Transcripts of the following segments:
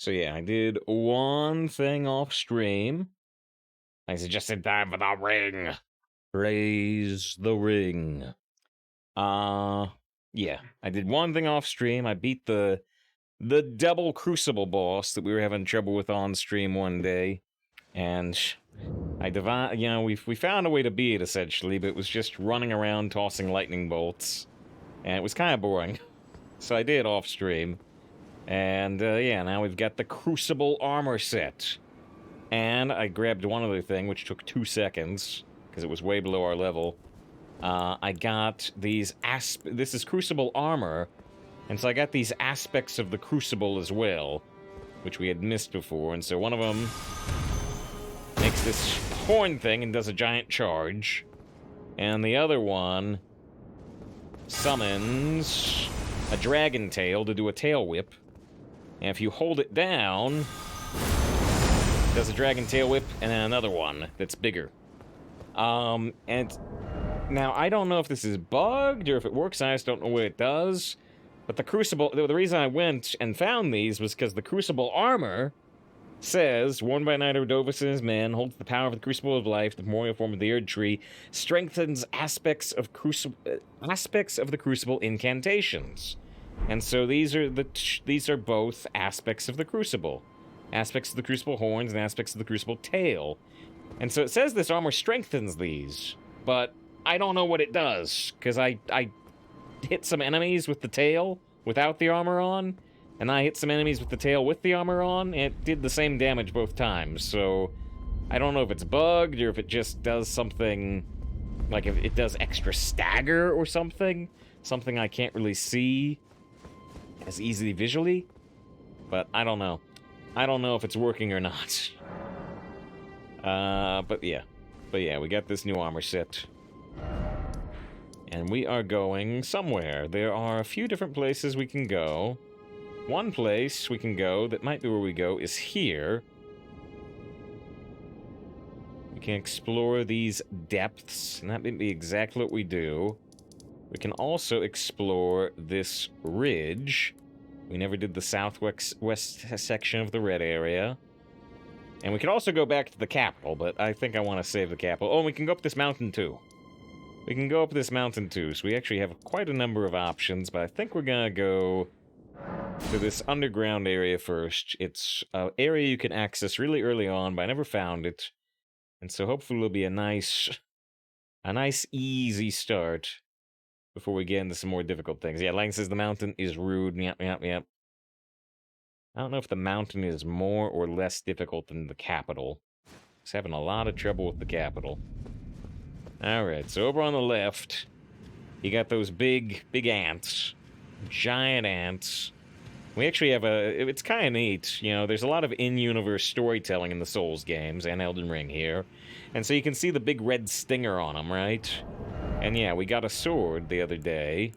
So yeah, I did one thing off stream. I suggested time for the ring. Praise the ring. Yeah, I did one thing off stream. I beat the double crucible boss that we were having trouble with on stream one day, and we found a way to beat it essentially, but it was just running around tossing lightning bolts, and it was kind of boring. So I did off stream. And, yeah, now we've got the Crucible armor set. And I grabbed one other thing, which took 2 seconds, because it was way below our level. I got these this is Crucible armor, and so I got these aspects of the Crucible as well, which we had missed before, and so one of them makes this horn thing and does a giant charge, and the other one summons a dragon tail to do a tail whip. And if you hold it down, it does a dragon tail whip, and then another one that's bigger. And now I don't know if this is bugged or if it works. I just don't know what it does. But the Crucible, the reason I went and found these was because the Crucible armor says, worn by Knight Ordovus and his men, holds the power of the Crucible of Life, the memorial form of the Erd Tree, strengthens aspects of the Crucible incantations. And so these are both aspects of the Crucible. Aspects of the Crucible horns and aspects of the Crucible tail. And so it says this armor strengthens these, but I don't know what it does, because I hit some enemies with the tail without the armor on, and I hit some enemies with the tail with the armor on, and it did the same damage both times, so I don't know if it's bugged, or if it just does something, like if it does extra stagger or something I can't really see as easily visually, but I don't know. I don't know if it's working or not. But yeah, we got this new armor set. And we are going somewhere. There are a few different places we can go. One place we can go that might be where we go is here. We can explore these depths, and that may be exactly what we do. We can also explore this ridge. We never did the southwest section of the red area. And we could also go back to the capital, but I think I want to save the capital. Oh, and we can go up this mountain too. So we actually have quite a number of options, but I think we're gonna go to this underground area first. It's an area you can access really early on, but I never found it. And so hopefully it'll be a nice easy start before we get into some more difficult things. Yeah, Lang says the mountain is rude. Yep. I don't know if the mountain is more or less difficult than the capital. It's having a lot of trouble with the capital. Alright, so over on the left, you got those big ants. Giant ants. We actually have it's kind of neat, you know, there's a lot of in-universe storytelling in the Souls games and Elden Ring here. And so you can see the big red stinger on them, right? And yeah, we got a sword the other day.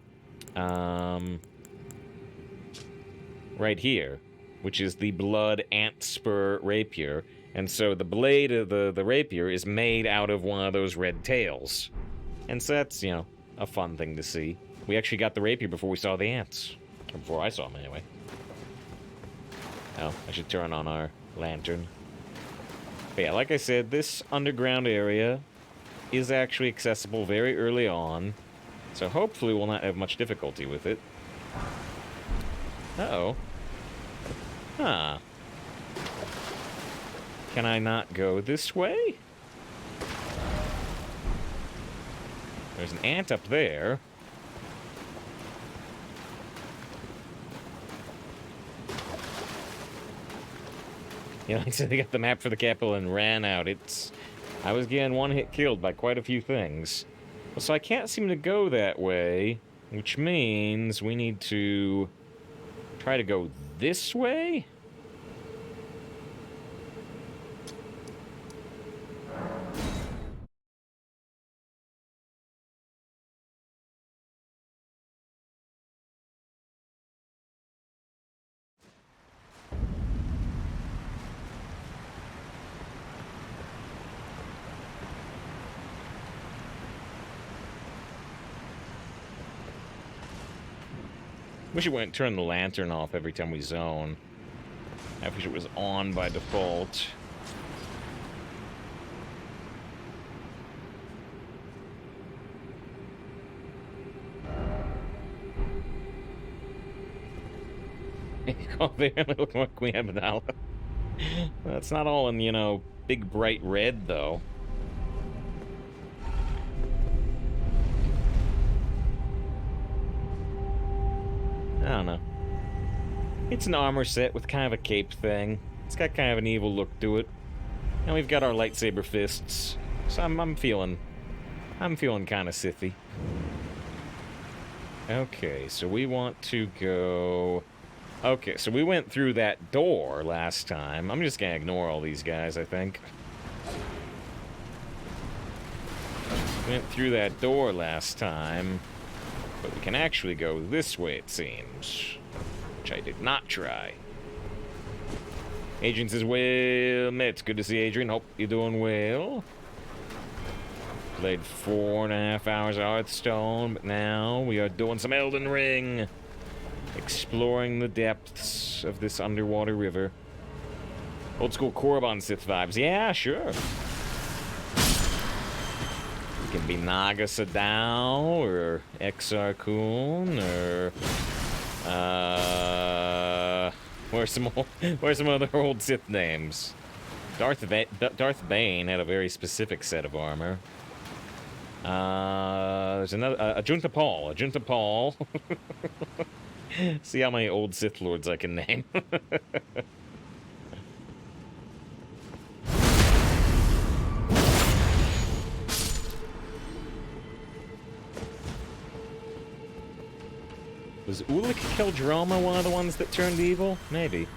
Right here, which is the Blood Ant Spur Rapier. And so the blade of the rapier is made out of one of those red tails. And so that's, you know, a fun thing to see. We actually got the rapier before we saw the ants. Or before I saw them, anyway. Oh, I should turn on our lantern. But yeah, like I said, this underground area is actually accessible very early on. So hopefully we'll not have much difficulty with it. Uh-oh. Huh. Can I not go this way? There's an ant up there. You know, they got the map for the capital and ran out. I was getting one hit killed by quite a few things. So I can't seem to go that way, which means we need to try to go this way? Wish it wouldn't turn the lantern off every time we zone. I wish it was on by default. Oh, there, look what Queen Amidala. That's not all in, you know, big bright red, though. I don't know. It's an armor set with kind of a cape thing. It's got kind of an evil look to it. And we've got our lightsaber fists. So I'm feeling kind of Sithy. Okay, so we want to go... Okay, so we went through that door last time. I'm just gonna ignore all these guys, I think. Went through that door last time. But we can actually go this way, it seems. Which I did not try. Adrian says, well met. Good to see Adrian. Hope you're doing well. Played 4.5 hours of Hearthstone, but now we are doing some Elden Ring. Exploring the depths of this underwater river. Old school Korriban Sith vibes. Yeah, sure. It can be Naga Sadao, or Exar Kun, or... Where's some other old Sith names? Darth Bane had a very specific set of armor. There's another... Ajunta Paul. See how many old Sith Lords I can name. Was Ulic Keldroma one of the ones that turned evil? Maybe.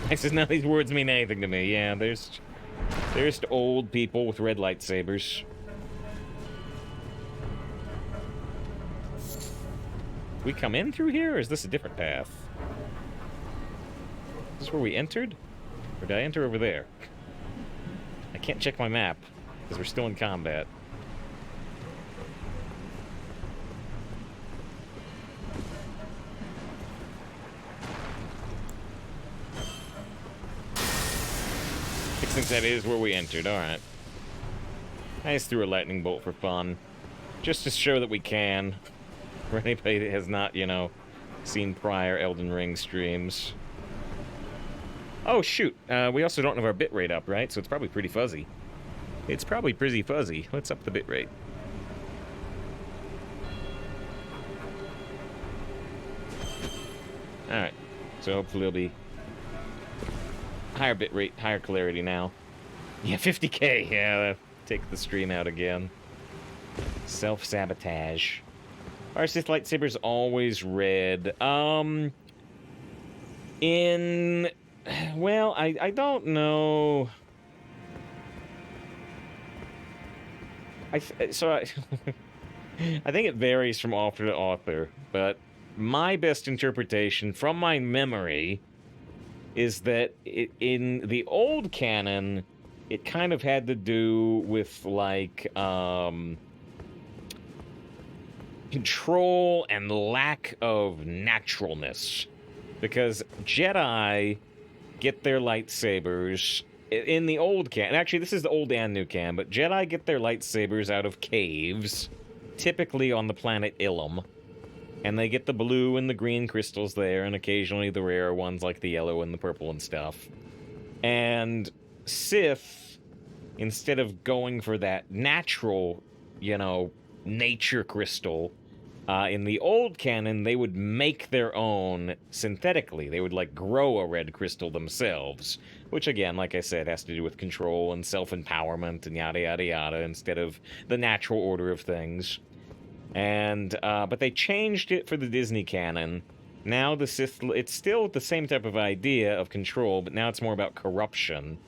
I says none of these words mean anything to me. Yeah, there's old people with red lightsabers. We come in through here, or is this a different path? Is this where we entered? Or did I enter over there? I can't check my map, because we're still in combat. Since that is where we entered, alright. I just threw a lightning bolt for fun. Just to show that we can. For anybody that has not, you know, seen prior Elden Ring streams. Oh, shoot. We also don't have our bitrate up, right? So it's probably pretty fuzzy. It's probably pretty fuzzy. Let's up the bitrate. Alright. So hopefully it'll be higher bitrate, higher clarity now. Yeah, 50k. Yeah, take the stream out again. Self-sabotage. Our Sith lightsaber's always red. Well, I don't know. I think it varies from author to author, but my best interpretation from my memory is that in the old canon, it kind of had to do with, like, control and lack of naturalness. Because Jedi get their lightsabers in the old canon. Actually, this is the old and new canon, but Jedi get their lightsabers out of caves, typically on the planet Ilum. And they get the blue and the green crystals there, and occasionally the rare ones like the yellow and the purple and stuff. And Sith, instead of going for that natural, you know, nature crystal, in the old canon, they would make their own synthetically. They would, like, grow a red crystal themselves. Which, again, like I said, has to do with control and self-empowerment and yada yada yada, instead of the natural order of things. And, but they changed it for the Disney canon. Now the Sith... It's still the same type of idea of control, but now it's more about corruption.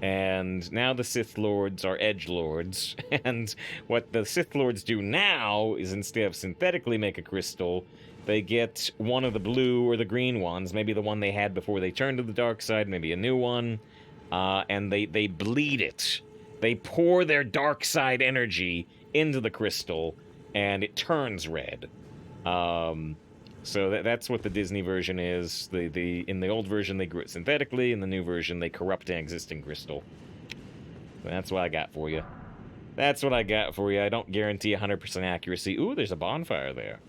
And now the Sith Lords are edgelords. And what the Sith Lords do now is instead of synthetically make a crystal, they get one of the blue or the green ones, maybe the one they had before they turned to the dark side, maybe a new one, and they bleed it. They pour their dark side energy into the crystal, and it turns red. So that's what the Disney version is. In the old version they grew it synthetically, in the new version they corrupt an existing crystal. That's what I got for you. That's what I got for you. I don't guarantee 100% accuracy. Ooh, there's a bonfire there.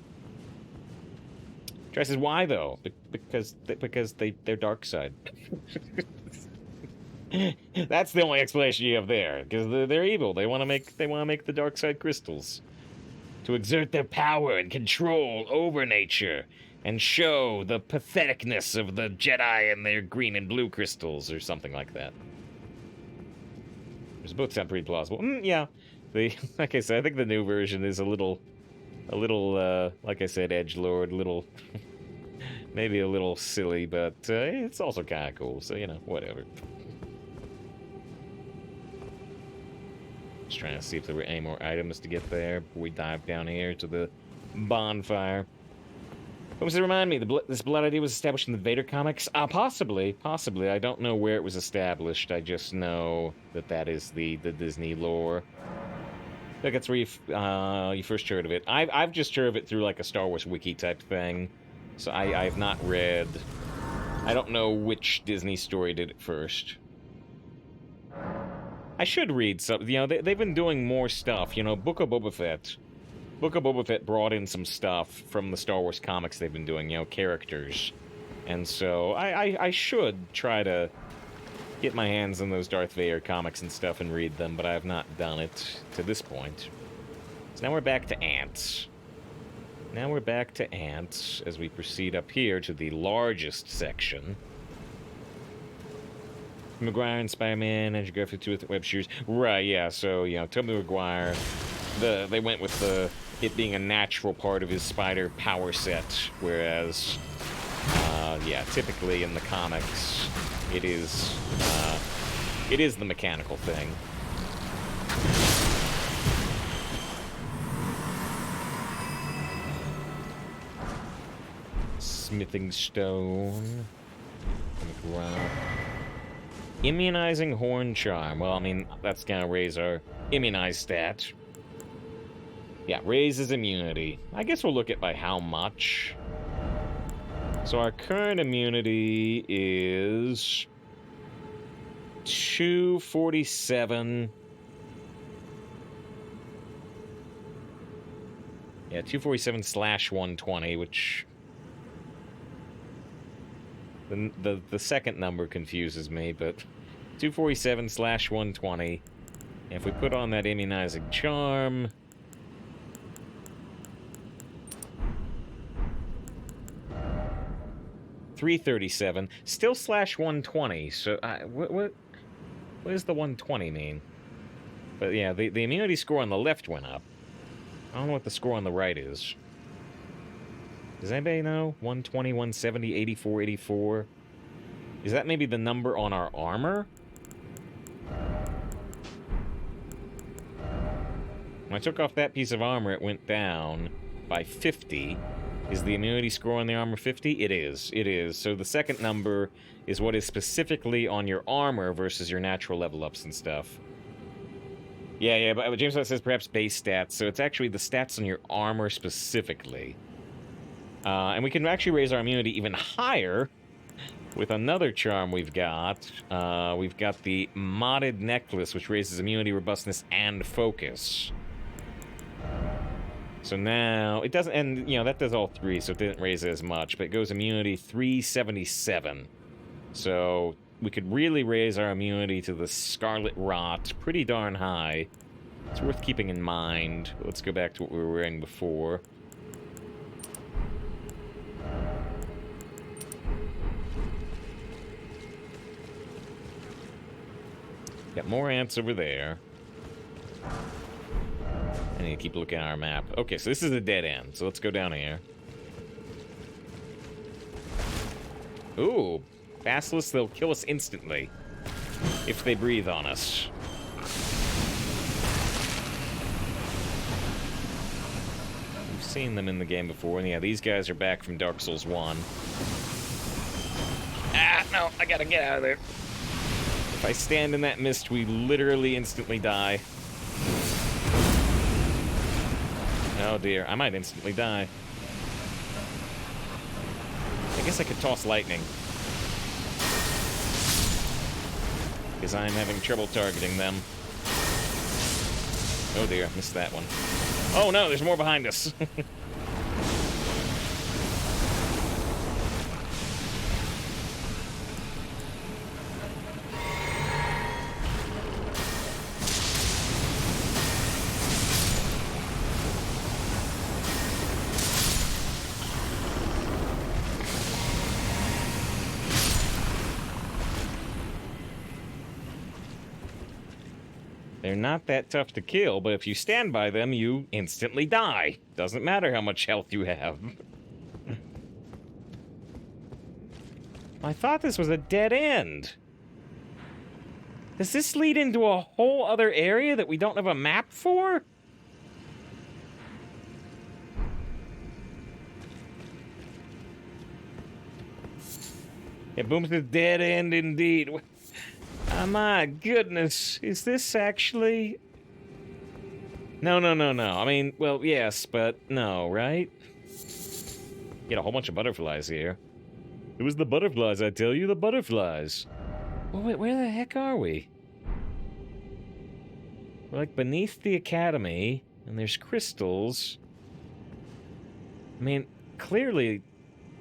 Trey says, why though? Because they're dark side. That's the only explanation you have there. Because they're evil. They want to make the dark side crystals to exert their power and control over nature and show the patheticness of the Jedi and their green and blue crystals or something like that. Those both sound pretty plausible. Yeah. Like I said, I think the new version is a little, like I said, edgelord, little, maybe a little silly, but it's also kind of cool. So, you know, whatever. Just trying to see if there were any more items to get there before we dive down here to the bonfire. What does it remind me? This blood idea was established in the Vader comics? Possibly. I don't know where it was established. I just know that is the Disney lore. I think that's where you first heard of it. I've just heard of it through like a Star Wars wiki type thing. So I've not read. I don't know which Disney story did it first. I should read some. You know, they've been doing more stuff. You know, Book of Boba Fett brought in some stuff from the Star Wars comics they've been doing, you know, characters. And so I should try to get my hands on those Darth Vader comics and stuff and read them, but I have not done it to this point. So now we're back to ants. As we proceed up here to the largest section. Maguire and Spider-Man, Andrew Garfield, two with web shooters. Right, yeah, so, you know, Tobey Maguire, they went with it being a natural part of his spider power set, whereas, yeah, typically in the comics, it is the mechanical thing. Smithing stone. Immunizing horn charm. Well, I mean, that's gonna raise our immunize stat. Yeah, raises immunity. I guess we'll look at by how much. So our current immunity is 247. Yeah, 247/120, which the second number confuses me, but 247/120. And if we put on that immunizing charm, $337, still /120. So what does the 120 mean? But yeah, the immunity score on the left went up. I don't know what the score on the right is. Does anybody know? 120, 170, 84, 84. Is that maybe the number on our armor? When I took off that piece of armor, it went down by 50. Is the immunity score on the armor 50? It is. It is. So the second number is what is specifically on your armor versus your natural level ups and stuff. Yeah, but James says perhaps base stats. So it's actually the stats on your armor specifically. And we can actually raise our immunity even higher with another charm we've got. We've got the modded necklace, which raises immunity, robustness, and focus. So now, it doesn't, and, you know, that does all three, so it didn't raise it as much, but it goes immunity 377. So we could really raise our immunity to the Scarlet Rot pretty darn high. It's worth keeping in mind. Let's go back to what we were wearing before. Got more ants over there. I need to keep looking at our map. Okay, so this is a dead end, so let's go down here. Ooh, Basilisks, they'll kill us instantly if they breathe on us. We've seen them in the game before, and yeah, these guys are back from Dark Souls 1. Ah, no, I gotta get out of there. If I stand in that mist, we literally instantly die. Oh dear, I might instantly die. guess I could toss lightning. Because I'm having trouble targeting them. Oh dear, missed that one. Oh no, there's more behind us. They're not that tough to kill, but if you stand by them, you instantly die. Doesn't matter how much health you have. I thought this was a dead end. Does this lead into a whole other area that we don't have a map for? It booms to dead end indeed. Oh my goodness, is this actually... No. I mean, well, yes, but no, right? Get a whole bunch of butterflies here. It was the butterflies, I tell you, the butterflies. Well, wait, where the heck are we? We're like beneath the academy, and there's crystals. I mean, clearly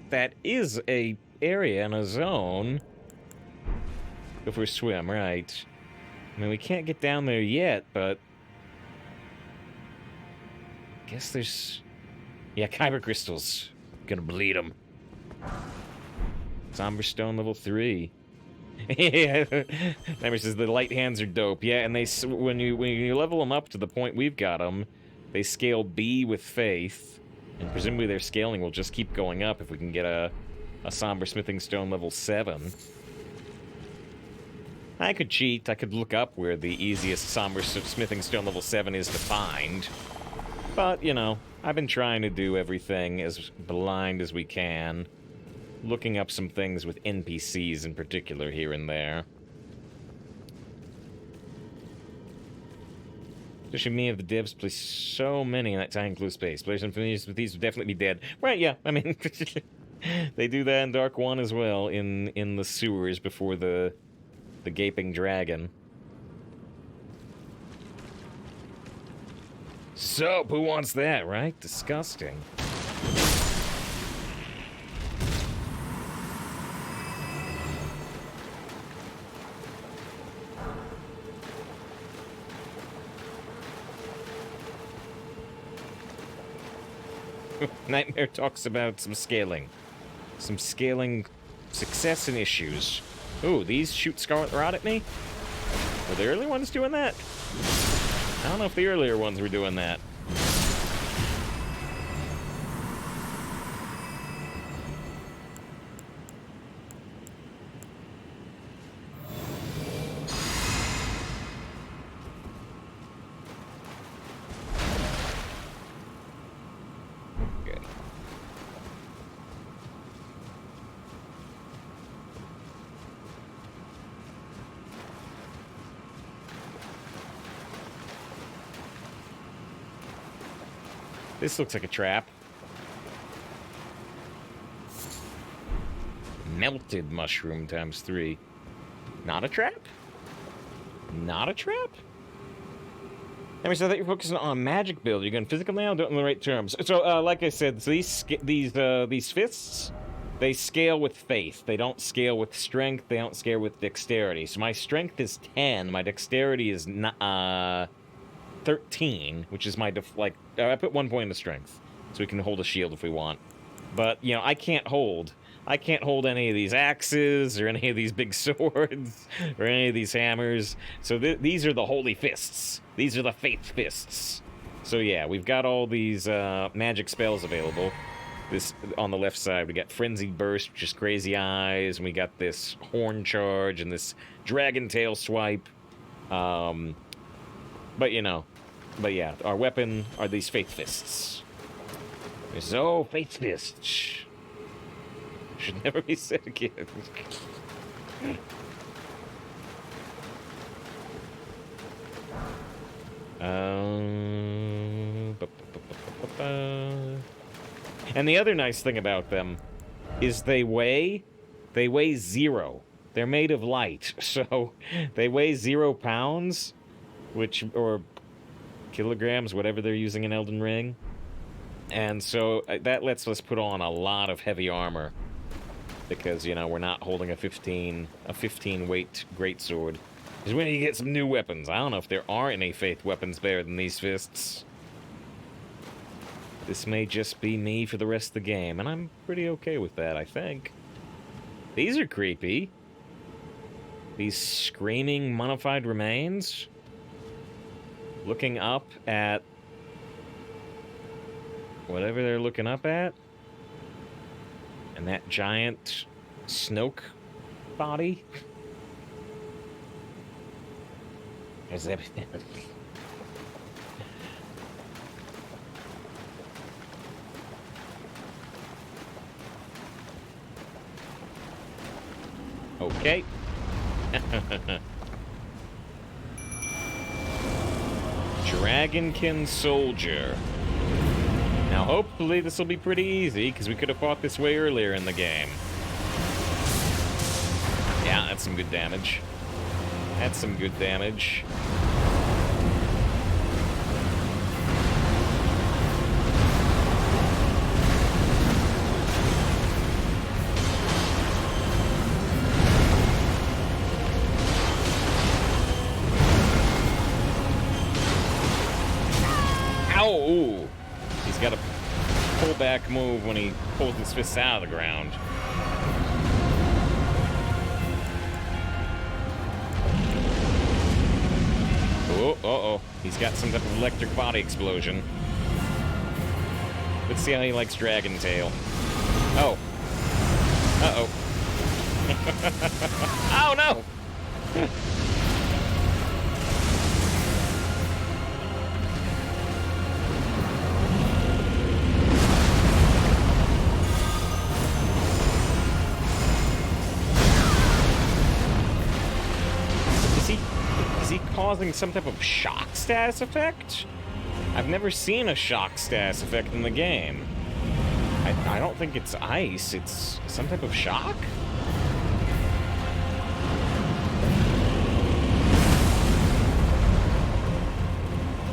that is a area and a zone. Go for a swim, right. I mean, we can't get down there yet, but... I guess there's... Yeah, kyber crystals. Gonna bleed them. Somber stone level 3. Yeah, Nightmare says the light hands are dope. Yeah, and they when you level them up to the point we've got them, they scale B with faith, and presumably their scaling will just keep going up if we can get a somber smithing stone level 7. I could cheat. I could look up where the easiest somber smithing stone level 7 is to find. But, you know, I've been trying to do everything as blind as we can. Looking up some things with NPCs in particular here and there. Especially me of the devs play so many in that tiny blue space. Players and familiars with these would definitely be dead. Right, yeah, I mean... they do that in Dark 1 as well, in the sewers before the gaping dragon. Soap, who wants that, right? Disgusting. Nightmare talks about some scaling. Some scaling success and issues. Ooh, these shoot Scarlet Rot at me? Were the early ones doing that? I don't know if the earlier ones were doing that. Okay. This looks like a trap. Melted mushroom times 3. Not a trap? Not a trap? I mean, so I thought you're focusing on a magic build. You're going physical now, do it in the right terms. So, like I said, so these fists, they scale with faith. They don't scale with strength. They don't scale with dexterity. So my strength is 10. My dexterity is 13, which is my I put 1 point of strength, so we can hold a shield if we want. But you know, I can't hold any of these axes or any of these big swords or any of these hammers. So these are the holy fists. These are the faith fists. So yeah, we've got all these magic spells available. This on the left side, we got Frenzied Burst, which is crazy eyes, and we got this Horn Charge and this Dragon Tail Swipe. But you know, yeah, our weapon are these Faith Fists. So, Faith Fists. Should never be said again. And the other nice thing about them is they weigh 0. They're made of light, so they weigh 0 pounds, or kilograms, whatever they're using in Elden Ring. And so that lets us put on a lot of heavy armor because, you know, we're not holding a 15 weight greatsword. Because when you get some new weapons, I don't know if there are any faith weapons better than these fists. This may just be me for the rest of the game, and I'm pretty okay with that, I think. These are creepy. These screaming mummified remains. Looking up at whatever they're looking up at. And that giant Snoke body. There's everything. Okay. Dragonkin Soldier. Now, hopefully this will be pretty easy, because we could have fought this way earlier in the game. Yeah, that's some good damage. That's some good damage. Ow! Ooh. He's got a pullback move when he pulls his fists out of the ground. Oh, uh-oh. He's got some type of electric body explosion. Let's see how he likes Dragon Tail. Oh. Uh-oh. Oh, no! Causing some type of shock status effect? I've never seen a shock status effect in the game. I don't think it's ice, it's some type of shock?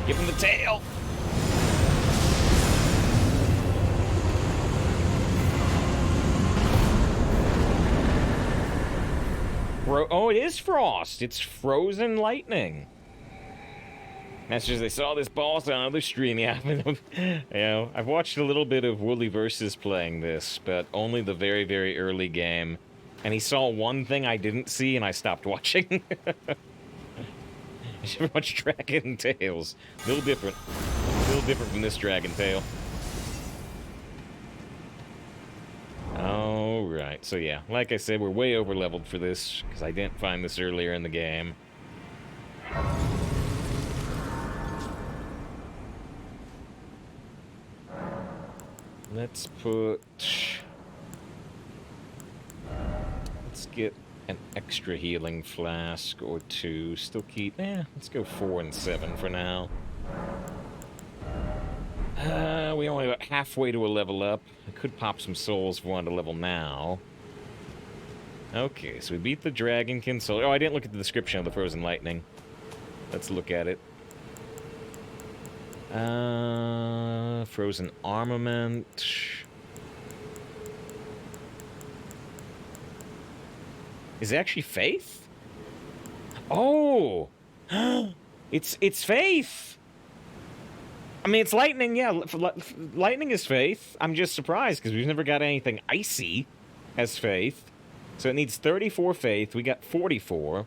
Give him the tail! Oh, it is frost. It's frozen lightning. That's just, I saw this boss on another stream. Yeah, you know, I've watched a little bit of Wooly Versus playing this, but only the very, very early game. And he saw one thing I didn't see, and I stopped watching. I should watch Dragon Tales. A little different. A little different from this Dragon Tale. Alright, so yeah, like I said, we're way over-leveled for this, because I didn't find this earlier in the game. Let's get an extra healing flask or two. Still keep, let's go 4 and 7 for now. We only got halfway to a level up. I could pop some souls if we wanted to level now. Okay, so we beat the Dragonkin Soldier. Oh, I didn't look at the description of the Frozen Lightning. Let's look at it. Frozen Armament. Is it actually Faith? Oh! It's Faith! I mean, it's lightning, yeah. Lightning is Faith. I'm just surprised, because we've never got anything icy as Faith. So it needs 34 Faith. We got 44.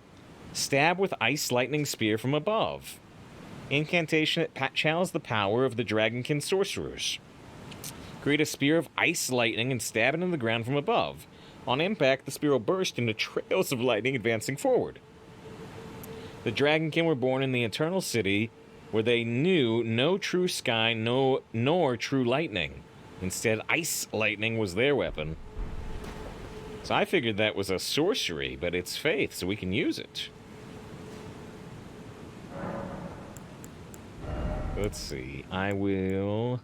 Stab with Ice Lightning Spear from above. Incantation that channels the power of the Dragonkin Sorcerers. Create a spear of ice lightning and stab it into the ground from above. On impact, the spear will burst into trails of lightning advancing forward. The Dragonkin were born in the Eternal City, where they knew no true sky, nor true lightning. Instead, ice lightning was their weapon. So I figured that was a sorcery, but it's Faith, so we can use it. Let's see. I'll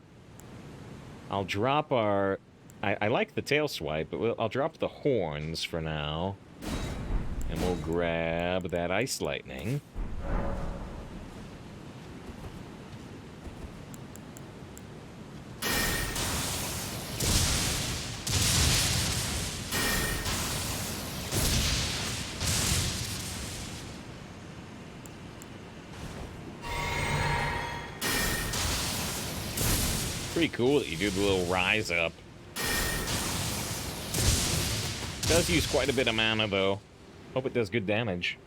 drop our I like the tail swipe, but I'll drop the horns for now. And we'll grab that ice lightning. Pretty cool that you do the little rise up. Does use quite a bit of mana, though. Hope it does good damage.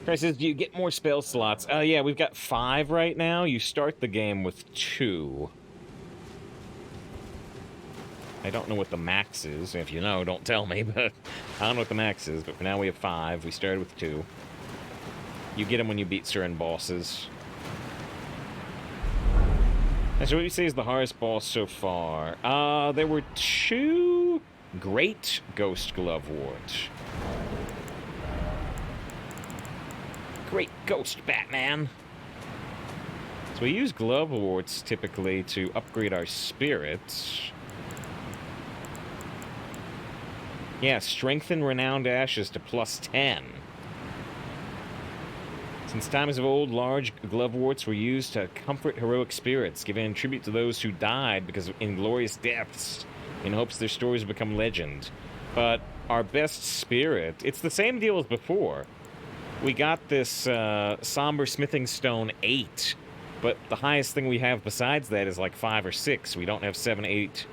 Chris says, do you get more spell slots? Yeah, we've got 5 right now. You start the game with 2. I don't know what the max is. If you know, don't tell me, but I don't know what the max is. But for now, we have 5. We started with 2. You get them when you beat certain bosses. And so what do you say is the hardest boss so far? There were 2 great Ghost Glovewort. Great Ghost Batman. So we use Gloveworts typically to upgrade our spirits. Yeah, strengthen Renowned Ashes to +10. Since times of old, large gloveworts were used to comfort heroic spirits, giving tribute to those who died because of inglorious deaths, in hopes their stories would become legend. But our best spirit, it's the same deal as before. We got this Somber Smithing Stone 8, but the highest thing we have besides that is like 5 or 6. We don't have 7, 8.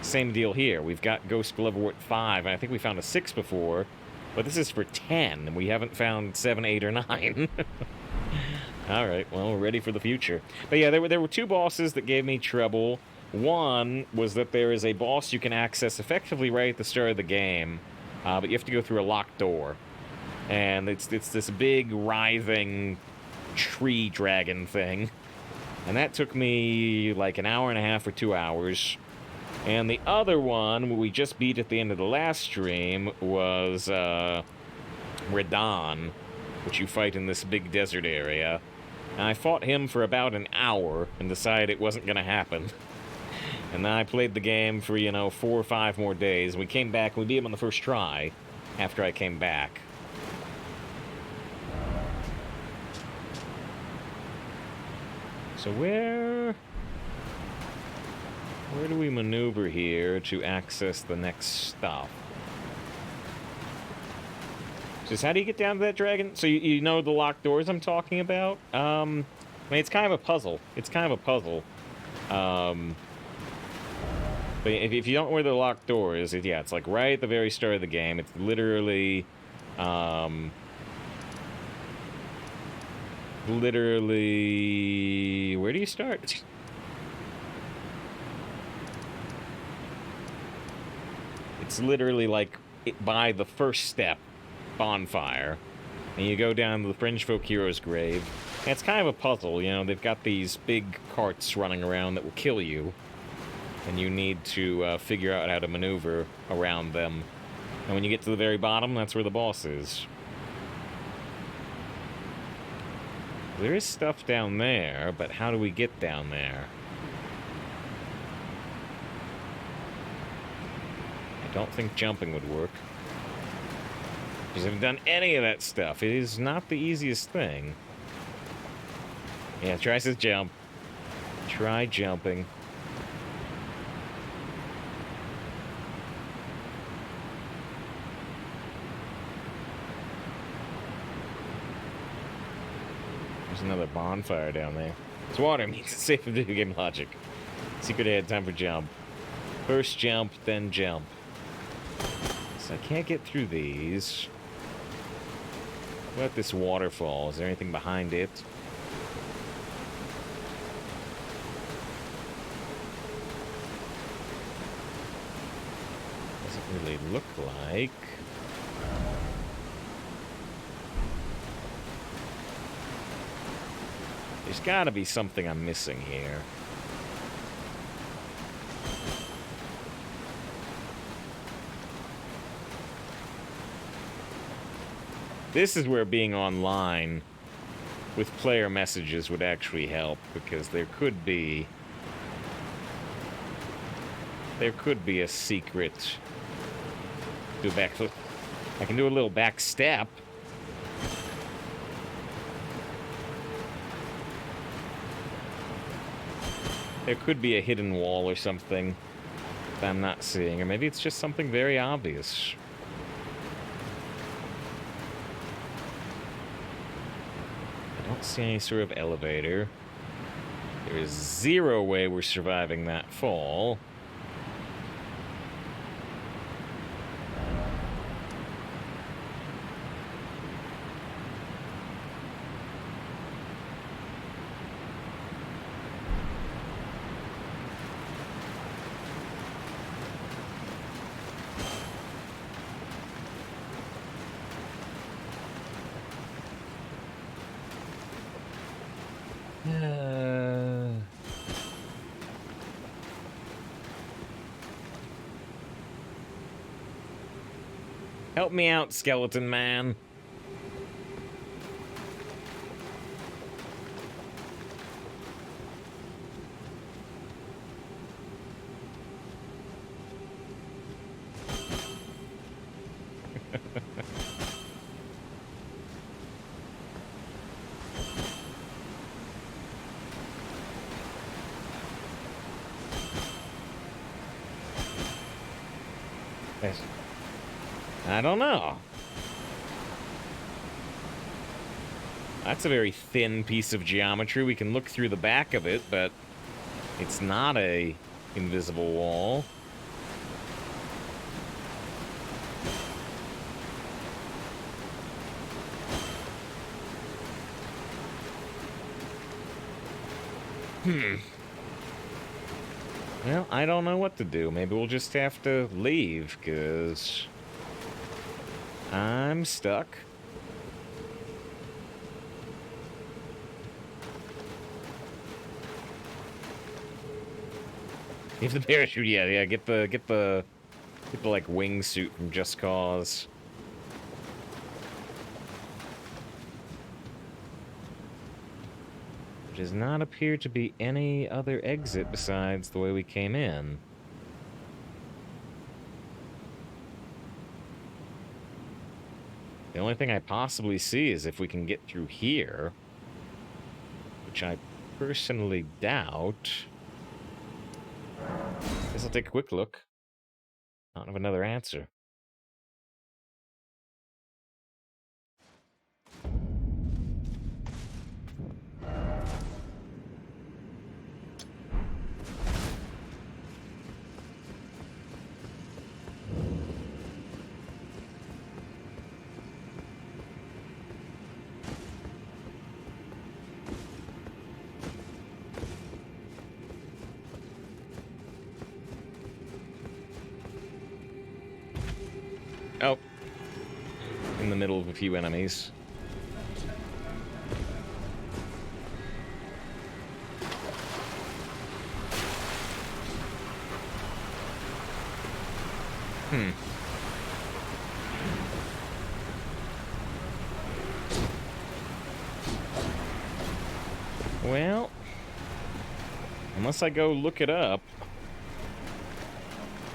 Same deal here. We've got Ghost Glovewort 5, and I think we found a 6 before. But this is for 10, and we haven't found 7, 8, or 9. Alright, well, we're ready for the future. But yeah, there were 2 bosses that gave me trouble. One was that there is a boss you can access effectively right at the start of the game, but you have to go through a locked door. And it's this big, writhing tree dragon thing. And that took me like an hour and a half or 2 hours. And the other one, we just beat at the end of the last stream, was Radon, which you fight in this big desert area. And I fought him for about an hour and decided it wasn't going to happen. And then I played the game for, 4 or 5 more days. We came back, and we beat him on the first try after I came back. So where do we maneuver here to access the next stop? Just how do you get down to that dragon? So you know the locked doors I'm talking about? I mean, it's kind of a puzzle. But if you don't know where the locked door is, it's like right at the very start of the game. It's literally, where do you start? It's literally like by the first step, bonfire, and you go down to the Fringe Folk Hero's grave. And it's kind of a puzzle, they've got these big carts running around that will kill you, and you need to figure out how to maneuver around them. And when you get to the very bottom, that's where the boss is. There is stuff down there, but how do we get down there? I don't think jumping would work. Because I haven't done any of that stuff. It is not the easiest thing. Yeah, try says jump. Try jumping. There's another bonfire down there. It's water means it's safe in video game logic. Secret ahead, time for jump. First jump, then jump. So I can't get through these. What about this waterfall? Is there anything behind it? Doesn't really look like. There's gotta be something I'm missing here. This is where being online with player messages would actually help, because there could be There could be a secret. Do a backflip. I can do a little back step. There could be a hidden wall or something that I'm not seeing, or maybe it's just something very obvious. I don't see any sort of elevator. There is zero way we're surviving that fall. Help me out, skeleton man. I don't know. That's a very thin piece of geometry. We can look through the back of it, but it's not a invisible wall. Well, I don't know what to do. Maybe we'll just have to leave, because I'm stuck. If the parachute, yeah, get the like wingsuit from Just Cause. There does not appear to be any other exit besides the way we came in. The only thing I possibly see is if we can get through here, which I personally doubt. Guess I'll take a quick look. I don't have another answer. Oh. In the middle of a few enemies. Well, unless I go look it up,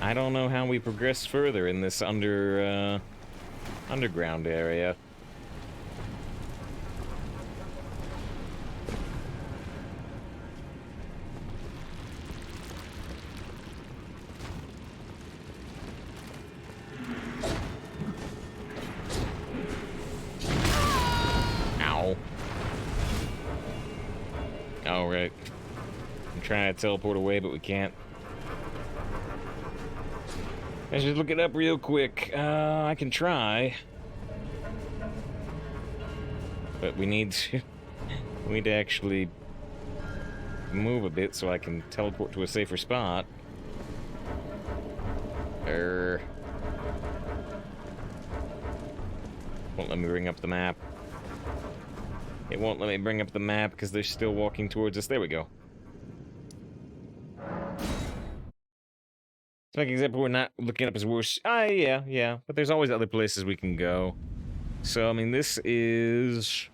I don't know how we progress further in this underground area. Ow. Oh, right. I'm trying to teleport away, but we can't. Let's just look it up real quick. I can try. But we need to... we need to actually move a bit so I can teleport to a safer spot. Won't let me bring up the map. It won't let me bring up the map because they're still walking towards us. There we go. To make an example, we're not looking up as worse. Yeah. But there's always other places we can go. So, I mean, this is...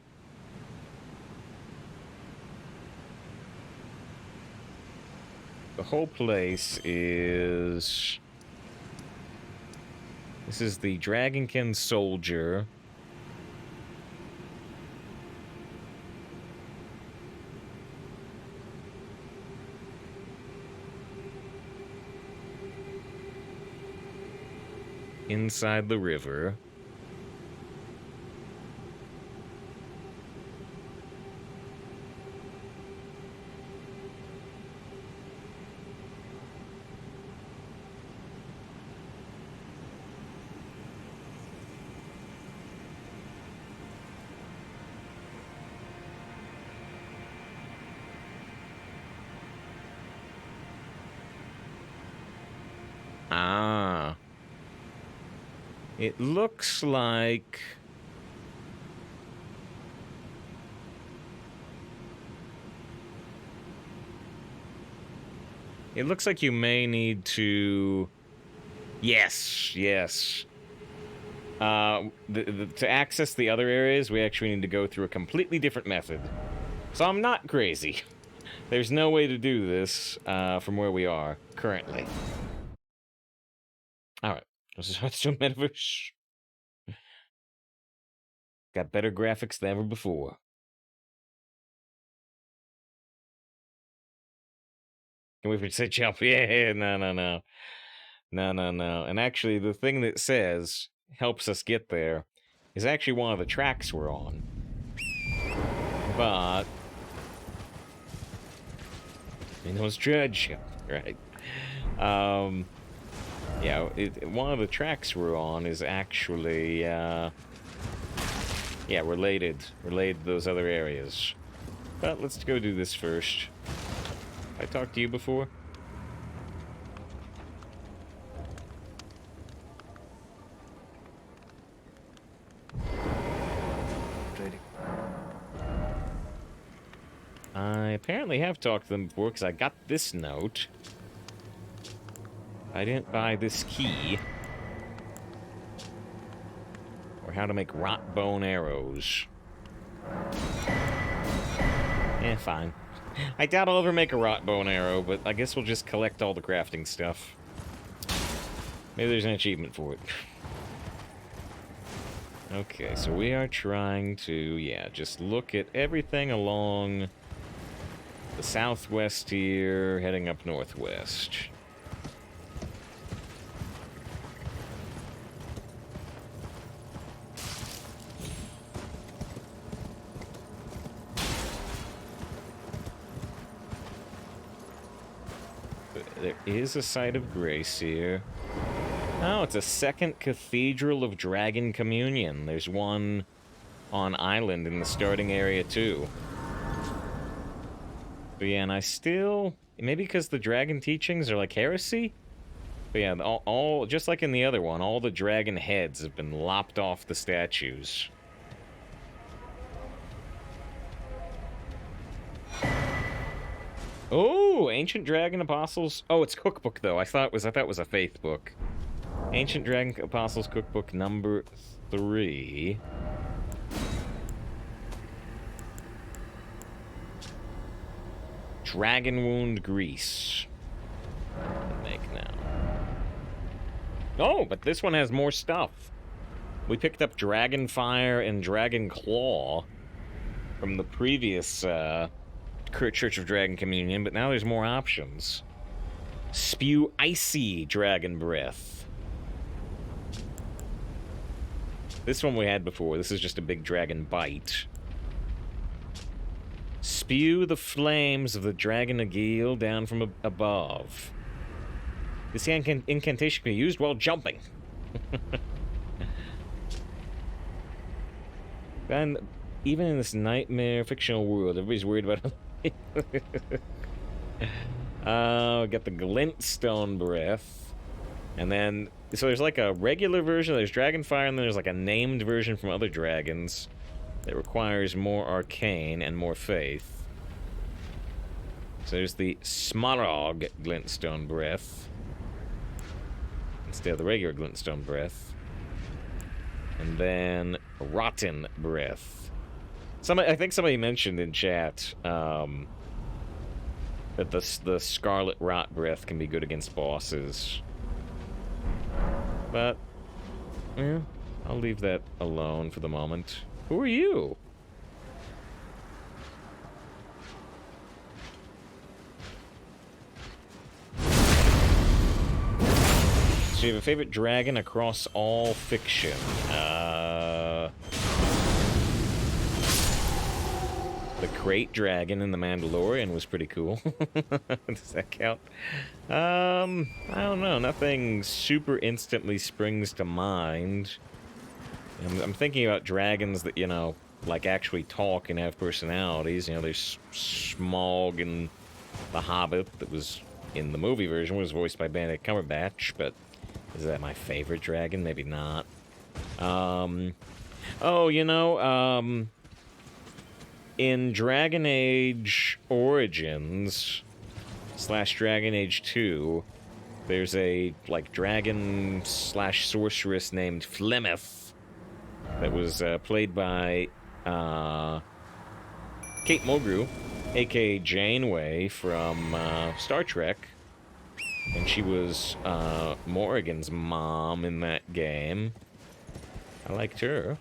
the whole place is... This is the Dragonkin Soldier. Inside the river. Ah. It looks like... It looks like you may need to... Yes, yes. To access the other areas, we actually need to go through a completely different method. So I'm not crazy. There's no way to do this from where we are currently. Alright, let's do Metaverse. Got better graphics than ever before. Can we wait for it to say jump? Yeah, no. No. And actually, the thing that says helps us get there is actually one of the tracks we're on. But... You know, it's Dredge, right? Yeah, one of the tracks we're on is actually, yeah, related to those other areas. But let's go do this first. I talked to you before? I apparently have talked to them before because I got this note. I didn't buy this key. Or how to make rot bone arrows. Eh, fine. I doubt I'll ever make a rot bone arrow, but I guess we'll just collect all the crafting stuff. Maybe there's an achievement for it. Okay, so we are trying to, yeah, just look at everything along the southwest here, heading up northwest. There is a site of grace here. Oh, it's a second Cathedral of Dragon Communion. There's one on island in the starting area, too. But yeah, and I still... Maybe because the dragon teachings are like heresy? But yeah, all just like in the other one, all the dragon heads have been lopped off the statues. Oh, Ancient Dragon Apostles. Oh, it's cookbook though. I thought it was a faith book. Ancient Dragon Apostles cookbook number 3. Dragon Wound Grease. Make now. Oh, but this one has more stuff. We picked up Dragon Fire and Dragon Claw from the previous Church of Dragon Communion, but now there's more options. Spew Icy Dragon Breath. This one we had before. This is just a big dragon bite. Spew the flames of the Dragon Agil down from above. This incantation can be used while jumping. And even in this nightmare fictional world, everybody's worried about it. Got the Glintstone Breath. And then, so there's like a regular version, there's Dragonfire, and then there's like a named version from other dragons that requires more arcane and more faith. So there's the Smaragd Glintstone Breath instead of the regular Glintstone Breath. And then Rotten Breath. I think somebody mentioned in chat that that the Scarlet Rot Breath can be good against bosses. But, yeah, I'll leave that alone for the moment. Who are you? So you have a favorite dragon across all fiction? The Crate Dragon in The Mandalorian was pretty cool. Does that count? I don't know. Nothing super instantly springs to mind. I'm thinking about dragons that, you know, like actually talk and have personalities. You know, there's Smaug in The Hobbit that was in the movie version, was voiced by Benedict Cumberbatch, but is that my favorite dragon? Maybe not. Oh, you know, in Dragon Age Origins / Dragon Age 2, there's a, like, dragon / sorceress named Flemeth that was played by Kate Mulgrew, aka Janeway from Star Trek. And she was Morrigan's mom in that game. I liked her.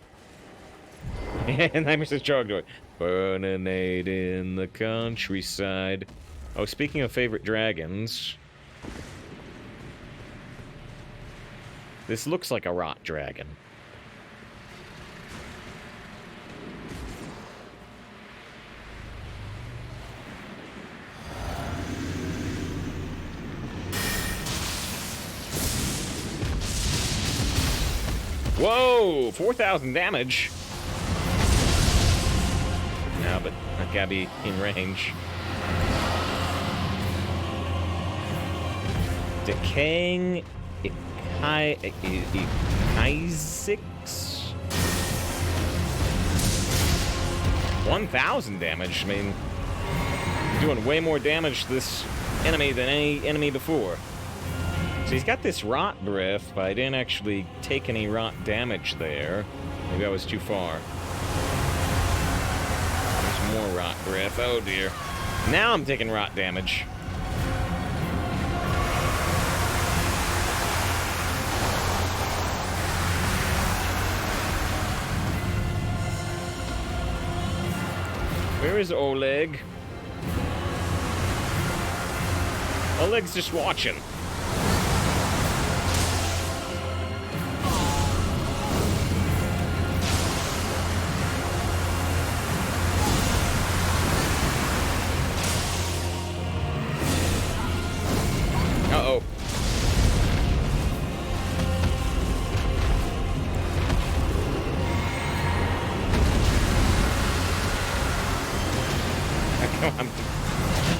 And I'm Mr. Chogdoy. Burninade in the countryside. Oh, speaking of favorite dragons, this looks like a rot dragon. Whoa! 4,000 damage! No, but I gotta be in range. Decaying Ikaizix? 1,000 damage. I mean, doing way more damage to this enemy than any enemy before. So he's got this rot breath, but I didn't actually take any rot damage there. Maybe I was too far. There's more rot breath. Oh dear. Now I'm taking rot damage. Where is Oleg? Oleg's just watching. Uh-oh.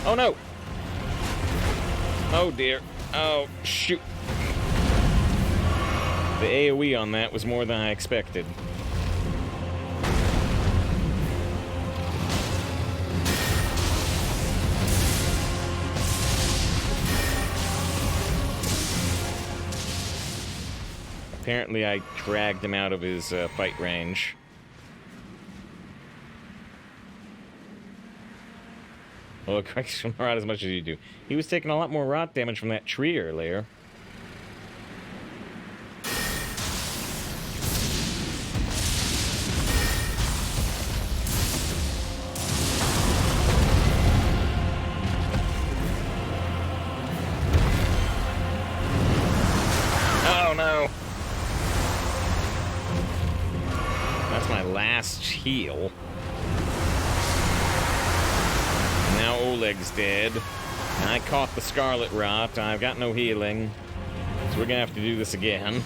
Oh no! Oh dear. Oh, shoot. The AoE on that was more than I expected. Apparently I dragged him out of his fight range. Well, Christ, not as much as you do. He was taking a lot more rot damage from that tree earlier. Oh no! That's my last heal. Now Oleg's dead. I caught the Scarlet Rot. I've got no healing. So we're gonna have to do this again.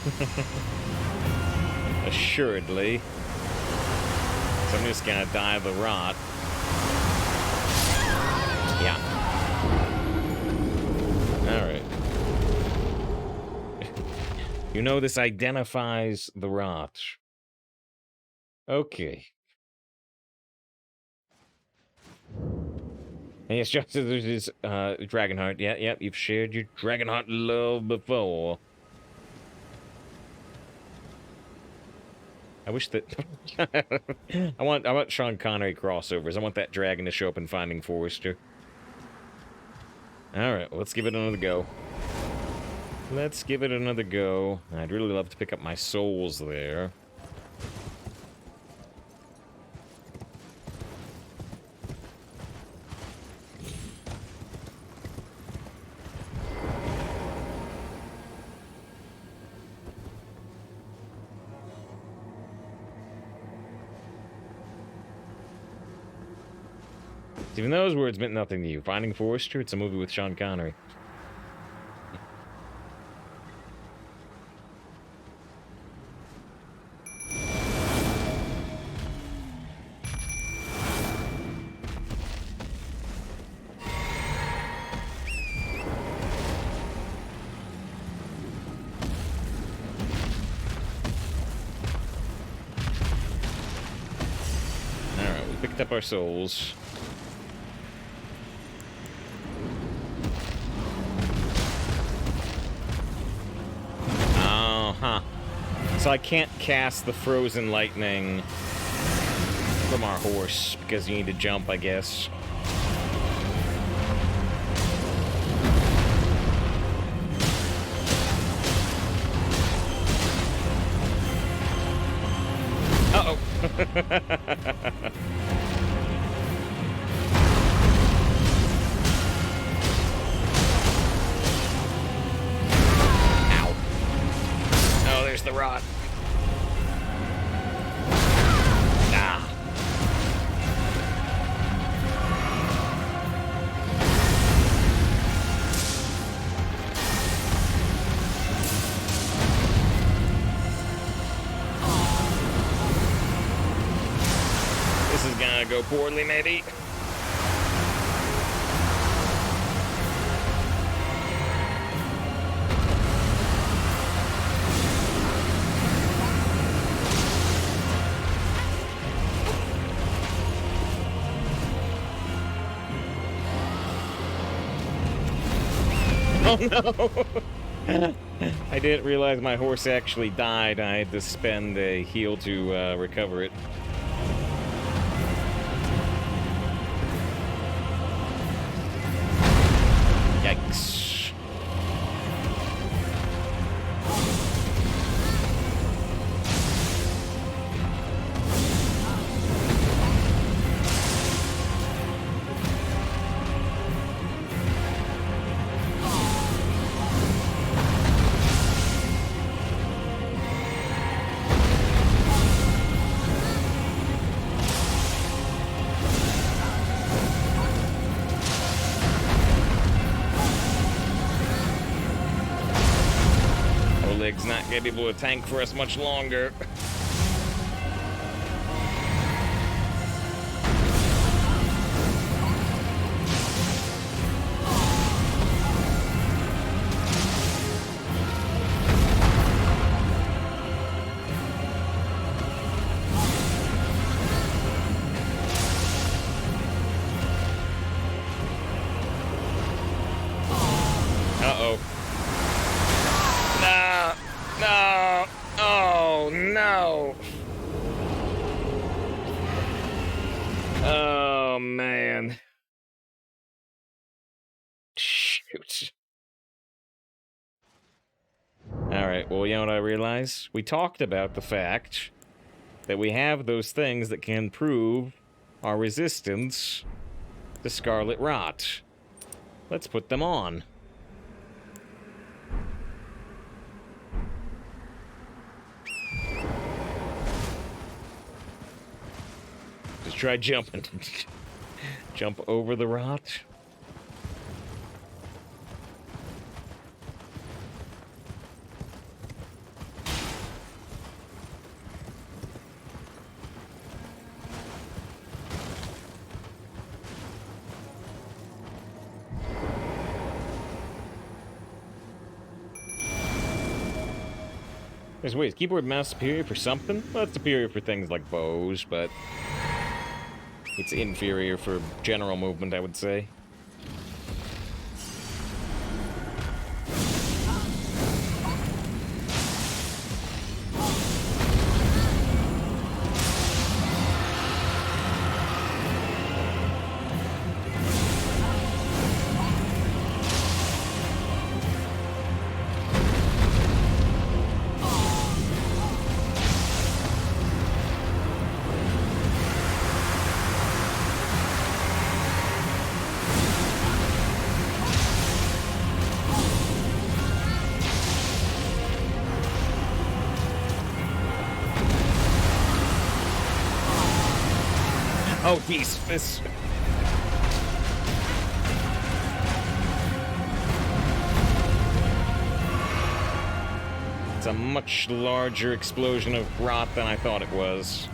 Assuredly. So I'm just gonna die of the rot. Yeah. Alright. You know this identifies the rot. Okay. And yes, just there's this Dragonheart. Yeah, you've shared your Dragonheart love before. I wish that I want Sean Connery crossovers. I want that dragon to show up in Finding Forrester. Alright, well, let's give it another go. Let's give it another go. I'd really love to pick up my souls there. Even those words meant nothing to you. Finding Forrester, it's a movie with Sean Connery. Alright, we picked up our souls. So I can't cast the frozen lightning from our horse because you need to jump, I guess. Uh-oh. Ow. Oh, there's the rot. Go poorly, maybe. Oh no! I didn't realize my horse actually died. I had to spend a heal to recover it. Yikes. Oleg's not gonna be able to tank for us much longer. Uh-oh. No! No! Oh, no! Oh, man. Shoot. Alright, well, you know what I realize? We talked about the fact that we have those things that can improve our resistance to Scarlet Rot. Let's put them on. Just try jumping. Jump over the rot. There's ways. Keyboard mouse superior for something? Well, it's superior for things like bows, but it's inferior for general movement, I would say. Oh, geez. This... It's a much larger explosion of rot than I thought it was.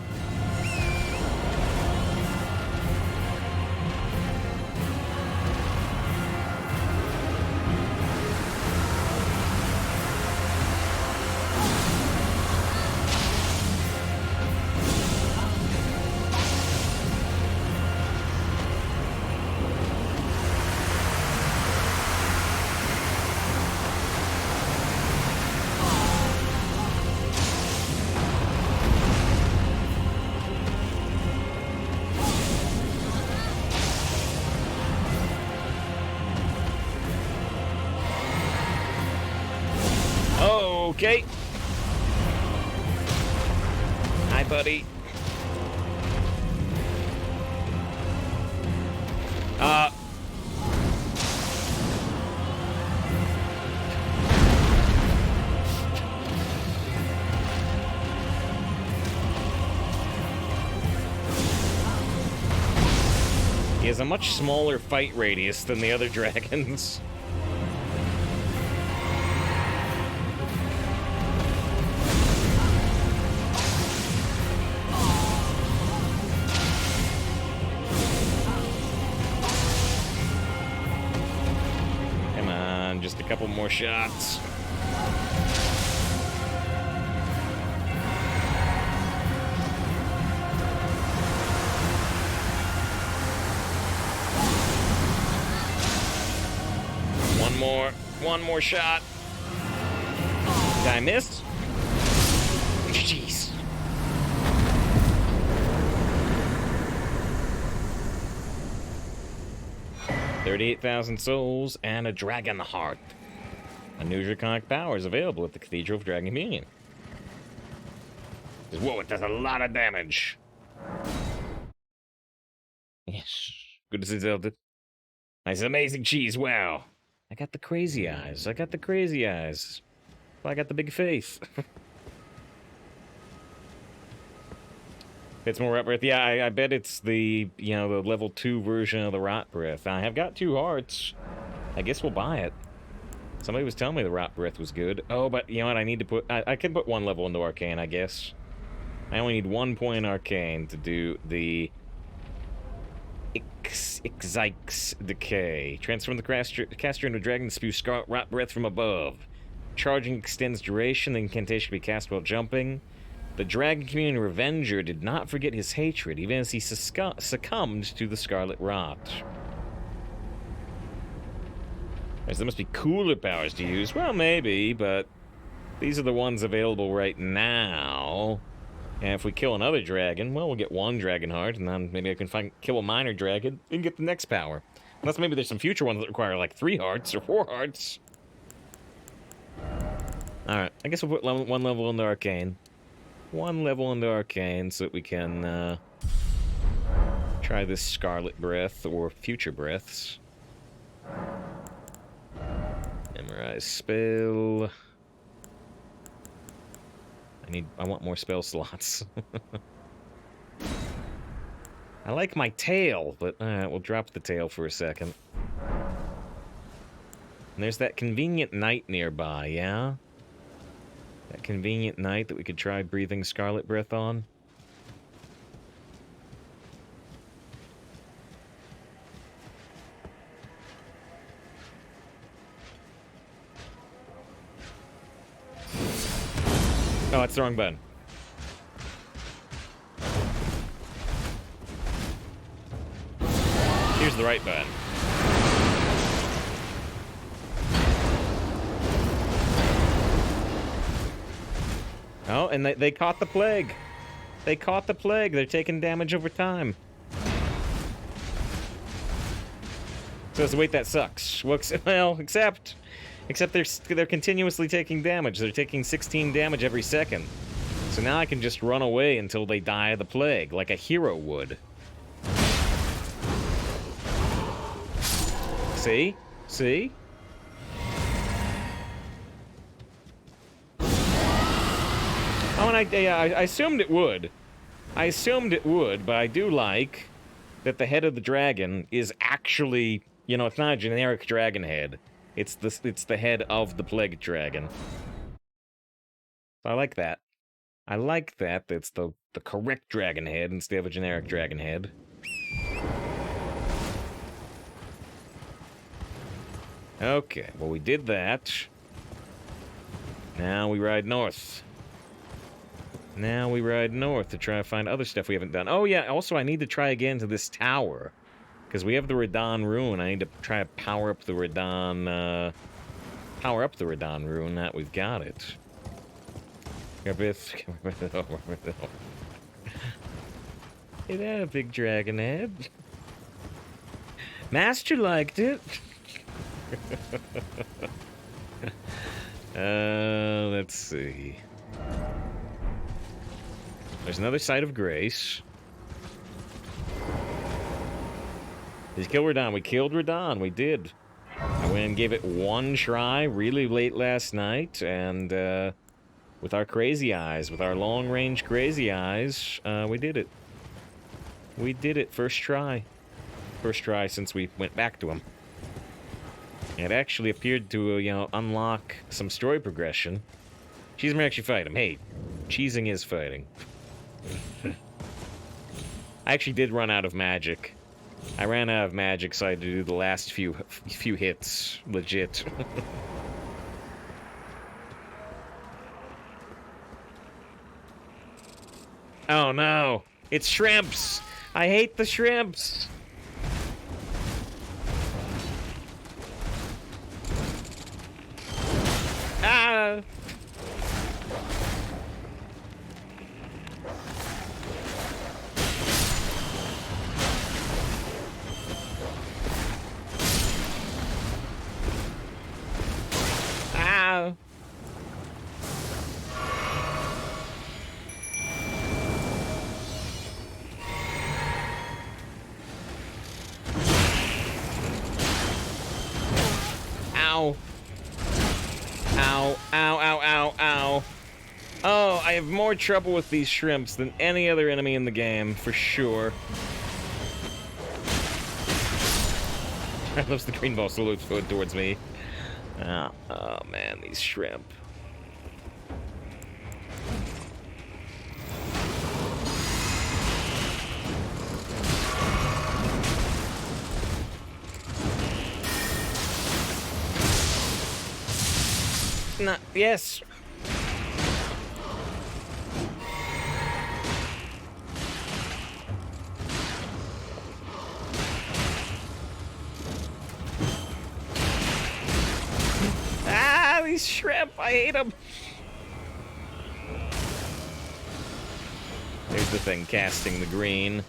Okay. Hi, buddy. He has a much smaller fight radius than the other dragons. Just a couple more shots. One more shot. Did I miss? Jeez. $38,000 souls and a dragon heart. A new draconic power is available at the Cathedral of Dragon Communion. Whoa, it does a lot of damage. Yes. Good to see Zelda. Nice, amazing cheese, wow. I got the crazy eyes. I got the crazy eyes. Well, I got the big face. It's more rot breath. Yeah, I bet it's the, you know, the level 2 version of the rot breath. I have got 2 hearts. I guess we'll buy it. Somebody was telling me the rot breath was good. Oh, but you know what? I need to put... I can put 1 level into Arcane, I guess. I only need 1 point in Arcane to do the... Ixyx Decay. Transform the caster into a dragon to spew scarlet rot breath from above. Charging extends duration. The incantation can be cast while jumping. The Dragon Communion Revenger did not forget his hatred, even as he succumbed to the Scarlet Rot. There must be cooler powers to use. Well, maybe, but these are the ones available right now. And if we kill another dragon, well, we'll get 1 dragon heart, and then maybe I can kill a minor dragon and get the next power. Unless maybe there's some future ones that require, like, 3 hearts or 4 hearts. Alright, I guess we'll put 1 level into Arcane. 1 level into Arcane so that we can try this Scarlet Breath or Future Breaths. Memorize spell. I want more spell slots. I like my tail, but we'll drop the tail for a second. And there's that convenient knight nearby, yeah? That convenient knight that we could try breathing Scarlet Breath on. Oh, that's the wrong button. Here's the right button. Oh, and they caught the plague. They caught the plague. They're taking damage over time. So it's wait, that sucks. Well, except they're continuously taking damage. They're taking 16 damage every second. So now I can just run away until they die of the plague, like a hero would. See? See? Oh, and I assumed it would. I assumed it would, but I do like that the head of the dragon is actually, you know, it's not a generic dragon head. It's the head of the plague dragon. I like that. I like that. That's the correct dragon head instead of a generic dragon head. Okay, well, we did that. Now we ride north. Now we ride north to try to find other stuff we haven't done. Oh, yeah, also I need to try again to this tower. Because we have the Radon Rune. I need to try to power up the Radon, rune. That we've got it. Is that a big dragon head? Master liked it. Let's see. There's another Site of Grace. Did you kill Radon? We killed Radon. We did. I went and gave it one try really late last night, and with our crazy eyes, with our long-range crazy eyes, we did it. We did it. First try. First try since we went back to him. It actually appeared to, you know, unlock some story progression. Cheese may actually fight him. Hey, cheesing is fighting. I actually did run out of magic. I ran out of magic, so I had to do the last few hits, legit. Oh no, it's shrimps! I hate the shrimps! Ah! Ah! Ow. Ow, ow, ow, ow, ow. Oh, I have more trouble with these shrimps than any other enemy in the game, for sure. I love the green ball salutes towards me. Oh man, these shrimp. Not, yes. Ah, these shrimp, I hate them. There's the thing casting the green.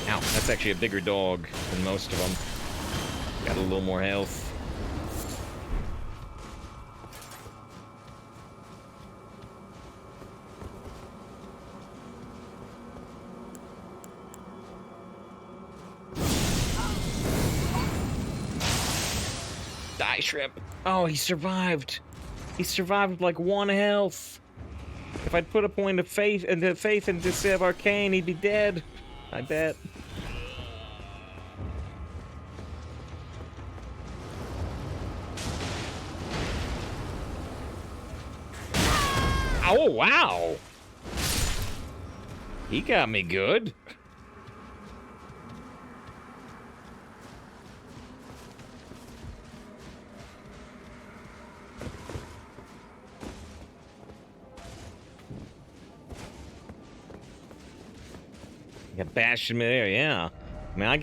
Ow, that's actually a bigger dog than most of them. Got a little more health. Die, shrimp. Oh, he survived. He survived with like 1 health. If I'd put a point of faith into Save Arcane, he'd be dead. I bet. Oh, wow. He got me good. Got bashed in midair, yeah. I mean, I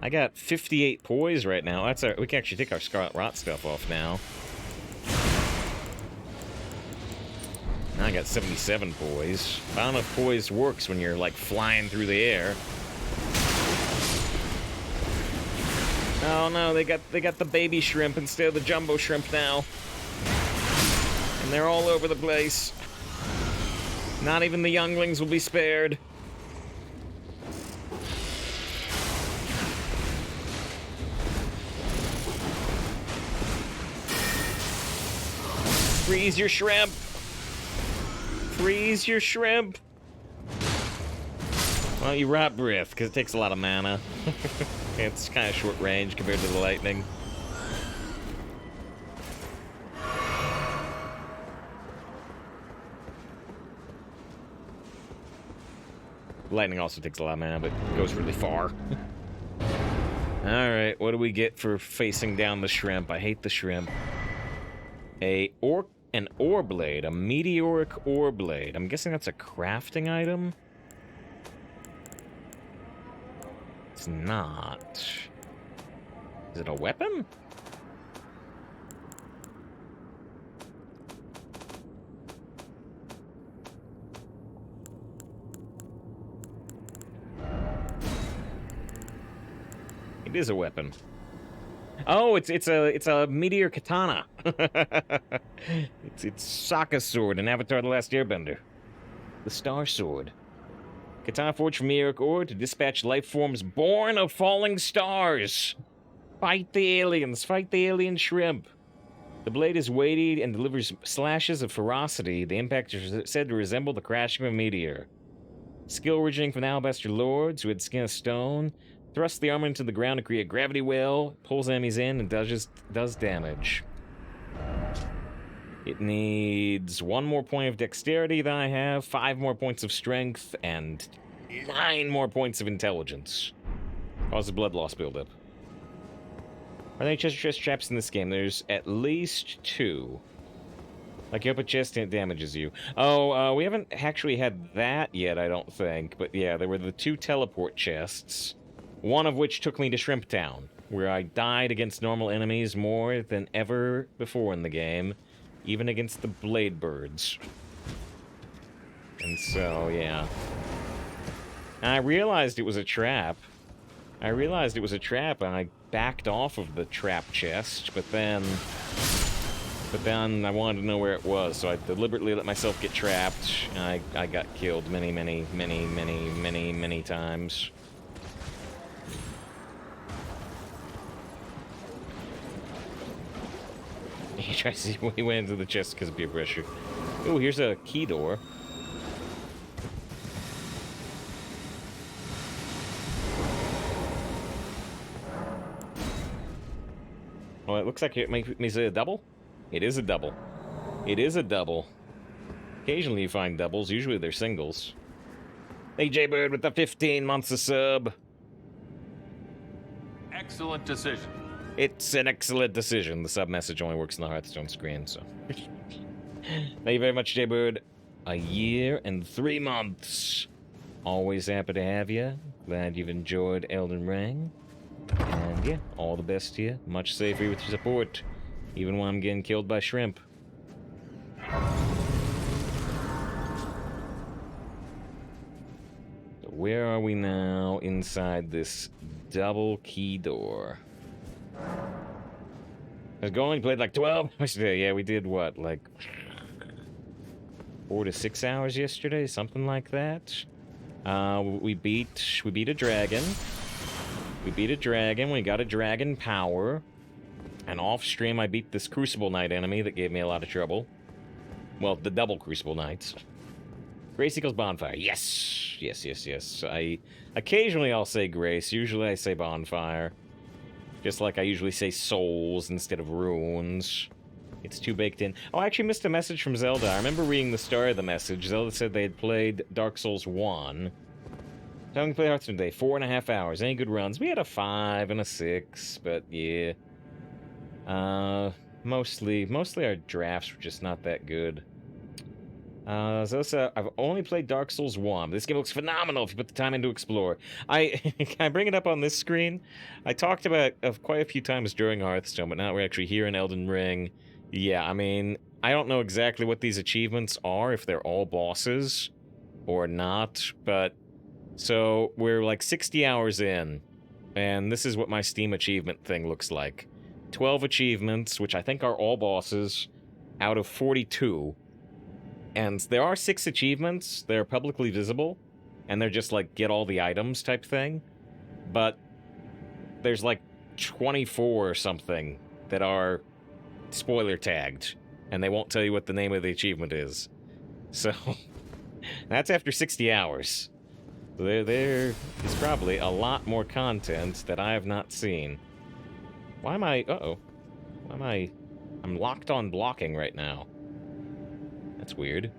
got 58 poise right now. That's we can actually take our Scarlet Rot stuff off now. Now I got 77 poise. I don't know if poise works when you're like flying through the air. Oh no, they got the baby shrimp instead of the jumbo shrimp now. And they're all over the place. Not even the younglings will be spared. Freeze your shrimp! Freeze your shrimp! Well, you rot breath, because it takes a lot of mana. It's kind of short range compared to the lightning. Lightning also takes a lot of mana, but goes really far. Alright, what do we get for facing down the shrimp? I hate the shrimp. An ore blade, a meteoric ore blade. I'm guessing that's a crafting item? It's not. Is it a weapon? It is a weapon. Oh, it's a meteor katana. it's Sokka's sword in Avatar: The Last Airbender. The Star Sword. Katana forged from meteoric ore to dispatch life forms born of falling stars. Fight the aliens. Fight the alien shrimp. The blade is weighty and delivers slashes of ferocity. The impact is said to resemble the crashing of a meteor. Skill originating from the Alabaster Lords, who had skin of stone. Thrusts the armor into the ground to create a gravity well, pulls enemies in, and does damage. It needs 1 more point of dexterity than I have, 5 more points of strength, and 9 more points of intelligence. Causes blood loss buildup. Are there any chest traps in this game? There's at least 2. Like you open a chest and it damages you. Oh, we haven't actually had that yet, I don't think. But yeah, there were the 2 teleport chests. One of which took me to Shrimp Town, where I died against normal enemies more than ever before in the game, even against the Blade Birds. And so, yeah. And I realized it was a trap. And I backed off of the trap chest, but then I wanted to know where it was, so I deliberately let myself get trapped, and I got killed many times. He tries to see when he went into the chest because of peer pressure. Ooh, here's a key door. Oh, it looks like it is it a double? It is a double. It is a double. Occasionally you find doubles, usually they're singles. Hey, J-Bird with the 15 months of sub. Excellent decision. It's an excellent decision. The sub message only works on the Hearthstone screen, so. Thank you very much, J-Bird. A year and 3 months. Always happy to have you. Glad you've enjoyed Elden Ring. And yeah, all the best to you. Much safer with your support, even when I'm getting killed by shrimp. So where are we now inside this double key door? I've only played like 12 yesterday. Yeah, we did what, like 4 to 6 hours yesterday, something like that. We beat a dragon. We beat a dragon. We got a dragon power. And off stream, I beat this Crucible Knight enemy that gave me a lot of trouble. Well, the double Crucible Knights. Grace equals bonfire. Yes, yes, yes, yes. Occasionally I'll say grace. Usually I say bonfire. Just like I usually say souls instead of runes. It's too baked in. Oh, I actually missed a message from Zelda. I remember reading the start of the message. Zelda said they had played Dark Souls 1. Having played Hearthstone today, 4.5 hours. Any good runs? We had a 5 and a 6, but yeah. Mostly our drafts were just not that good. Zosa, I've only played Dark Souls 1. This game looks phenomenal if you put the time in to explore. Can I bring it up on this screen? I talked about it quite a few times during Hearthstone, but now we're actually here in Elden Ring. Yeah, I mean, I don't know exactly what these achievements are, if they're all bosses or not, but... So, we're like 60 hours in, and this is what my Steam achievement thing looks like. 12 achievements, which I think are all bosses, out of 42. And there are 6 achievements. They're publicly visible, and they're just like, get all the items type thing. But there's like 24 or something that are spoiler tagged. and they won't tell you what the name of the achievement is. So, that's after 60 hours. There is probably a lot more content that I have not seen. Why am I... Uh-oh. Why am I... I'm locked on blocking right now. That's weird.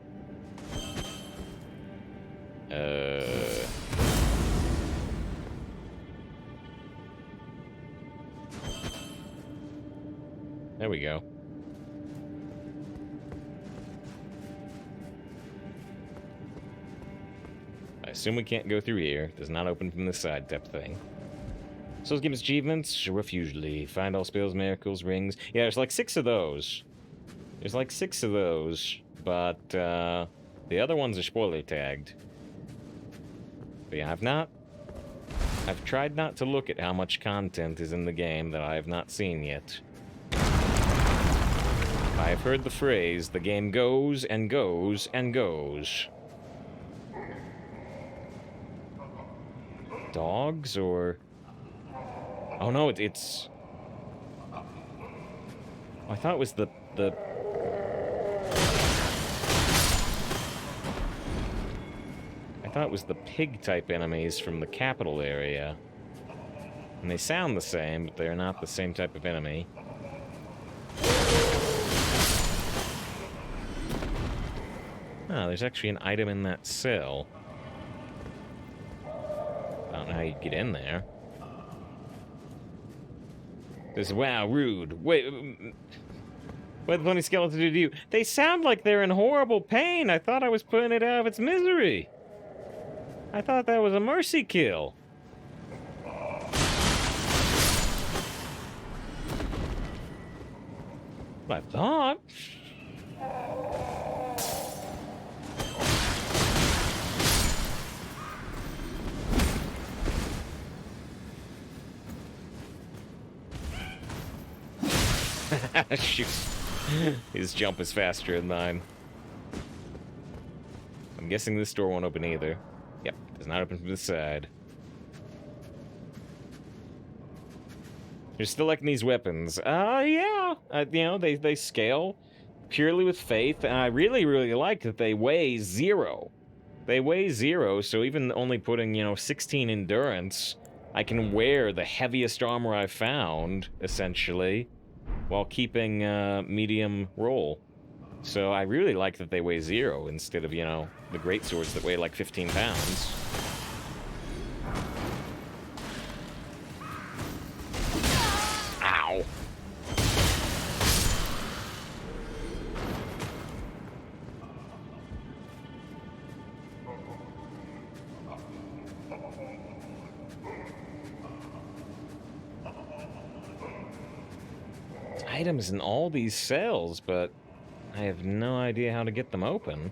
There we go. I assume we can't go through here. It does not open from this side type thing. So let's give us achievements. Refugely. Find all spells, miracles, rings. Yeah, there's like 6 of those. There's like 6 of those. But, the other ones are spoiler tagged. But yeah, I've tried not to look at how much content is in the game that I have not seen yet. I've heard the phrase, the game goes and goes and goes. Dogs or... Oh no, it's... I thought it was the... I thought it was the pig-type enemies from the capital area. And they sound the same, but they're not the same type of enemy. Oh, there's actually an item in that cell. I don't know how you get in there. This, wow, rude. Wait, what the funny skeleton do to you? They sound like they're in horrible pain. I thought I was putting it out of its misery. I thought that was a mercy kill. I thought. Shoot. His jump is faster than mine. I'm guessing this door won't open either. Yep, does not open from this side. You're still liking these weapons. Yeah. You know, they scale purely with faith, and I really, really like that they weigh 0. They weigh 0, so even only putting, 16 endurance, I can wear the heaviest armor I've found, essentially, while keeping medium roll. So I really like that they weigh 0 instead of, the great swords that weigh like 15 pounds. Ow. Items in all these cells, but I have no idea how to get them open.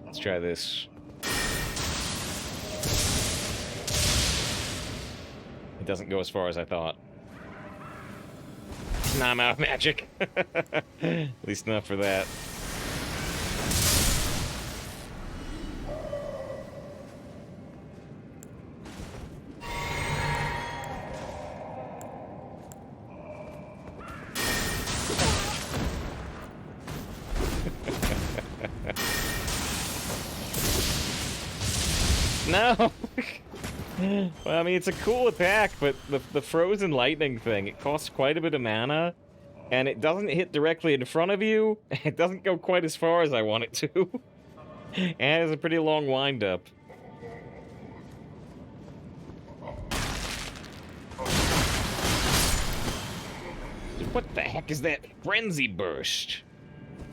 Let's try this. It doesn't go as far as I thought. Nah, I'm out of magic. At least not for that. No! Well, I mean, it's a cool attack, but the frozen lightning thing, it costs quite a bit of mana, and it doesn't hit directly in front of you. It doesn't go quite as far as I want it to. And it has a pretty long wind-up. What the heck is that? Frenzy Burst!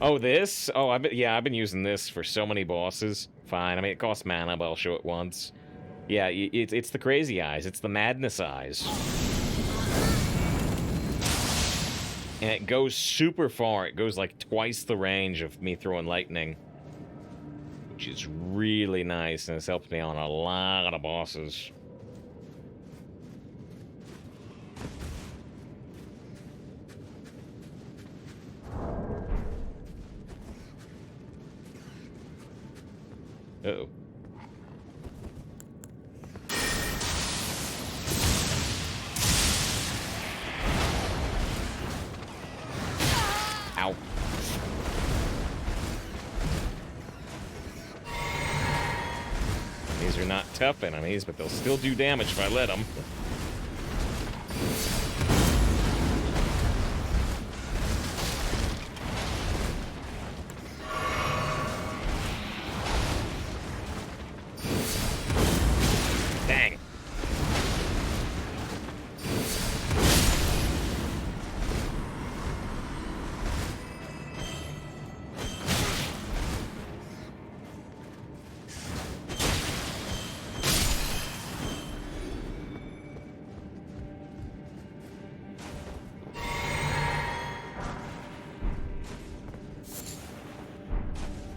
Oh, this? Oh, I've been using this for so many bosses. Fine, I mean, it costs mana, but I'll show it once. Yeah, it's the crazy eyes. It's the madness eyes. And it goes super far. It goes like twice the range of me throwing lightning. Which is really nice, and it's helped me on a lot of bosses. Uh-oh. tough enemies, but they'll still do damage if I let them. Dang.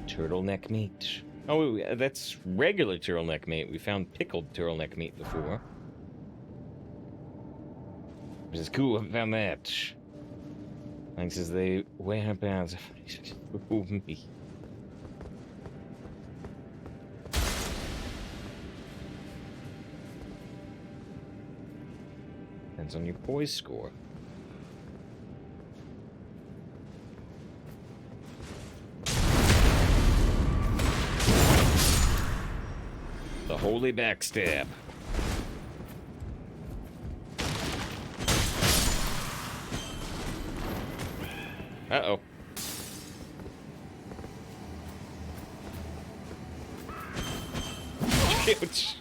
Turtleneck meat. Oh, that's regular turtleneck meat. We found pickled turtleneck meat before. Which is cool, I haven't found that. Thanks as they weigh 100 pounds. Ooh, me. Depends on your poise score. The holy backstab. Uh-oh. Ouch.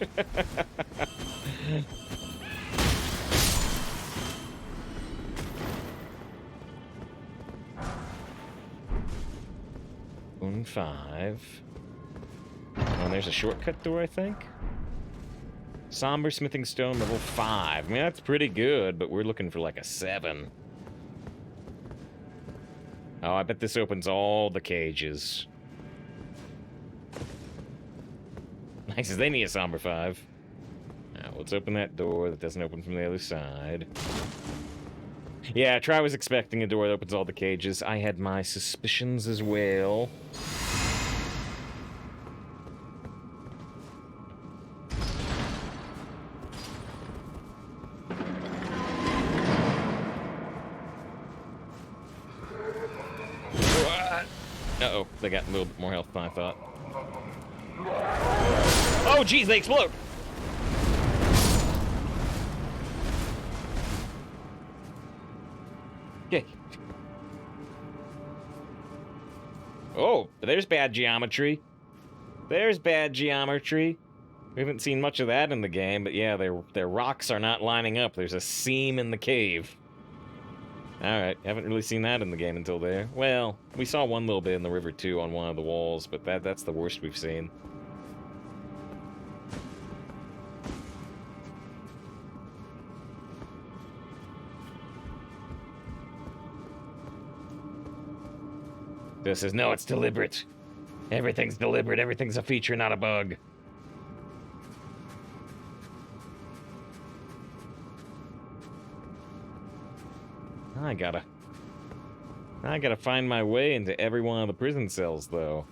One 5. Oh, there's a shortcut door, I think. Somber smithing stone level 5. I mean, that's pretty good, but we're looking for like a 7. Oh, I bet this opens all the cages. Nice, as they need a somber 5. Now, let's open that door that doesn't open from the other side. Yeah, Try was expecting a door that opens all the cages. I had my suspicions as well. Uh-oh, they got a little bit more health than I thought. Oh, geez, they explode! Okay. Oh, there's bad geometry. There's bad geometry. We haven't seen much of that in the game, but yeah, their rocks are not lining up. There's a seam in the cave. Alright, haven't really seen that in the game until there. Well, we saw one little bit in the river too on one of the walls, but that's the worst we've seen. This says, no, it's deliberate. Everything's deliberate. Everything's a feature, not a bug. I gotta find my way into every one of the prison cells, though.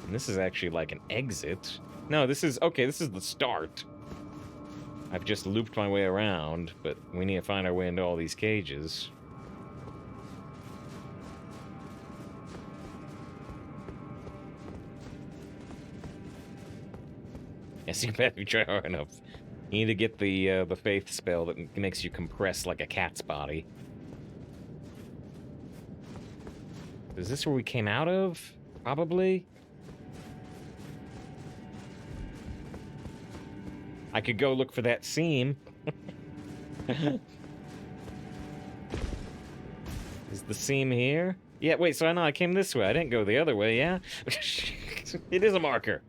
And this is actually like an exit. No, this is the start. I've just looped my way around, but we need to find our way into all these cages. Yes, you bet if you try hard enough. You need to get the faith spell that makes you compress like a cat's body. Is this where we came out of? Probably. I could go look for that seam. Is the seam here? Yeah, wait, so I know I came this way. I didn't go the other way, yeah? It is a marker.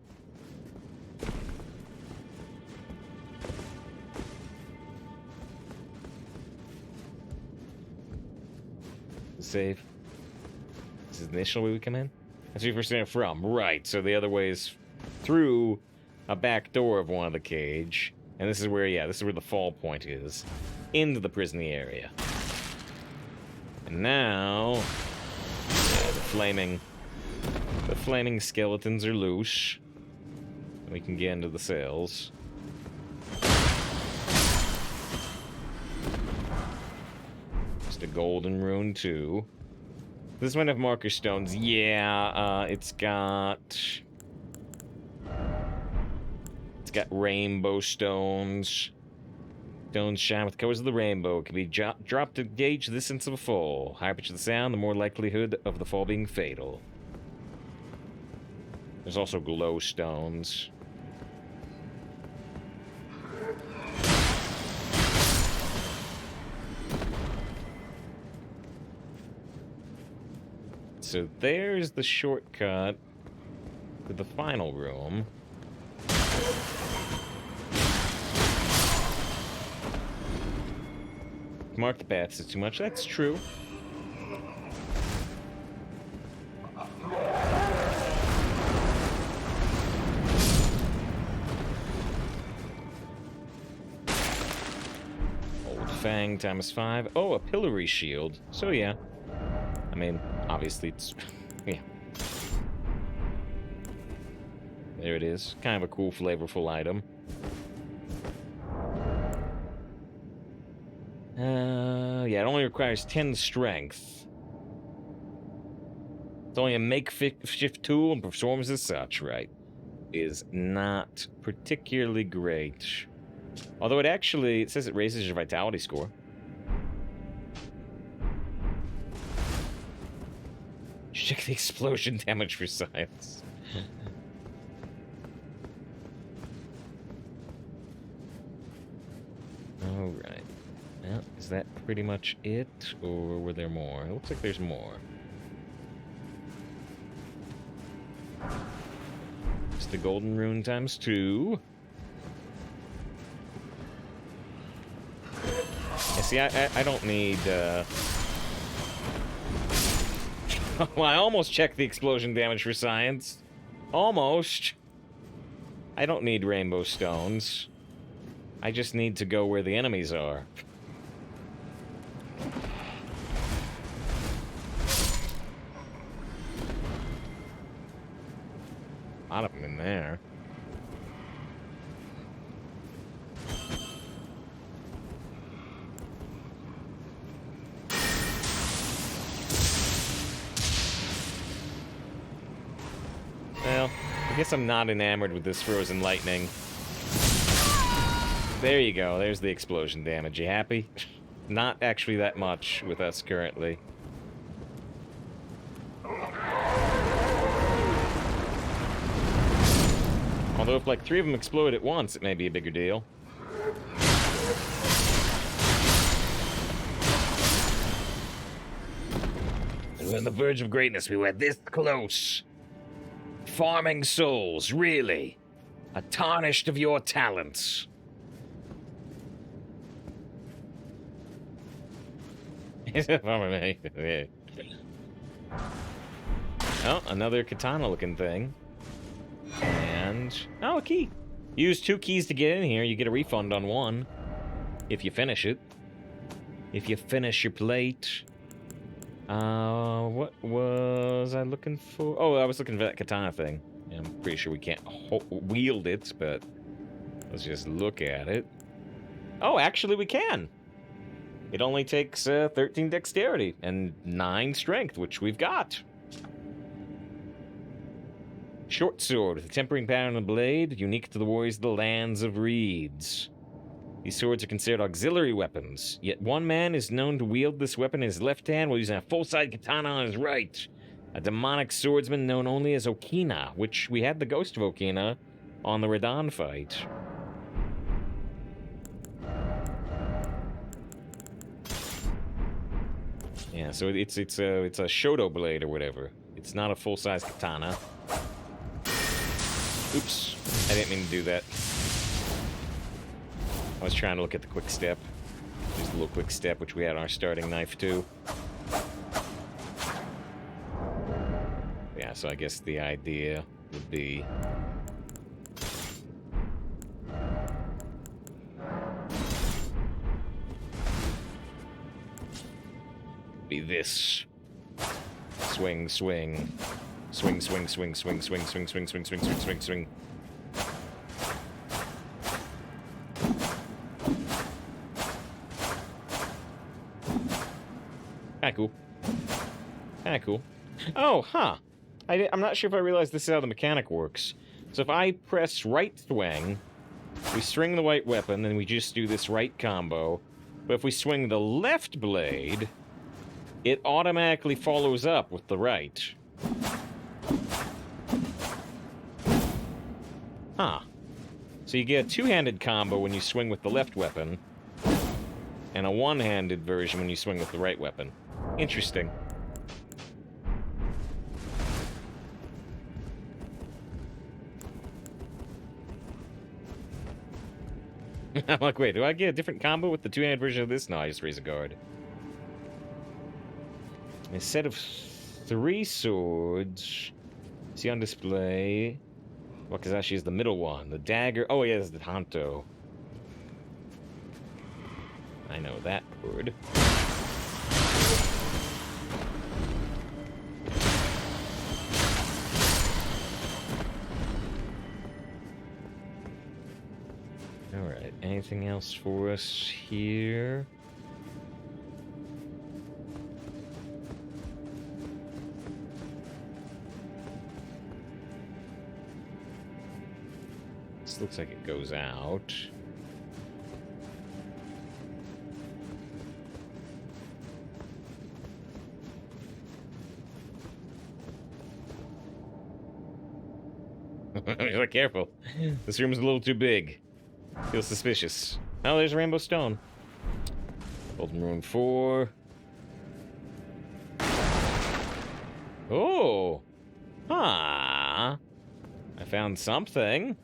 Save. This is the initial way we come in? That's where you're saying from. Right, so the other way is through a back door of one of the cage. And this is where, yeah, this is where the fall point is. Into the prison area. And now... yeah, the flaming skeletons are loose. And we can get into the cells. Just a golden rune, too. This might have marker stones. Yeah, it's got It's got rainbow stones. Stones shine with the colors of the rainbow. It can be dropped to gauge the distance of a fall. Higher pitch of the sound, the more likelihood of the fall being fatal. There's also glow stones. So there's the shortcut to the final room. Mark the paths is too much. That's true. Old Fang ×5. Oh, a pillory shield. So yeah. I mean, obviously it's... yeah. There it is. Kind of a cool, flavorful item. Yeah, it only requires 10 strength. It's only a makeshift tool and performs as such, right? Is not particularly great. Although it says it raises your vitality score. Check the explosion damage for science. Alright. Well, is that pretty much it? Or were there more? It looks like there's more. It's the golden rune ×2. Yeah, see, I don't need, well, I almost checked the explosion damage for science. Almost. I don't need rainbow stones. I just need to go where the enemies are. A lot of them in there. Well, I guess I'm not enamored with this frozen lightning. There you go, there's the explosion damage. You happy? Not actually that much with us currently. Although if like 3 of them explode at once, it may be a bigger deal. We're on the verge of greatness. We were this close. Farming souls, really. A tarnished of your talents. Oh, another katana-looking thing. And... oh, a key. Use 2 keys to get in here. You get a refund on 1. If you finish it. If you finish your plate. What was I looking for? Oh, I was looking for that katana thing. I'm pretty sure we can't wield it, but... let's just look at it. Oh, actually we can! It only takes 13 dexterity and 9 strength, which we've got. Short sword with a tempering pattern on the blade, unique to the warriors of the lands of reeds. These swords are considered auxiliary weapons, yet one man is known to wield this weapon in his left hand while using a full-side katana on his right. A demonic swordsman known only as Okina, which we had the ghost of Okina on the Radon fight. Yeah, so it's a Shoto blade or whatever. It's not a full-size katana. Oops, I didn't mean to do that. I was trying to look at the quick step. There's a little quick step, which we had on our starting knife too. Yeah, so I guess the idea would be... this. Swing, swing. Swing, swing, swing, swing, swing, swing, swing, swing, swing, swing, swing, swing. Kinda cool. Kinda cool. Oh, huh. I'm not sure if I realized this is how the mechanic works. So if I press right swing, We swing the right weapon, and we just do this right combo. But if we swing the left blade, it automatically follows up with the right. Huh. So you get a two-handed combo when you swing with the left weapon, and a one-handed version when you swing with the right weapon. Interesting. I'm like, wait, do I get a different combo with the two-handed version of this? No, I just raise a guard. A set of 3 swords. See on display. Well, Kazashi is the middle one. The dagger. Oh, yeah, that's the Hanto. I know that word. Alright, anything else for us here? This looks like it goes out. Be careful. This room's a little too big. Feels suspicious. Oh, there's Rainbow Stone. Golden Rune 4. Oh! Ah! I found something.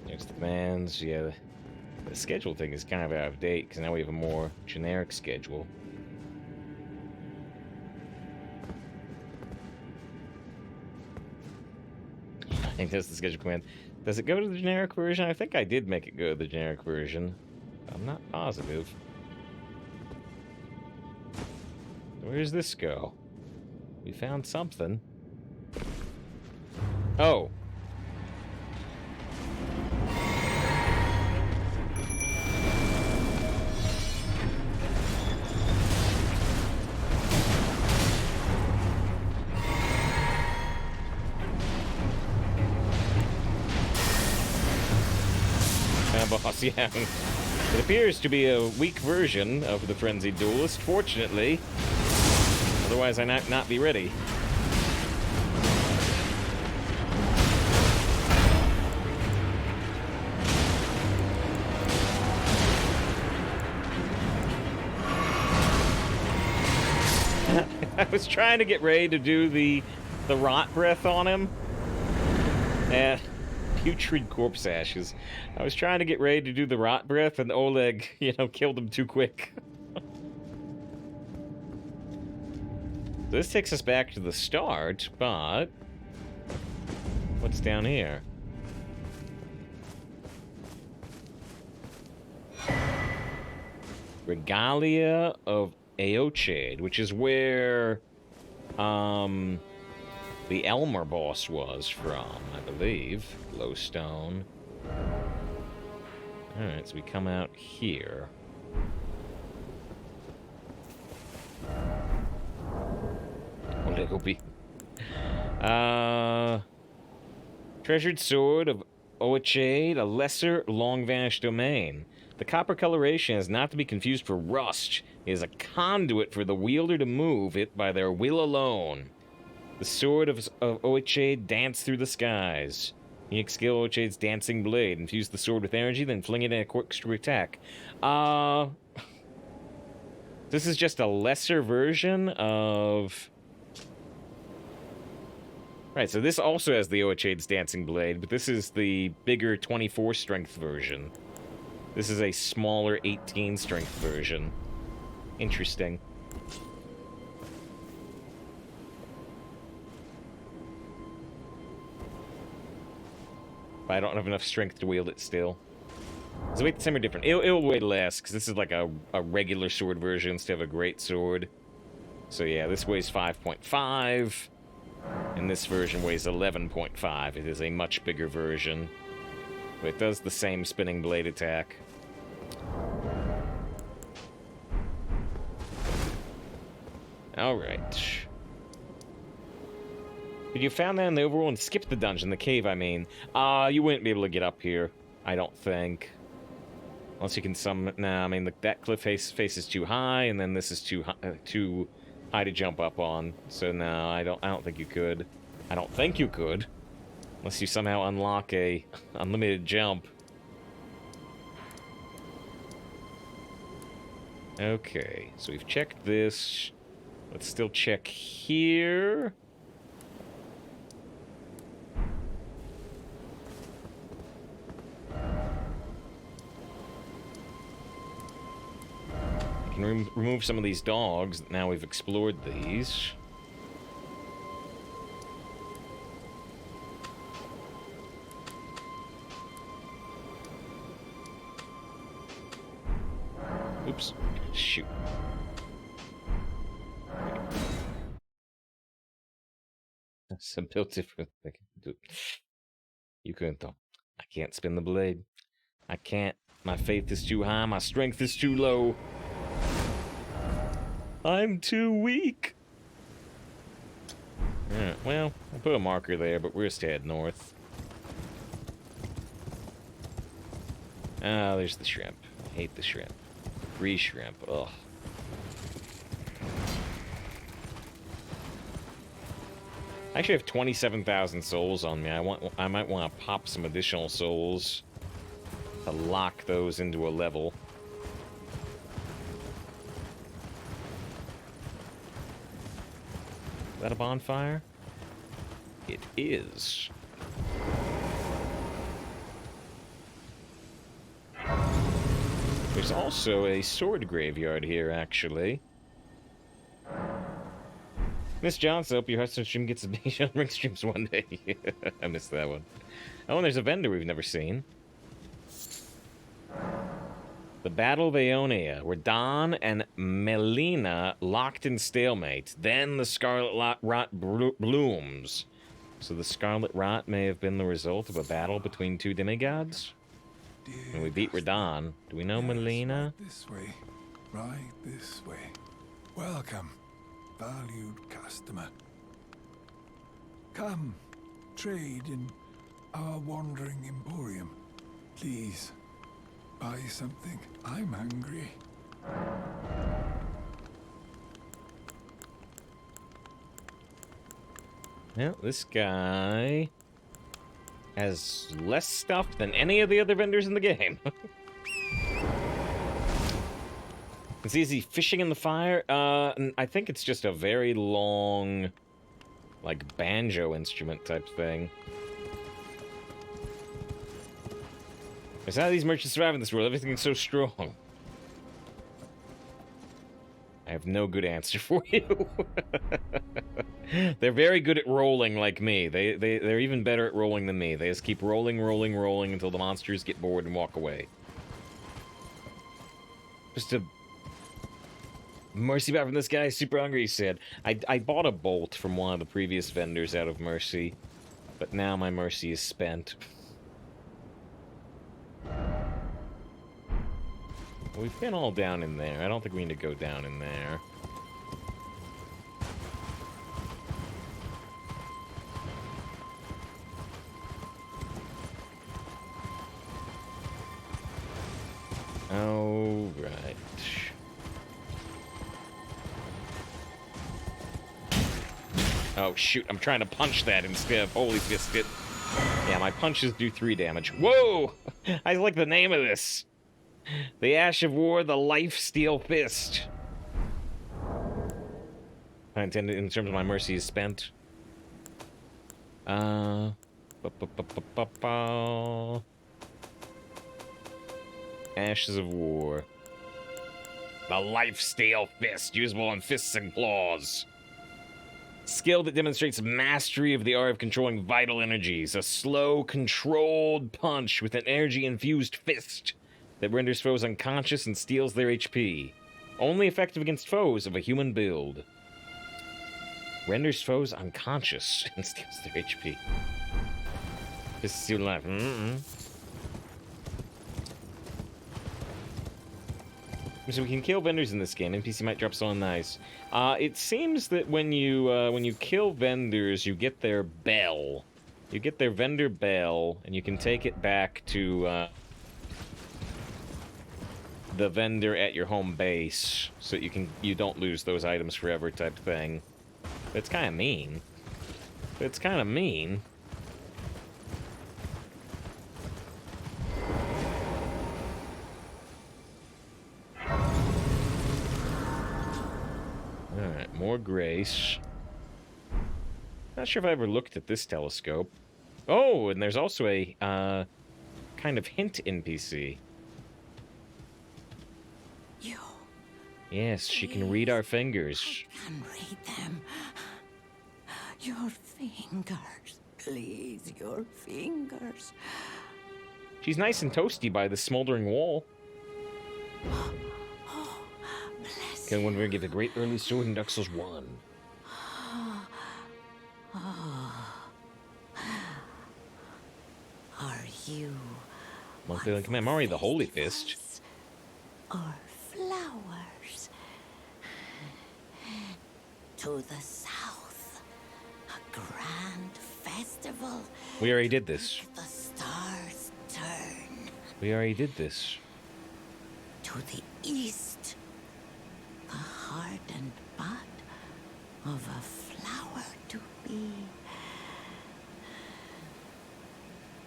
There's the bands. Yeah, the schedule thing is kind of out of date, because now we have a more generic schedule. I think that's the schedule command. Does it go to the generic version? I think I did make it go to the generic version. I'm not positive. Where does this go? We found something. Oh. Boss, yeah. It appears to be a weak version of the Frenzied Duelist, fortunately. Otherwise, I might not be ready. I was trying to get ready to do the rot breath on him. And putrid corpse ashes. I was trying to get ready to do the rot breath, and Oleg, killed him too quick. This takes us back to the start, but what's down here? Regalia of Aochade, which is where the Elmer boss was from, I believe. Glowstone. Alright, so we come out here. Treasured Sword of Oachade, a lesser, long-vanished domain. The copper coloration is not to be confused for rust. It is a conduit for the wielder to move it by their will alone. The sword of Oachade dance through the skies. Unique skill, Oachade's dancing blade. Infuse the sword with energy, then fling it in a corkscrew attack. This is just a lesser version of... Right, so this also has the Oachade's dancing blade, but this is the bigger 24 strength version. This is a smaller 18 strength version. Interesting. But I don't have enough strength to wield it still. Does it weight the same or different? It'll weigh less, because this is like a regular sword version instead of a great sword. So yeah, this weighs 5.5, and this version weighs 11.5. It is a much bigger version. But it does the same spinning blade attack. Alright. If you found that in the overworld and skipped the dungeon, the cave, I mean, you wouldn't be able to get up here. I don't think. Unless you can summon... Nah, I mean, that cliff face is too high, and then this is too high to jump up on. So, no, I don't think you could. I don't think you could. Unless you somehow unlock a unlimited jump. Okay, so we've checked this. Let's still check here. We can remove some of these dogs. Now we've explored these. Oops. Shoot. That's a bit different. You couldn't, though. I can't spin the blade. I can't. My faith is too high. My strength is too low. I'm too weak. Yeah, well, I'll put a marker there, but we're just head north. Ah, there's the shrimp. I hate the shrimp. Free shrimp. Ugh. I actually have 27,000 souls on me. I might want to pop some additional souls to lock those into a level. Is that a bonfire? It is. There's also a sword graveyard here, actually. Miss Johnson, hope your Hearthstone stream gets a big on Ring streams one day. I missed that one. Oh, and there's a vendor we've never seen. The Battle of Aeonia, where Don and Melina locked in stalemate. Then the Scarlet Rot blooms. So the Scarlet Rot may have been the result of a battle between two demigods? And we beat Radon. Do we know Melina? Right this way. Right this way. Welcome, valued customer. Come, trade in our wandering emporium. Please, buy something. I'm hungry. Well, this guy has less stuff than any of the other vendors in the game. Is he fishing in the fire? I think it's just a very long, like, banjo instrument type thing. It's how these merchants survive in this world. Everything is so strong. I have no good answer for you. They're very good at rolling like me. They're even better at rolling than me. They just keep rolling until the monsters get bored and walk away. Just a mercy back from this guy, super hungry, he said. I bought a bolt from one of the previous vendors out of mercy, but now my mercy is spent. We've been all down in there. I don't think we need to go down in there. Oh, right. Oh, shoot. I'm trying to punch that instead of Holy Fist it. Yeah, my punches do 3 damage. Whoa! I like the name of this. The Ash of War, the Life Steel Fist. I intended in terms of my mercy is spent. Ashes of War. The Life Steel Fist, usable on fists and claws. Skill that demonstrates mastery of the art of controlling vital energies. A slow, controlled punch with an energy-infused fist that renders foes unconscious and steals their HP. Only effective against foes of a human build. Renders foes unconscious and steals their HP. This is your life. So we can kill vendors in this game. NPC might drop something nice. It seems that when you kill vendors, you get their bell. You get their vendor bell, and you can take it back to the vendor at your home base, so you don't lose those items forever, type thing. But it's kind of mean. It's kind of mean. Alright, more grace. Not sure if I ever looked at this telescope. Oh, and there's also a kind of hint NPC. You. Yes, she can read our fingers. I can read them. Your fingers, please, your fingers. She's nice and toasty by the smoldering wall. Oh, bless Can one give a great early sword in Dark Souls 1? Are you Monthly Command, I'm already the Holy Fist. or flowers? To the south, a grand festival. We already did this. The stars turn. We already did this. To the east, the heart and bud of a flower to be.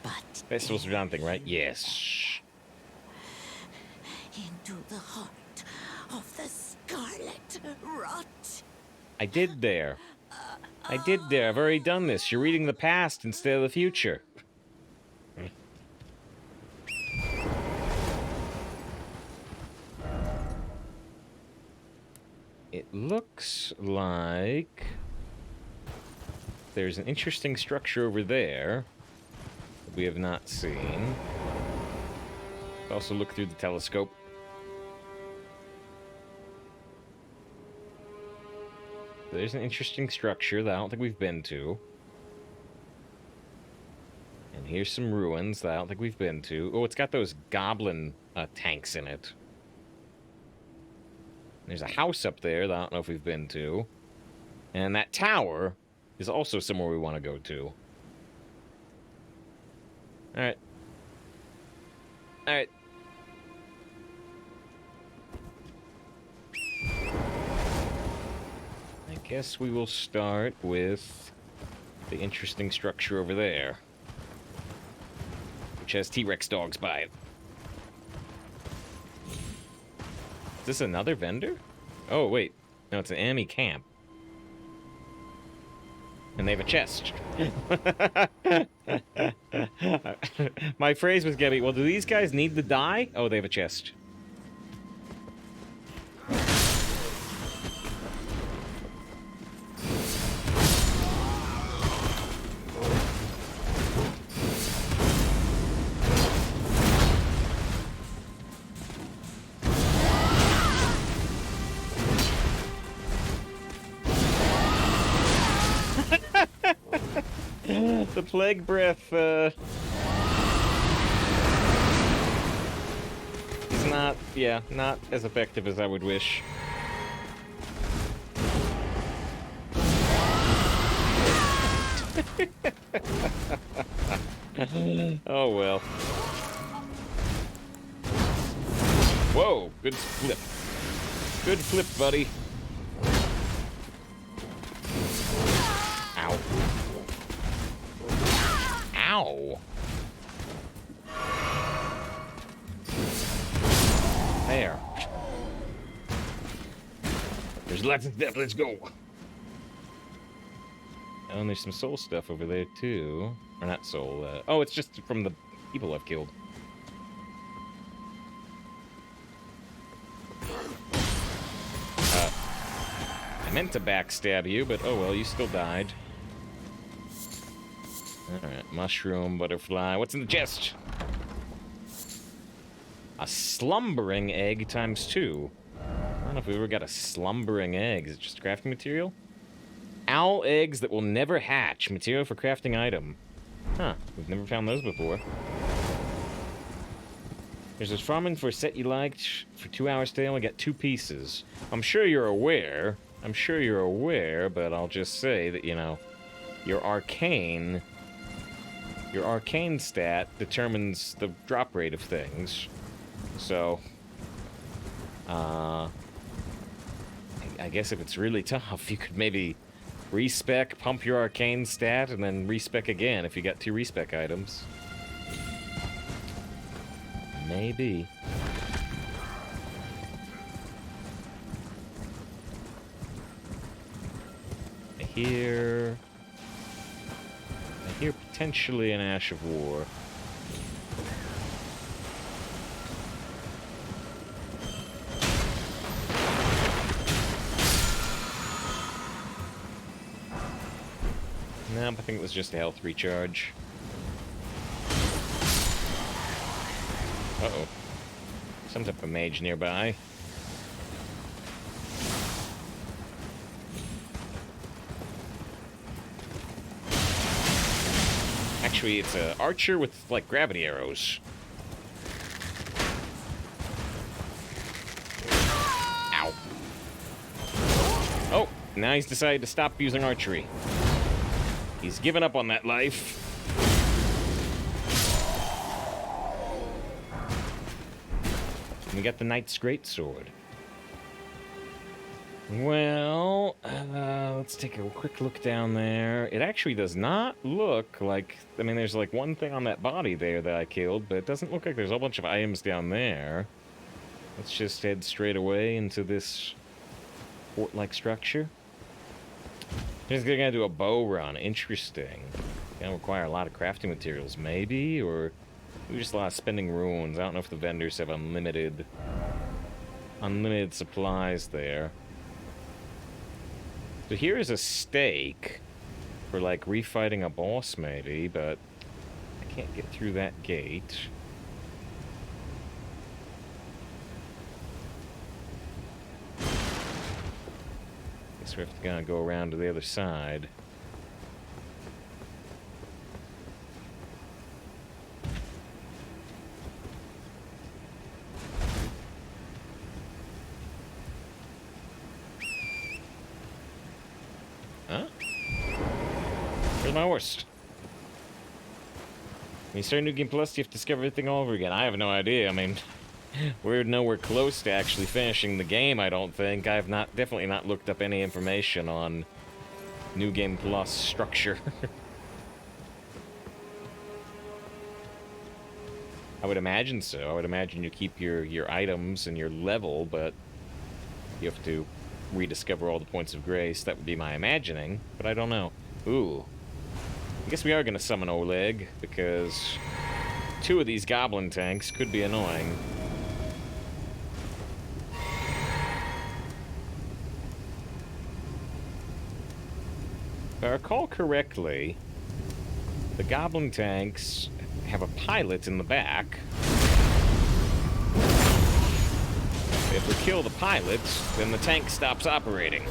But Festival's a John thing, right? Yes. into the heart of the scarlet rot. I did there. I did there. I've already done this. You're reading the past instead of the future. It looks like there's an interesting structure over there that we have not seen. Also look through the telescope. There's an interesting structure that I don't think we've been to. And here's some ruins that I don't think we've been to. Oh, it's got those goblin tanks in it. There's a house up there that I don't know if we've been to. And that tower is also somewhere we want to go to. Alright. Alright. I guess we will start with the interesting structure over there, which has T-Rex dogs by it. Is this another vendor? Oh, wait. No, it's an enemy camp. And they have a chest. My phrase was gonna be, well, do these guys need to die? Oh, they have a chest. The plague breath, is not, yeah, not as effective as I would wish. Oh well. Whoa, good flip. Good flip, buddy. Ow. Ow. There. There's lots of stuff, let's go. Oh, and there's some soul stuff over there, too. Or not soul, oh, it's just from the people I've killed. I meant to backstab you, but oh well, you still died. Alright, mushroom, butterfly. What's in the chest? A slumbering egg times 2. I don't know if we ever got a slumbering egg. Is it just crafting material? Owl eggs that will never hatch. Material for crafting item. Huh, we've never found those before. There's this farming for a set you liked. For 2 hours today, I only got 2 pieces. I'm sure you're aware. I'm sure you're aware, but I'll just say that, you know, your arcane stat determines the drop rate of things. So, I guess if it's really tough, you could maybe respec, pump your arcane stat, and then respec again if you got 2 respec items. Maybe. I hear potentially an Ash of War. Nope, I think it was just a health recharge. Uh-oh. Some type of mage nearby. Actually, it's an archer with, like, gravity arrows. Ow. Oh, now he's decided to stop using archery. He's given up on that life. And we got the Knight's Greatsword. Well, let's take a quick look down there. It actually does not look like... I mean, there's like one thing on that body there that I killed, but it doesn't look like there's a whole bunch of items down there. Let's just head straight away into this fort-like structure. Just gonna do a bow run. Interesting. Gonna require a lot of crafting materials, maybe? Or maybe just a lot of spending runes. I don't know if the vendors have unlimited supplies there. So here is a stake for, like, refighting a boss, maybe, but I can't get through that gate. Guess we have to kind of go around to the other side. Huh? Where's my horse? When you start New Game Plus, you have to discover everything all over again. I have no idea. I mean, we're nowhere close to actually finishing the game, I don't think. I have definitely not looked up any information on New Game Plus structure. I would imagine so. I would imagine you keep your items and your level, but you have to rediscover all the points of grace. That would be my imagining, but I don't know. Ooh. I guess we are going to summon Oleg, because 2 of these goblin tanks could be annoying. If I recall correctly, the goblin tanks have a pilot in the back. If we kill the pilot, then the tank stops operating.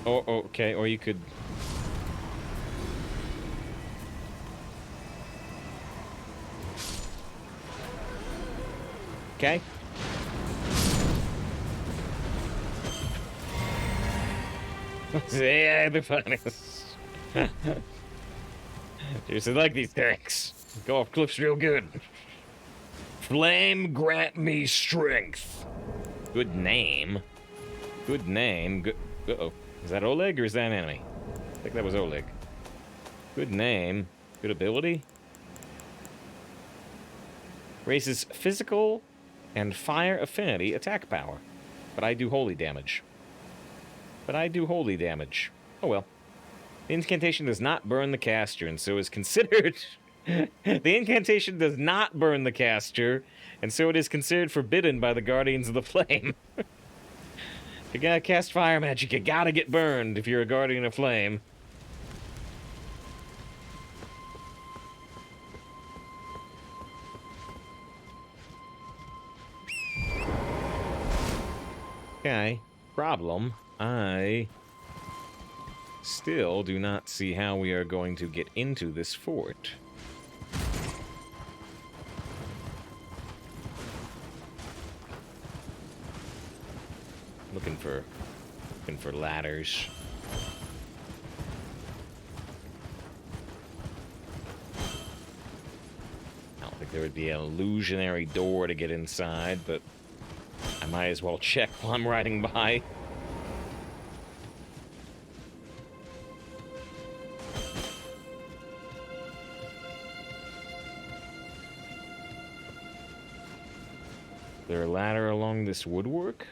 Oh, okay, or you could... Okay. Yeah, they're funny. Seriously, like these tanks. Go off cliffs real good. Flame grant me strength. Good name. Good name. Good. Uh-oh. Is that Oleg or is that an enemy? I think that was Oleg. Good name. Good ability. Raises physical and fire affinity attack power. But I do holy damage. Oh well. The incantation does not burn the caster, and so is considered... The incantation does not burn the caster, and so it is considered forbidden by the Guardians of the Flame. If you gotta cast fire magic, you gotta get burned if you're a Guardian of Flame. Okay. Problem. I still do not see how we are going to get into this fort. Looking for ladders. I don't think there would be an illusionary door to get inside, but I might as well check while I'm riding by. Is there a ladder along this woodwork?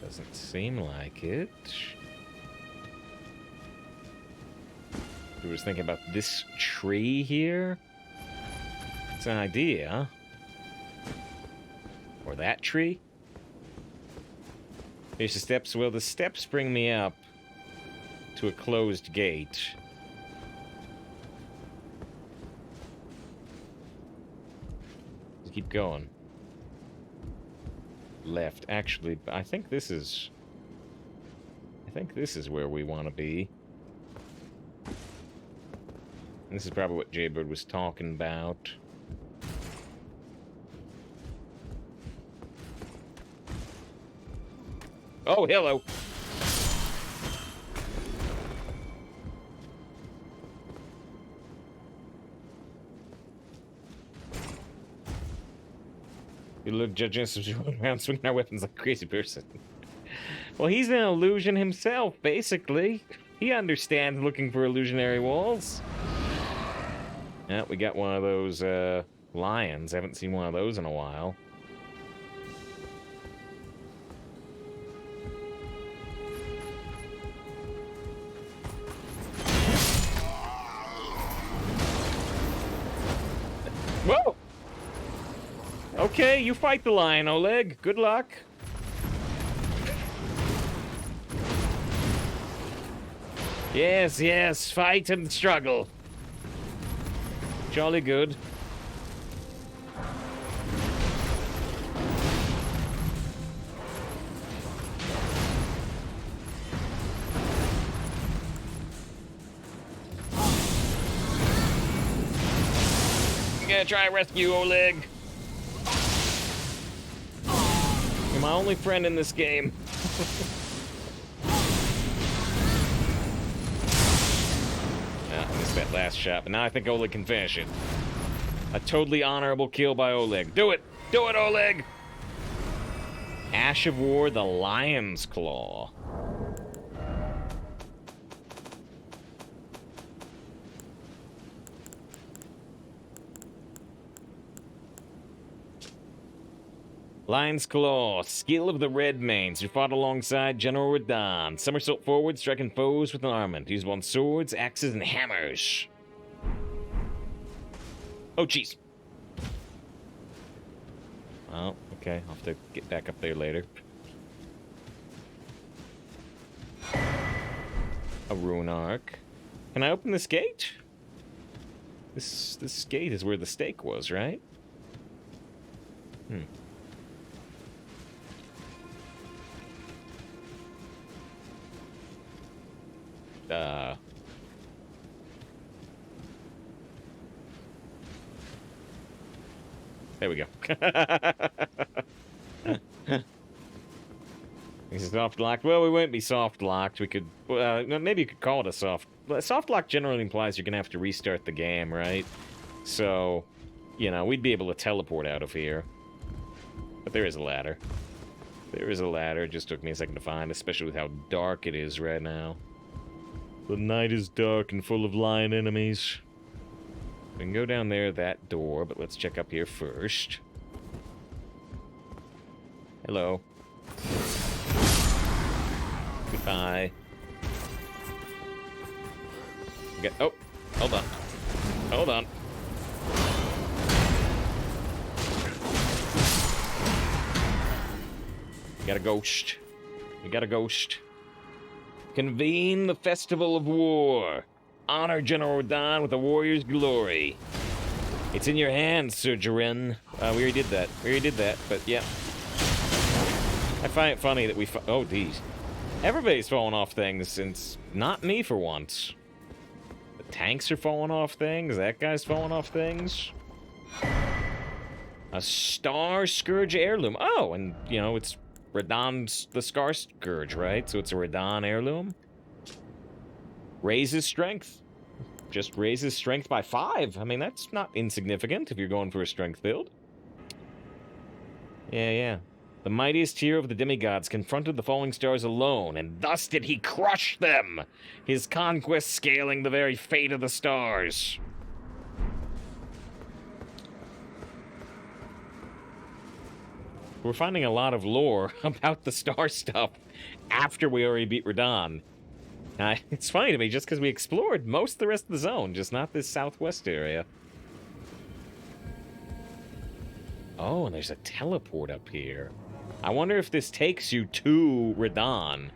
Doesn't seem like it. I was thinking about this tree here. It's an idea. Or that tree. Here's the steps. Well, the steps bring me up to a closed gate. Just keep going. Left. Actually, I think this is where we want to be. This is probably what Jaybird was talking about. Oh, hello. You look judging us as we run around swinging our weapons like a crazy person. Well, he's an illusion himself, basically. He understands looking for illusionary walls. Yeah, we got one of those lions. Haven't seen one of those in a while. Whoa! Okay, you fight the lion, Oleg. Good luck. Yes, yes, fight and struggle. Jolly good. I'm gonna try and rescue Oleg. You're my only friend in this game. I missed that last shot, but now I think Oleg can finish it. A totally honorable kill by Oleg. Do it! Do it, Oleg! Ash of War, the Lion's Claw. Lion's Claw, skill of the Red Mains, who fought alongside General Radahn. Somersault forward, striking foes with an armament. Used on swords, axes, and hammers. Oh, jeez. Oh, okay. I'll have to get back up there later. A rune arc. Can I open this gate? This gate is where the stake was, right? There we go. Is it soft locked? Well, we won't be soft locked. We could, maybe you could call it a soft. Soft lock generally implies you're gonna have to restart the game, right? So, you know, we'd be able to teleport out of here. But there is a ladder. There is a ladder. It just took me a second to find, especially with how dark it is right now. The night is dark and full of lion enemies. We can go down there, that door, but let's check up here first. Hello. Goodbye. Oh, hold on. Hold on. You got a ghost. You got a ghost. Convene the Festival of War. Honor General Radahn with a warrior's glory. It's in your hands, Sir Jaren. We already did that. But yeah. I find it funny that oh, geez. Everybody's falling off things, and it's not me for once. The tanks are falling off things, that guy's falling off things. A Star Scourge heirloom. Oh, and, you know, it's Radahn's the Scar Scourge, right? So it's a Radahn heirloom. Raises strength. Just raises strength by 5. I mean, that's not insignificant if you're going for a strength build. Yeah. The mightiest hero of the demigods confronted the falling stars alone, and thus did he crush them, his conquest scaling the very fate of the stars. We're finding a lot of lore about the star stuff after we already beat Radahn. It's funny to me, just because we explored most of the rest of the zone, just not this southwest area. Oh, and there's a teleport up here. I wonder if this takes you to Radahn.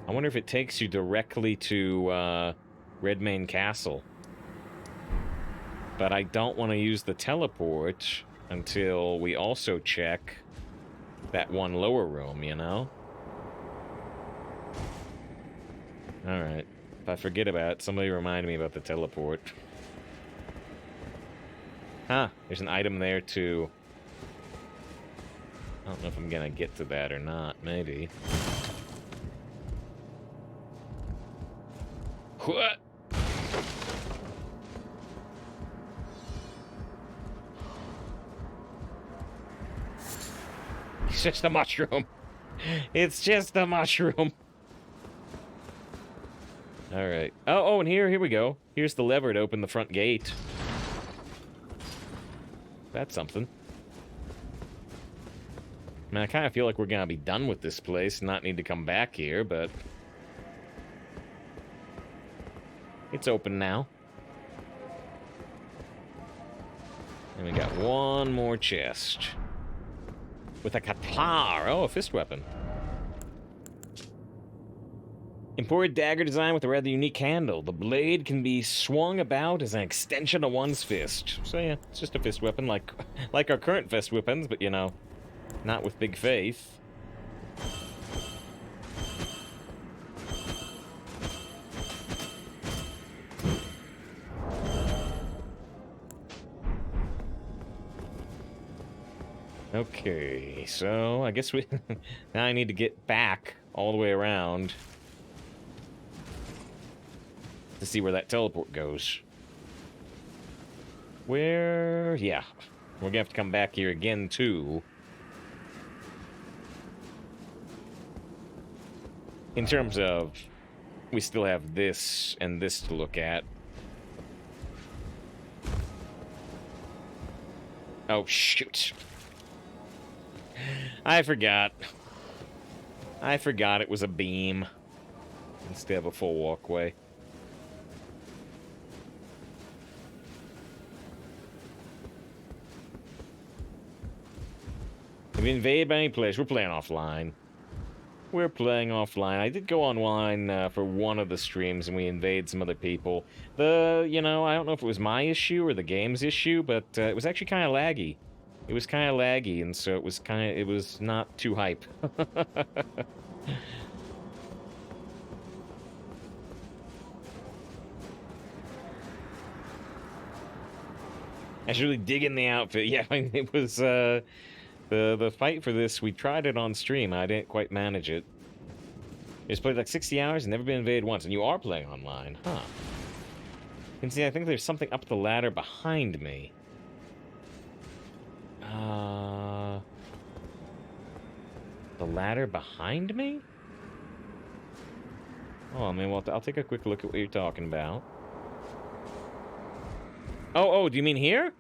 I wonder if it takes you directly to Redmane Castle. But I don't want to use the teleport until we also check that one lower room, you know? Alright. If I forget about it, somebody remind me about the teleport. Huh, there's an item there too. I don't know if I'm gonna get to that or not, maybe. What? It's just a mushroom. It's just a mushroom. Alright. Oh, and here we go. Here's the lever to open the front gate. That's something. I mean, I kind of feel like we're gonna be done with this place, not need to come back here, but... it's open now. And we got one more chest. With a katar. Oh, a fist weapon. Imported dagger design with a rather unique handle. The blade can be swung about as an extension of one's fist. So yeah, it's just a fist weapon like our current fist weapons, but you know, not with big faith. Okay, so I guess we... now I need to get back all the way around to see where that teleport goes. Where... yeah. We're gonna have to come back here again, too. In terms of... we still have this and this to look at. Oh, shoot. I forgot. I forgot it was a beam instead of a full walkway. If we invade by any place, we're playing offline. We're playing offline. I did go online for one of the streams and we invade some other people. You know, I don't know if it was my issue or the game's issue, but it was actually kind of laggy. It was kind of laggy, and so it was not too hype. I should really dig in the outfit. Yeah, I mean, it was, the fight for this, we tried it on stream, I didn't quite manage it. Just played like 60 hours and never been invaded once, and you are playing online, huh? And see, I think there's something up the ladder behind me. The ladder behind me? Oh, I mean, well, I'll take a quick look at what you're talking about. Oh, do you mean here? Do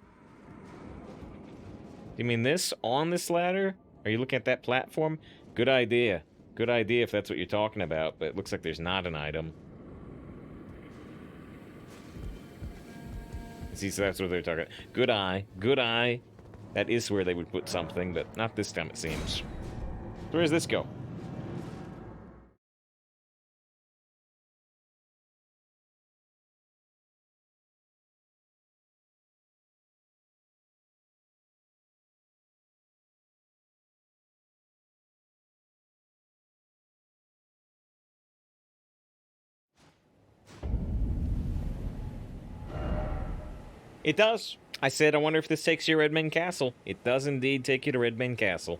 you mean this? On this ladder? Are you looking at that platform? Good idea. Good idea if that's what you're talking about, but it looks like there's not an item. See, so that's what they're talking about. Good eye. Good eye. That is where they would put something, but not this time, it seems. Where does this go? It does. I said, I wonder if this takes you to Redmane Castle. It does indeed take you to Redmane Castle.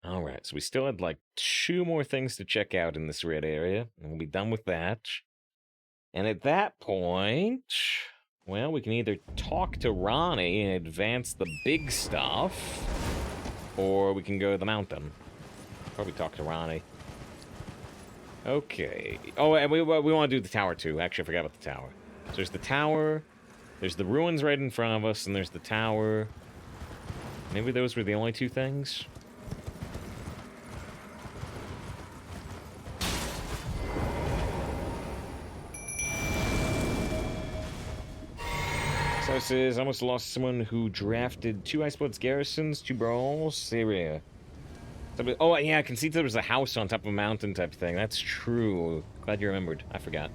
Alright, so we still had like 2 more things to check out in this red area, and we'll be done with that. And at that point, well, we can either talk to Ronnie and advance the big stuff, or we can go to the mountain. Probably talk to Ronnie. Okay. Oh, and we want to do the tower too. Actually, I forgot about the tower. So there's the tower, there's the ruins right in front of us, and there's the tower. Maybe those were the only 2 things? So it says, almost lost someone who drafted 2 Icebloods garrisons, 2 brawls, Syria. Oh, yeah, I can see there was a house on top of a mountain type thing. That's true. Glad you remembered. I forgot.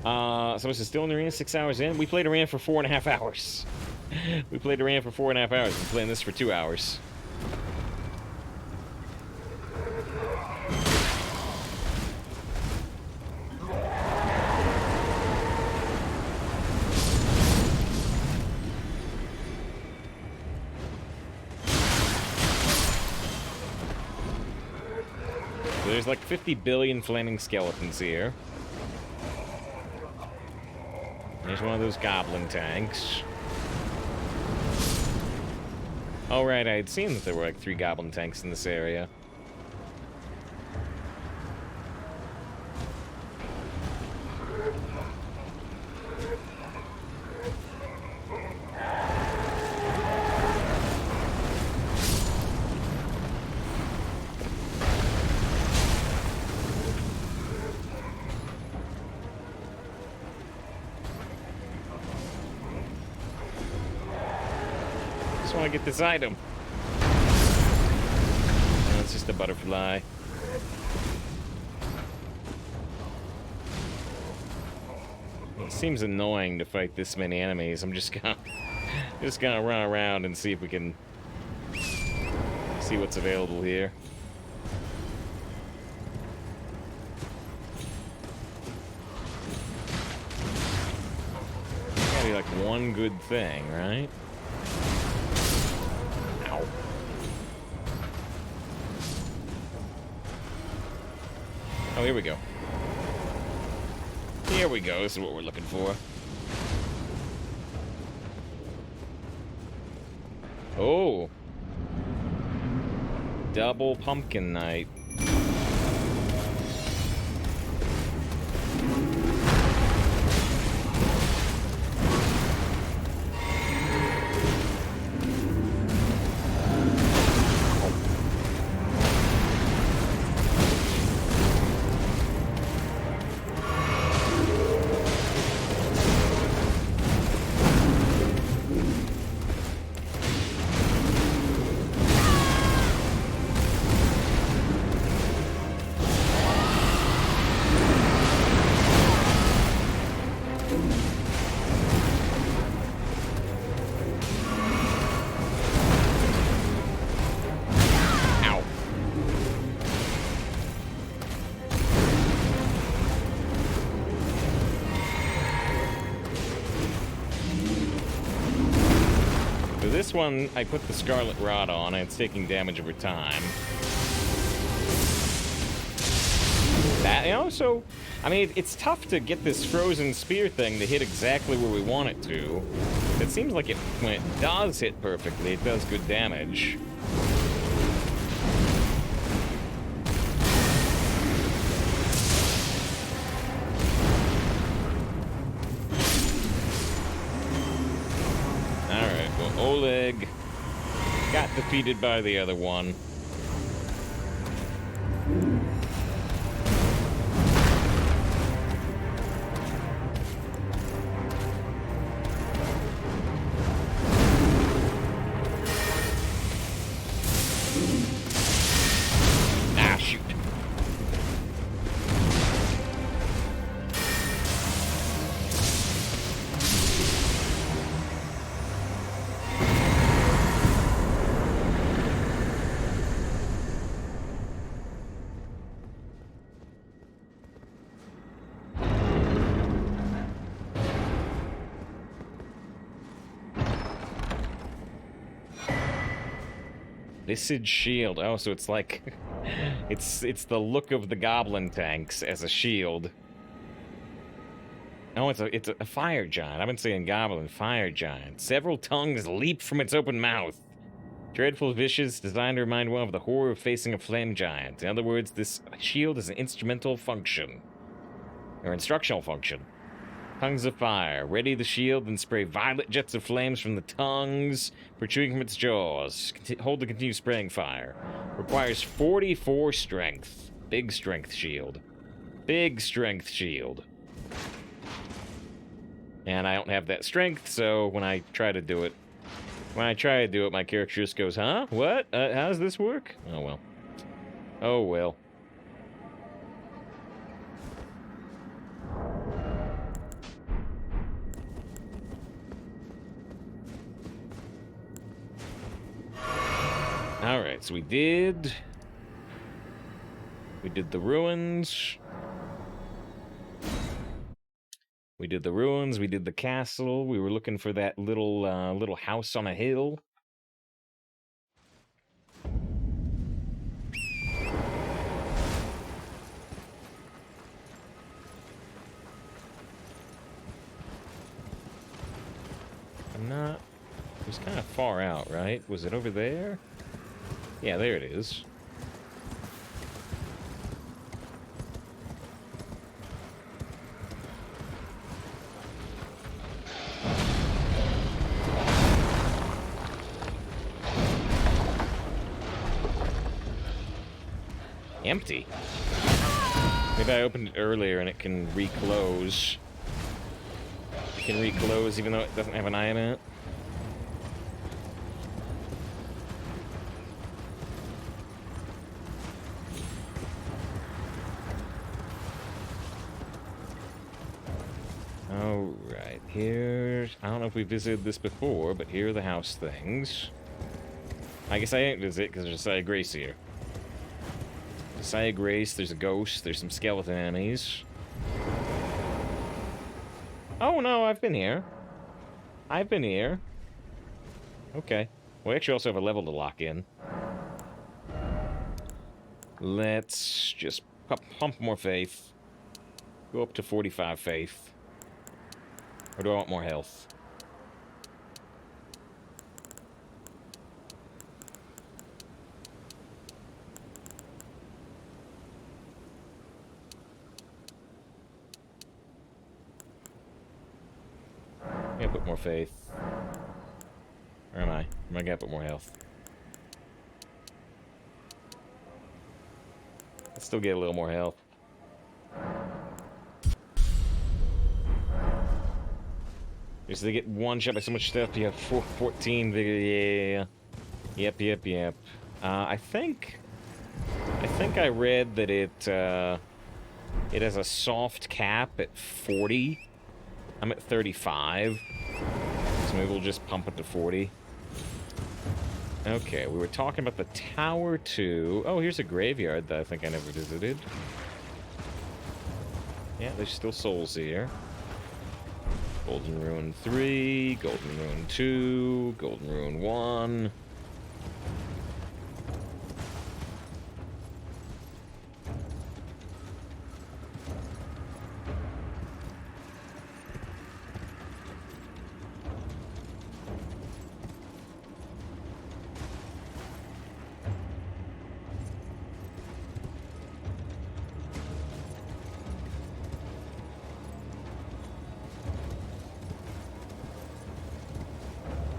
So this is still in the arena, 6 hours in. We played arena for 4.5 hours. We played arena for 4.5 hours. We're playing this for 2 hours. There's like 50 billion flaming skeletons here. There's one of those goblin tanks. Oh, right, I had seen that there were like 3 goblin tanks in this area. Just want to get this item. No, it's just a butterfly. It seems annoying to fight this many enemies. I'm just gonna run around and see if we can see what's available here. Gotta be like one good thing, right? Ow. Oh, here we go. Here we go. This is what we're looking for. Oh. Double pumpkin night. This one, I put the Scarlet Rod on, and it's taking damage over time. That, you know, so, I mean, it's tough to get this frozen spear thing to hit exactly where we want it to. It seems like when it does hit perfectly, it does good damage. Oleg got defeated by the other one. Ah, shoot. Visage shield. Oh, so it's like it's the look of the goblin tanks as a shield. Oh, it's a fire giant. I've been saying goblin, fire giant. Several tongues leap from its open mouth. Dreadful, vicious, designed to remind one of the horror of facing a flame giant. In other words, this shield is an instrumental function. Or instructional function. Tongues of fire. Ready the shield and spray violet jets of flames from the tongues protruding from its jaws. Hold to continue spraying fire. Requires 44 strength. Big strength shield. Big strength shield. And I don't have that strength, so when I try to do it, my character just goes, huh? What? How does this work? Oh, well. Oh, well. Alright, so we did the ruins. We did the ruins, we did the castle, we were looking for that little house on a hill. It was kind of far out, right? Was it over there? Yeah, there it is. Empty. Maybe I opened it earlier and it can reclose. It can reclose even though it doesn't have an item in it. Alright, here... I don't know if we visited this before, but here are the house things. I guess I didn't visit because there's a side grace here. Josiah Grace, there's a ghost, there's some skeleton enemies. Oh no, I've been here. I've been here. Okay. We actually also have a level to lock in. Let's just pump more faith. Go up to 45 faith. Or do I want more health? I gotta put more faith. Where am I? I gotta put more health. I still get a little more health. Just to get one shot by so much stuff, you have 14 vigor. Yeah. Yep. I think I read that it has a soft cap at 40. I'm at 35, so maybe we'll just pump it to 40. Okay, we were talking about the Tower 2. Oh, here's a graveyard that I think I never visited. Yeah, there's still souls here. Golden Ruin 3, Golden Ruin 2, Golden Ruin 1.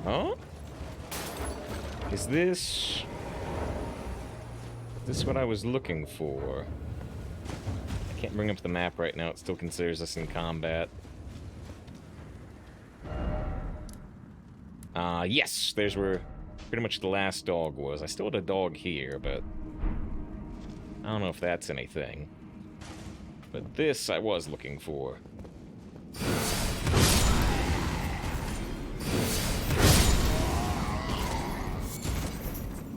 Huh? Is this what I was looking for? I can't bring up the map right now. It still considers us in combat. Yes, there's where pretty much the last dog was. I still had a dog here, but I don't know if that's anything. But this I was looking for.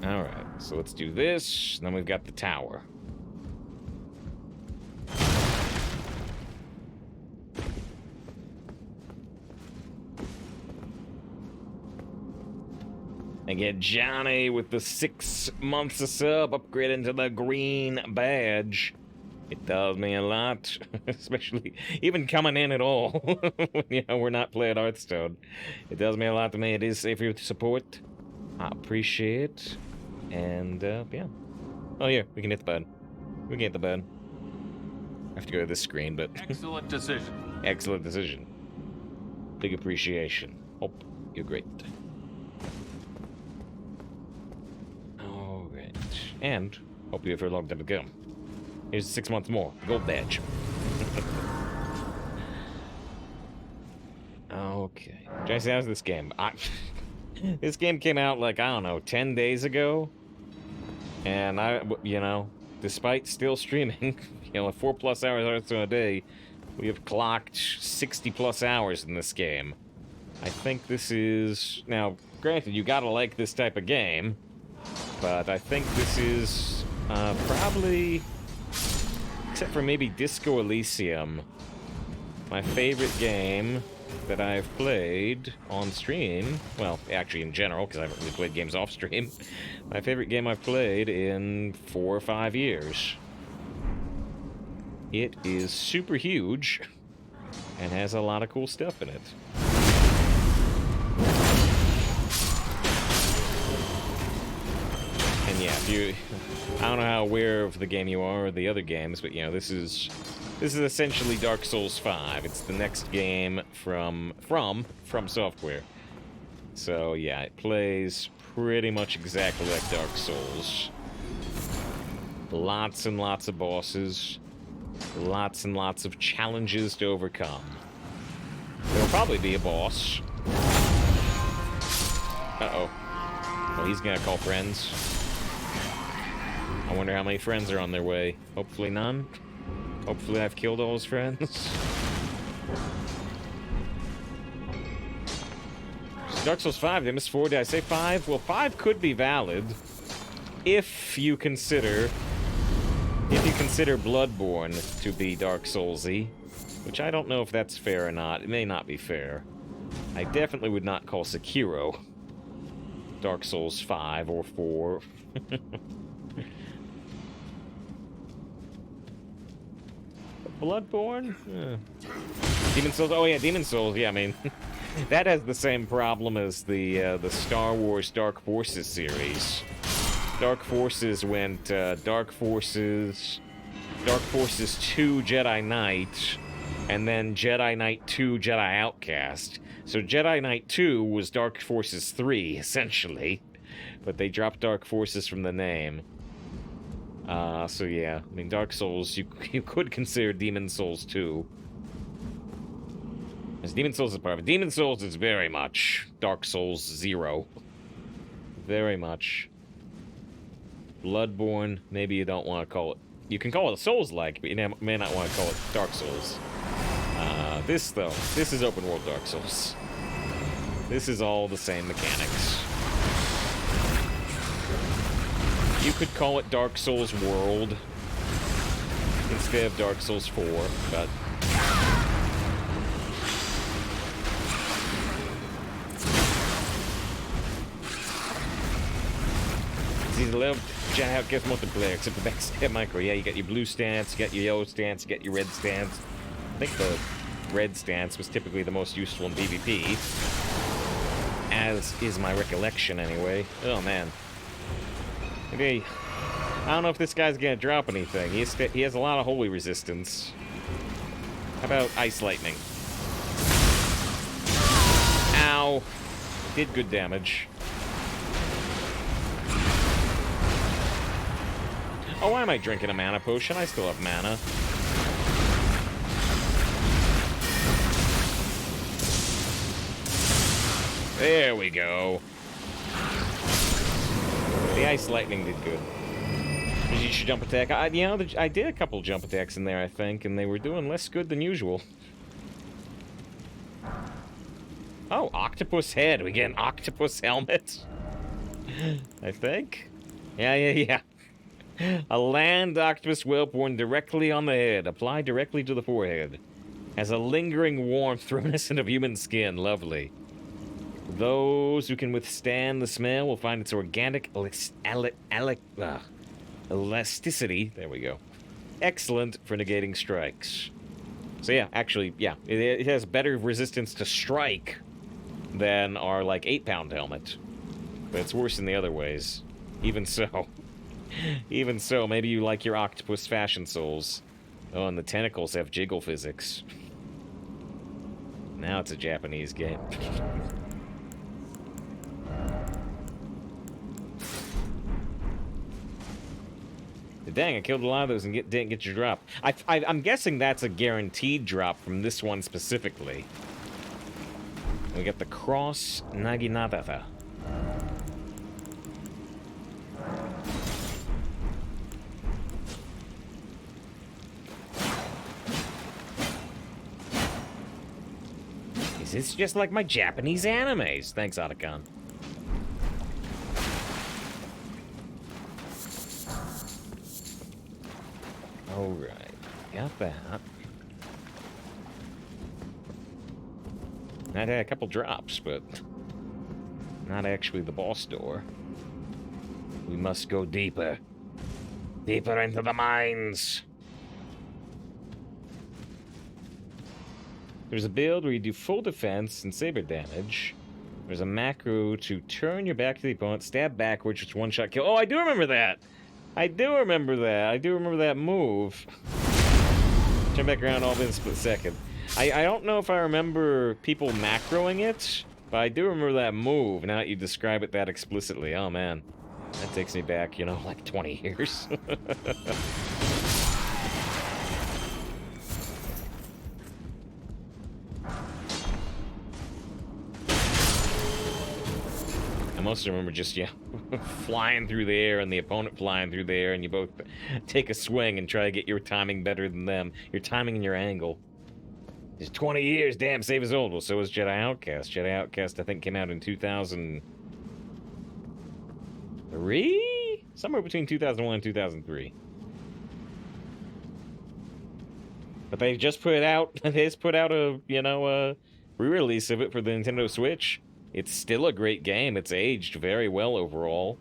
Alright, so let's do this, and then we've got the tower. I get Johnny with the 6 months of sub upgraded to the green badge. It does me a lot, especially even coming in at all when we're not playing Hearthstone. It does me a lot to me. It is safer to support. I appreciate. And yeah. Oh yeah, we can hit the button. We can hit the button. I have to go to this screen, but Excellent decision. excellent decision. Big appreciation. Hope you're great. All right, and hope you have for a long time to come. Here's 6 months more. Gold badge. Okay. Jason, how's this game? This game came out like, I don't know, 10 days ago. And despite still streaming, 4+ hours a day, we have clocked 60+ hours in this game. I think this is... Now, granted, you gotta like this type of game, but I think this is probably... Except for maybe Disco Elysium, my favorite game that I've played on stream. Well, actually in general, because I haven't really played games off stream. My favorite game I've played in 4 or 5 years. It is super huge and has a lot of cool stuff in it. And yeah, I don't know how aware of the game you are or the other games, but this is essentially Dark Souls 5. It's the next game from Software. So yeah, it plays pretty much exactly like Dark Souls. Lots and lots of bosses, lots and lots of challenges to overcome. There'll probably be a boss. Uh-oh. Well, he's gonna call friends. I wonder how many friends are on their way. Hopefully none. Hopefully I've killed all his friends. Dark Souls 5, they missed 4. Did I say 5? Well, 5 could be valid if you consider Bloodborne to be Dark Souls-y, which I don't know if that's fair or not. It may not be fair. I definitely would not call Sekiro Dark Souls 5 or 4. Bloodborne? Demon Souls? Oh yeah, Demon Souls. Yeah, I mean, that has the same problem as the Star Wars Dark Forces series. Dark Forces went Dark Forces 2 Jedi Knight, and then Jedi Knight 2 Jedi Outcast. So Jedi Knight 2 was Dark Forces 3, essentially, but they dropped Dark Forces from the name. So yeah, I mean, Dark Souls, you could consider Demon Souls 2. As Demon Souls is part of it. Demon Souls is very much Dark Souls 0. Very much. Bloodborne, maybe you don't want to call it... You can call it Souls-like, but you may not want to call it Dark Souls. This, though, this is open world Dark Souls. This is all the same mechanics. You could call it Dark Souls World instead of Dark Souls 4, but... It's easy to live. Jedi Outcast multiplayer, except the backstab micro. Yeah, you got your blue stance, you got your yellow stance, you got your red stance. I think the red stance was typically the most useful in PvP. As is my recollection, anyway. Oh, man. Okay, I don't know if this guy's gonna drop anything. He has a lot of holy resistance. How about Ice Lightning? Ow. Did good damage. Oh, why am I drinking a mana potion? I still have mana. There we go. The Ice Lightning did good. Did you jump attack? I did a couple jump attacks in there, I think, and they were doing less good than usual. Oh, octopus head. We get an octopus helmet. I think. Yeah. A land octopus whelp worn directly on the head. Applied directly to the forehead. Has a lingering warmth reminiscent of human skin. Lovely. Those who can withstand the smell will find its organic elasticity. There we go. Excellent for negating strikes. So yeah, actually, yeah, it has better resistance to strike than our, like, 8-pound helmet. But it's worse in the other ways. Even so. Even so, maybe you like your octopus fashion souls. Oh, and the tentacles have jiggle physics. Now it's a Japanese game. Dang, I killed a lot of those and didn't get your drop. I'm guessing that's a guaranteed drop from this one specifically. We got the Cross Naginata. Is this just like my Japanese animes? Thanks, Otacon. Alright, got that. I had a couple drops, but not actually the boss door. We must go deeper. Deeper into the mines. There's a build where you do full defense and saber damage. There's a macro to turn your back to the opponent, stab backwards, which one-shot kill. Oh, I do remember that! I do remember that. I do remember that move. Turn back around all in a split second. I don't know if I remember people macroing it, but I do remember that move, now that you describe it that explicitly. Oh, man. That takes me back, you know, like 20 years. I mostly remember just, yeah, flying through the air and the opponent flying through the air, and you both take a swing and try to get your timing better than them. Your timing and your angle. It's 20 years, damn, save is old. Well, so is Jedi Outcast. Jedi Outcast, I think, came out in 2003? Somewhere between 2001 and 2003. But they just put out, a, you know, a re-release of it for the Nintendo Switch. It's still a great game. It's aged very well overall.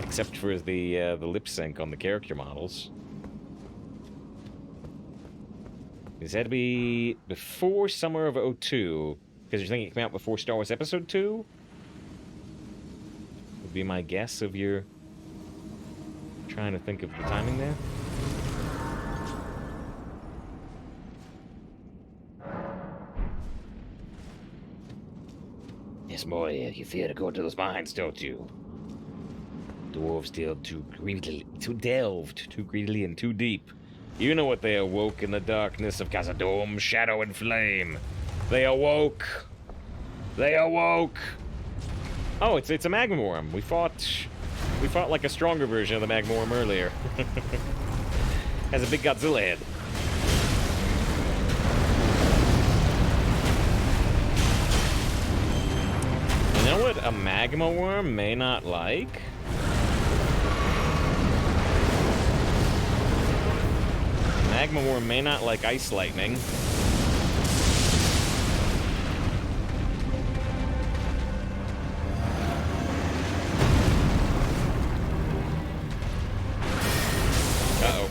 Except for the lip sync on the character models. This had to be before summer of 02, because you're thinking it came out before Star Wars Episode 2? Would be my guess of your... trying to think of the timing there. Yes, boy, you fear to go to those mines, don't you? Dwarves delved too greedily and too deep. You know what they awoke in the darkness of Khazad-dûm, shadow and flame. They awoke. They awoke. Oh, it's a magma worm. We fought like a stronger version of the magma worm earlier. Has a big Godzilla head. You know what a magma worm may not like? Magma worm may not like ice lightning. Uh-oh.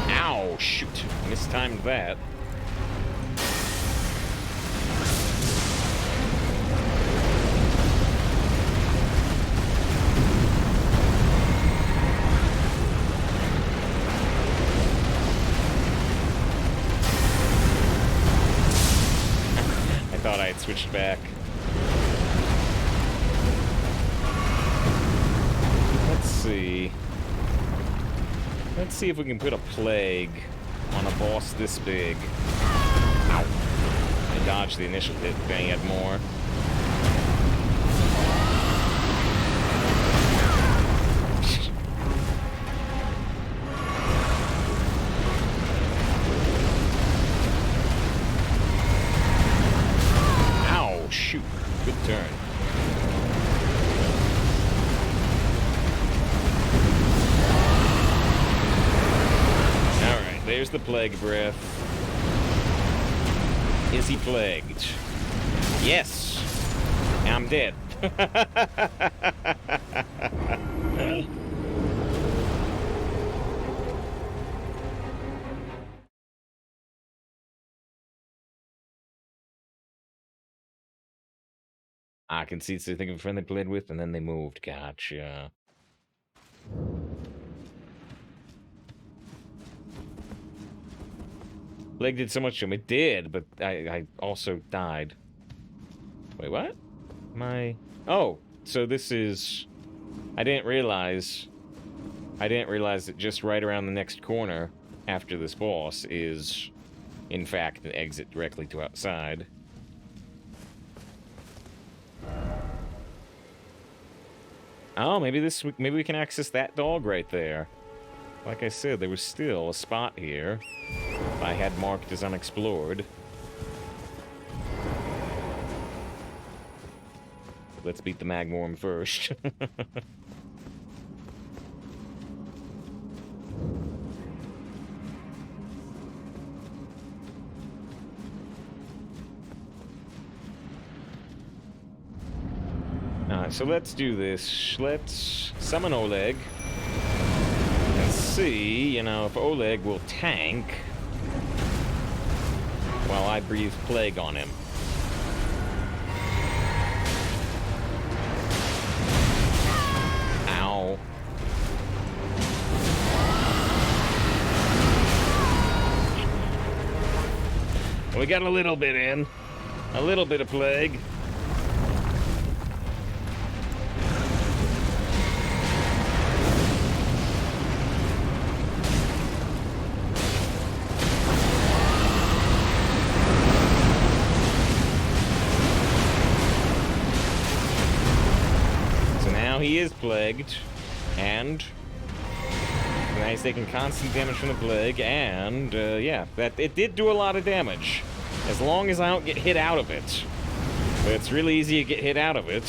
Ow, shoot. Mistimed that. I had switched back. Let's see. Let's see if we can put a plague on a boss this big. Ow. I dodged the initial hit, dang it, more. Shoot, good turn. Alright. there's the plague breath. Is he plagued? Yes. I'm dead. I can see it's the thing of a friend they played with, and then they moved. Gotcha. Leg did so much to him. It did, but I also died. Wait, what? Oh, so this is... I didn't realize that just right around the next corner after this boss is, in fact, an exit directly to outside. Oh, maybe we can access that dog right there. Like I said, there was still a spot here I had marked as unexplored. Let's beat the Magmorm first. Alright, so let's do this. Let's summon Oleg. And see, you know, if Oleg will tank while I breathe plague on him. Ow. We got a little bit in. A little bit of plague. He is plagued, and now he's taking constant damage from the plague, and yeah, that it did do a lot of damage, as long as I don't get hit out of it. But it's really easy to get hit out of it.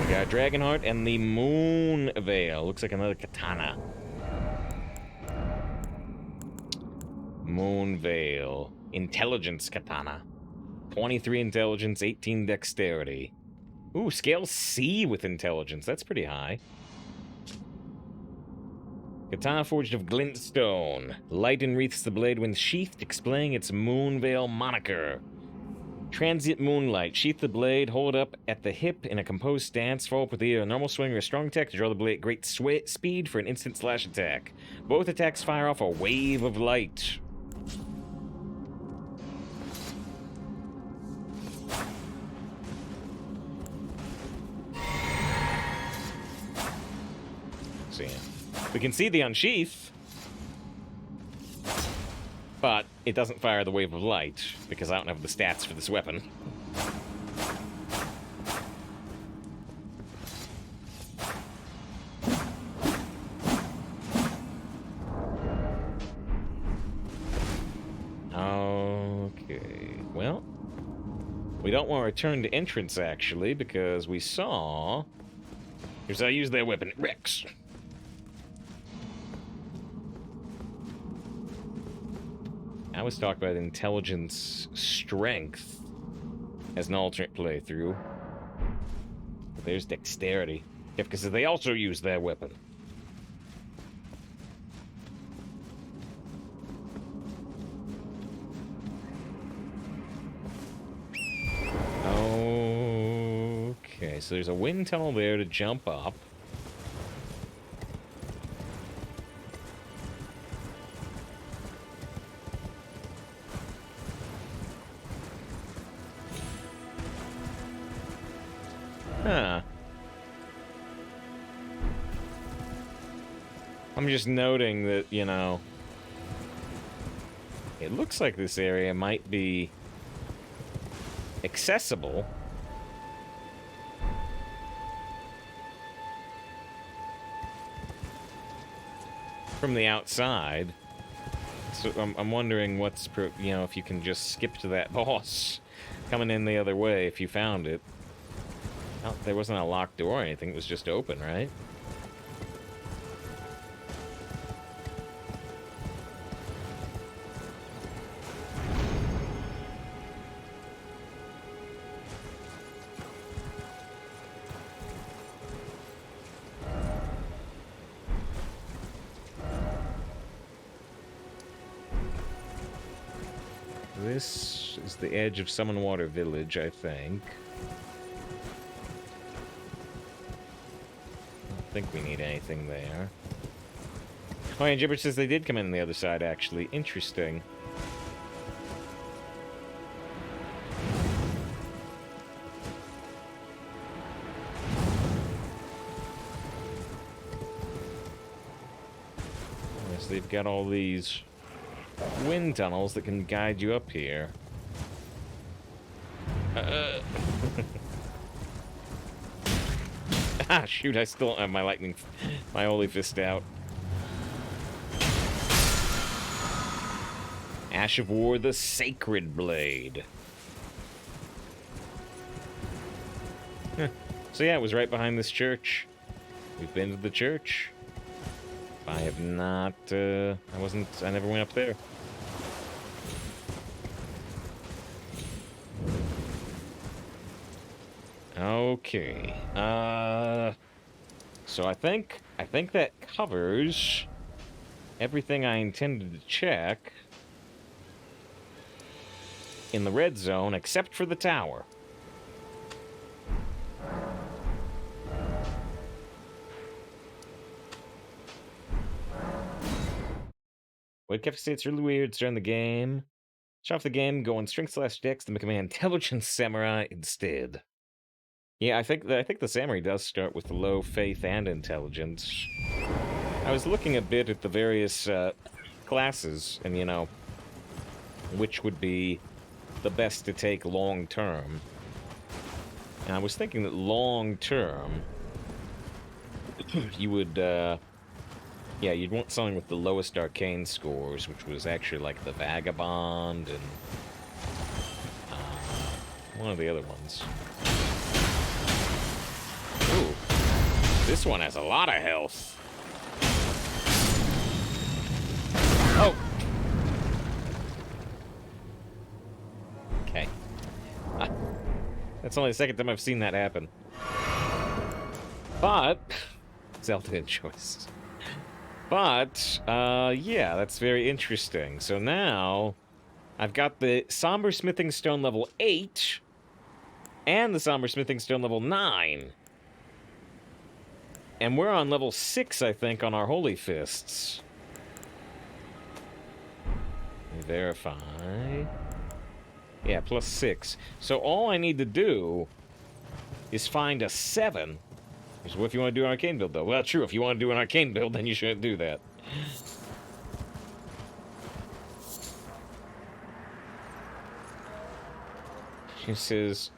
We got Dragonheart and the Moon Veil. Looks like another katana. Moon Veil. Intelligence katana. 23 intelligence, 18 dexterity. Ooh, scale C with intelligence. That's pretty high. Katana forged of glintstone. Light enwreaths the blade when sheathed, displaying its Moon Veil moniker. Transient moonlight. Sheath the blade, hold it up at the hip in a composed stance, follow up with either a normal swing or a strong attack to draw the blade at great speed for an instant slash attack. Both attacks fire off a wave of light. See, we can see the unsheath, but it doesn't fire the wave of light because I don't have the stats for this weapon. Okay, well, we don't want to return to entrance actually because we saw. Here's how I use their weapon, Rex. I was talking about intelligence strength as an alternate playthrough. But there's dexterity. Yeah, because they also use their weapon. Okay, so there's a wind tunnel there to jump up. Huh. I'm just noting that, you know, it looks like this area might be accessible. From the outside. So I'm wondering what's, you know, if you can just skip to that boss coming in the other way if you found it. Oh, there wasn't a locked door or anything. It was just open, right? This is the edge of Summonwater Village, I think. I don't think we need anything there. Oh, and Gibber says they did come in on the other side, actually. Interesting. Yes, they've got all these wind tunnels that can guide you up here. Ah, shoot, I still don't have my holy fist out. Ash of War, the Sacred Blade. So yeah, it was right behind this church. We've been to the church. I have not, I never went up there. Okay. So I think that covers everything I intended to check in the red zone, except for the tower. Wake up to say it's really weird during the game. Shut off the game, go on strength/dex to become an intelligence samurai instead. Yeah, I think the samurai does start with low faith and intelligence. I was looking a bit at the various classes, and you know, which would be the best to take long term. And I was thinking that long term, you would, yeah, you'd want something with the lowest arcane scores, which was actually like the Vagabond and one of the other ones. Ooh, this one has a lot of health. Oh! Okay. That's only the second time I've seen that happen. But, Zelda choice. But, yeah, that's very interesting. So now, I've got the Somber Smithing Stone level 8, and the Somber Smithing Stone level 9. And we're on level 6, I think, on our Holy Fists. Let me verify. Yeah, plus 6. So all I need to do is find a 7. So what if you want to do an arcane build, though? Well, true, if you want to do an arcane build, then you shouldn't do that. She says...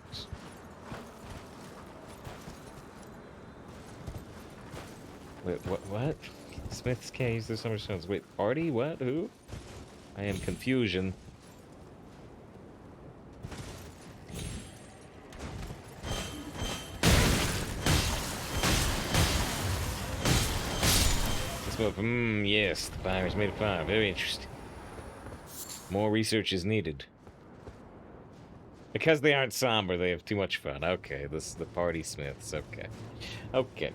Wait, what? Smith's can't use the summer stones. Wait, party? What? Who? I am confusion. This move, yes, the fire is made of fire. Very interesting. More research is needed. Because they aren't somber, they have too much fun. Okay, this is the party smiths. Okay. Okay.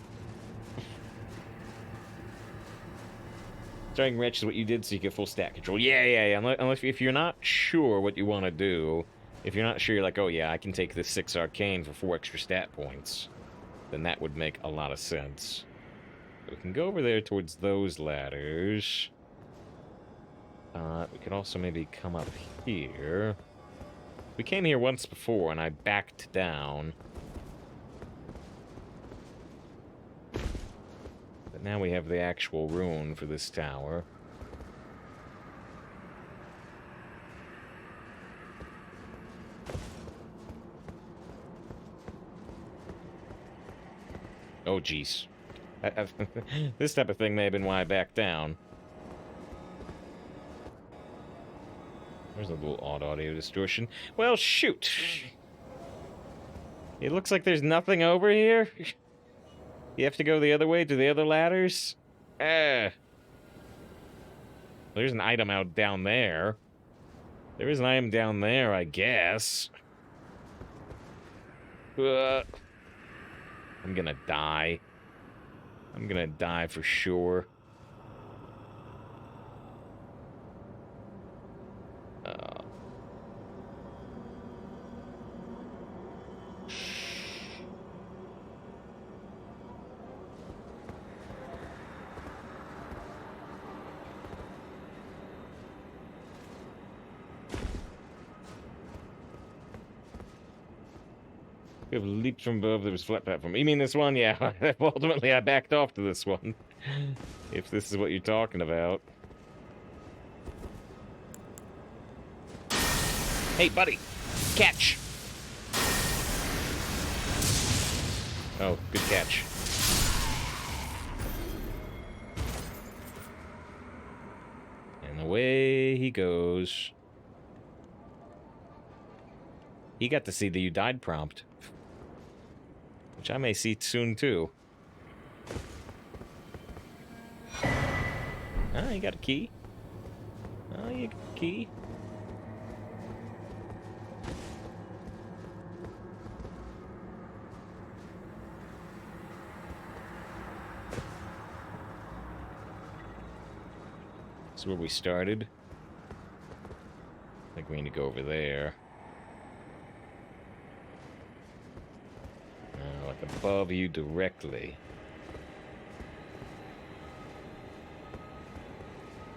Starting wretch is what you did so you get full stat control. Yeah. Unless if you're not sure what you want to do, if you're not sure, you're like, oh yeah, I can take this 6 arcane for 4 extra stat points, then that would make a lot of sense. We can go over there towards those ladders. We could also maybe come up here. We came here once before, and I backed down. But now we have the actual rune for this tower. Oh, jeez. This type of thing may have been why I backed down. There's a little odd audio distortion. Well, shoot. It looks like there's nothing over here. You have to go the other way to the other ladders. There's an item out down there. There is an item down there, I guess. I'm gonna die. I'm gonna die for sure. We have leaped from above. There was flat platform. You mean this one? Yeah. Ultimately, I backed off to this one. If this is what you're talking about. Hey, buddy. Catch. Oh, good catch. And away he goes. He got to see the "you died" prompt. Which I may see soon, too. Ah, you got a key? Oh, you got a key? This is where we started. I think we need to go over there. Like above you directly.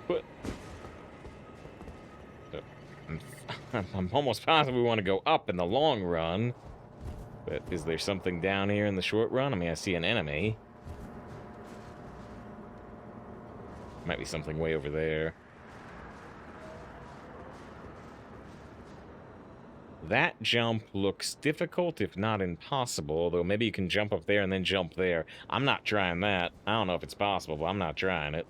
But I'm almost positive we want to go up in the long run. But is there something down here in the short run? I mean, I see an enemy. Might be something way over there. That jump looks difficult, if not impossible, although maybe you can jump up there and then jump there. I'm not trying that. I don't know if it's possible, but I'm not trying it.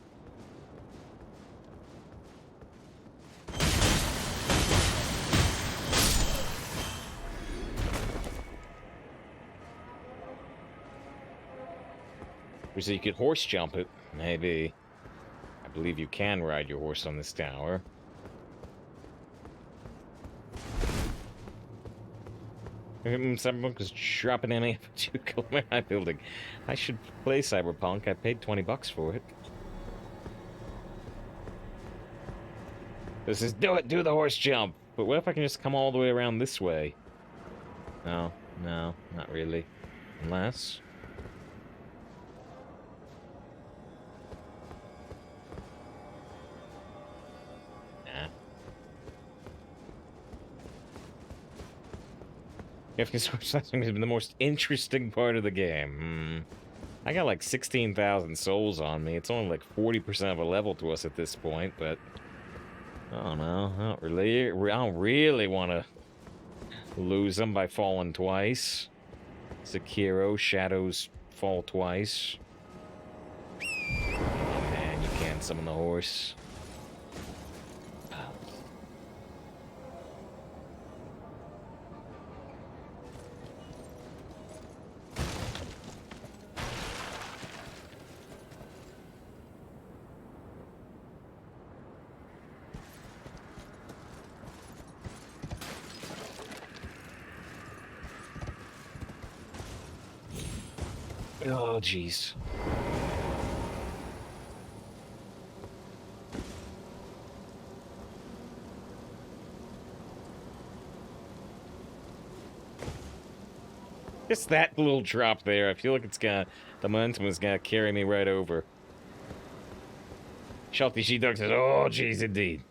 So you could horse jump it, maybe. I believe you can ride your horse on this tower. Cyberpunk is dropping in a 2-kilometer building. I should play Cyberpunk. I paid $20 for it. This is do the horse jump. But what if I can just come all the way around this way? No, not really. Unless... That's going to be the most interesting part of the game. I got like 16,000 souls on me. It's only like 40% of a level to us at this point, but I don't know. I don't really want to lose them by falling twice. Sekiro, Shadows fall twice. Oh man, you can't summon the horse. Oh, jeez. Just that little drop there. I feel like the momentum is gonna carry me right over. Shelty She-Dog says, oh, jeez, indeed.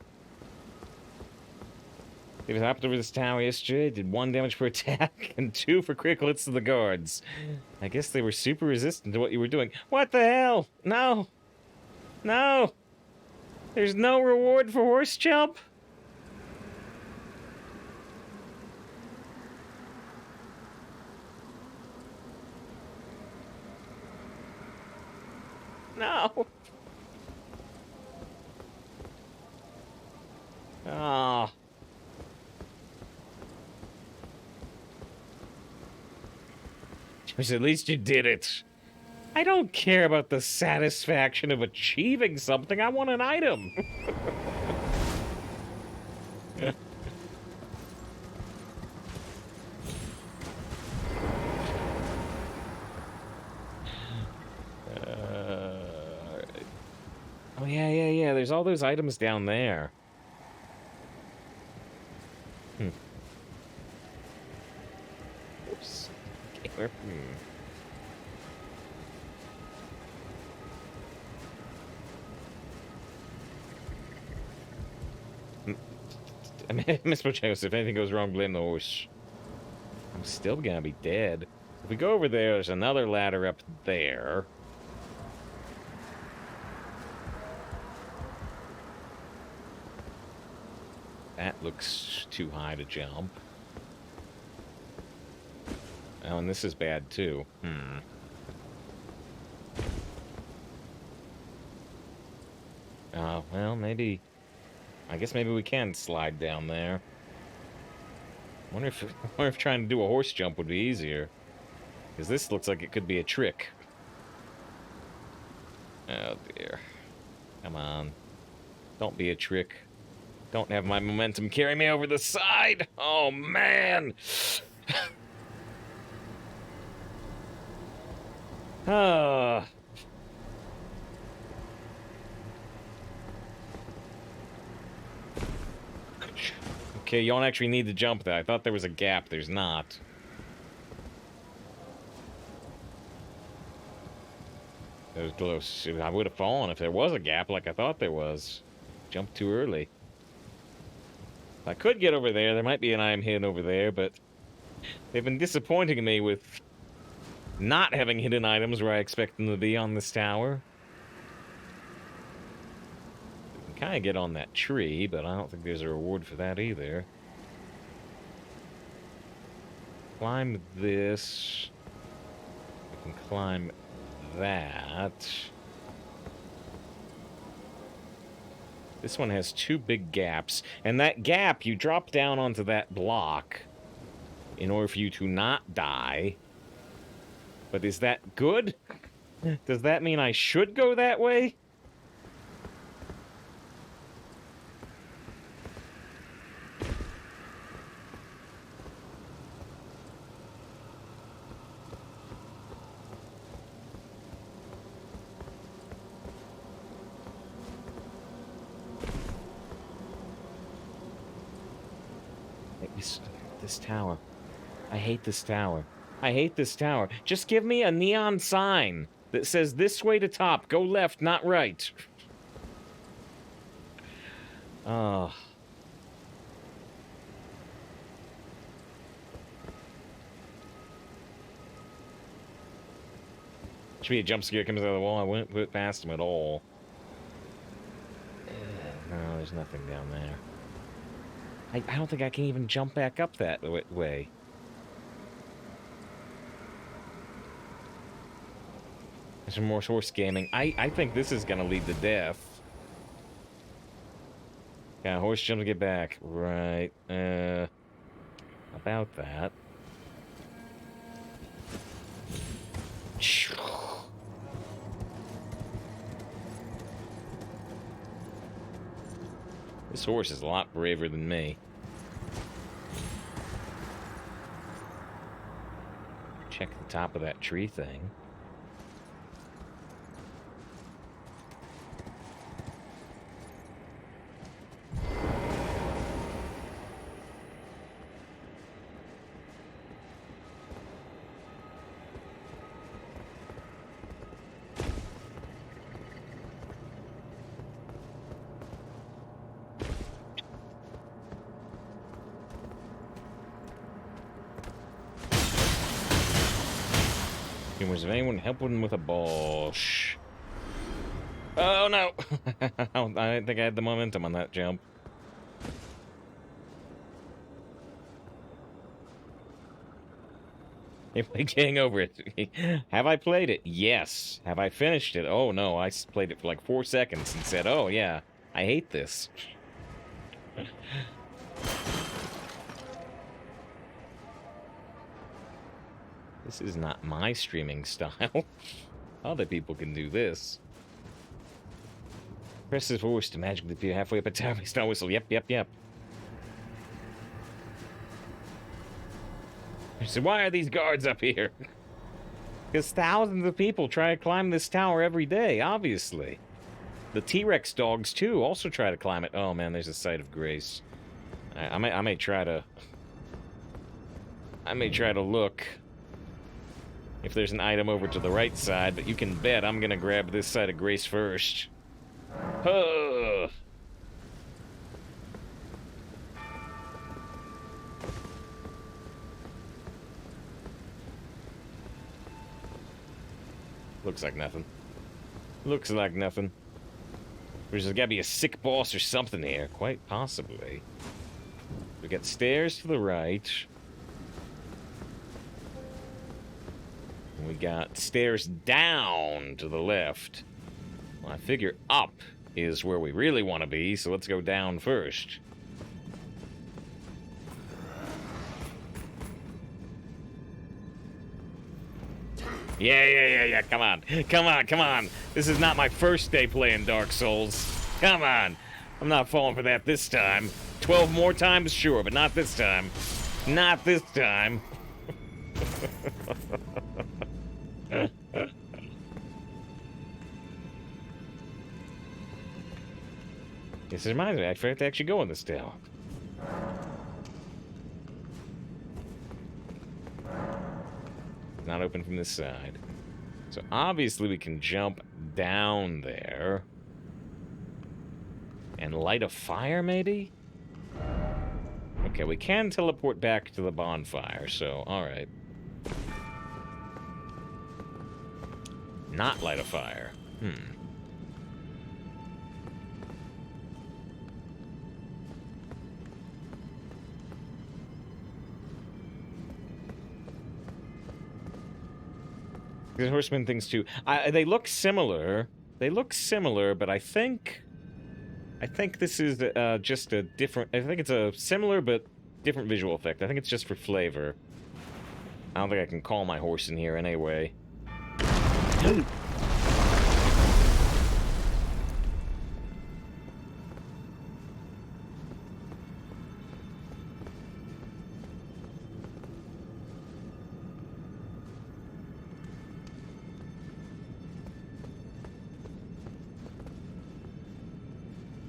It was hopped over this tower yesterday, did 1 damage per attack, and 2 for critical hits to the guards. I guess they were super resistant to what you were doing. What the hell? No! No! There's no reward for horse jump? No! Oh. At least you did it. I don't care about the satisfaction of achieving something. I want an item. Oh, yeah. There's all those items down there. Oops. Okay, I mean, Miss Joseph, if anything goes wrong, blame the horse. I'm still gonna be dead. If we go over there, there's another ladder up there. That looks too high to jump. Oh, and this is bad too. Well, maybe... I guess maybe we can slide down there. Wonder if trying to do a horse jump would be easier. Because this looks like it could be a trick. Oh, dear. Come on. Don't be a trick. Don't have my momentum carry me over the side. Oh, man. Ah. Okay, you don't actually need to jump there. I thought there was a gap. There's not. That was close. I would have fallen if there was a gap like I thought there was. Jumped too early. If I could get over there, there might be an item hidden over there, but they've been disappointing me with not having hidden items where I expect them to be on this tower. Kind of get on that tree, but I don't think there's a reward for that either. Climb this. I can climb that. This one has two big gaps, and that gap, you drop down onto that block in order for you to not die. But is that good? Does that mean I should go that way? This tower. I hate this tower. I hate this tower. Just give me a neon sign that says this way to top. Go left, not right. Oh. Should be a jump scare comes out of the wall. I wouldn't put it past him at all. No, there's nothing down there. I don't think I can even jump back up that way. There's some more horse gaming. I think this is gonna lead to death. Yeah, horse jump to get back. Right. About that. This horse is a lot braver than me. Check the top of that tree thing. Was anyone helping with a ball? Shh. Oh no! I didn't think I had the momentum on that jump. If I getting over it. Have I played it? Yes. Have I finished it? Oh no, I played it for like 4 seconds and said, oh yeah, I hate this. This is not my streaming style. Other people can do this. Press the force to magically appear halfway up a tower. Star whistle. Yep, yep, yep. So why are these guards up here? Because thousands of people try to climb this tower every day, obviously. The T-Rex dogs, too, also try to climb it. Oh, man, there's a site of grace. I may try to look if there's an item over to the right side, but you can bet I'm gonna grab this side of grace first. Huh. Looks like nothing. Looks like nothing. There's gotta be a sick boss or something here, quite possibly. We got stairs to the right. We got stairs down to the left. Well, I figure up is where we really want to be, so let's go down first. Yeah, come on. Come on. This is not my first day playing Dark Souls. Come on. I'm not falling for that this time. 12 more times, sure, but not this time. Not this time. This reminds me, I forgot to actually go in this tower. Not open from this side. So obviously we can jump down there. And light a fire, maybe? Okay, we can teleport back to the bonfire, so alright. Not light a fire. The horseman things too. They look similar. They look similar, but I think this is just a different. I think it's a similar but different visual effect. I think it's just for flavor. I don't think I can call my horse in here anyway.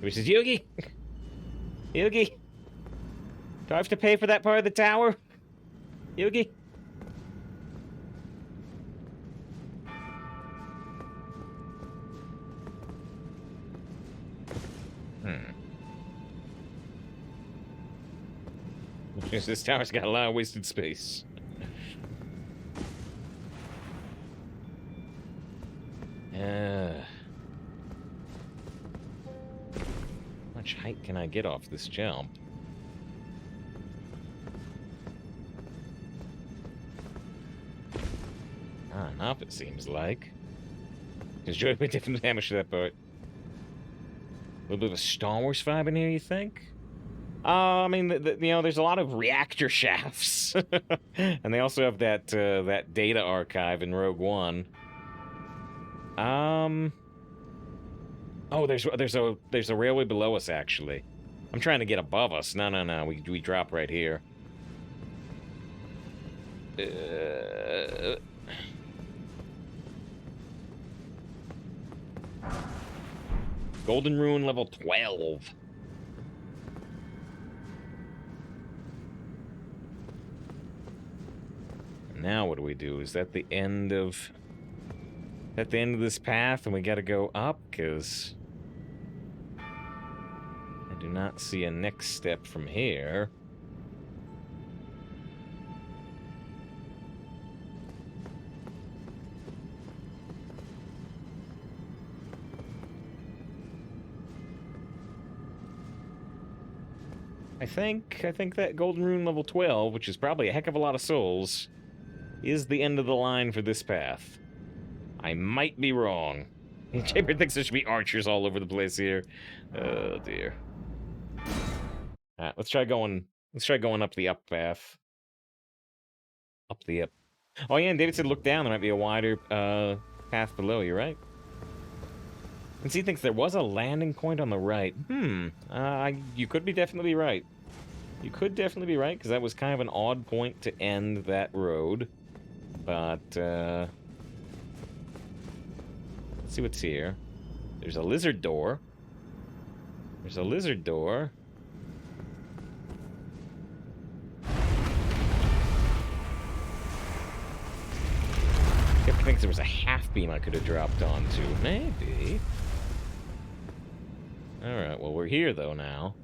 Which is Yugi? Yugi? Do I have to pay for that part of the tower? Yugi? This tower's got a lot of wasted space. How much height can I get off this jump? Not enough, it seems like. There's joy with different damage to that part. A little bit of a Star Wars vibe in here, you think? I mean, you know, there's a lot of reactor shafts, and they also have that that data archive in Rogue One. Oh, there's a railway below us actually. I'm trying to get above us. No. We drop right here. Golden Rune level 12. Now what do we do? Is that the end of... at the end of this path and we gotta go up? Because... I do not see a next step from here. I think that Golden Rune level 12, which is probably a heck of a lot of souls, is the end of the line for this path. I might be wrong. Chamber thinks there should be archers all over the place here. Oh dear. Alright, let's try going up the up path. Up the up. Oh yeah, and David said look down. There might be a wider path below. You're right. And he thinks there was a landing point on the right. You could be definitely right. You could definitely be right, because that was kind of an odd point to end that road. But, let's see what's here. There's a lizard door. There's a lizard door. Skeptic thinks there was a half beam I could have dropped onto. Maybe. Alright, well, we're here, though, now.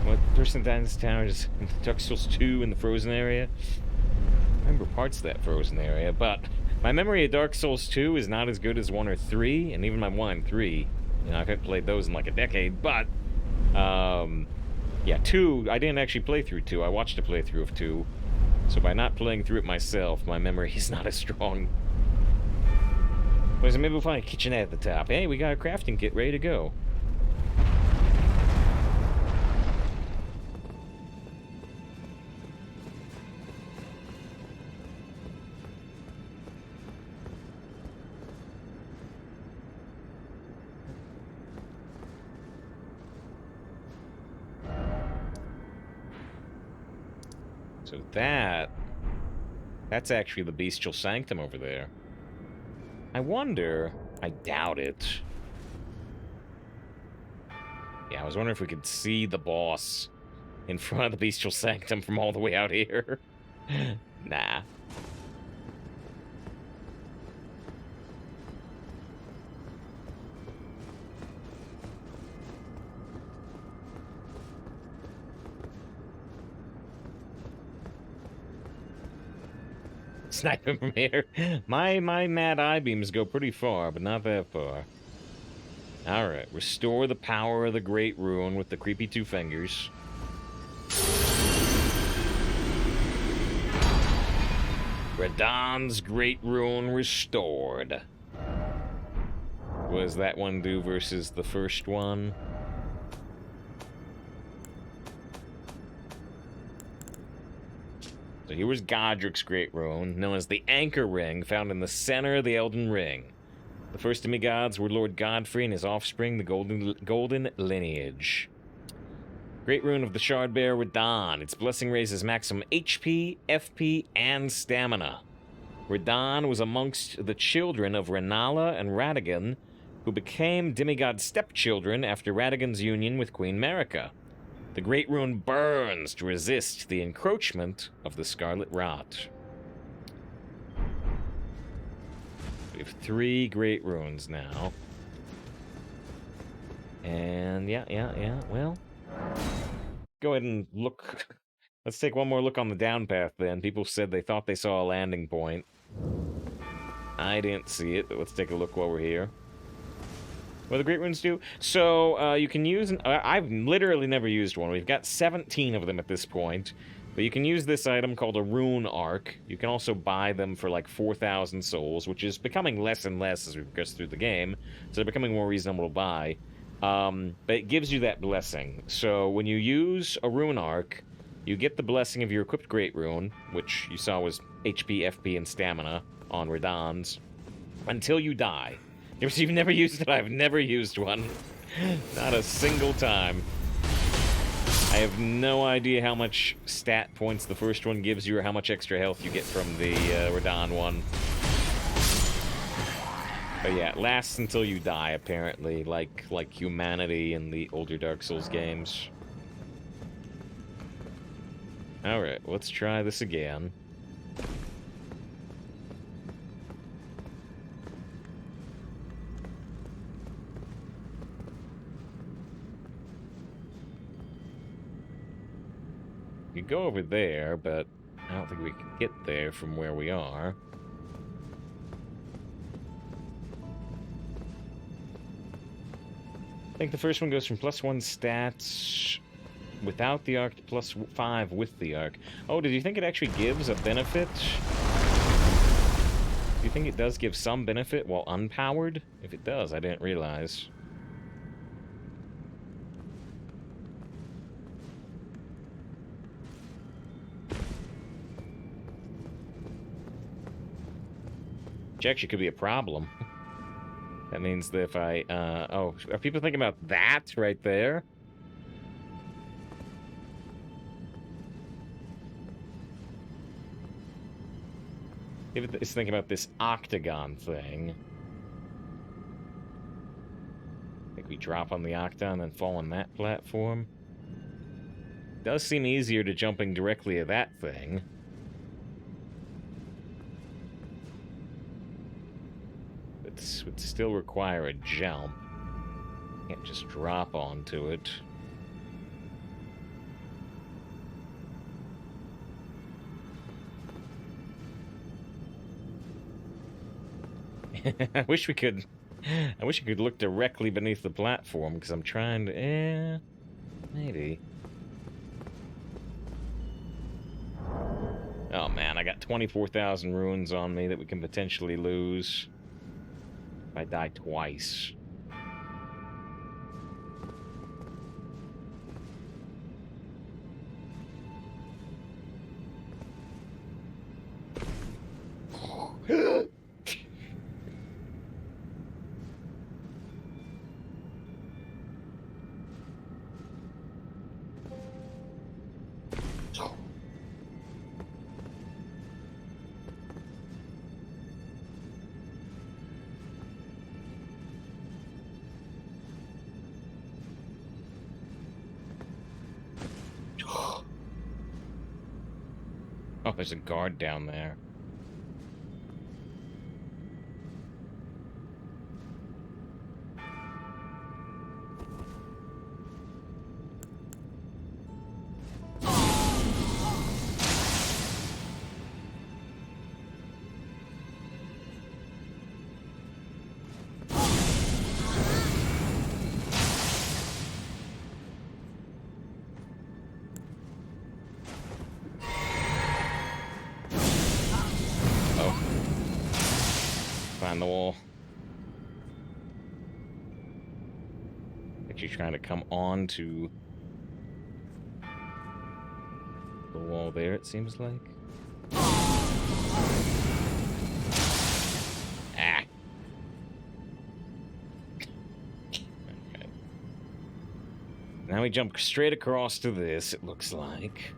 What person died in this tower is in Dark Souls 2 in the frozen area? I remember parts of that frozen area, but my memory of Dark Souls 2 is not as good as 1 or 3, and even my 1 and 3. You know, I haven't played those in like a decade, but, yeah, 2, I didn't actually play through 2. I watched a playthrough of 2. So by not playing through it myself, my memory is not as strong. Well, so maybe we'll find a kitchenette at the top. Hey, we got a crafting kit ready to go. So that's actually the Bestial Sanctum over there. I wonder, I doubt it. Yeah, I was wondering if we could see the boss in front of the Bestial Sanctum from all the way out here. Nah. Snipe him from here. My mad eye beams go pretty far, but not that far. Alright, restore the power of the Great Rune with the creepy 2 fingers. Radahn's Great Rune restored. What does that one do versus the first one? So here was Godric's Great Rune, known as the Anchor Ring, found in the center of the Elden Ring. The first demigods were Lord Godfrey and his offspring, the Golden Lineage. Great Rune of the Shardbearer Radahn. Its blessing raises maximum HP, FP, and stamina. Radahn was amongst the children of Renala and Radagon, who became demigod stepchildren after Radagon's union with Queen Marika. The Great Rune burns to resist the encroachment of the Scarlet Rot. We have 3 Great Runes now. And yeah, well. Go ahead and look. Let's take one more look on the down path then. People said they thought they saw a landing point. I didn't see it, but let's take a look while we're here. What do the Great Runes do? So, you can use... I've literally never used one. We've got 17 of them at this point. But you can use this item called a Rune Arc. You can also buy them for like 4,000 souls, which is becoming less and less as we progress through the game. So they're becoming more reasonable to buy. But it gives you that blessing. So when you use a Rune Arc, you get the blessing of your equipped Great Rune, which you saw was HP, FP, and Stamina on Radahn's, until you die. You've never used it? I've never used one. Not a single time. I have no idea how much stat points the first one gives you or how much extra health you get from the Radahn one. But yeah, it lasts until you die, apparently, like humanity in the older Dark Souls games. Alright, let's try this again. We could go over there, but I don't think we can get there from where we are. I think the first one goes from +1 stats without the arc to +5 with the arc. Oh, did you think it actually gives a benefit? Do you think it does give some benefit while unpowered? If it does, I didn't realize. Which actually could be a problem. That means that if I, oh, are people thinking about that right there? If it's thinking about this octagon thing. I think we drop on the octagon and fall on that platform. Does seem easier to jumping directly at that thing. It would still require a jump. Can't just drop onto it. I wish we could look directly beneath the platform, because I'm trying to... maybe. Oh man, I got 24,000 runes on me that we can potentially lose if I die twice. Oh, there's a guard down there. Find the wall. Actually trying to come on to the wall there, it seems like. Ah. Okay. Now we jump straight across to this, it looks like.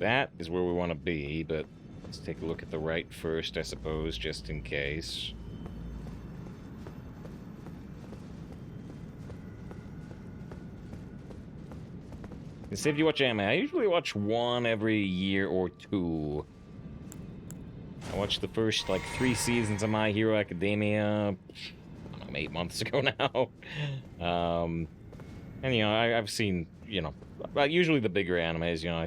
That is where we want to be, but let's take a look at the right first, I suppose, just in case. And say if you watch anime, I usually watch one every year or two. I watched the first, like, 3 seasons of My Hero Academia, I don't know, 8 months ago now. And, you know, I've seen, you know, usually the bigger animes, you know,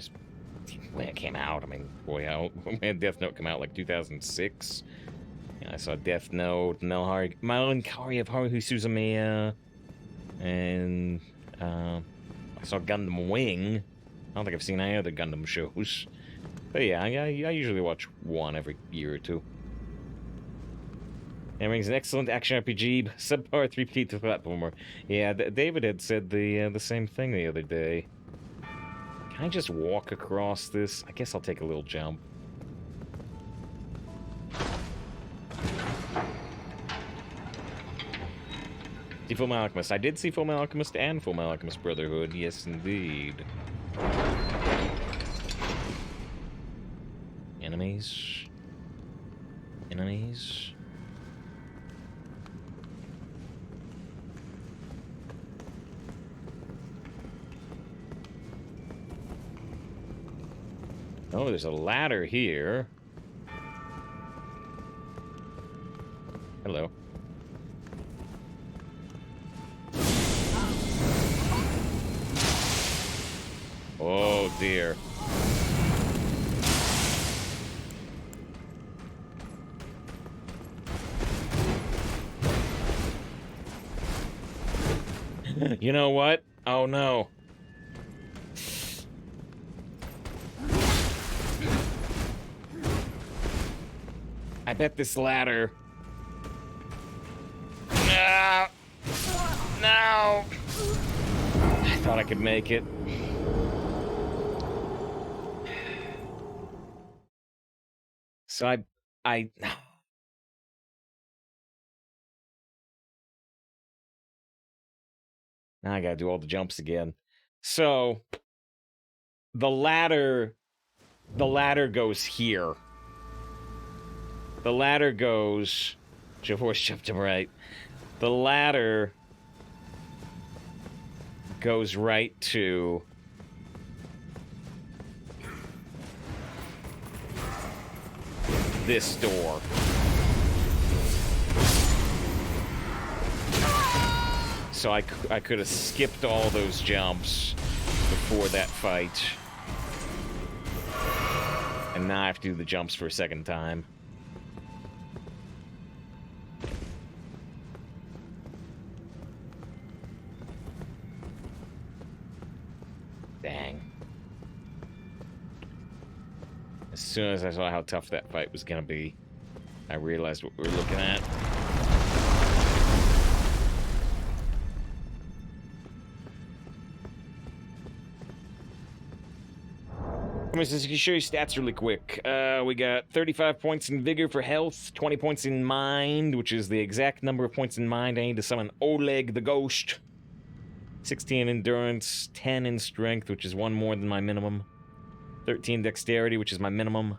when it came out, I mean, boy, when Death Note came out, like 2006. Yeah, I saw Death Note, Melancholy of Haruhi Suzumiya, and I saw Gundam Wing. I don't think I've seen any other Gundam shows. But yeah, I usually watch one every year or two. Ring's an excellent action RPG, subpar 3P platformer. Yeah, David had said the same thing the other day. Can I just walk across this? I guess I'll take a little jump. See Fullmetal Alchemist. I did see Fullmetal Alchemist and Fullmetal Alchemist Brotherhood. Yes, indeed. Enemies. Enemies. Oh, there's a ladder here. Hello. Oh, dear. You know what? Oh, no. I bet this ladder... No! No! I thought I could make it. So I... Now I gotta do all the jumps again. So... The ladder goes here. The ladder goes... Should horse jump to right. The ladder goes right to... this door. So I could have skipped all those jumps before that fight. And now I have to do the jumps for a second time. Dang. As soon as I saw how tough that fight was gonna be, I realized what we were looking at. I'm just gonna show you stats really quick. We got 35 points in vigor for health, 20 points in mind, which is the exact number of points in mind I need to summon Oleg the Ghost. 16 in endurance, 10 in strength, which is one more than my minimum. 13 dexterity, which is my minimum.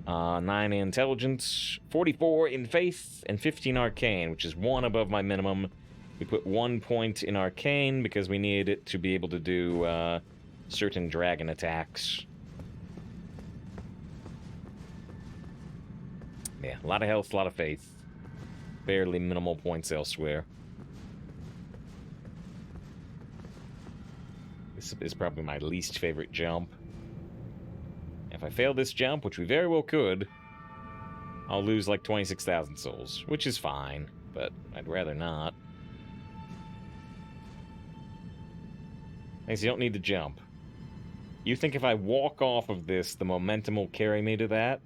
9 in intelligence, 44 in faith, and 15 arcane, which is one above my minimum. We put 1 point in arcane because we needed it to be able to do certain dragon attacks. Yeah, a lot of health, a lot of faith. Barely minimal points elsewhere. This is probably my least favorite jump. If I fail this jump, which we very well could, I'll lose like 26,000 souls, which is fine, but I'd rather not. Thanks, you don't need to jump. You think if I walk off of this, the momentum will carry me to that?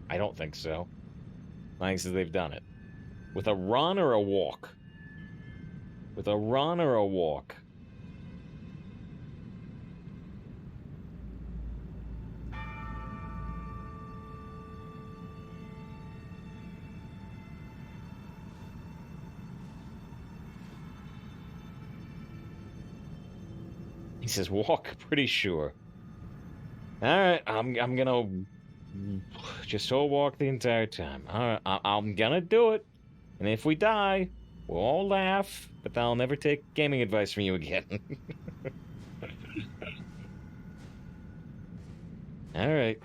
I don't think so. Thanks as they've done it. With a run or a walk? With a run or a walk? He says walk, pretty sure. Alright, I'm gonna just whole walk the entire time. Alright, I'm gonna do it. And if we die, we'll all laugh, but I'll never take gaming advice from you again. Alright.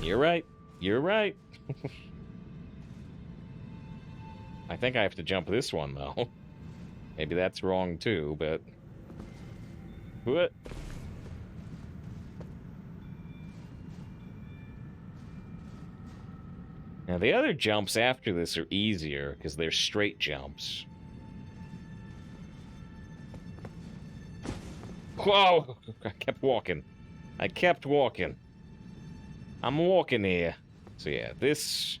You're right. You're right. I think I have to jump this one, though. Maybe that's wrong, too, but... What? Now, the other jumps after this are easier, because they're straight jumps. Whoa! I kept walking. I kept walking. I'm walking here. So yeah, this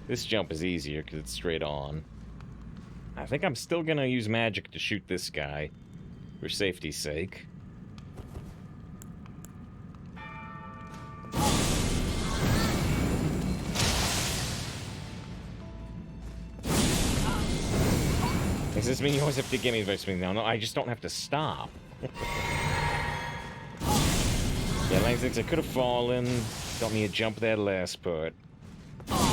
jump is easier, because it's straight on. I think I'm still gonna use magic to shoot this guy, for safety's sake. Does this mean you always have to give me advice? No, I just don't have to stop. Yeah, like I could have fallen. Got me a jump that last part. I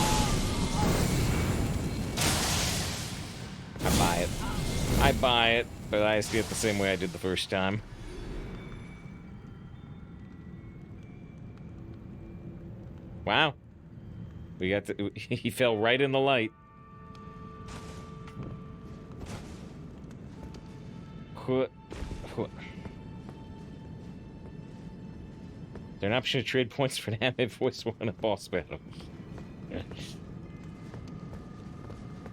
buy it. I buy it, but I see it the same way I did the first time. Wow. We got to, he fell right in the light. Is there an option to trade points for damage voice one in a boss battle?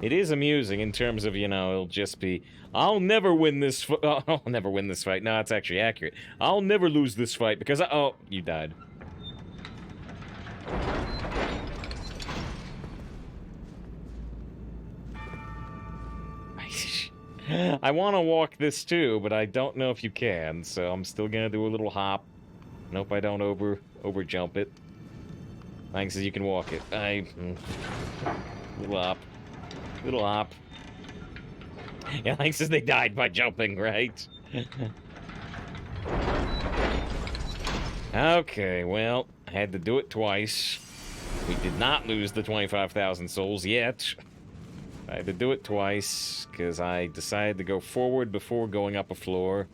It is amusing in terms of, you know, it'll just be, I'll never win this I'll never win this fight. No, it's actually accurate. I'll never lose this fight because oh, you died. I want to walk this too, but I don't know if you can, so I'm still gonna do a little hop. And hope I don't over jump it. Lang says you can walk it. Little hop. Little hop. Yeah, Lang says they died by jumping, right? Okay, well, I had to do it twice. We did not lose the 25,000 souls yet. I had to do it twice, because I decided to go forward before going up a floor.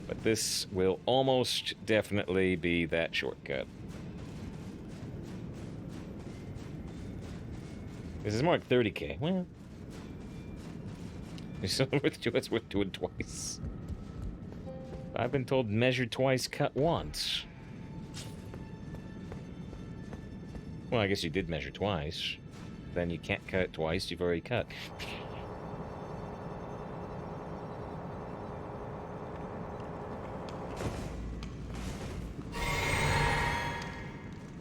But this will almost definitely be that shortcut. This is more like 30k. Well, it's worth doing twice. I've been told measure twice, cut once. Well, I guess you did measure twice. Then you can't cut it twice, you've already cut.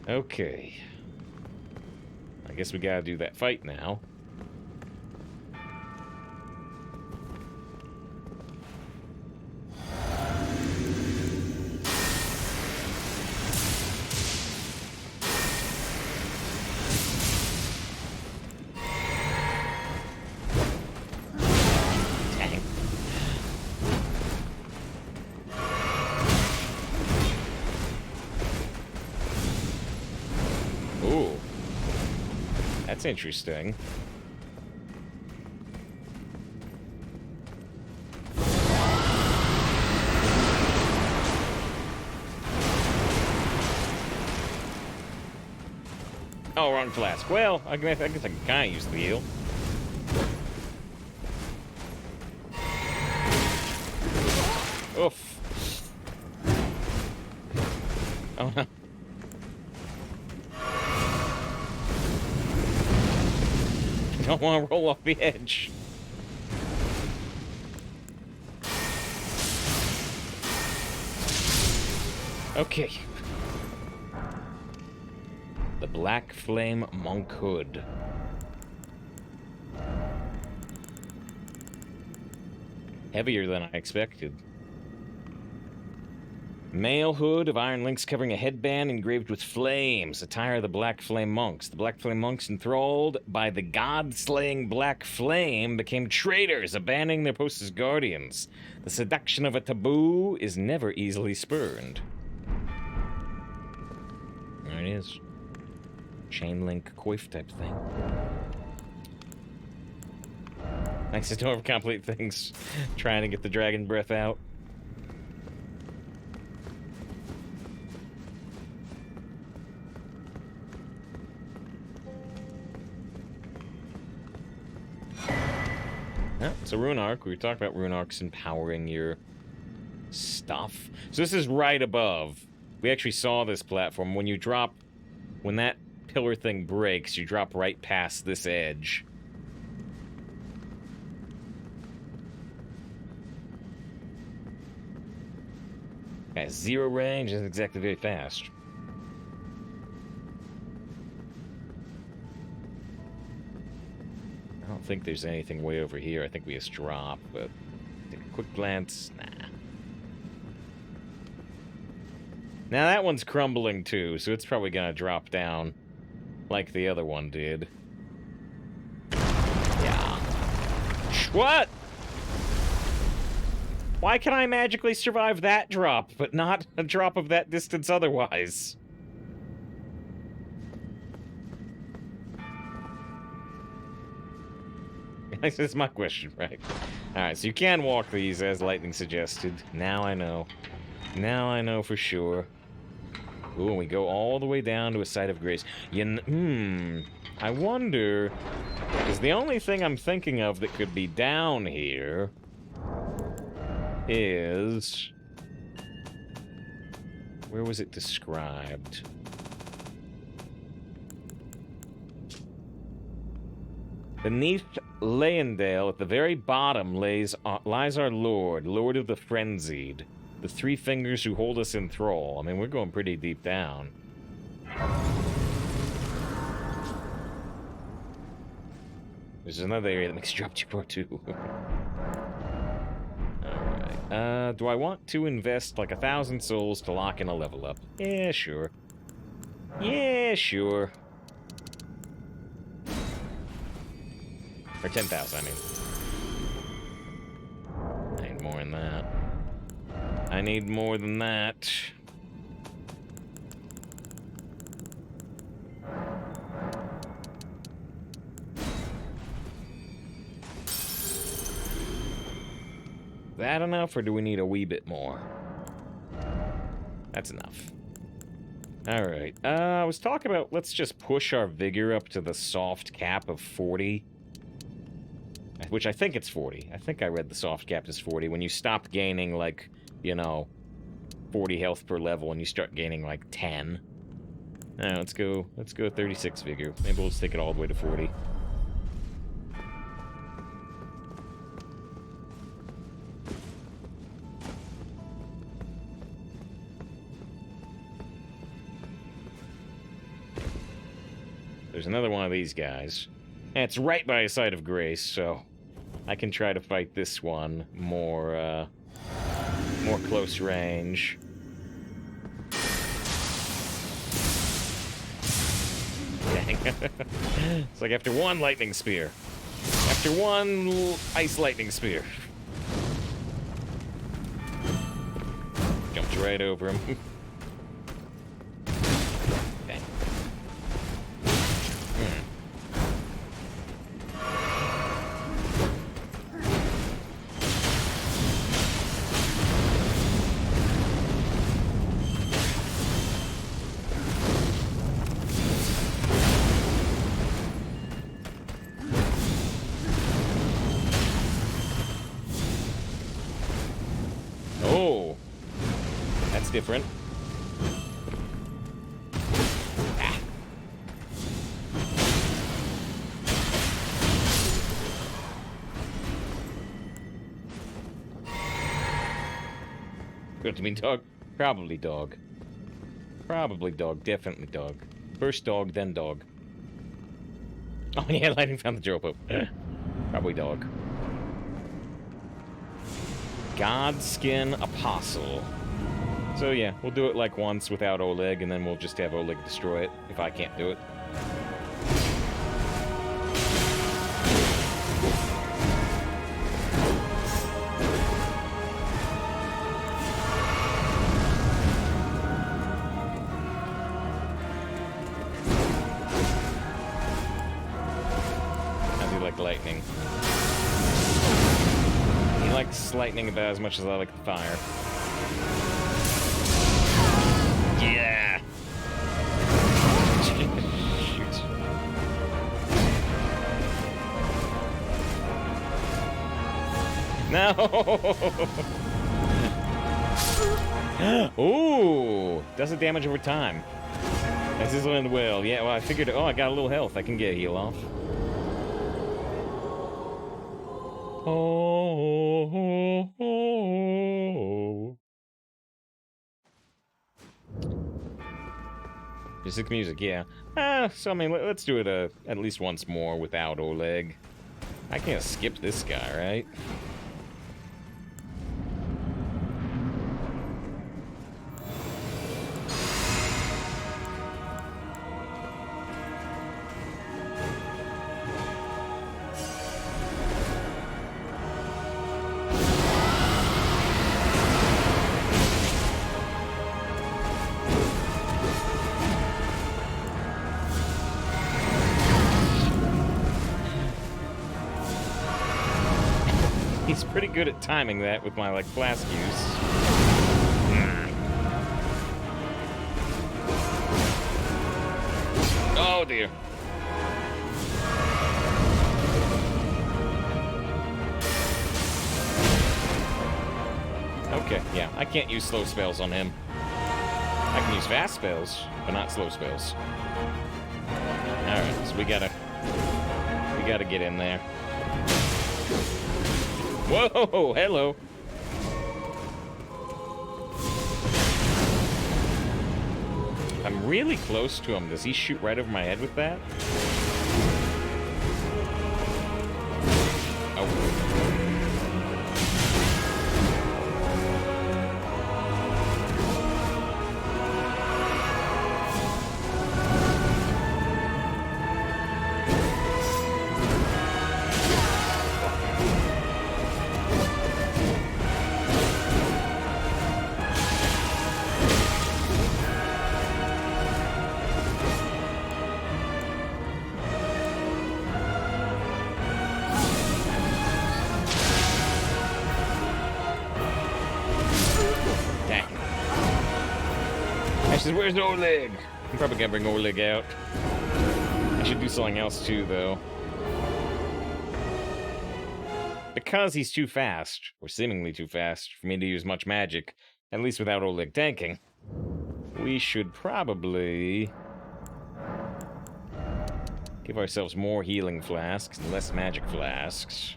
Okay. I guess we gotta do that fight now. That's interesting. Oh, wrong flask. Well, I guess I can kind of use the heal. Oof. Oh no. Don't want to roll off the edge. Okay. The Black Flame Monk Hood. Heavier than I expected. Mail hood of iron links covering a headband engraved with flames. Attire of the Black Flame Monks. The Black Flame Monks, enthralled by the god-slaying Black Flame, became traitors, abandoning their posts as guardians. The seduction of a taboo is never easily spurned. There it is. Chain link coif type thing. Thanks to don't overcomplicate things. Trying to get the dragon breath out. Yeah, it's a rune arc. We talked about rune arcs empowering your stuff. So this is right above. We actually saw this platform. When you drop, when that pillar thing breaks, you drop right past this edge. At zero range, isn't exactly very fast. I don't think there's anything way over here. I think we just drop, but take a quick glance. Nah. Now that one's crumbling too, so it's probably gonna drop down like the other one did. Yeah. What? Why can I magically survive that drop, but not a drop of that distance otherwise? This is my question, right? Alright, so you can walk these as lightning suggested. Now I know. Now I know for sure. Ooh, and we go all the way down to a site of grace. I wonder... Because the only thing I'm thinking of that could be down here is... Where was it described? Beneath Leyendale, at the very bottom, lies our Lord, Lord of the Frenzied. The three fingers who hold us in thrall. I mean, we're going pretty deep down. There's another area that makes you drop too far, too. Alright. Do I want to invest, like, 1,000 souls to lock in a level up? Yeah, sure. Yeah, sure. Or 10,000, I mean. I need more than that. I need more than that. That enough, or do we need a wee bit more? That's enough. Alright, I was talking about, let's just push our vigor up to the soft cap of 40. Which I think it's 40. I think I read the soft cap is 40. When you stop gaining, like, you know, 40 health per level and you start gaining, like, 10. Alright, let's go 36 vigor. Maybe we'll just take it all the way to 40. There's another one of these guys. And it's right by a site of grace, so I can try to fight this one more close range. Dang. It's like after one lightning spear. After one ice lightning spear. Jumped right over him. Different. Ah. Good to mean dog? Probably dog. Probably dog. Definitely dog. First dog, then dog. Oh yeah, Lightning found the Jopo. Probably dog. Godskin Apostle. So yeah, we'll do it like once without Oleg, and then we'll just have Oleg destroy it, if I can't do it. I do like lightning. He likes lightning about as much as I like the fire. Yeah. Shoot. No. Ooh, does it damage over time? That's his land well. Yeah, well, I figured. Oh, I got a little health. I can get a heal off. Music, music, yeah. So I mean, let's do it at least once more without Oleg. I can't skip this guy, right? He's pretty good at timing that with my, like, flask use. Oh, dear. Okay, yeah, I can't use slow spells on him. I can use fast spells, but not slow spells. Alright, so we gotta get in there. Whoa, hello. I'm really close to him. Does he shoot right over my head with that? Oh. Where's Oleg? I'm probably gonna bring Oleg out. I should do something else too, though. Because he's too fast, or seemingly too fast, for me to use much magic, at least without Oleg tanking, we should probably give ourselves more healing flasks and less magic flasks.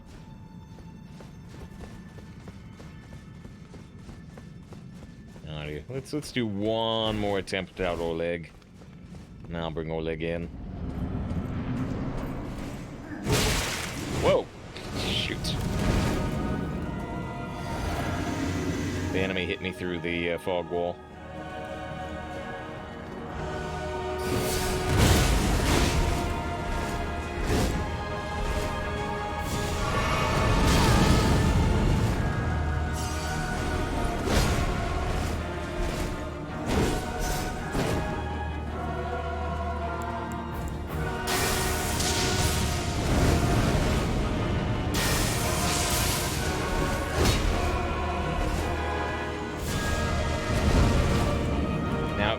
Alrighty, let's do one more attempt without Oleg. Now I'll bring Oleg in. Whoa! Shoot. The enemy hit me through the fog wall.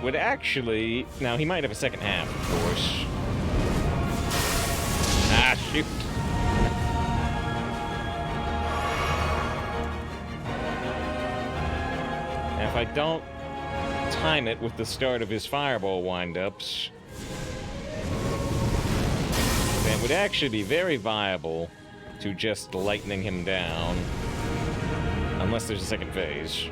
Would actually... Now, he might have a second half, of course. Ah, shoot. Now, if I don't time it with the start of his fireball windups, then it would actually be very viable to just lightning him down. Unless there's a second phase.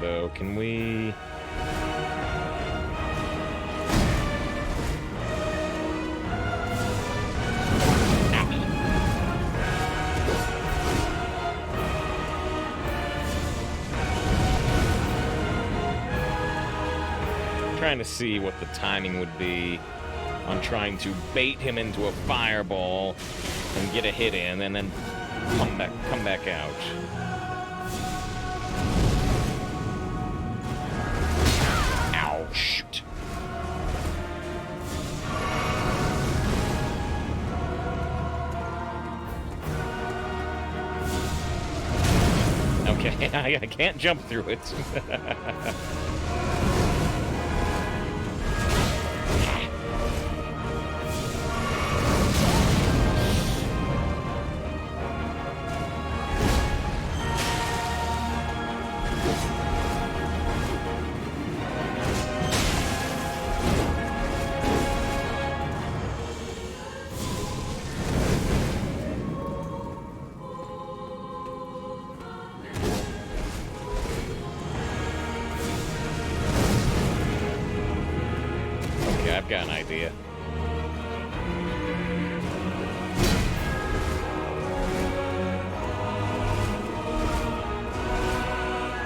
Though, can we... Trying to see what the timing would be on trying to bait him into a fireball and get a hit in and then come back out. Shoot. Okay, I can't jump through it. I've got an idea.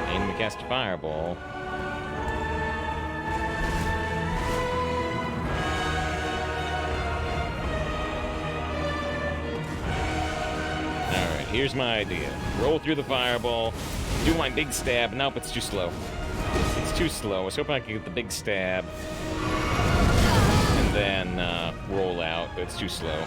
Aim to cast a fireball. Alrighty. here's my idea. Roll through the fireball, do my big stab. Nope, it's too slow. It's too slow. I was hoping I could get the big stab and then roll out, but it's too slow.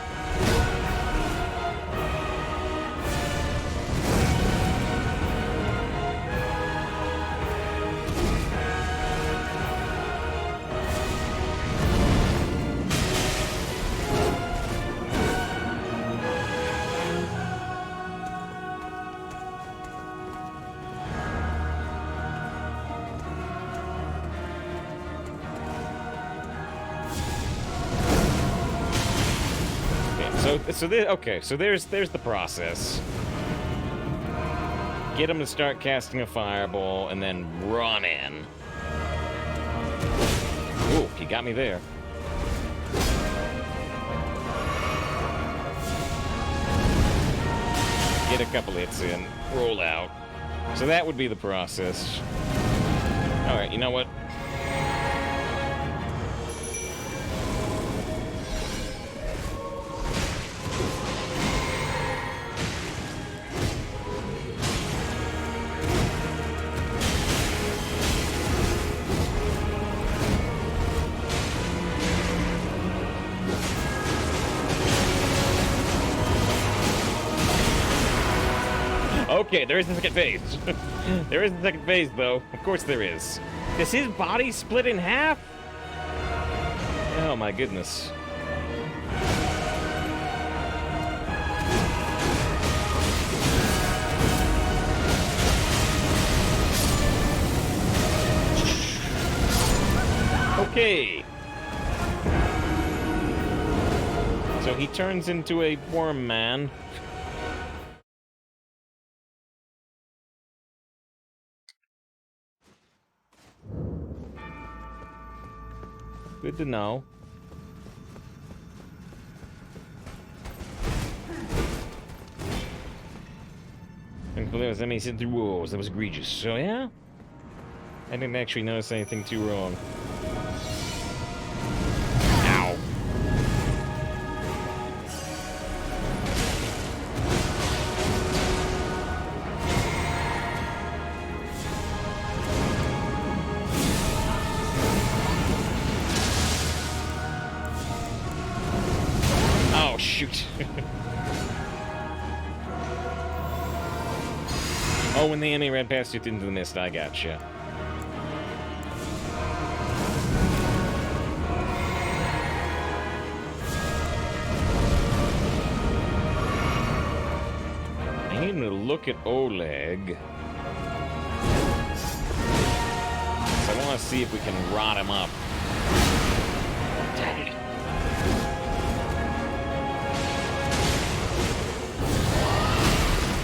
So there's the process. Get him to start casting a fireball, and then run in. Ooh, he got me there. Get a couple hits in, roll out. So that would be the process. All right, you know what? Okay, there is a second phase. There is a second phase, though. Of course there is. Does his body split in half? Oh, my goodness. Okay. So he turns into a worm man. Good to know. And there was any through walls. That was egregious. So yeah, I didn't actually notice anything too wrong. Ow. Oh, shoot. Oh, when the enemy ran past you into the mist, I gotcha. I need to look at Oleg. So I want to see if we can rot him up.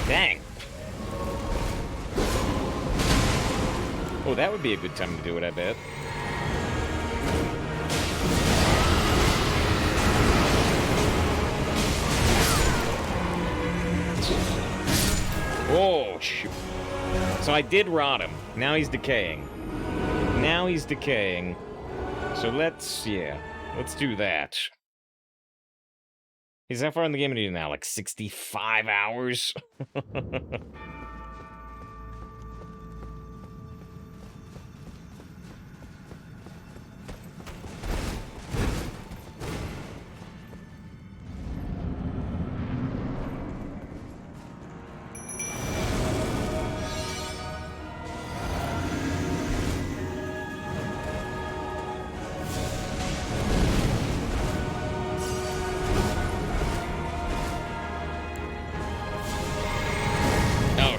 Dang. Oh, that would be a good time to do it, I bet. Oh, shoot. So I did rot him. Now he's decaying. Now he's decaying. So let's do that. He's how far in the game are you now? Like 65 hours?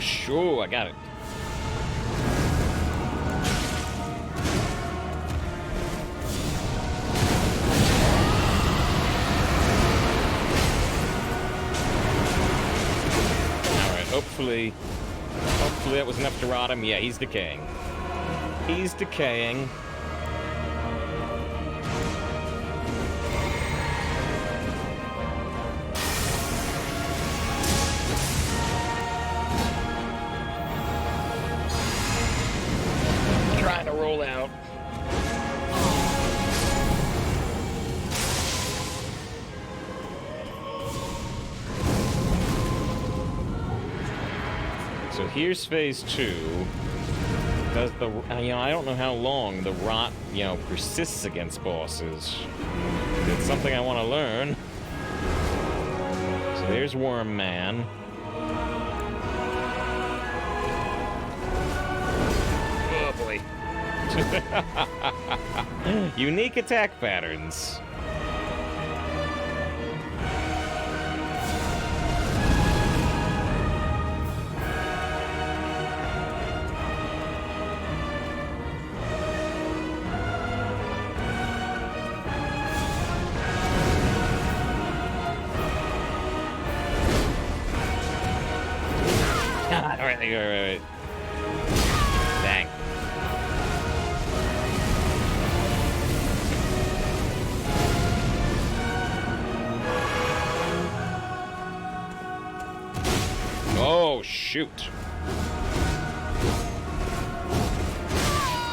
Sure, I got it. Alright, hopefully that was enough to rot him. Yeah, he's decaying. He's decaying. Roll out. So here's phase 2. Does the, I don't know how long the rot, persists against bosses. It's something I want to learn. So there's Worm Man. Oh boy. Unique attack patterns. Alright. Dang. Oh, shoot.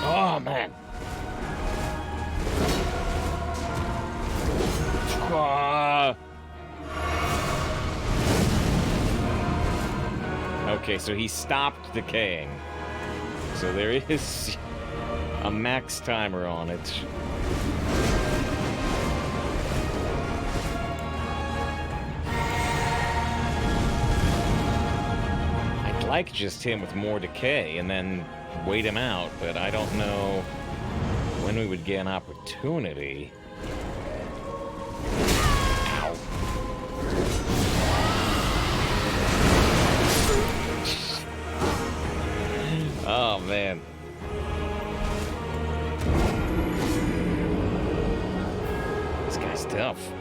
Oh, man. Okay, so he stopped decaying. So there is a max timer on it. I'd like just him with more decay and then wait him out, but I don't know when we would get an opportunity. Ow. Oh, man. This guy's tough.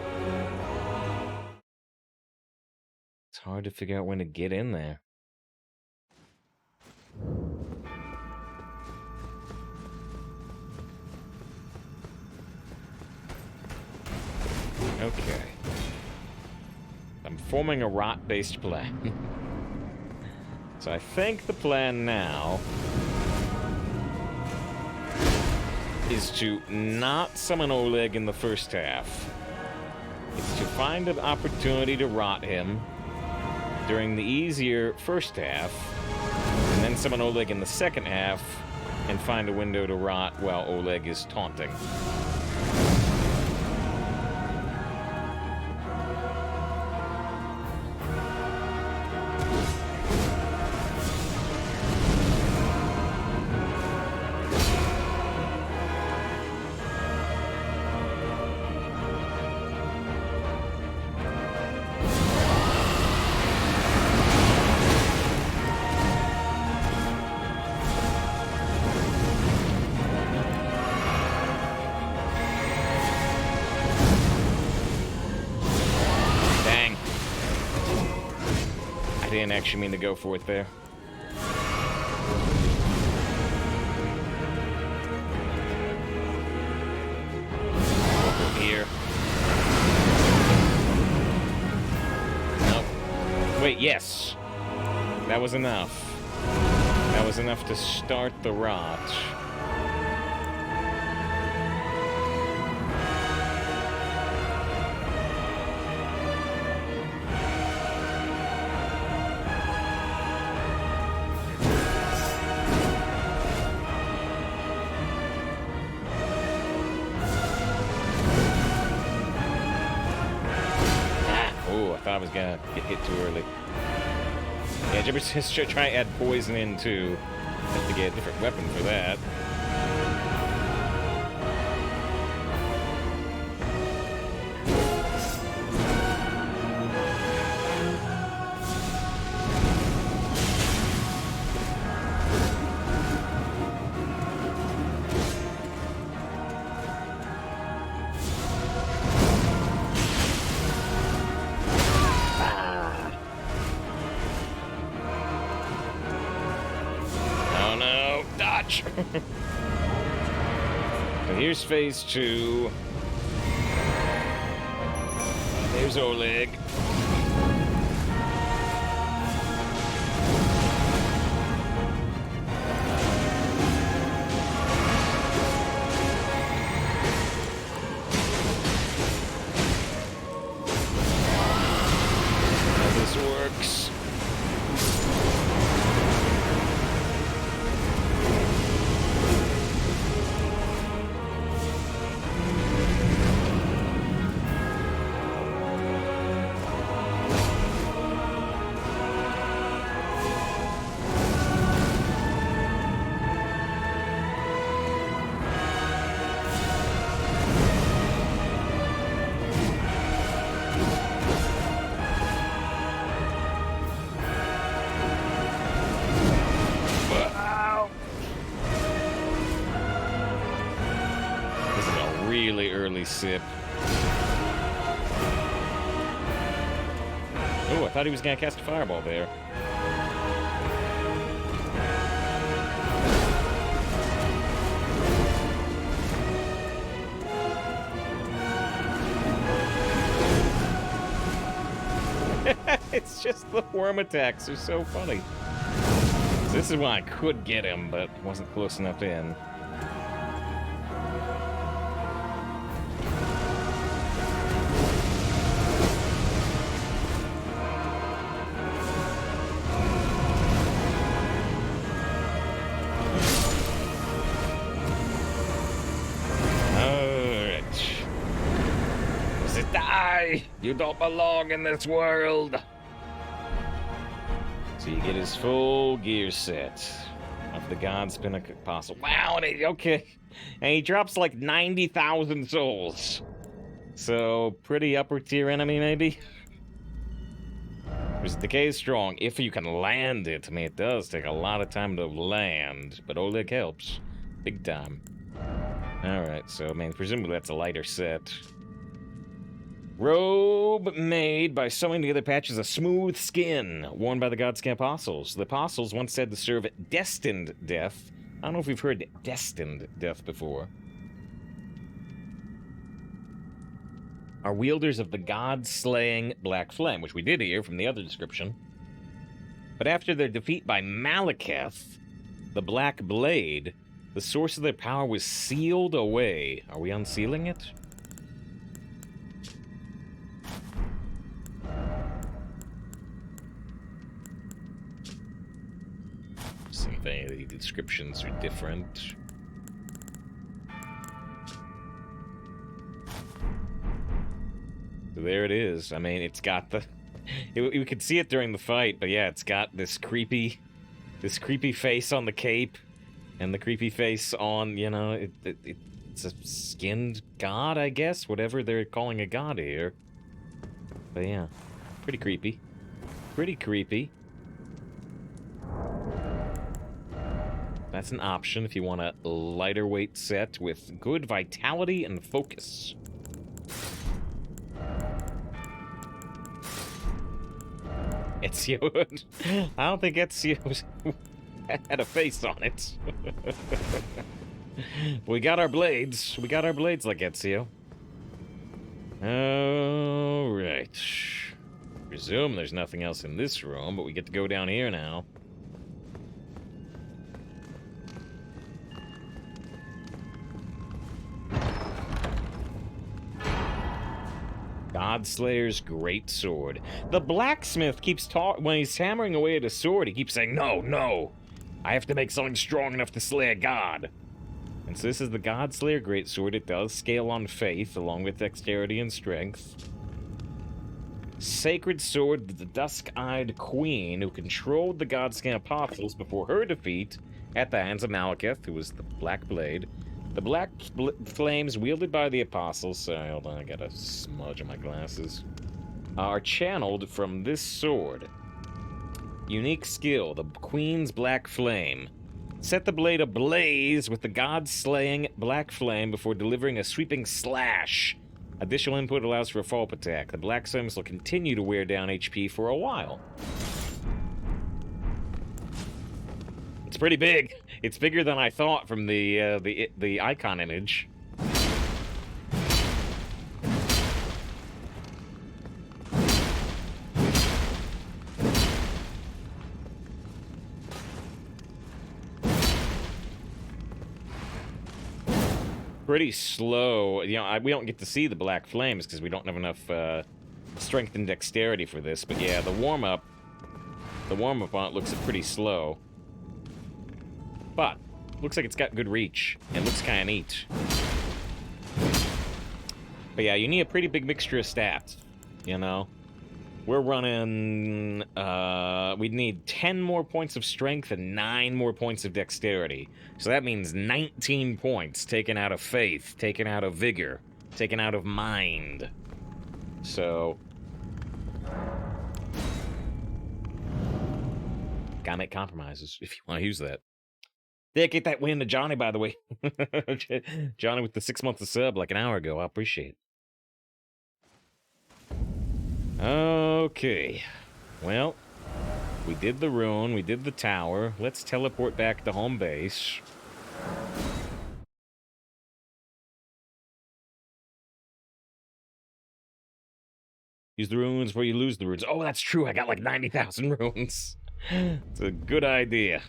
It's hard to figure out when to get in there. Okay. I'm forming a rot-based plan. So I think the plan now is to not summon Oleg in the first half. It's to find an opportunity to rot him during the easier first half, and then summon Oleg in the second half and find a window to rot while Oleg is taunting. I didn't actually mean to go for it there. Over here. Nope. Wait, yes. That was enough. That was enough to start the rot. I was gonna get hit too early. Yeah, just try to add poison in too. Have to get a different weapon for that. So here's phase 2. There's Oleg. How this works. barely sip. Oh, I thought he was gonna cast a fireball there. It's just the worm attacks are so funny. This is why I could get him, but wasn't close enough in. Die! You don't belong in this world! So you get his full gear set of the Godspin Apostle. Wow, okay. And he drops like 90,000 souls. So, pretty upper tier enemy, maybe? His decay is strong if you can land it. I mean, it does take a lot of time to land, but Oleg helps. Big time. Alright, so, I mean, presumably that's a lighter set. Robe made by sewing together patches of smooth skin, worn by the Godskin Apostles. The Apostles once said to serve destined death. I don't know if we've heard destined death before. Are wielders of the God-slaying Black Flame, which we did hear from the other description. But after their defeat by Malekith, the Black Blade, the source of their power was sealed away. Are we unsealing it? See if any of the descriptions are different. So there it is. I mean, it's got the... we could see it during the fight, but yeah, it's got this creepy face on the cape, and the creepy face on, you know, it's a skinned god, I guess? Whatever they're calling a god here. But yeah, pretty creepy. Pretty creepy. That's an option if you want a lighter weight set with good vitality and focus. Ezio. I don't think Ezio had a face on it. We got our blades. We got our blades like Ezio. Alright. Presume there's nothing else in this room, but we get to go down here now. Godslayer's great sword. The blacksmith keeps when he's hammering away at his sword, he keeps saying, "No, no, I have to make something strong enough to slay a god." And so this is the Godslayer greatsword. It does scale on faith, along with dexterity and strength. Sacred sword of the dusk-eyed queen, who controlled the Godskin Apostles before her defeat at the hands of Malekith, who was the Black Blade. The black flames wielded by the Apostles, sorry, hold on, I got a smudge on my glasses, are channeled from this sword. Unique skill, the Queen's Black Flame. Set the blade ablaze with the god-slaying Black Flame before delivering a sweeping slash. Additional input allows for a follow-up attack. The Black Flames will continue to wear down HP for a while. It's pretty big. It's bigger than I thought from the icon image. Pretty slow. You know, we don't get to see the black flames because we don't have enough strength and dexterity for this. But yeah, the warm-up on it looks pretty slow. But looks like it's got good reach. It looks kind of neat. But yeah, you need a pretty big mixture of stats, you know? We're running, we'd need 10 more points of strength and 9 more points of dexterity. So that means 19 points taken out of faith, taken out of vigor, taken out of mind. So... gotta make compromises if you want to use that. Dedicate that win to Johnny, by the way. Johnny with the 6 months of sub like an hour ago. I appreciate it. Okay. Well, we did the ruin. We did the tower. Let's teleport back to home base. Use the runes before you lose the runes. Oh, that's true. I got like 90,000 runes. It's a good idea.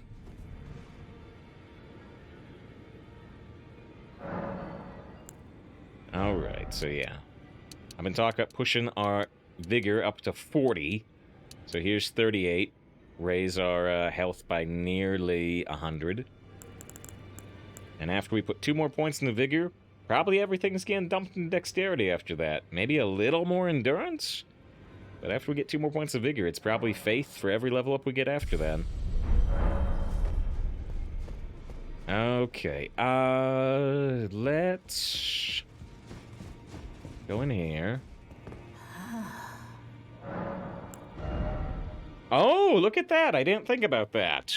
Alright, so yeah. I've been talking about pushing our vigor up to 40. So here's 38. Raise our health by nearly 100. And after we put 2 more points in the vigor, probably everything's getting dumped in dexterity after that. Maybe a little more endurance? But after we get 2 more points of vigor, it's probably faith for every level up we get after that. Okay, let's go in here. Oh, look at that! I didn't think about that.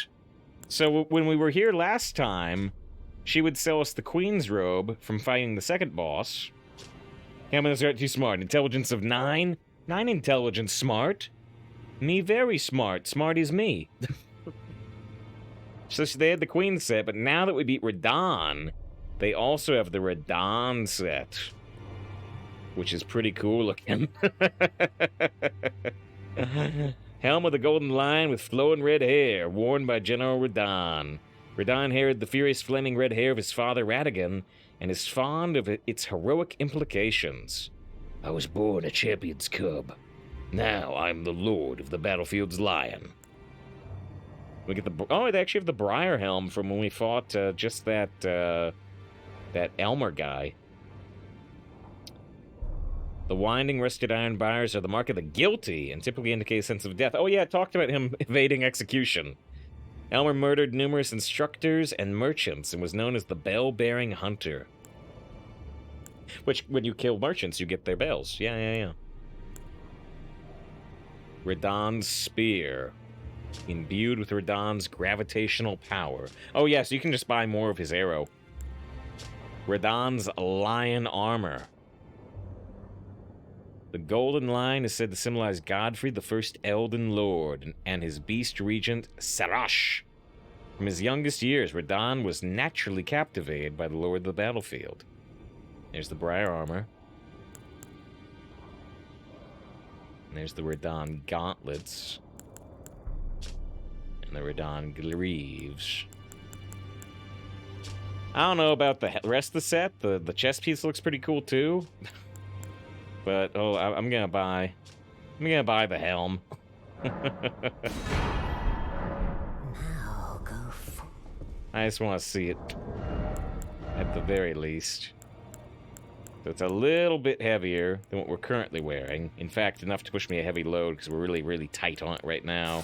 So when we were here last time, she would sell us the Queen's Robe from fighting the second boss. Humans aren't too smart. Intelligence of 9? 9 intelligence smart? Me very smart. Smart is me. So they had the Queen set, but now that we beat Radahn, they also have the Radahn set. Which is pretty cool looking. Helm of the Golden Lion with flowing red hair, worn by General Radahn. Radahn inherited the furious flaming red hair of his father Radagon, and is fond of its heroic implications. I was born a champion's cub. Now I'm the lord of the battlefield's lion. We get the they actually have the Briar helm from when we fought just that Elmer guy. The winding rusted iron bars are the mark of the guilty and typically indicate a sense of death. Oh yeah, it talked about him evading execution. Elmer murdered numerous instructors and merchants and was known as the bell-bearing hunter. Which, when you kill merchants, you get their bells. Yeah. Radahn's spear. Imbued with Radahn's gravitational power. Oh yeah, so you can just buy more of his arrow. Radahn's lion armor. The golden line is said to symbolize Godfrey, the first Elden Lord, and his beast regent, Sarash. From his youngest years, Radahn was naturally captivated by the Lord of the Battlefield. There's the Briar armor. And there's the Radahn gauntlets. And the Radahn greaves. I don't know about the rest of the set. The chest piece looks pretty cool too. But I'm gonna buy the helm. I just want to see it at the very least. So it's a little bit heavier than what we're currently wearing. In fact, enough to push me a heavy load because we're really, really tight on it right now.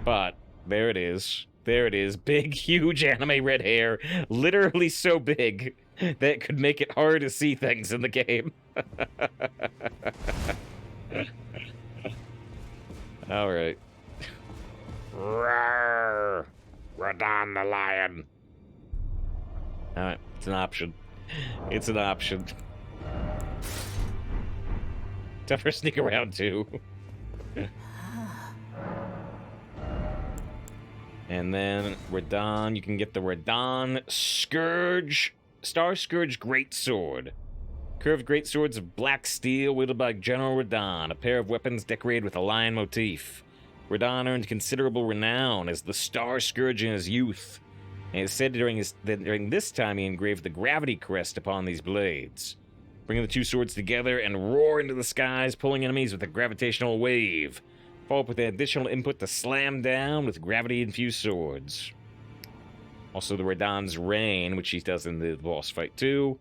But there it is. There it is. Big, huge anime red hair. Literally so big that it could make it hard to see things in the game. All right. Roar! Radahn the lion. All right, it's an option. It's an option. Tougher sneak around too. And then Radahn, you can get the Radahn Scourge, Star Scourge Greatsword. Curved greatswords of black steel wielded by General Radahn, a pair of weapons decorated with a lion motif. Radahn earned considerable renown as the Star Scourge in his youth, and it's said that during this time he engraved the gravity crest upon these blades. Bring the two swords together and roar into the skies, pulling enemies with a gravitational wave. Follow up with an additional input to slam down with gravity-infused swords. Also the Radahn's Rain, which he does in the boss fight too.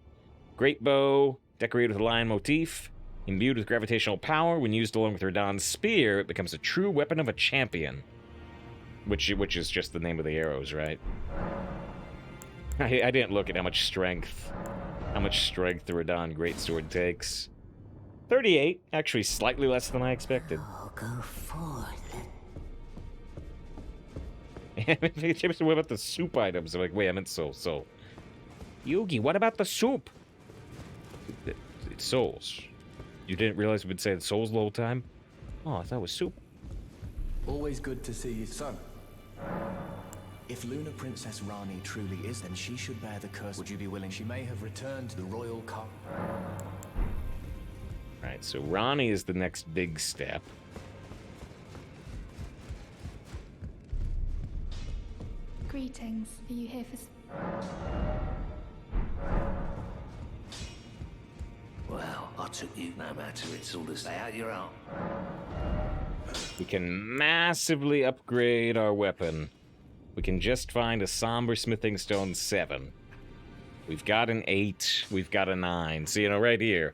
Great bow, decorated with a lion motif. Imbued with gravitational power, when used along with Radahn's spear, it becomes a true weapon of a champion. Which is just the name of the arrows, right? I didn't look at how much strength the Radahn Greatsword takes. 38, actually slightly less than I expected. I'll go forth. What about the soup items? I'm like, wait, I meant souls. Yugi, what about the soup? It's souls. You didn't realize we've been saying souls the whole time? Oh, I thought it was soup. Always good to see you, son. If Luna Princess Rani truly is, then she should bear the curse. Would you be willing? She may have returned to the royal car. Alright, so Rani is the next big step. Greetings. Are you here for... Well, I took you no matter. It's all to stay out your own. We can massively upgrade our weapon. We can just find a Somber Smithing Stone 7. We've got an 8. We've got a 9. So, you know, right here.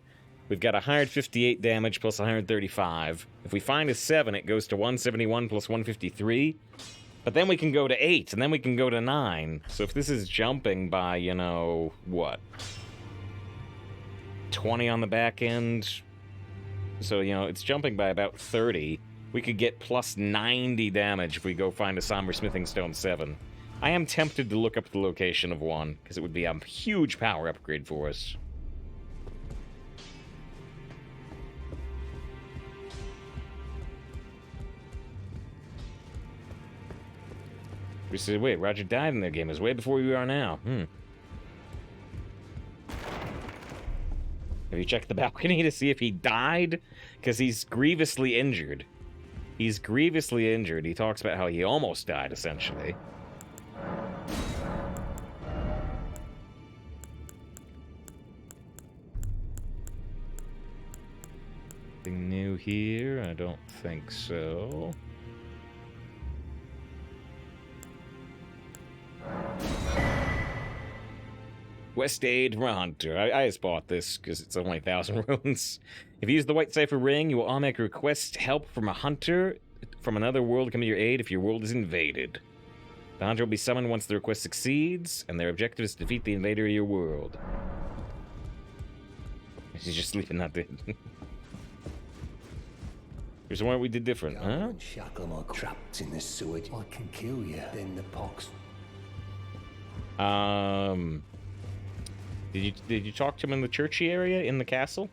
We've got 158 damage plus 135. If we find a 7, it goes to 171 plus 153. But then we can go to 8, and then we can go to 9. So if this is jumping by, you know, what? 20 on the back end. So, you know, it's jumping by about 30. We could get plus 90 damage if we go find a Somber Smithing Stone 7. I am tempted to look up the location of one, because it would be a huge power upgrade for us. We said, wait, Roger died in their game. It was way before we are now. Have you checked the balcony to see if he died? Because he's grievously injured. He's grievously injured. He talks about how he almost died, essentially. Anything new here? I don't think so. Quest aid from a hunter. I just bought this because it's only 1,000 runes. If you use the White Cipher Ring, you will automatic request help from a hunter from another world to come to your aid if your world is invaded. The hunter will be summoned once the request succeeds, and their objective is to defeat the invader of your world. She's just sleeping, not dead. Here's one we did different, huh? Shackle my trapped in this sewage. I can kill you. Then the pox. Did you talk to him in the churchy area in the castle?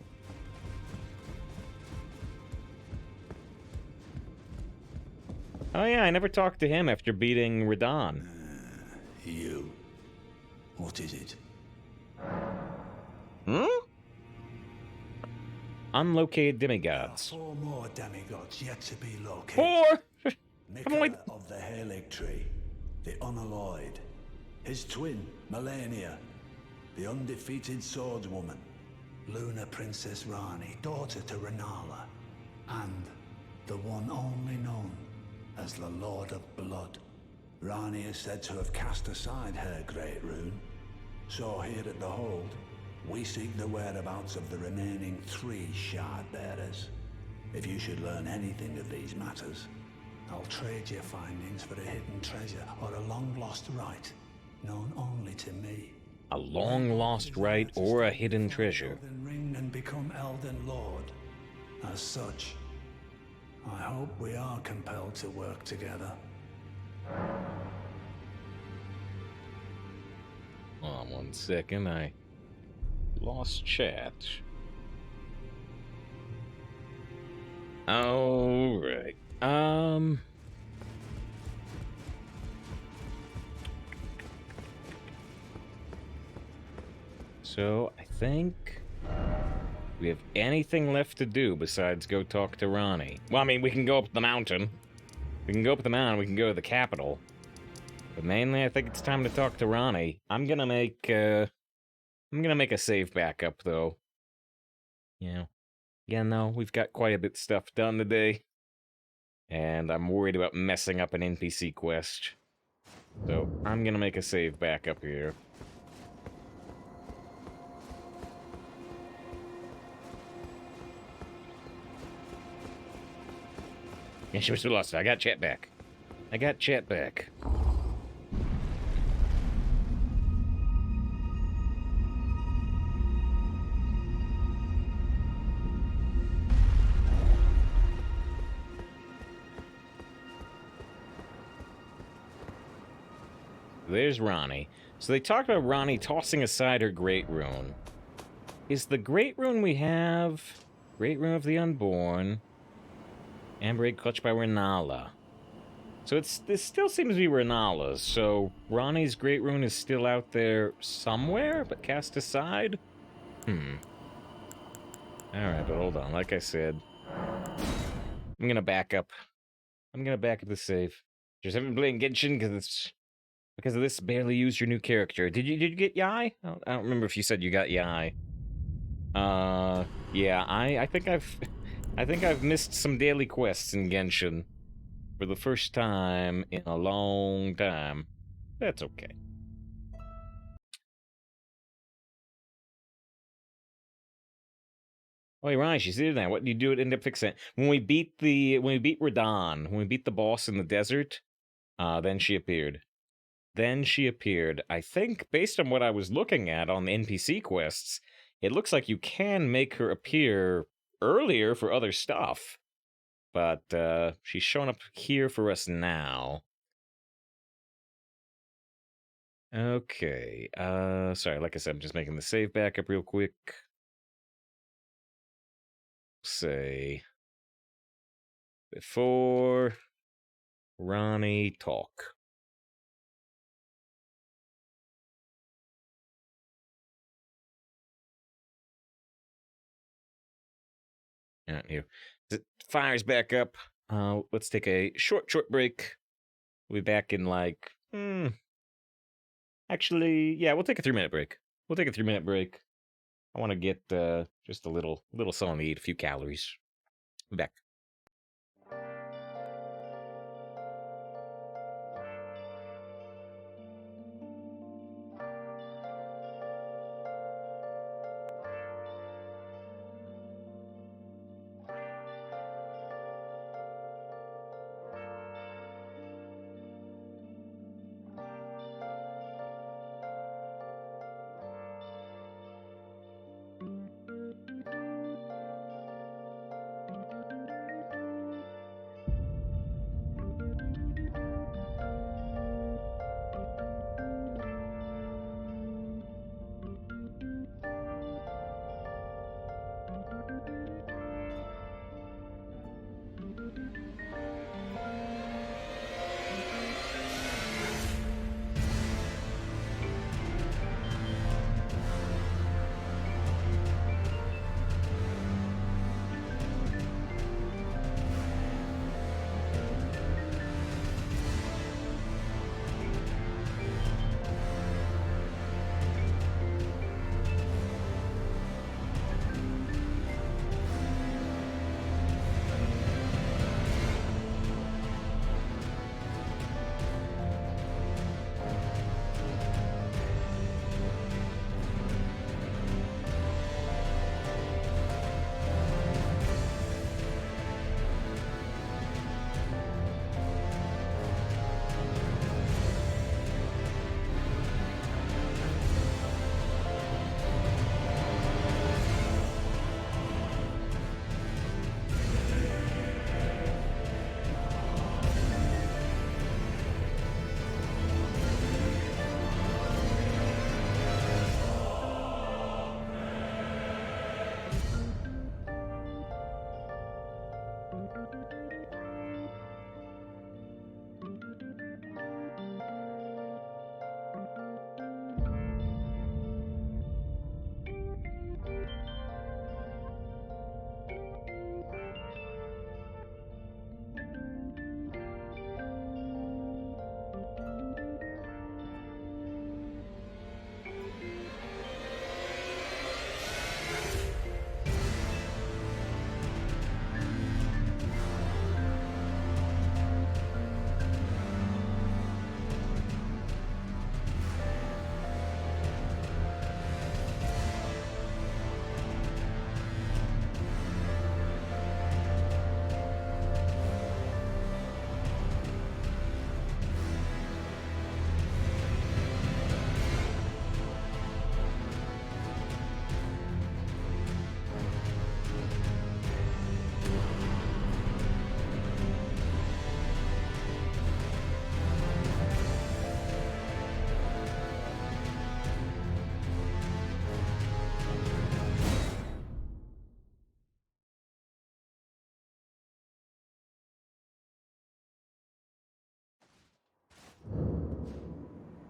Oh yeah, I never talked to him after beating Radon. You. What is it? Unlocated demigods. 4 more demigods yet to be located. 4! Mika of the Halig Tree, the Unalloyed, his twin, Melania, the undefeated swordswoman, Luna Princess Rani, daughter to Renala, and the one only known as the Lord of Blood. Rani is said to have cast aside her great rune, so here at the Hold, we seek the whereabouts of the remaining 3 shard bearers. If you should learn anything of these matters, I'll trade your findings for a hidden treasure or a long-lost right, known only to me. A long-lost right or a hidden treasure. Elden Ring and become Elden Lord. As such, I hope we are compelled to work together. Oh, 1 second, I lost chat. Alright. So, I think we have anything left to do besides go talk to Rani. Well, I mean, we can go up the mountain. We can go up the mountain, we can go to the capital. But mainly, I think it's time to talk to Rani. I'm gonna make a save backup, though. Yeah, no, we've got quite a bit of stuff done today. And I'm worried about messing up an NPC quest. So, I'm gonna make a save backup here. Yeah, she was too lost. I got chat back. There's Ronnie. So they talked about Ronnie tossing aside her Great Rune. Is the Great Rune we have... Great Rune of the Unborn... Amber Egg clutched by Renala. So this still seems to be Renala's, so Ronnie's Great Rune is still out there somewhere, but cast aside? Alright, but hold on. Like I said, I'm gonna back up. I'm gonna back up the save. Just haven't been playing Genshin because of this. Barely used your new character. Did you get Yai? I don't remember if you said you got Yai. Yeah, I think I've missed some daily quests in Genshin for the first time in a long time. That's okay. Oh, you're right. She's here now. What do you do to end up fixing it? When we beat Radon, when we beat the boss in the desert, then she appeared. Then she appeared. I think, based on what I was looking at on the NPC quests, it looks like you can make her appear earlier for other stuff. But she's showing up here for us now. Okay. Sorry, like I said, I'm just making the save backup real quick. Say, before Ronnie talk. Here. The fire's back up. Let's take a short break. We'll be back in like... Actually, yeah, we'll take a 3-minute break. We'll take a 3-minute break. I want to get just a little something to eat, a few calories. Be back.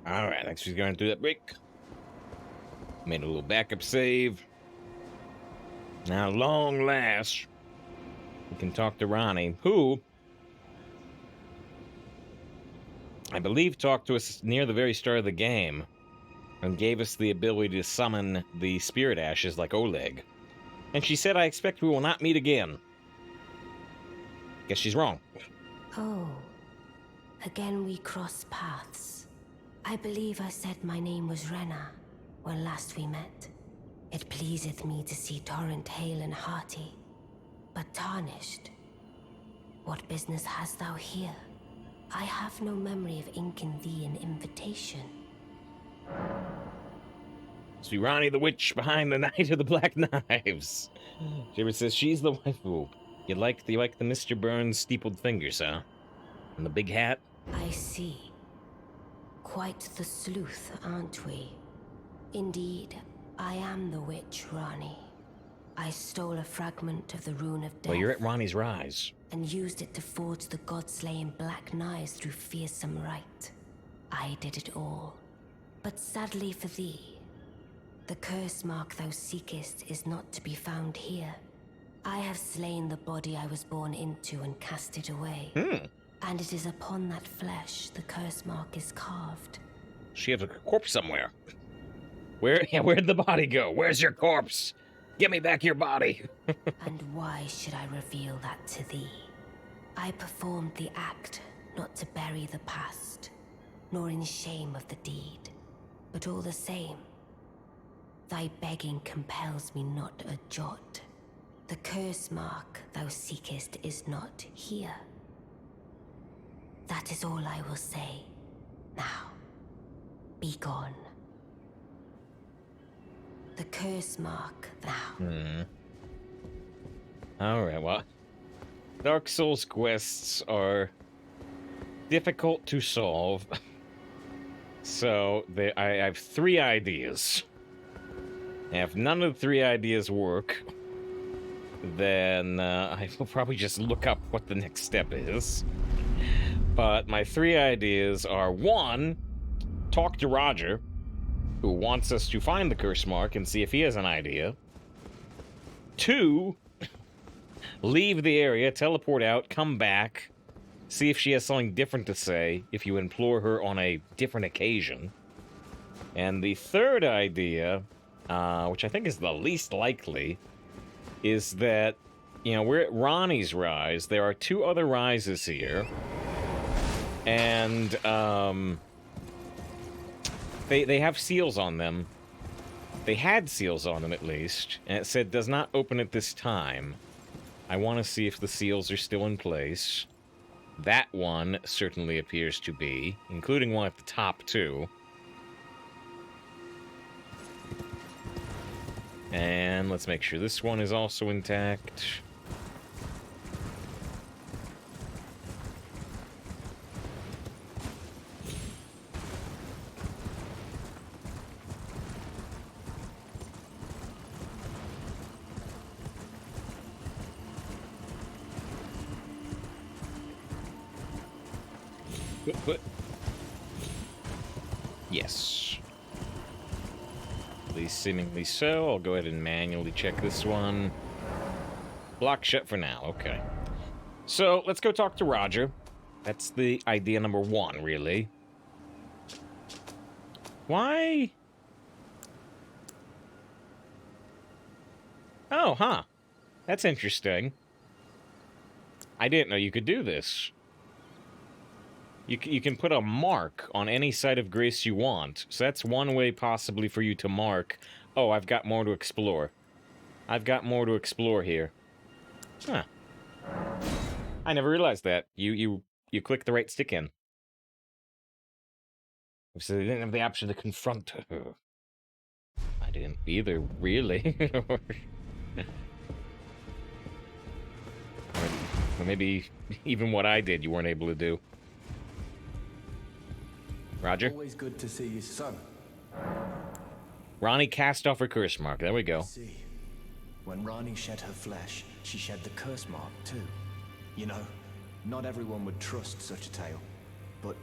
Alright, thanks for going through that break. Made a little backup save. Now, long last, we can talk to Ronnie, who, I believe, talked to us near the very start of the game and gave us the ability to summon the spirit ashes like Oleg. And she said, I expect we will not meet again. Guess she's wrong. Oh, again we cross paths. I believe I said my name was Rena when last we met. It pleaseth me to see Torrent hale and hearty, but tarnished. What business hast thou here? I have no memory of inking thee an invitation. See Ronnie the witch behind the Knight of the Black Knives. She says she's the waifu. You like the Mr. Burns steepled fingers, huh? And the big hat? I see. Quite the sleuth, aren't we? Indeed, I am the witch, Ronnie. I stole a fragment of the Rune of Death. Well, you're at Ronnie's Rise. And used it to forge the god-slaying black knives through fearsome rite. I did it all. But sadly for thee, the curse mark thou seekest is not to be found here. I have slain the body I was born into and cast it away. And it is upon that flesh the curse mark is carved. She has a corpse somewhere. Where'd the body go? Where's your corpse? Give me back your body. And why should I reveal that to thee? I performed the act not to bury the past, nor in shame of the deed. But all the same, thy begging compels me not a jot. The curse mark thou seekest is not here. That is all I will say. Now, be gone. The curse mark thou. Alright, well, Dark Souls quests are difficult to solve. So, I have 3 ideas. And if none of the 3 ideas work, then I will probably just look up what the next step is. But my 3 ideas are, 1, talk to Roger, who wants us to find the curse mark and see if he has an idea. 2, leave the area, teleport out, come back, see if she has something different to say if you implore her on a different occasion. And the 3rd idea, which I think is the least likely, is that, you know, we're at Ronnie's Rise. There are 2 other rises here. And, they have seals on them. They had seals on them, at least. And it said, does not open at this time. I want to see if the seals are still in place. That one certainly appears to be, including one at the top, too. And let's make sure this one is also intact. Yes. At least seemingly so. I'll go ahead and manually check this one. Block shut for now. Okay. So, let's go talk to Roger. That's the idea number 1, really. Why? Oh, huh. That's interesting. I didn't know you could do this. You can put a mark on any site of grace you want. So that's one way possibly for you to mark, oh, I've got more to explore. I've got more to explore here. Huh. I never realized that. You click the right stick in. So they didn't have the option to confront her. I didn't either, really. Or maybe even what I did you weren't able to do. Roger? Always good to see you, son. Ronnie cast off her curse mark. There we go. See, when Rani shed her flesh, she shed the curse mark too. You know, not everyone would trust such a tale. But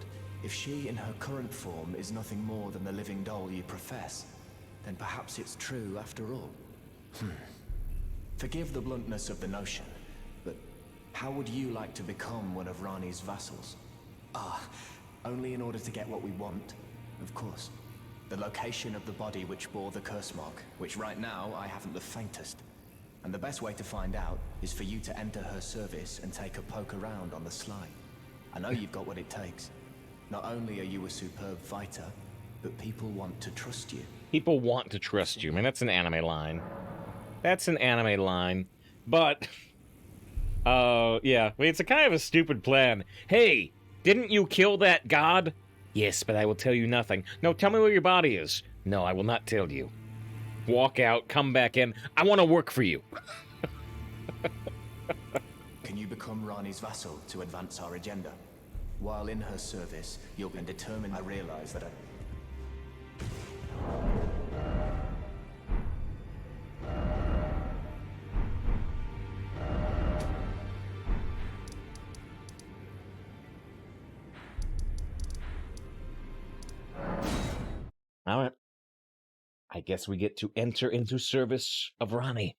If she in her current form is nothing more than the living doll you profess, then perhaps it's true after all. Forgive the bluntness of the notion, but how would you like to become one of Rani's vassals? Only in order to get what we want, of course. The location of the body which bore the curse mark, which right now I haven't the faintest. And the best way to find out is for you to enter her service and take a poke around on the sly. I know you've got what it takes. Not only are you a superb fighter, but people want to trust you. People want to trust you. I mean, that's an anime line. That's an anime line. But, yeah. I mean, it's a kind of a stupid plan. Hey, didn't you kill that god? Yes, but I will tell you nothing. No, tell me where your body is. No, I will not tell you. Walk out, come back in. I want to work for you. Can you become Rani's vassal to advance our agenda? While in her service, you'll be determined. I realize that All right. I guess we get to enter into service of Rani.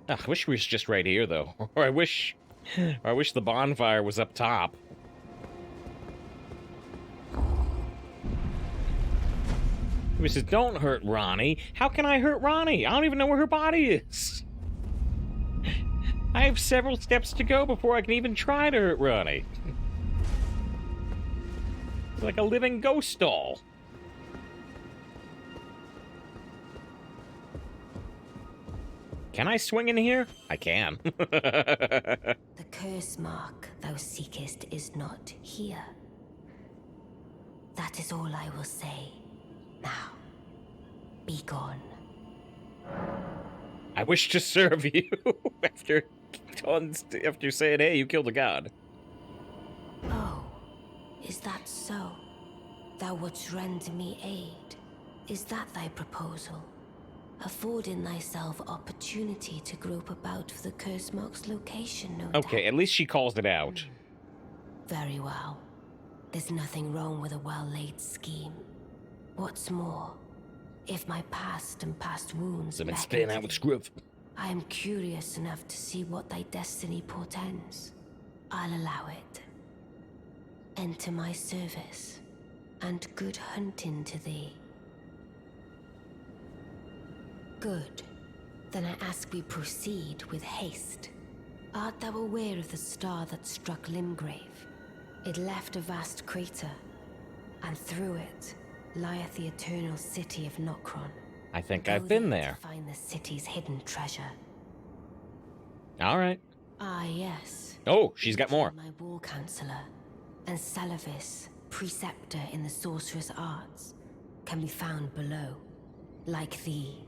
I wish we was just right here, though. Or I wish the bonfire was up top. He says, "Don't hurt Rani." How can I hurt Rani? I don't even know where her body is. I have several steps to go before I can even try to hurt Rani. It's like a living ghost doll. Can I swing in here? I can. The curse mark thou seekest is not here. That is all I will say. Now, be gone. I wish to serve you after saying, hey, you killed a god. Oh, is that so? Thou wouldst render me aid. Is that thy proposal? Affording thyself opportunity to grope about for the curse mark's location, no doubt. Okay, at least she calls it out. Very well. There's nothing wrong with a well-laid scheme. What's more, if my past and past wounds I've been beckon staying to out with thee, Scruff. I am curious enough to see what thy destiny portends. I'll allow it. Enter my service, and good hunting to thee. Good. Then I ask we proceed with haste. Art thou aware of the star that struck Limgrave? It left a vast crater, and through it lieth the eternal city of Nokron. I think Go I've been there there. to find the city's hidden treasure. All right. Ah, yes. Oh, she's got more. My war counselor, and Salavis, preceptor in the sorcerer's arts, can be found below. Like thee,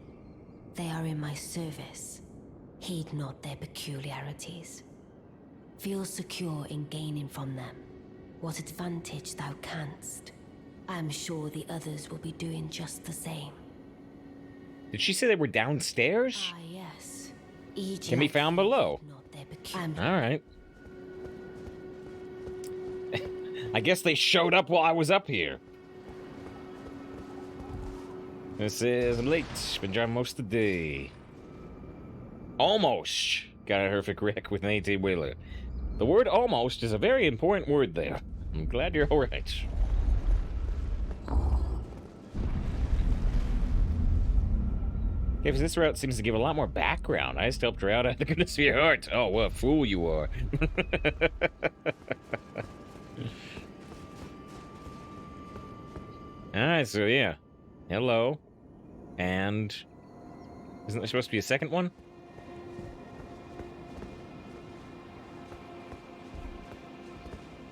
they are in my service. Heed not their peculiarities. Feel secure in gaining from them what advantage thou canst. I am sure the others will be doing just the same. Did she say they were downstairs? Ah, yes. Can be found below. Not their All right. I guess they showed up while I was up here. This is I'm late. Been driving most of the day. Almost got a horrific wreck with an 18-wheeler. The word almost is a very important word there. I'm glad you're alright. Yeah, because this route seems to give a lot more background. I just helped her out out of the goodness of your heart. Oh, what a fool you are. Alright, so yeah. Hello. And isn't there supposed to be a second one?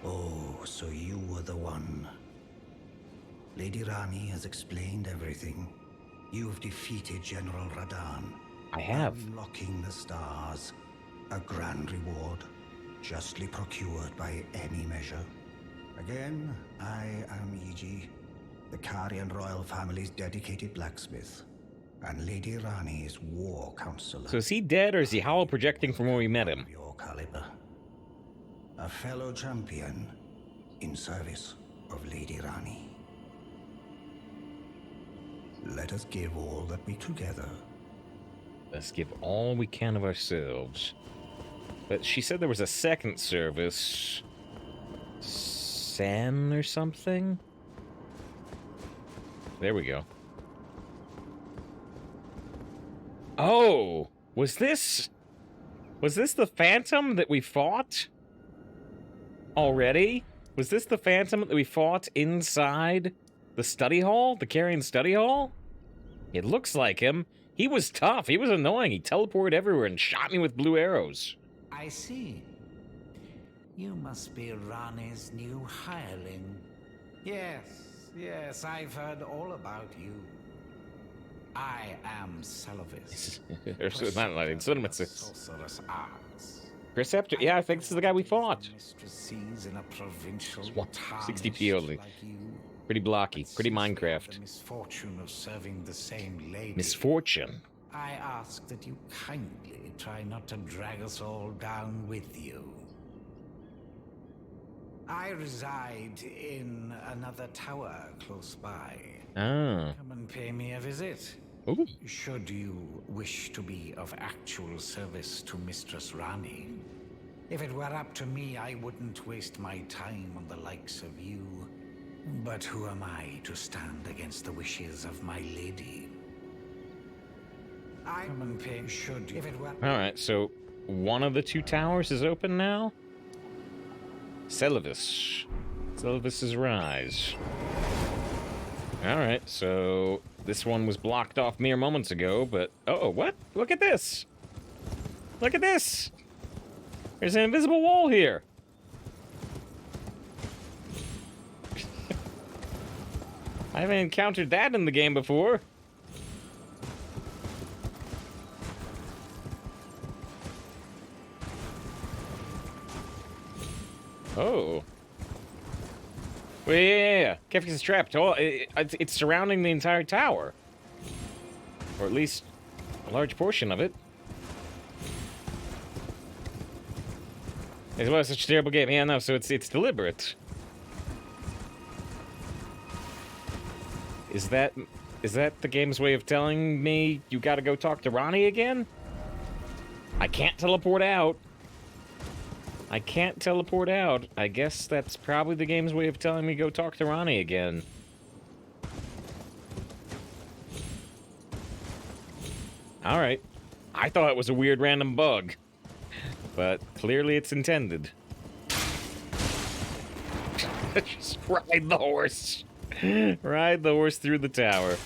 Oh, so you were the one. Lady Rani has explained everything. You've defeated General Radan. I have. Unlocking the stars. A grand reward, justly procured by any measure. Again, I am E.G., the Karian royal family's dedicated blacksmith, and Lady Rani's war counselor. So is he dead, or is he hollow projecting from where we met him? Your caliber. a fellow champion in service of Lady Rani. Let us give all that we together. Let's give all we can of ourselves. But she said there was a second service. San or something? There we go. Oh! Was this the Phantom that we fought? Already? Was this the Phantom that we fought inside the study hall? The Carrion study hall? It looks like him. He was tough. He was annoying. He teleported everywhere and shot me with blue arrows. I see. You must be Rani's new hireling. Yes, I've heard all about you. I am Celavis. Sorceress Arts. Preceptor, yeah, I think this is the guy we fought. Mistresses in a provincial 60p only. like you. Pretty blocky, pretty Minecraft. The misfortune of serving the same lady. Misfortune? I ask that you kindly try not to drag us all down with you. I reside in another tower close by. Ah. Come and pay me a visit. Ooh. Should you wish to be of actual service to Mistress Rani. If it were up to me, I wouldn't waste my time on the likes of you. But who am I to stand against the wishes of my lady? I come and pay should if it were. Alright, so one of the two towers is open now? Celavis. Celavis's Rise. Alright, so this one was blocked off mere moments ago, but... Oh, what? Look at this! Look at this! There's an invisible wall here! I haven't encountered that in the game before. Oh. Wait, yeah. Kefkis is trapped. Oh, it's surrounding the entire tower. Or at least a large portion of it. It was such a terrible game. Yeah, no, so it's deliberate. Is that the game's way of telling me you gotta go talk to Rani again? I can't teleport out. I can't teleport out. I guess that's probably the game's way of telling me go talk to Rani again. Alright. I thought it was a weird random bug. But clearly it's intended. Just ride the horse. Ride the horse through the tower.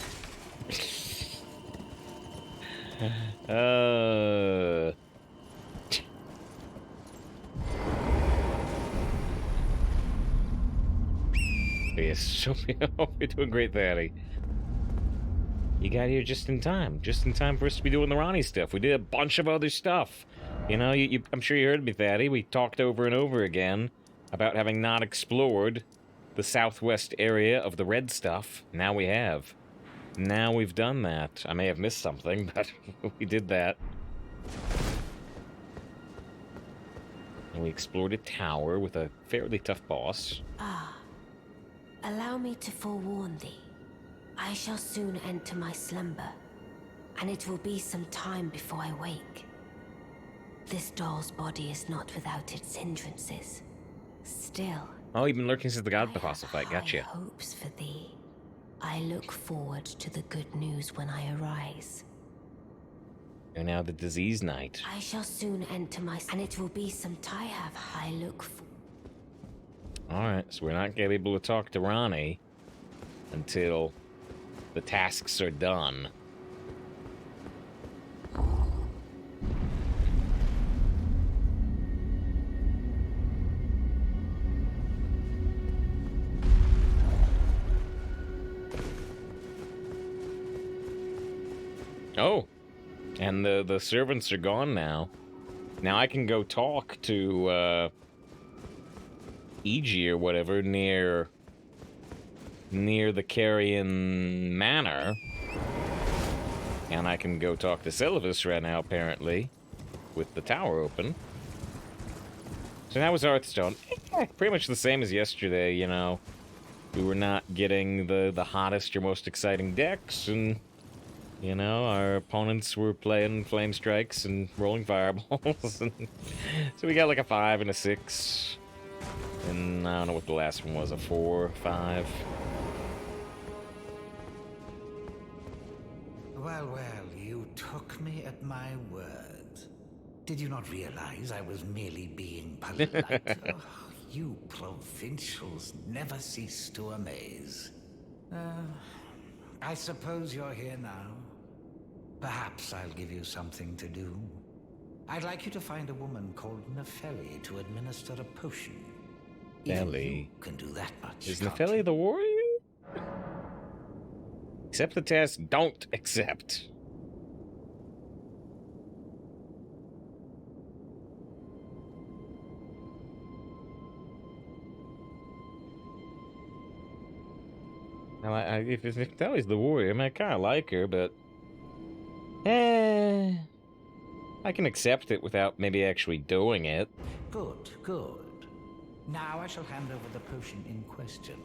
Yes, so you're doing great, Thaddy. You got here just in time for us to be doing the Ronnie stuff. We did a bunch of other stuff. You know, I'm sure you heard me, Thaddy. We talked over and over again about having not explored the southwest area of the red stuff. Now we have. Now we've done that. I may have missed something, but we did that. And we explored a tower with a fairly tough boss. Allow me to forewarn thee. I shall soon enter my slumber, and it will be some time before I wake. This doll's body is not without its hindrances. Still, Oh, you've been lurking since the God Apostle fight. high Gotcha. hopes for thee. I look forward to the good news when I arise. You're now the disease knight. I shall soon enter my... And it will be some time I have high look for... Alright, so we're not going to be able to talk to Ronnie until the tasks are done. Oh, and the servants are gone now. Now I can go talk to Eg or whatever near the Carrion Manor, and I can go talk to Celavis right now apparently with the tower open. So that was Hearthstone. Pretty much the same as yesterday, you know. We were not getting the hottest or most exciting decks, and, you know, our opponents were playing Flame Strikes and rolling Fireballs. And so we got like a 5 and a 6. And I don't know what the last one was, a 4, 5. Well, well, you took me at my word. Did you not realize I was merely being polite? Oh, you provincials never cease to amaze. I suppose you're here now. Perhaps I'll give you something to do. I'd like you to find a woman called Nefeli to administer a potion. Even you can do that much. Is can't Nefeli you? the warrior? Accept the task, don't accept. Now, if Nefeli's the warrior, I mean, I kind of like her, but... I can accept it without maybe actually doing it. Good, good. Now I shall hand over the potion in question.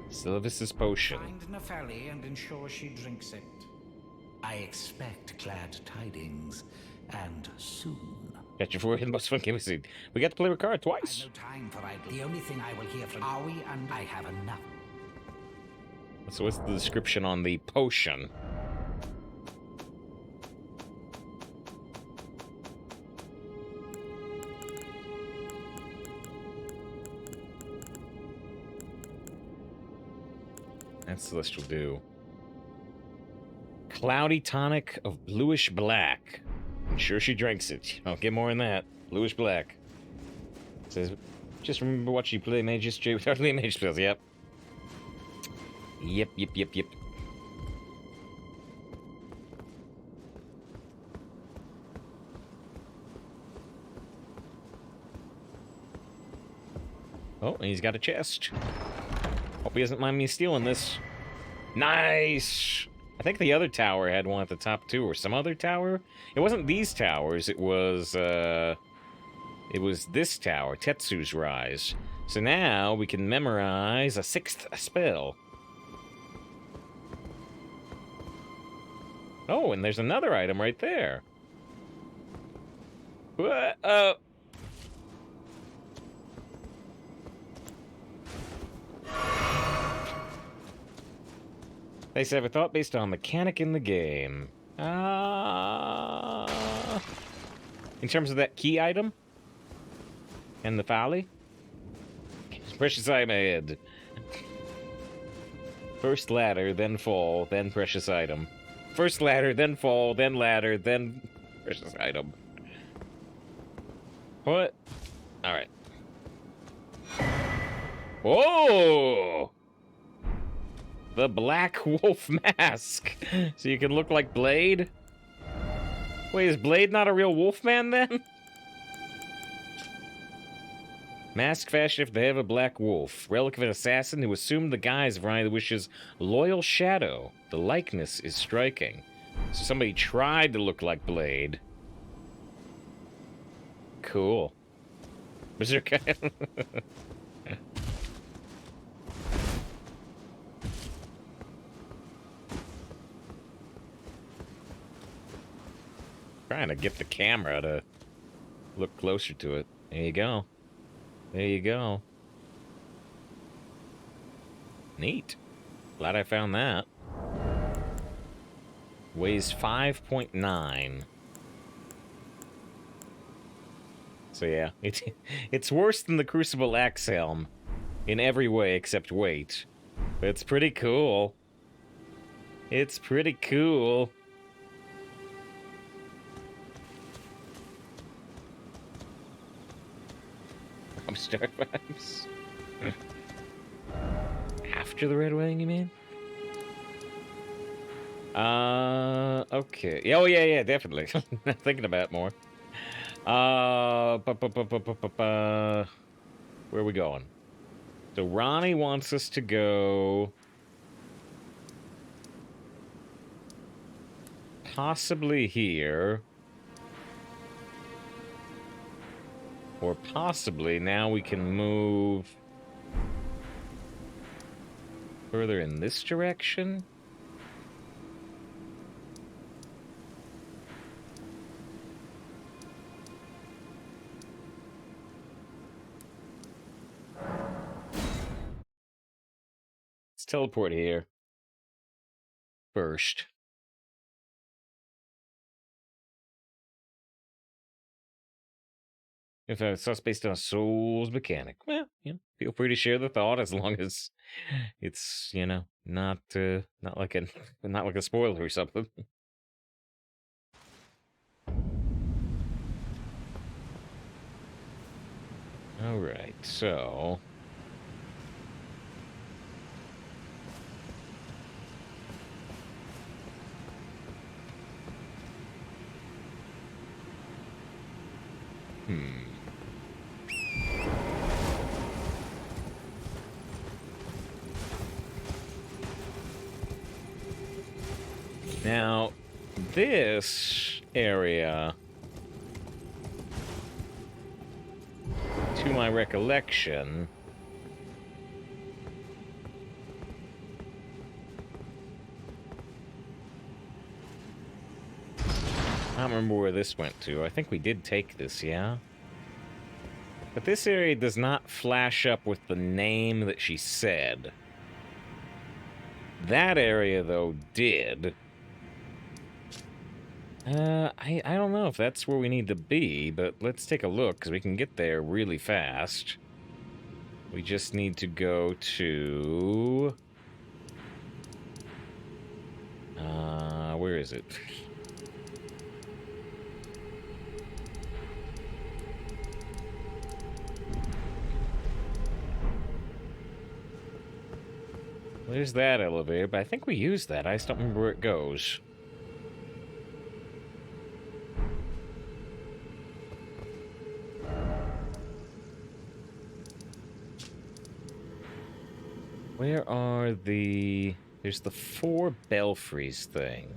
Sylvis's potion. Find Nefeli and ensure she drinks it. I expect glad tidings, and soon. Got your forehead, most fun game we see. We got to play Ricard I've twice. no time for idle. The only thing I will hear from Aoi and I have enough. So what's the description on the potion? That's Celestial Dew. Cloudy tonic of bluish black. I'm sure she drinks it. I'll get more than that. Bluish black. It says, just remember what you play mage history with hardly mage spells. Yep. Yep. Oh, and he's got a chest. Hope he doesn't mind me stealing this. Nice! I think the other tower had one at the top too, or some other tower. It wasn't these towers, it was this tower, Tetsu's Rise. So now we can memorize a 6th spell. Oh, and there's another item right there. What? They say, have a thought based on mechanic in the game. In terms of that key item? And the folly? Precious item ahead. First ladder, then fall, then precious item. First ladder, then fall, then ladder, then precious item. What? Alright. Whoa! The Black Wolf Mask. So you can look like Blade? Wait, is Blade not a real wolfman then? Mask fashioned after the head of a black wolf. Relic of an assassin who assumed the guise of Rani the Wish's loyal shadow. The likeness is striking. So somebody tried to look like Blade. Cool. Berserker. Trying to get the camera to look closer to it. There you go. There you go. Neat. Glad I found that. Weighs 5.9. So yeah, it's worse than the Crucible Axe Helm in every way except weight. But it's pretty cool. It's pretty cool. Star vibes. After the Red Wedding, you mean? Okay. Oh, yeah, definitely. Thinking about it more. Where are we going? So Ronnie wants us to go... possibly here. Or possibly now we can move further in this direction? Let's teleport here first. If it's based on a Souls mechanic, well, feel free to share the thought as long as it's, not like not like a spoiler or something. All right, so now this area, to my recollection, I don't remember where this went to. I think we did take this, yeah? But this area does not flash up with the name that she said. That area, though, did. I don't know if that's where we need to be, but let's take a look, because we can get there really fast. We just need to go to... where is it? There's that elevator, but I think we used that. I just don't remember where it goes. Where are the... There's the 4 belfries thing.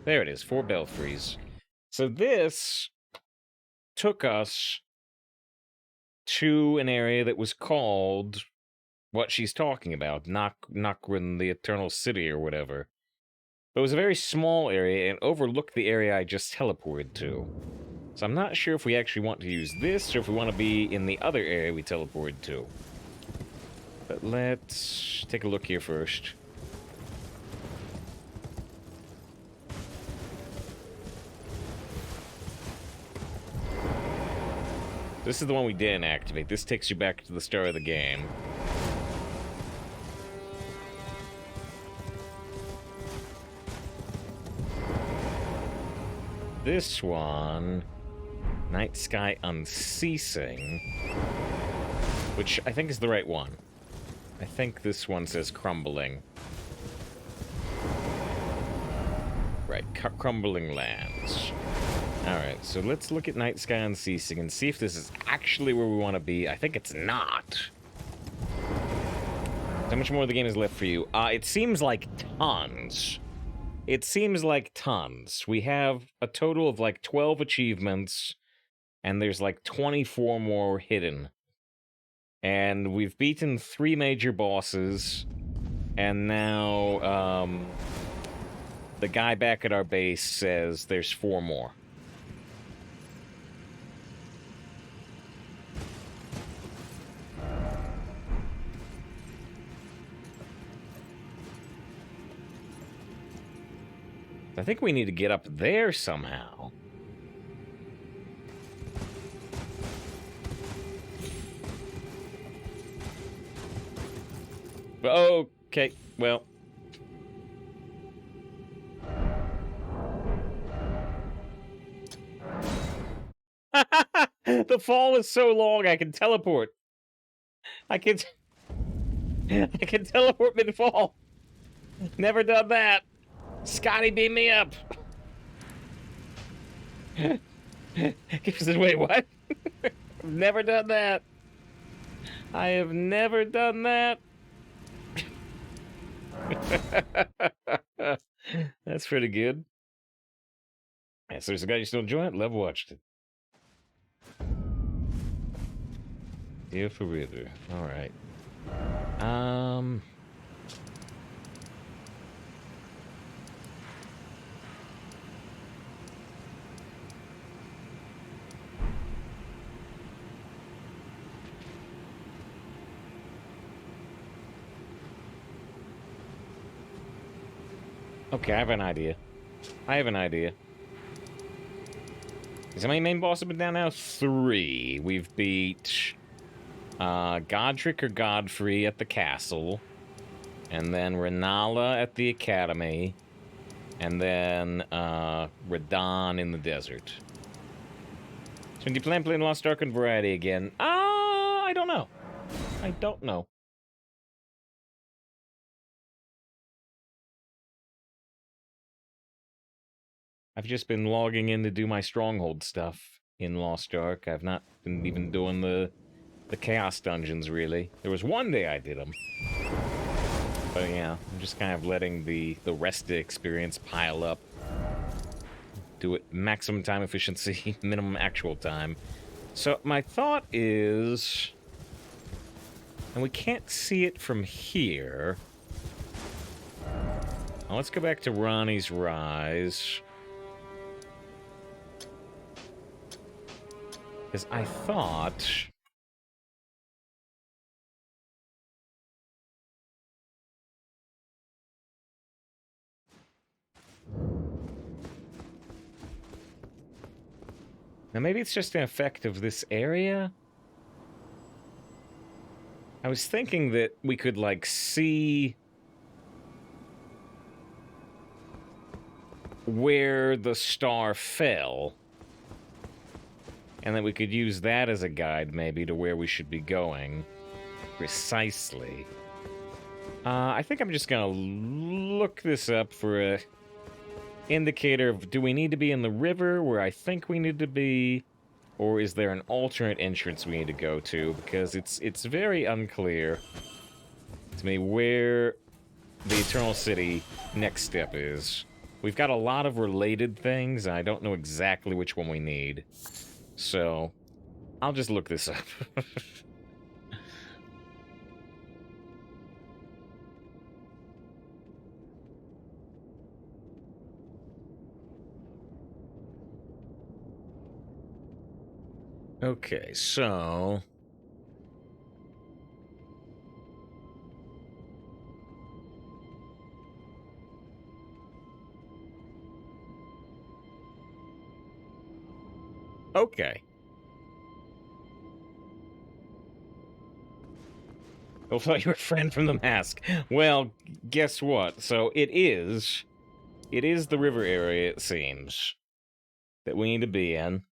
There it is, 4 belfries. So this took us to an area that was called what she's talking about, Nokrin, the Eternal City or whatever. But it was a very small area and overlooked the area I just teleported to. So I'm not sure if we actually want to use this or if we want to be in the other area we teleported to. But let's take a look here first. This is the one we didn't activate. This takes you back to the start of the game. This one, Night Sky Unceasing, which I think is the right one. I think this one says Crumbling. Right, Crumbling Lands. Alright, so let's look at Night Sky Unceasing and see if this is actually where we want to be. I think it's not. How much more of the game is left for you? It seems like tons. It seems like tons. We have a total of like 12 achievements, and there's like 24 more hidden. And we've beaten 3 major bosses, and now the guy back at our base says there's 4 more. I think we need to get up there somehow. Okay, well. The fall is so long I can teleport. I can teleport mid-fall. Never done that. Scotty, beam me up. Wait, what? I've never done that. I have never done that. That's pretty good. Yeah, so there's a guy you still enjoy it? Love watched it. Dear forever. Alright. Okay, I have an idea. Is how many main bosses have been down now? 3. We've beat Godric or Godfrey at the castle, and then Renala at the academy, and then Radon in the desert. So do you plan playing Lost Ark and Variety again? I don't know. I don't know. I've just been logging in to do my Stronghold stuff in Lost Ark. I've not been even doing the Chaos Dungeons, really. There was one day I did them. But yeah, I'm just kind of letting the rest experience pile up. Do it maximum time efficiency, minimum actual time. So my thought is... And we can't see it from here. Now let's go back to Ronnie's Rise. Because I thought... Now maybe it's just an effect of this area? I was thinking that we could, like, see... where the star fell. And that we could use that as a guide, maybe, to where we should be going. Precisely. I think I'm just gonna look this up for a indicator of, do we need to be in the river where I think we need to be, or is there an alternate entrance we need to go to? Because it's very unclear to me where the Eternal City next step is. We've got a lot of related things, and I don't know exactly which one we need. So, I'll just look this up. Okay, so... Okay. I thought you were a friend from the mask. Well, guess what? So it is the river area, it seems, that we need to be in,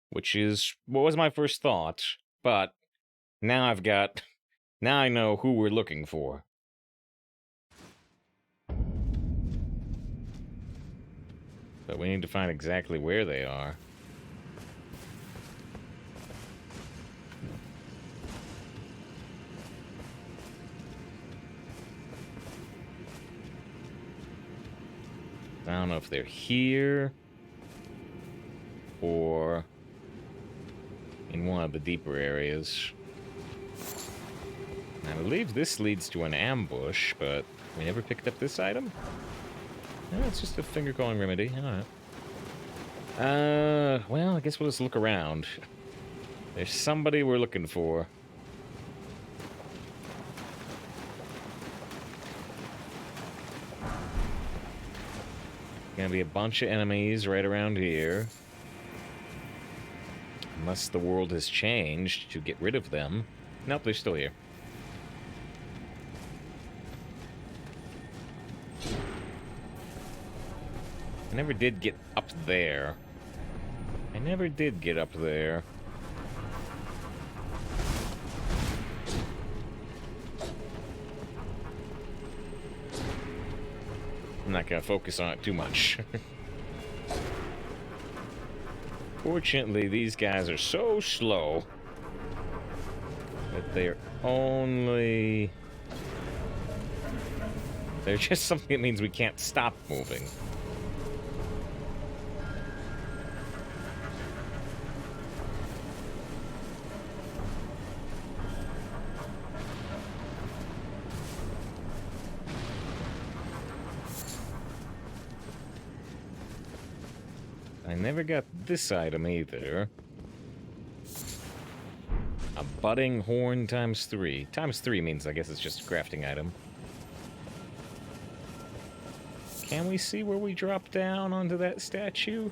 which is what was my first thought, but now I know who we're looking for. But we need to find exactly where they are. I don't know if they're here or in one of the deeper areas. I believe this leads to an ambush, but we never picked up this item? No, it's just a finger-calling remedy. Alright. Well, I guess we'll just look around. There's somebody we're looking for. Gonna be a bunch of enemies right around here. Unless the world has changed to get rid of them. Nope, they're still here. I never did get up there. I'm not gonna focus on it too much. Fortunately, these guys are so slow that they're just something that means we can't stop moving. I never got this item either. A budding horn times 3. Times 3 means I guess it's just a crafting item. Can we see where we drop down onto that statue?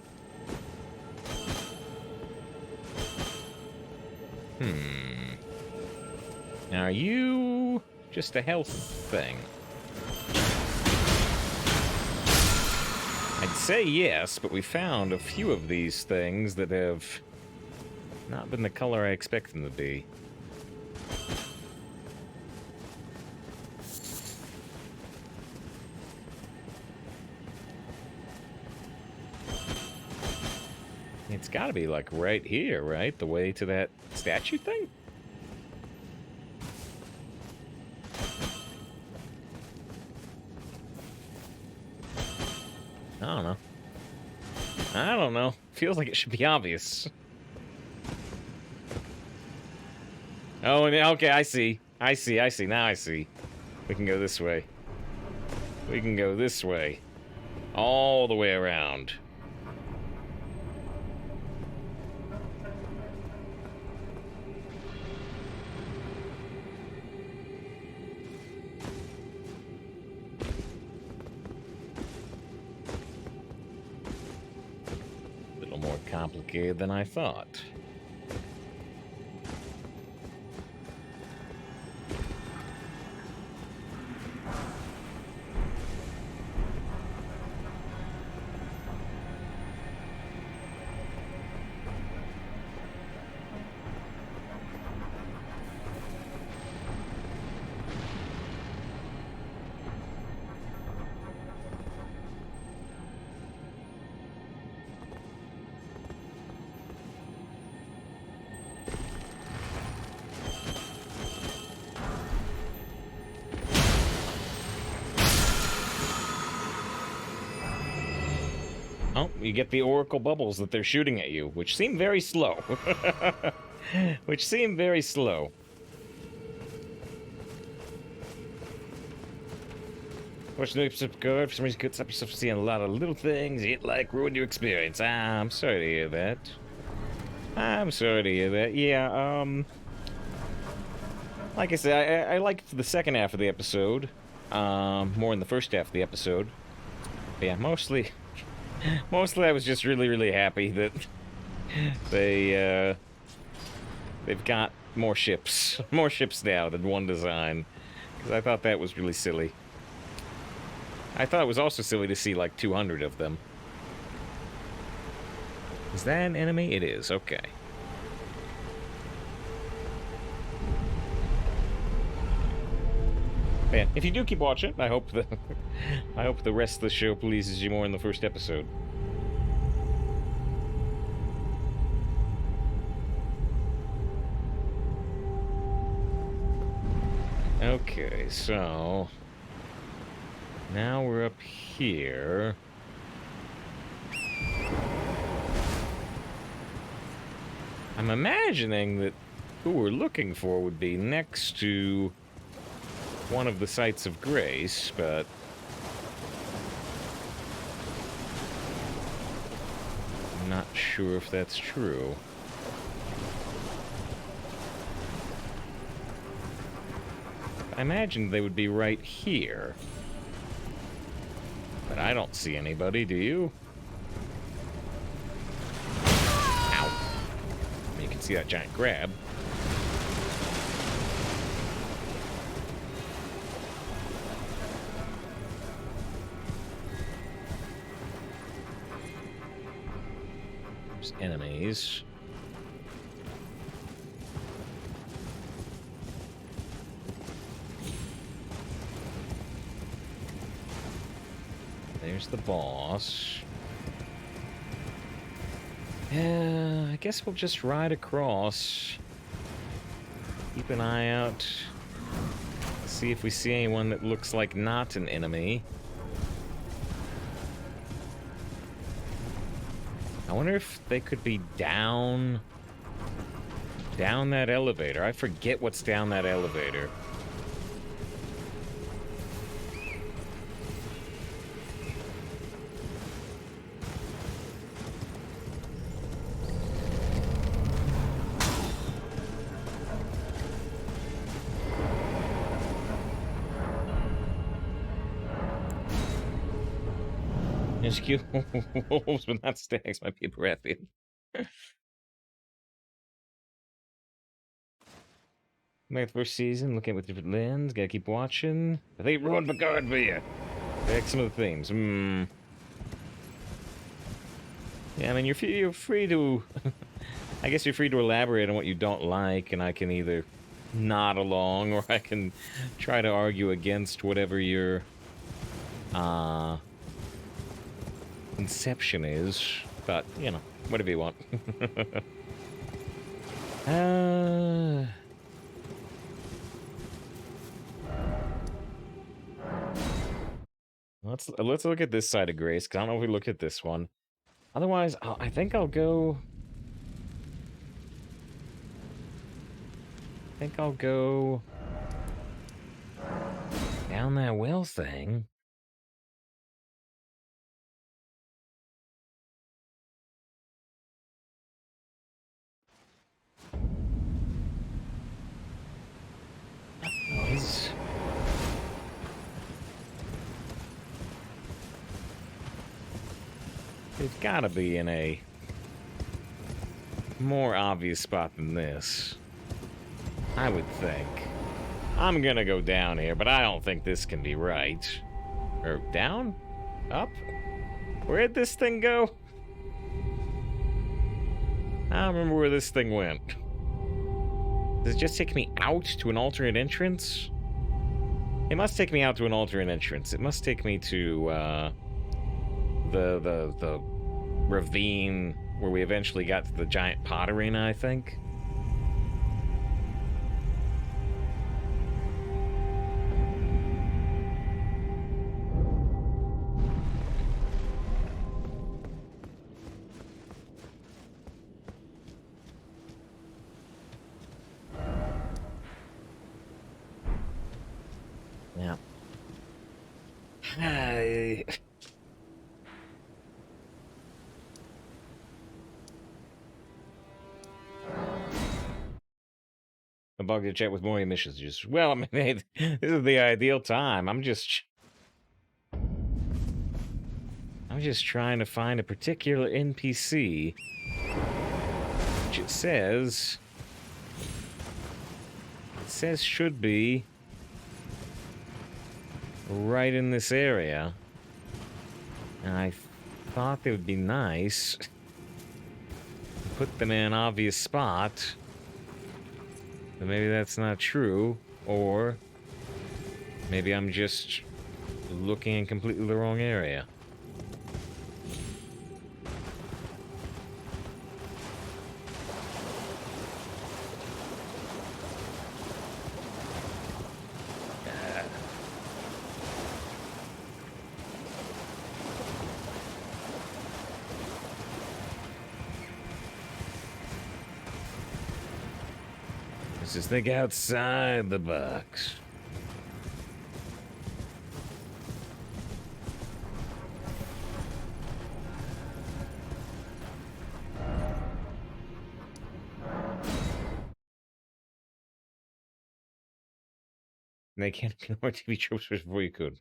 Now, are you just a health thing? I'd say yes, but we found a few of these things that have not been the color I expect them to be. It's gotta be, like, right here, right? The way to that statue thing? I don't know. I don't know. Feels like it should be obvious. Oh, okay, I see. I see. Now I see. We can go this way. We can go this way. All the way around. A little more complicated than I thought. Oh, you get the oracle bubbles that they're shooting at you, which seem very slow. Which seem very slow. Watch the episode go. For some reason, could stop yourself from seeing a lot of little things you like ruin your experience. I'm sorry to hear that. I'm sorry to hear that. Yeah, like I said, I liked the second half of the episode. More in the first half of the episode. But yeah, mostly I was just really happy that they've got more ships now than one design, because I thought that was really silly. I thought it was also silly to see like 200 of them. Is that an enemy? It is. Okay. Yeah, if you do keep watching, I hope the rest of the show pleases you more in the first episode. Okay, so now we're up here. I'm imagining that who we're looking for would be next to one of the sites of grace, but I'm not sure if that's true. I imagined they would be right here, but I don't see anybody, do you? Ow. I mean, you can see that giant crab. Enemies. There's the boss. Yeah, I guess we'll just ride across. Keep an eye out. See if we see anyone that looks like not an enemy. I wonder if they could be down that elevator. I forget what's down that elevator. Rescue wolves, but not stags, might be a Baratheon. Back the first season, looking at it with different lens, gotta keep watching. I think it ruined Picard for you. Back some of the themes. Yeah, I mean, you're free to... I guess you're free to elaborate on what you don't like, and I can either nod along, or I can try to argue against whatever your conception is. But, you know, whatever you want. Let's look at this side of Grace, because I don't know if we look at this one. Otherwise, I think I'll go... down that well thing. Noise. It's gotta be in a more obvious spot than this, I would think. I'm gonna go down here, but I don't think this can be right. Or down? Up? Where'd this thing go? I don't remember where this thing went. Does it just take me out to an alternate entrance? It must take me out to an alternate entrance. It must take me to, the ravine where we eventually got to the giant pot arena, I think. Yeah. A bug to chat with more messages. Well, I mean, hey, this is the ideal time. I'm just trying to find a particular NPC, which it says should be right in this area. And I thought it would be nice to put them in an obvious spot. But maybe that's not true, or maybe I'm just looking in completely the wrong area. Let's just think outside the box. They can't ignore TV tropes before you could.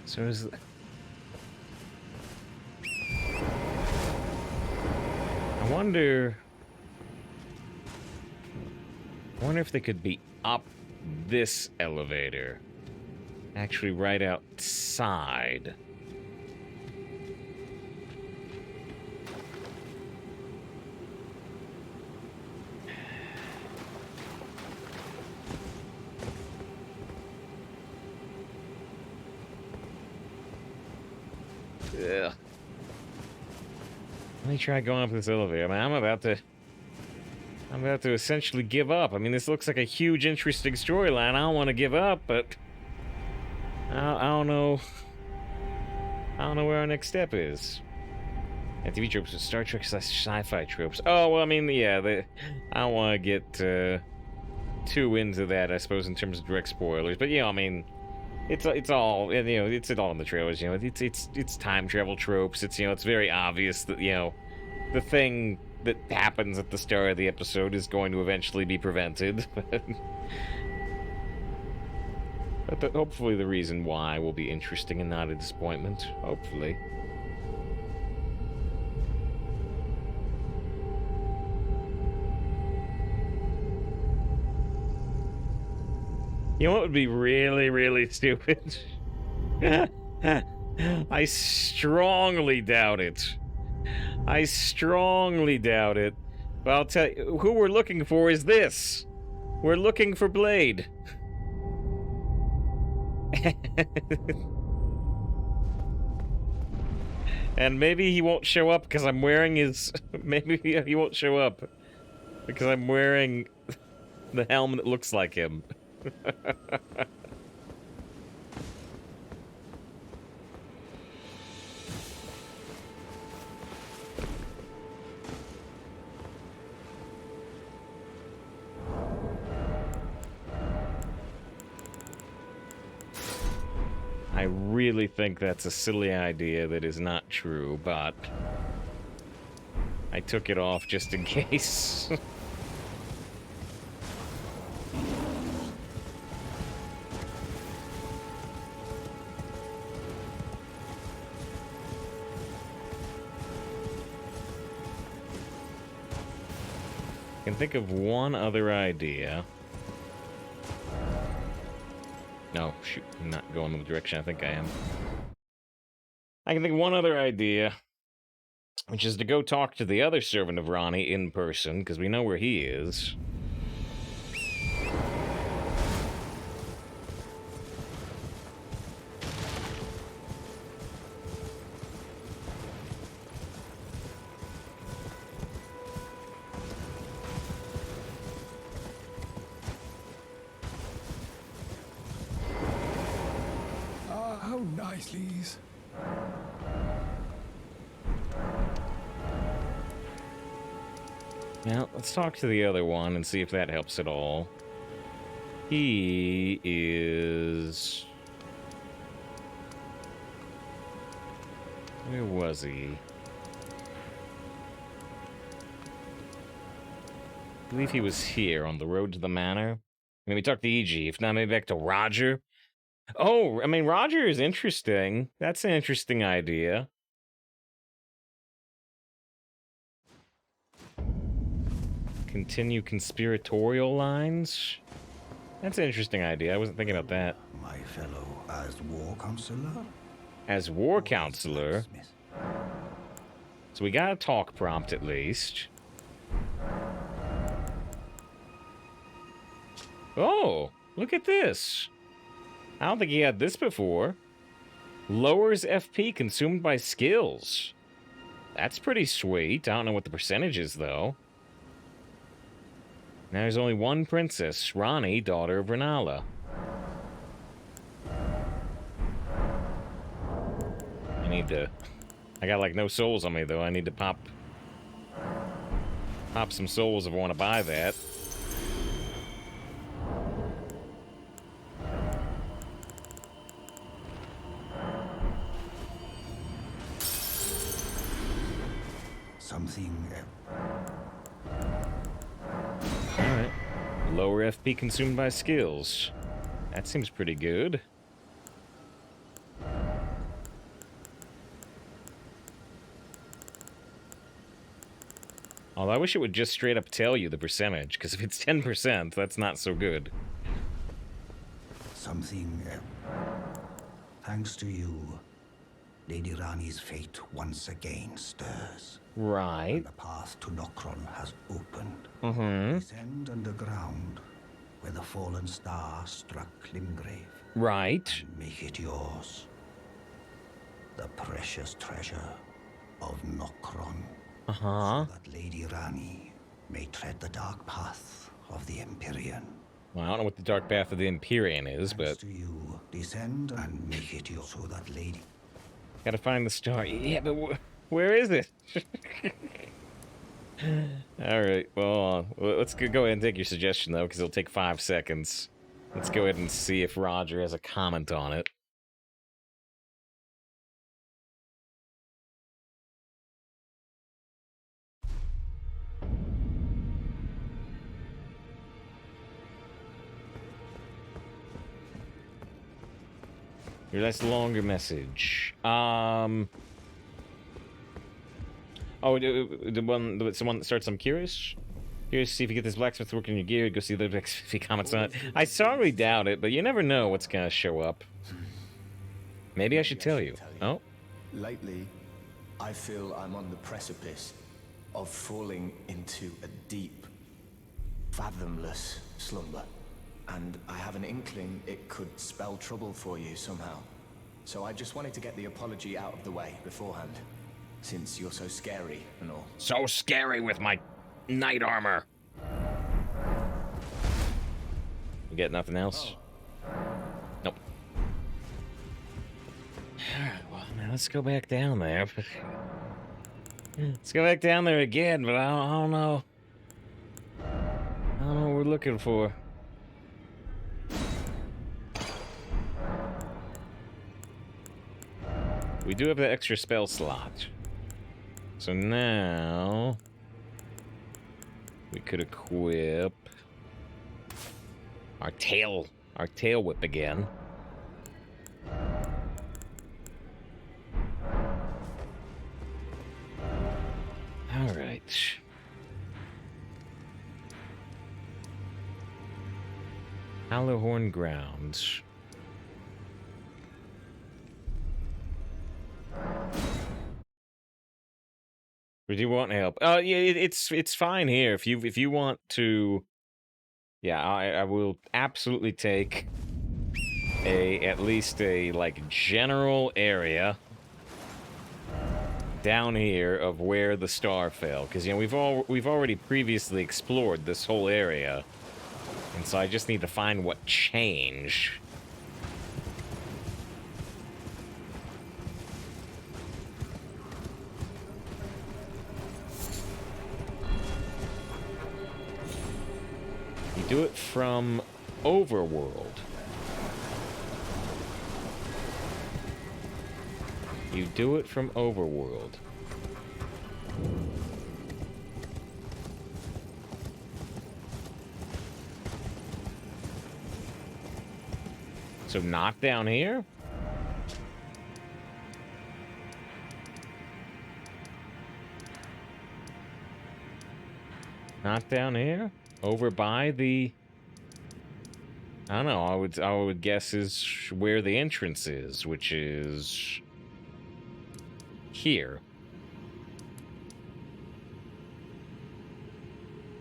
So is... I wonder if they could be up this elevator. Actually right outside. Ugh. Let me try going up this elevator. I mean, I'm about to essentially give up. I mean, this looks like a huge, interesting storyline. I don't want to give up, but I don't know. I don't know where our next step is. And TV tropes with Star Trek / sci-fi tropes. Oh, well, I mean, yeah, I don't want to get too into that, I suppose, in terms of direct spoilers. But yeah, I mean, it's all, you know, it's all in the trailers. You know, it's time travel tropes. It's, you know, it's very obvious that, you know, the thing that happens at the start of the episode is going to eventually be prevented. But hopefully the reason why will be interesting and not a disappointment. Hopefully. You know what would be really, really stupid? I strongly doubt it. I strongly doubt it. But I'll tell you, who we're looking for is this. We're looking for Blade. And maybe he won't show up because I'm wearing his... Maybe he won't show up because I'm wearing the helm that looks like him. I really think that's a silly idea that is not true, but I took it off just in case. I can think of one other idea. No, shoot, I'm not going in the direction I think I am. I can think of one other idea, which is to go talk to the other servant of Ranni in person, because we know where he is. How nicely he's... Now, let's talk to the other one and see if that helps at all. He is... Where was he? I believe he was here on the road to the manor. Maybe talk to E.G. If not, maybe back to Roger. Oh, I mean, Roger is interesting. That's an interesting idea. Continue conspiratorial lines? That's an interesting idea. I wasn't thinking about that. My fellow as war counselor? As war counselor? So we got a talk prompt at least. Oh, look at this. I don't think he had this before. Lowers FP consumed by skills. That's pretty sweet. I don't know what the percentage is, though. Now there's only one princess, Ranni, daughter of Rennala. I need to... I got, like, no souls on me, though. I need to pop some souls if I want to buy that. Something... Alright. Lower FP consumed by skills. That seems pretty good. Although I wish it would just straight up tell you the percentage, because if it's 10%, that's not so good. Something... Thanks to you, Lady Ranni's fate once again stirs. Right. And the path to Nokron has opened. Mm-hmm. Descend underground, where the fallen star struck Limgrave. Right. And make it yours. The precious treasure of Nokron. Uh-huh. So that Lady Ranni may tread the dark path of the Empyrean. Well, I don't know what the dark path of the Empyrean is, Thanks but... to you, descend and make it yours, so that Lady... Gotta find the star. Yeah, but where is it? Alright, well, let's go ahead and take your suggestion, though, because it'll take 5 seconds. Let's go ahead and see if Roger has a comment on it. That's a longer message. Oh, the one that starts. I'm curious. Curious to see if you get this blacksmith work in your gear. Go see the next few comments on it. I strongly doubt it, but you never know what's gonna show up. Maybe I should tell you. Oh, Lately, I feel I'm on the precipice of falling into a deep, fathomless slumber. And I have an inkling it could spell trouble for you somehow. So I just wanted to get the apology out of the way beforehand, since you're so scary and all. so scary with my knight armor. You get nothing else? Nope. Alright, well, man, let's go back down there. Let's go back down there again, but I don't know. I don't know what we're looking for. We do have that extra spell slot. So now we could equip our tail whip again. All right. Hollowhorn Grounds. Would you want help? Yeah, it's fine here. If you want to, yeah, I will absolutely take at least a like general area down here of where the star fell, because you know we've already previously explored this whole area, and so I just need to find what changed. You do it from Overworld. You do it from Overworld. So not down here? Not down here? Over by the... I don't know, I would guess is where the entrance is, which is... here.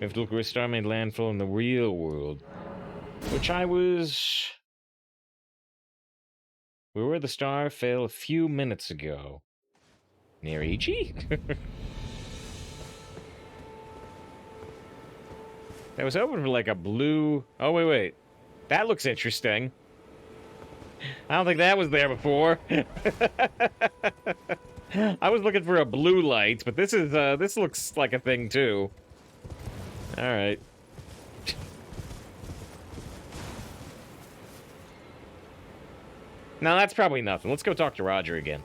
We have to look where Star made landfall in the real world. Which I was... We were where the star fell a few minutes ago. Near E.G.? That was hoping for like a blue... Oh, wait. That looks interesting. I don't think that was there before. I was looking for a blue light, but this is, this looks like a thing, too. Alright. No, that's probably nothing. Let's go talk to Roger again.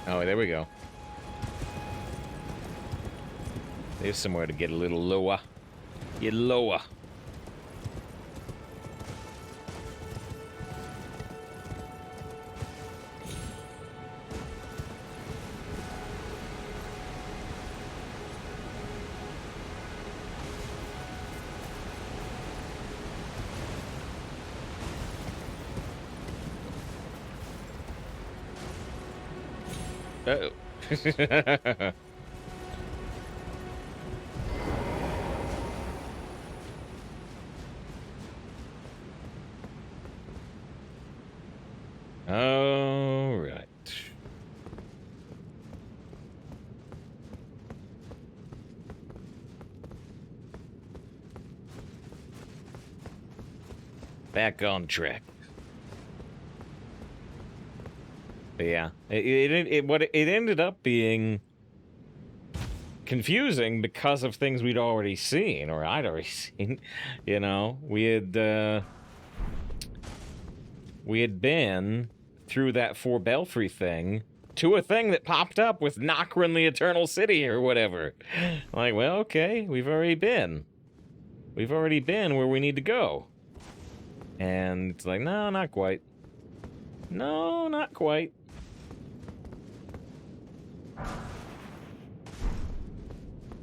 Oh, there we go. There's somewhere to get a little lower. Get lower. Uh-oh. All right. Back on track. But yeah, it ended up being confusing because of things we'd already seen, or I'd already seen. You know, we had been through that Four Belfry thing to a thing that popped up with Nokrin the Eternal City or whatever. Like, well, okay, we've already been where we need to go. And it's like, no, not quite. No, not quite.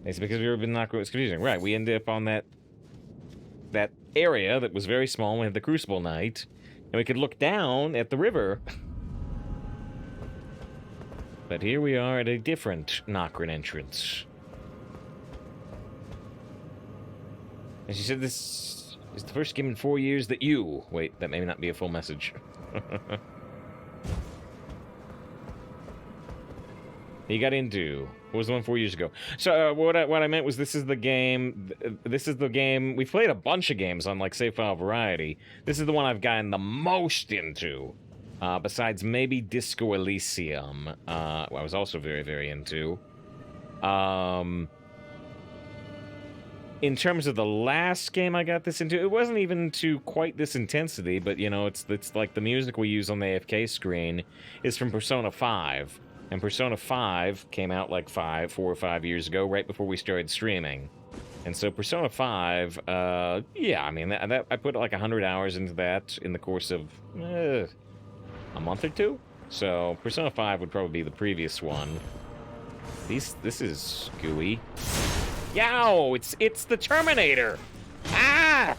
It's because we've been Nokrin. It's confusing. Right, we ended up on that area that was very small. We had the Crucible Knight, and we could look down at the river. But here we are at a different Nokrin entrance. And she said this is the first game in 4 years that you... Wait, that may not be a full message. You got into... What was the one 4 years ago? So what I meant was this is the game... This is the game... We've played a bunch of games on, like, Save File Variety. This is the one I've gotten the most into. Besides maybe Disco Elysium. I was also very, very into. In terms of the last game I got this into, it wasn't even to quite this intensity, but, you know, it's like the music we use on the AFK screen is from Persona 5. And Persona 5 came out like 4 or 5 years ago, right before we started streaming. And so Persona 5, yeah, I mean, I put like 100 hours into that in the course of a month or two. So Persona 5 would probably be the previous one. This is gooey. Yow! It's the Terminator! Ah!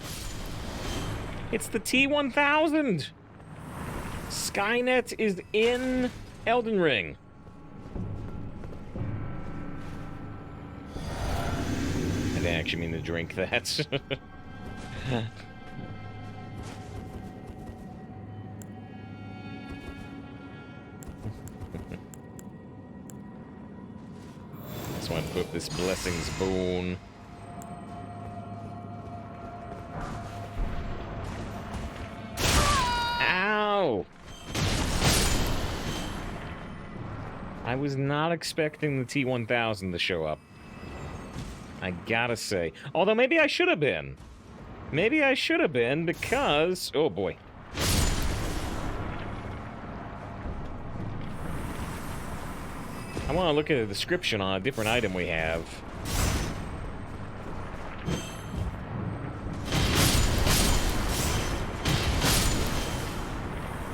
It's the T-1000! Skynet is in Elden Ring. I didn't actually mean to drink that. That's why I put this blessings boon. Ow! I was not expecting the T-1000 to show up. I gotta say. Although maybe I should have been. Maybe I should have been because... Oh boy. I want to look at the description on a different item we have.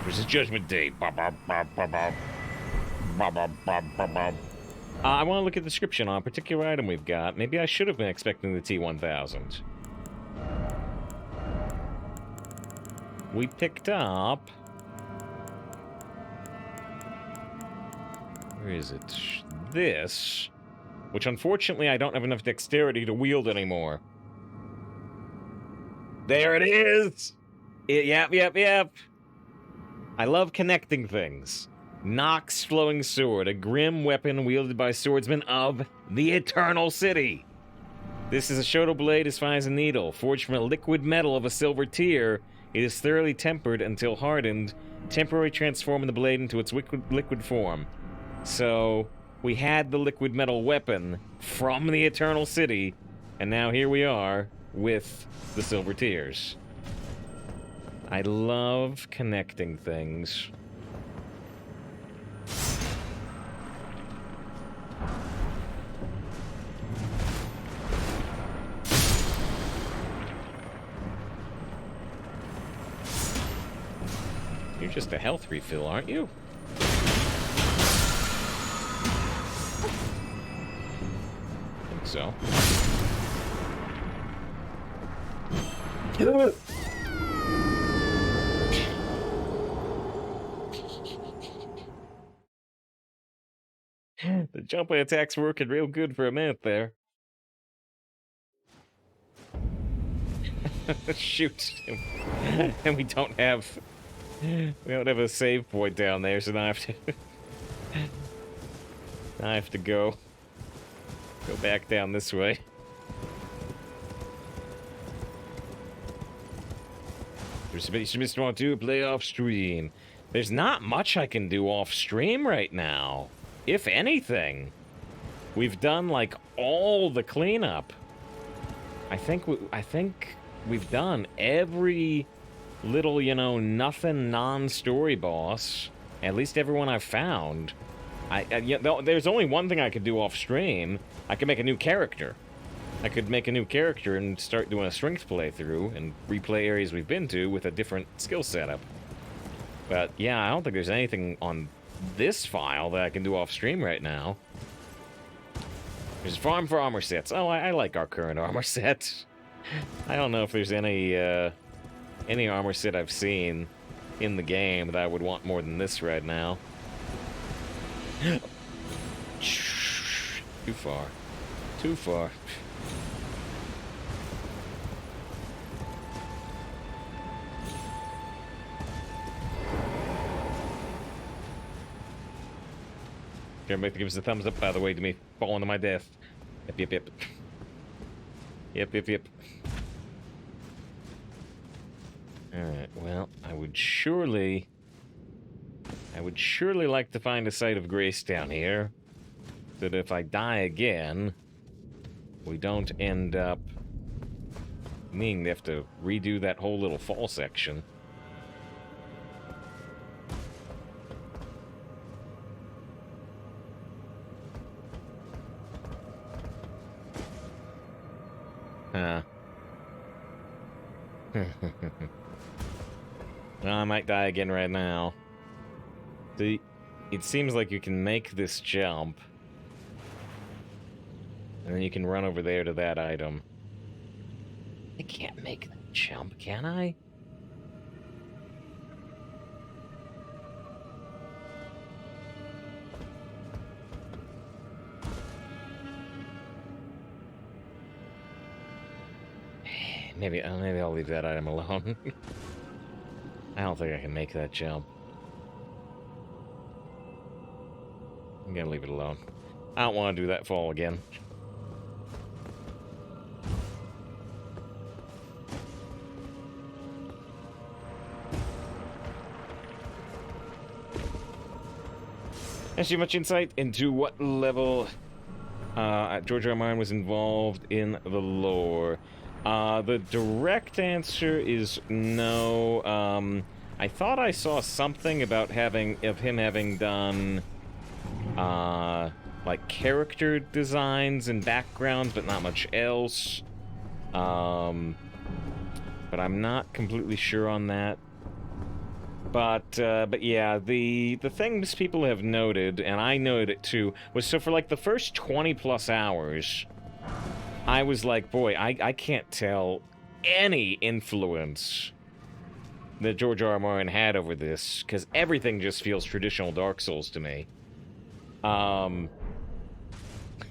There's a Judgment Day. I want to look at the description on a particular item we've got. Maybe I should have been expecting the T-1000. We picked up... Where is it? This, which unfortunately I don't have enough dexterity to wield anymore. There it is! Yep. I love connecting things. Nox Flowing Sword, a grim weapon wielded by swordsmen of the Eternal City. This is a Shoto blade as fine as a needle. Forged from a liquid metal of a silver tier, it is thoroughly tempered until hardened, temporarily transforming the blade into its liquid form. So, we had the liquid metal weapon from the Eternal City, and now here we are with the silver tiers. I love connecting things. You're just a health refill, aren't you? I think so. The jumping attack's working real good for a minute there. Shoot. And we don't have a save point down there, so now I have to go back down this way. Mr. Want to play off stream. There's not much I can do off stream right now. If anything, we've done like all the cleanup. I think we've done every little, nothing non-story boss. At least everyone I've found. There's only one thing I could do off stream. I could make a new character. I could make a new character and start doing a strength playthrough and replay areas we've been to with a different skill setup. But yeah, I don't think there's anything on this file that I can do off stream right now. There's farm for armor sets. Oh, I like our current armor set. I don't know if there's any armor set I've seen in the game that I would want more than this right now. Too far. Too far. Everybody gives us a thumbs up, by the way, to me falling to my death. Yep. Yep. Alright, well, I would surely like to find a site of grace down here, so that if I die again, we don't end up needing to have to redo that whole little fall section. Well, I might die again right now. See, it seems like you can make this jump, and then you can run over there to that item. I can't make that jump, can I? Maybe I'll leave that item alone. I don't think I can make that jump. I'm gonna leave it alone. I don't want to do that fall again. Has too much insight into what level George R. R. Martin was involved in the lore? The direct answer is no. I thought I saw something about him having done like character designs and backgrounds, but not much else. But I'm not completely sure on that. But yeah, the things people have noted, and I noted it too, was so for like the first 20 plus hours, I was like, boy, I can't tell any influence that George R. R. Martin had over this, because everything just feels traditional Dark Souls to me.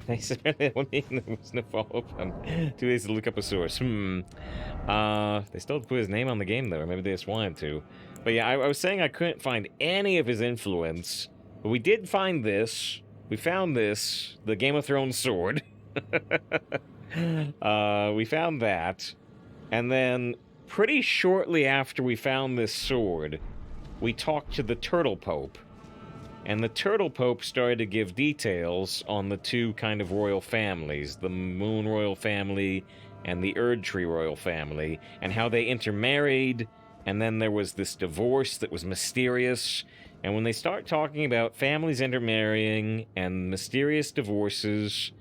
They said there was no follow-up on 2 days to look up a source. They still put his name on the game, though, or maybe they just wanted to. But yeah, I was saying I couldn't find any of his influence, but we did find this. We found this, the Game of Thrones sword. We found that, and then pretty shortly after we found this sword, we talked to the Turtle Pope, and the Turtle Pope started to give details on the two kind of royal families, the Moon Royal family and the Erd Tree Royal family, and how they intermarried, and then there was this divorce that was mysterious. And when they start talking about families intermarrying and mysterious divorces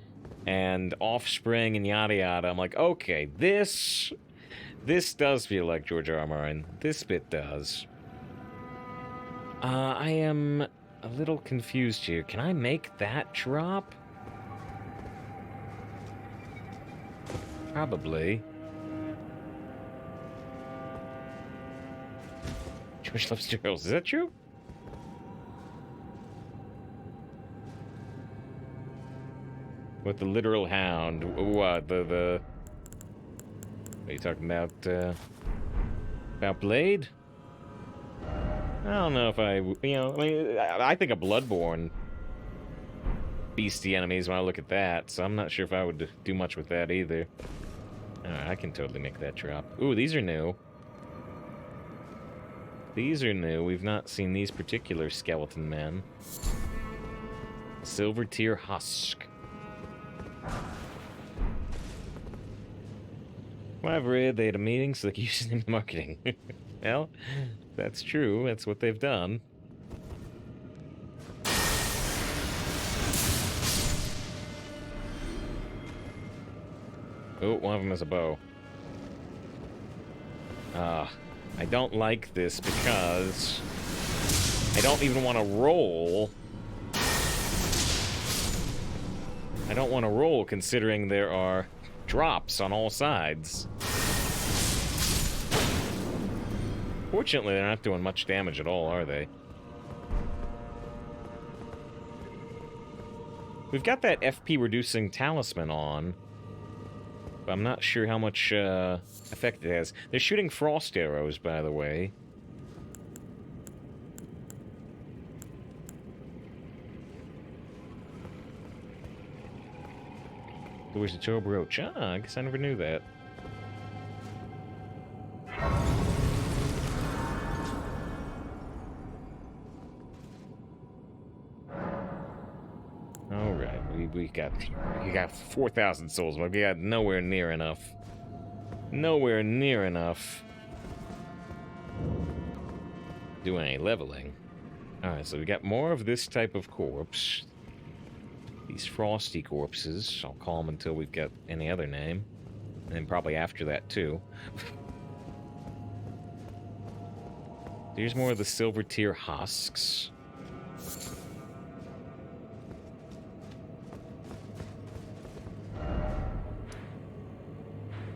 and offspring and yada yada, I'm like, okay, this does feel like George R. R. Martin. This bit does. I am a little confused here. Can I make that drop? Probably. George loves girls. Is that true? With the literal hound. What? The... Are you talking about Blade? I don't know if I... You know, I mean, I think of Bloodborne beastie enemies when I look at that, so I'm not sure if I would do much with that either. Alright, I can totally make that drop. Ooh, these are new. These are new. We've not seen these particular skeleton men. Silver Tear Husk. Well, I've read they had a meeting so they could use it in marketing. Well, that's true. That's what they've done. Oh, one of them has a bow. I don't like this because I don't even want to roll. I don't want to roll considering there are drops on all sides. Fortunately, they're not doing much damage at all, are they? We've got that FP reducing talisman on, but I'm not sure how much effect it has. They're shooting frost arrows, by the way. There was a Tobroach. Ah, I guess I never knew that. Alright, we got 4,000 souls, but we got nowhere near enough. Nowhere near enough. Do any leveling. Alright, so we got more of this type of corpse. These frosty corpses. I'll call them until we've got any other name. And then probably after that, too. There's more of the Silver Tear Husks.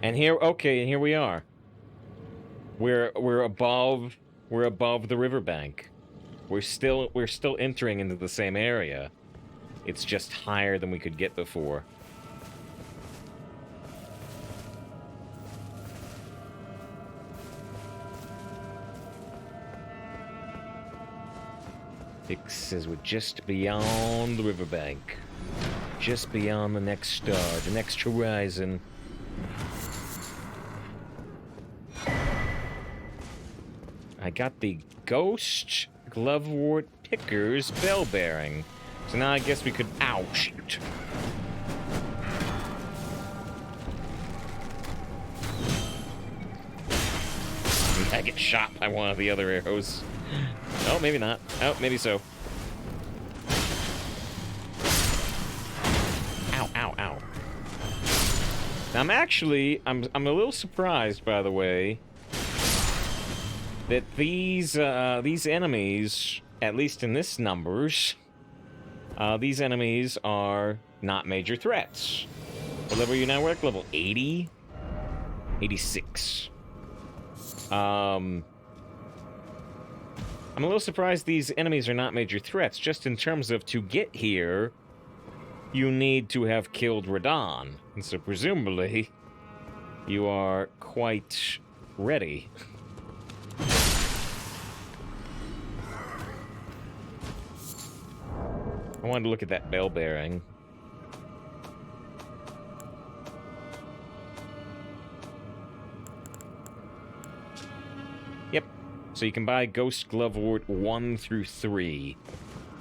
And here, okay, and here we are. We're above the riverbank. We're still entering into the same area. It's just higher than we could get before. It says we're just beyond the riverbank. Just beyond the next star, the next horizon. I got the Ghost Glovewort Picker's Bell Bearing. So now I guess we could... Ow, shoot. I get shot by one of the other arrows. Oh, maybe not. Oh, maybe so. Ow, ow, ow. Now I'm a little surprised, by the way, that these enemies, at least in this numbers, these enemies are not major threats. What level are you now? We're like level 80? 86. I'm a little surprised these enemies are not major threats, just in terms of to get here, you need to have killed Radon. And so presumably, you are quite ready. I wanted to look at that bell bearing. Yep. So you can buy Ghost Glovewort 1 through 3.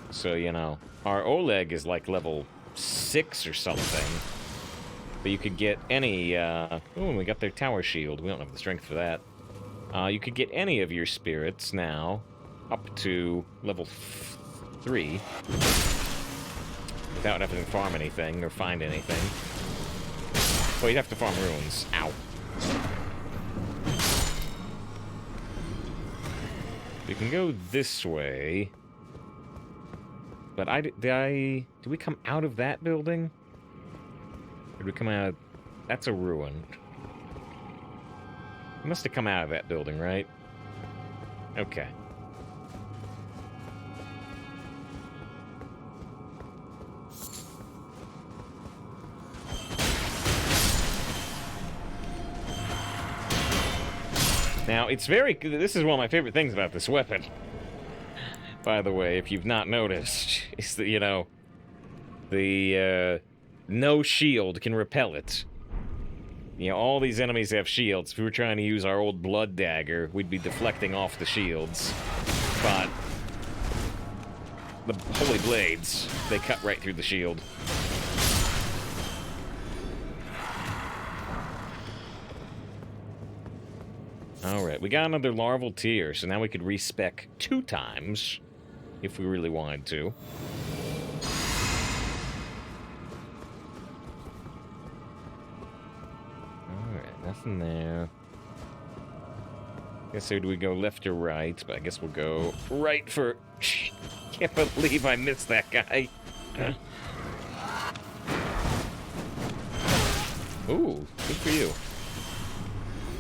So, you know, our Oleg is like level 6 or something. But you could get any, ooh, we got their tower shield. We don't have the strength for that. You could get any of your spirits now up to level 3. Without having to farm anything or find anything. Well, you'd have to farm runes. Ow. We can go this way. But did we come out of that building? Or did we come out of... That's a ruin. We must have come out of that building, right? Okay. Now, it's very... This is one of my favorite things about this weapon. By the way, if you've not noticed, is that, you know, the, no shield can repel it. You know, all these enemies have shields. If we were trying to use our old blood dagger, we'd be deflecting off the shields. But the holy blades, they cut right through the shield. Alright, we got another larval tier, so now we could respec 2 times, if we really wanted to. Alright, nothing there. Guess so do we go left or right, but I guess we'll go right for... Can't believe I missed that guy. Ooh, good for you.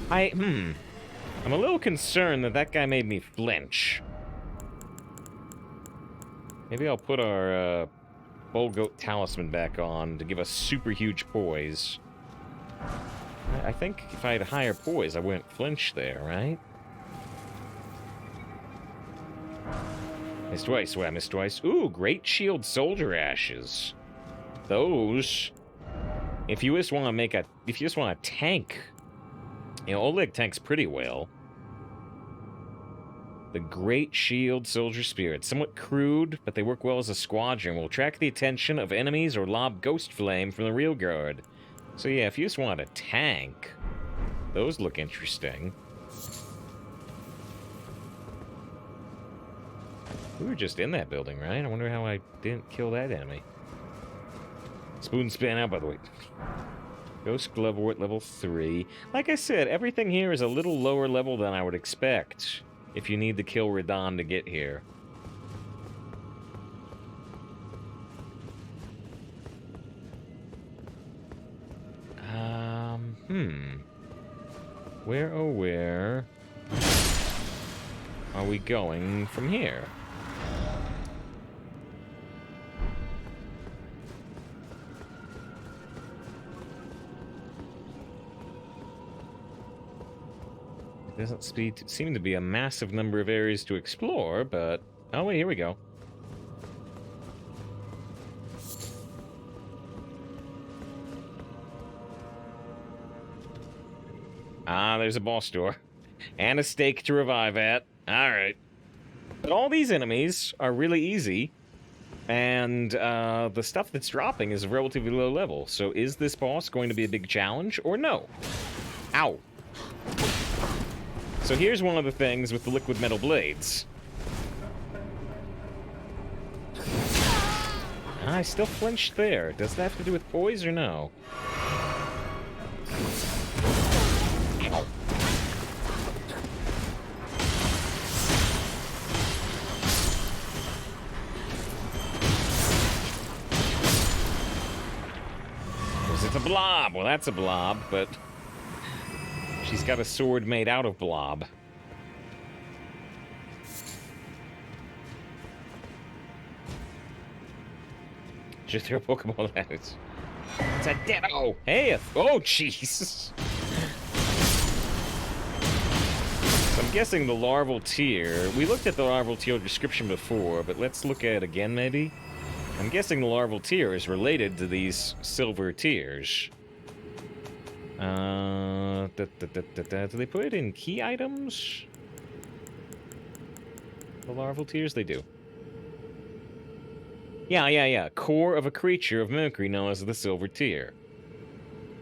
I'm a little concerned that that guy made me flinch. Maybe I'll put our Bull Goat Talisman back on to give us super huge poise. I think if I had higher poise, I wouldn't flinch there, right? Missed twice. Well, I missed twice. Ooh, Great Shield Soldier Ashes. Those. If you just want to make a... If you just want to tank... You know, Oleg tanks pretty well. The Great Shield Soldier Spirit. Somewhat crude, but they work well as a squadron. Will attract the attention of enemies or lob Ghost Flame from the rear guard. So yeah, if you just want a tank, those look interesting. We were just in that building, right? I wonder how I didn't kill that enemy. Spoon span out, by the way. Ghost Glovewort level 3. Like I said, everything here is a little lower level than I would expect if you need to kill Radon to get here. Where, oh where are we going from here? Doesn't seem to be a massive number of areas to explore, but... Oh, wait, here we go. Ah, there's a boss door. And a stake to revive at. Alright. But all these enemies are really easy. And the stuff that's dropping is relatively low level. So is this boss going to be a big challenge, or no? Ow. So here's one of the things with the liquid metal blades. I still flinched there. Does that have to do with poise or no? Ow. Was it a blob? Well, that's a blob, but... She's got a sword made out of blob. Just throw a Pokeball at it. It's a dead. Oh, hey! Oh, jeez! So I'm guessing the larval tier. We looked at the larval tier description before, but let's look at it again, maybe? I'm guessing the larval tier is related to these silver tiers. Do they put it in key items? The larval tiers? They do. Yeah. Core of a creature of mimicry known as the silver tier.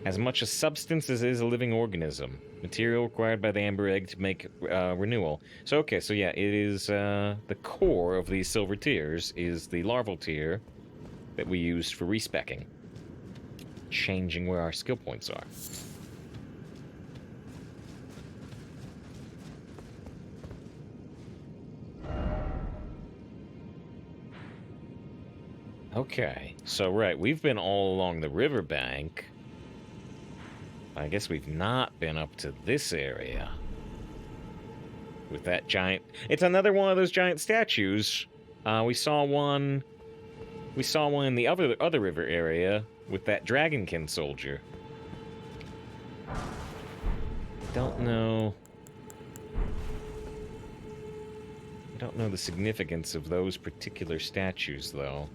As much a substance as is a living organism. Material required by the amber egg to make renewal. So, okay, so yeah, it is the core of these silver tiers is the larval tier that we used for respecking. Changing where our skill points are. Okay, so right, we've been all along the riverbank. I guess we've not been up to this area. With that giant... It's another one of those giant statues. We saw one in the other river area with that dragonkin soldier. Don't know I don't know the significance of those particular statues, though.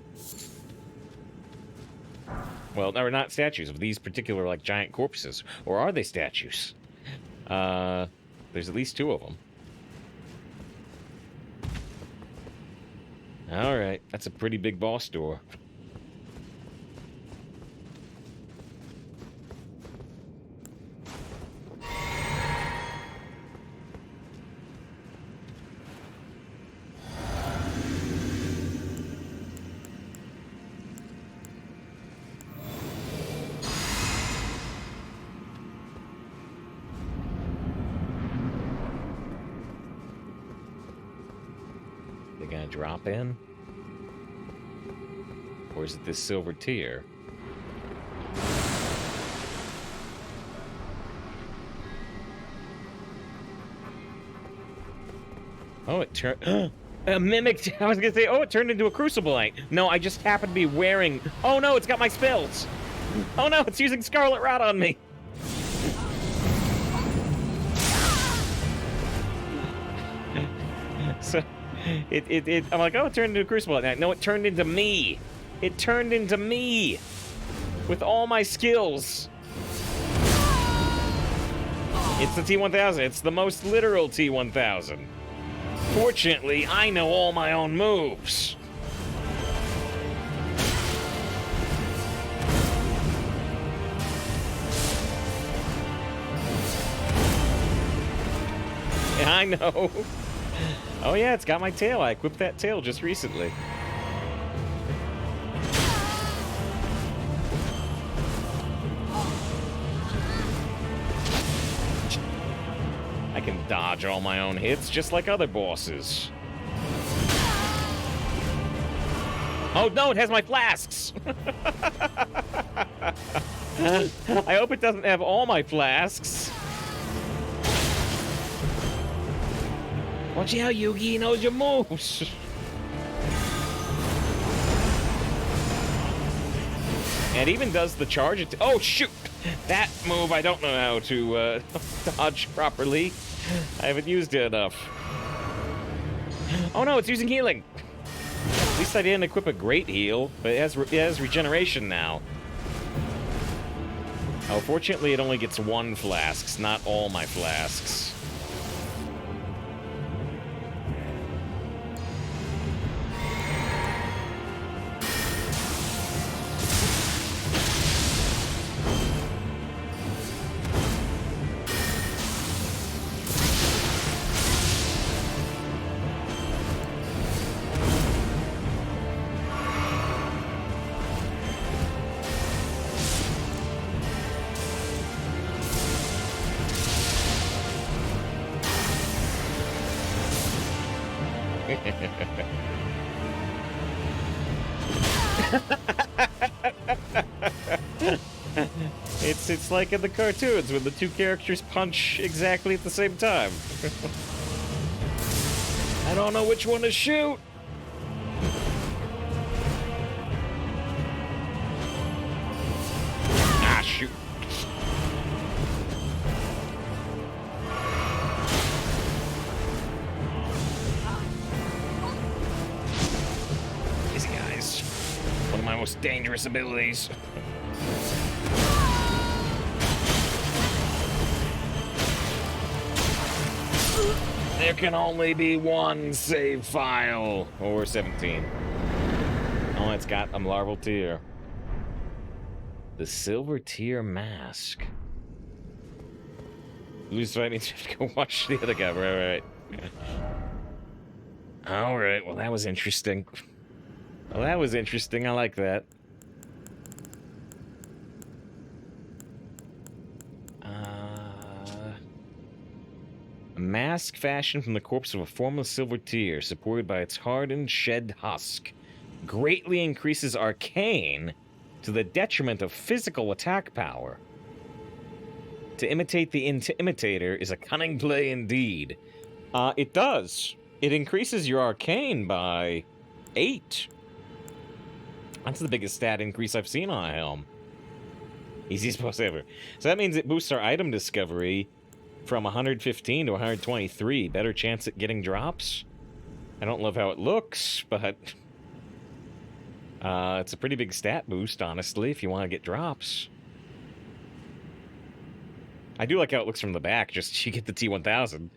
Well, they're not statues of these particular, like, giant corpses. Or are they statues? There's at least 2 of them. Alright, that's a pretty big boss door. Drop in? Or is it this silver tier? Oh, it turned... mimicked... I was gonna say, oh, it turned into a crucible. No, I just happened to be wearing... Oh no, it's got my spells! Oh no, it's using Scarlet Rot on me! So... I'm like, oh, it turned into a crucible. No, it turned into me. It turned into me. With all my skills. It's the T-1000. It's the most literal T-1000. Fortunately, I know all my own moves. Yeah, I know. Oh yeah, it's got my tail. I equipped that tail just recently. I can dodge all my own hits just like other bosses. Oh no, it has my flasks! I hope it doesn't have all my flasks. Watch out, Yugi, he knows your moves. And it even does the charge. Oh, shoot! That move I don't know how to dodge properly. I haven't used it enough. Oh no, it's using healing. At least I didn't equip a great heal, but it has regeneration now. Oh, fortunately it only gets 1 flasks, not all my flasks. It's like in the cartoons when the 2 characters punch exactly at the same time. I don't know which one to shoot. Ah, shoot. Easy, guys. One of my most dangerous abilities. There can only be 1 save file. Or 17. Oh, it's got a larval tier. The silver tier mask. Lose fighting to go watch the other guy. Right. Alright, well that was interesting. Well, that was interesting. I like that. A mask fashioned from the corpse of a formless silver tear, supported by its hardened, shed husk, greatly increases arcane to the detriment of physical attack power. To imitate the imitator is a cunning play indeed. It does. It increases your arcane by 8. That's the biggest stat increase I've seen on a helm. Easiest boss ever. So that means it boosts our item discovery from 115 to 123. Better chance at getting drops. I don't love how it looks, but it's a pretty big stat boost, honestly, if you want to get drops. I do like how it looks from the back, just you get the T-1000.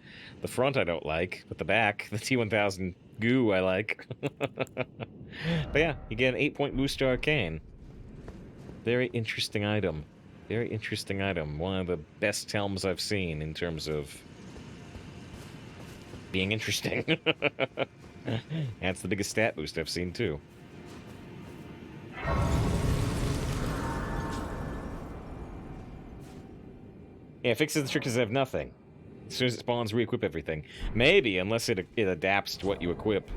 The front I don't like, but the back, the T-1000 goo I like. But yeah, you get an 8-point boost to Arcane. Very interesting item. Very interesting item. One of the best helms I've seen in terms of being interesting. That's the biggest stat boost I've seen, too. Yeah, fixes the trick is I have nothing. As soon as it spawns, re-equip everything. Maybe, unless it adapts to what you equip.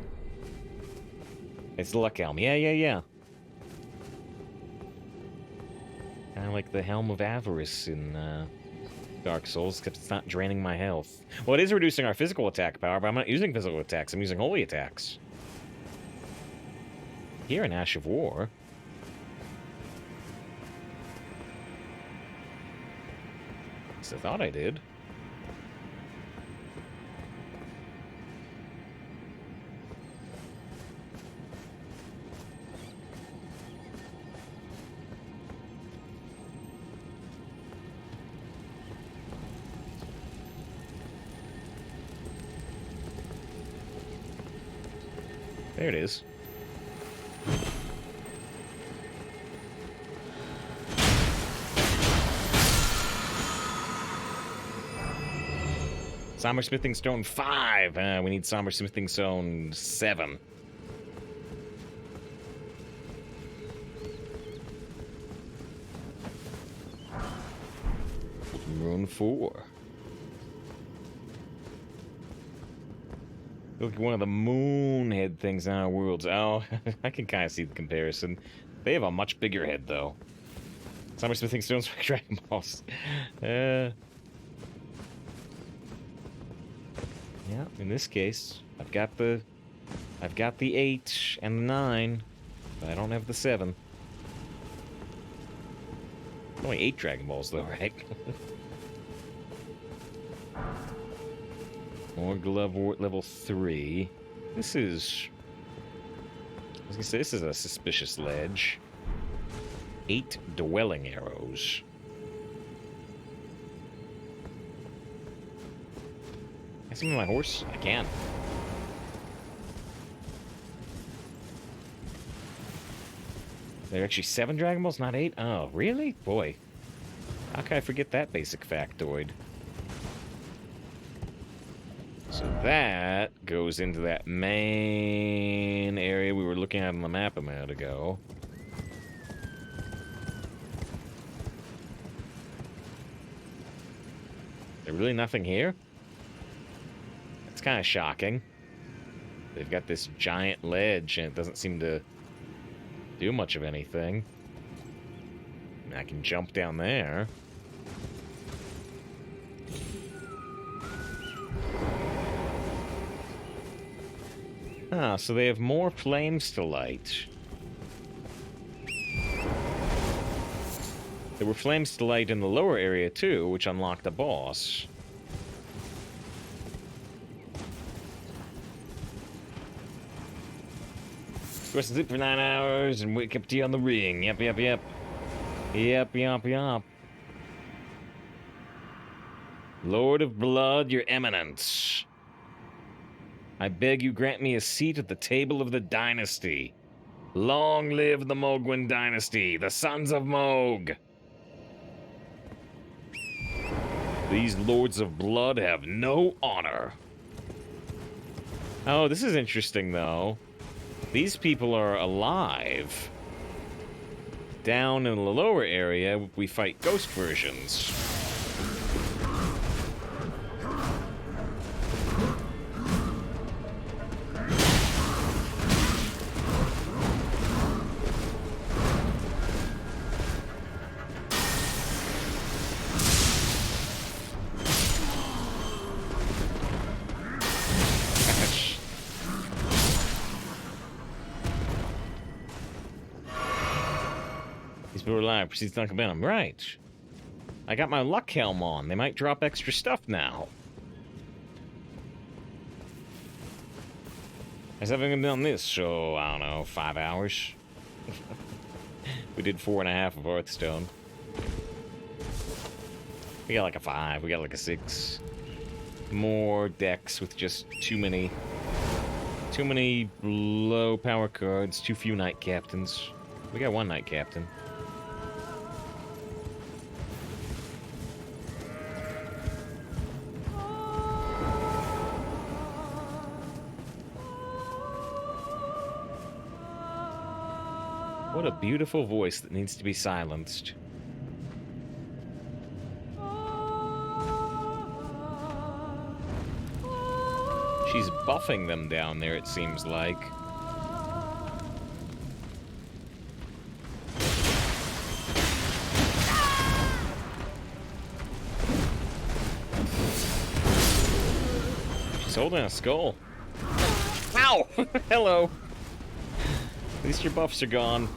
It's the Luck Helm. Yeah. Kind of like the Helm of Avarice in Dark Souls, except it's not draining my health. Well, it is reducing our physical attack power, but I'm not using physical attacks. I'm using holy attacks. Here in Ash of War. I thought I did. There it is. Somber Smithing Stone 5. We need Somber Smithing Stone 7. Rune 4. Look at one of the moon head things in our worlds. Oh, I can kind of see the comparison. They have a much bigger head, though. Somber Smithing Stones for Dragon Balls. Yeah, in this case, I've got the 8 and the 9, but I don't have the 7. Only 8 Dragon Balls, though, right? More glove level 3. This is... I was gonna say, this is a suspicious ledge. 8 dwelling arrows. Can I summon my horse? I can. There are actually 7 Dragon Balls, not 8? Oh, really? Boy. How can I forget that basic factoid? So that goes into that main area we were looking at on the map a minute ago. Is there really nothing here? It's kind of shocking. They've got this giant ledge and it doesn't seem to do much of anything. I mean, I can jump down there. Ah, so they have more flames to light. There were flames to light in the lower area too, which unlocked a boss. Go to sleep for 9 hours and wake up to you on the ring. Yep. Yep. Lord of Blood, your eminence. I beg you grant me a seat at the table of the dynasty. Long live the Mogwin dynasty, the sons of Mog. These lords of blood have no honor. Oh, this is interesting, though. These people are alive. Down in the lower area, we fight ghost versions. People are alive. Proceeds to knock them down. Right. I got my luck helm on. They might drop extra stuff now. As having done this show, I don't know, 5 hours. We did 4.5 of Hearthstone. We got like a 5, we got like a 6. More decks with just too many low power cards, too few knight captains. We got 1 knight captain. What a beautiful voice that needs to be silenced. She's buffing them down there, it seems like. She's holding a skull. Ow! Hello! At least your buffs are gone.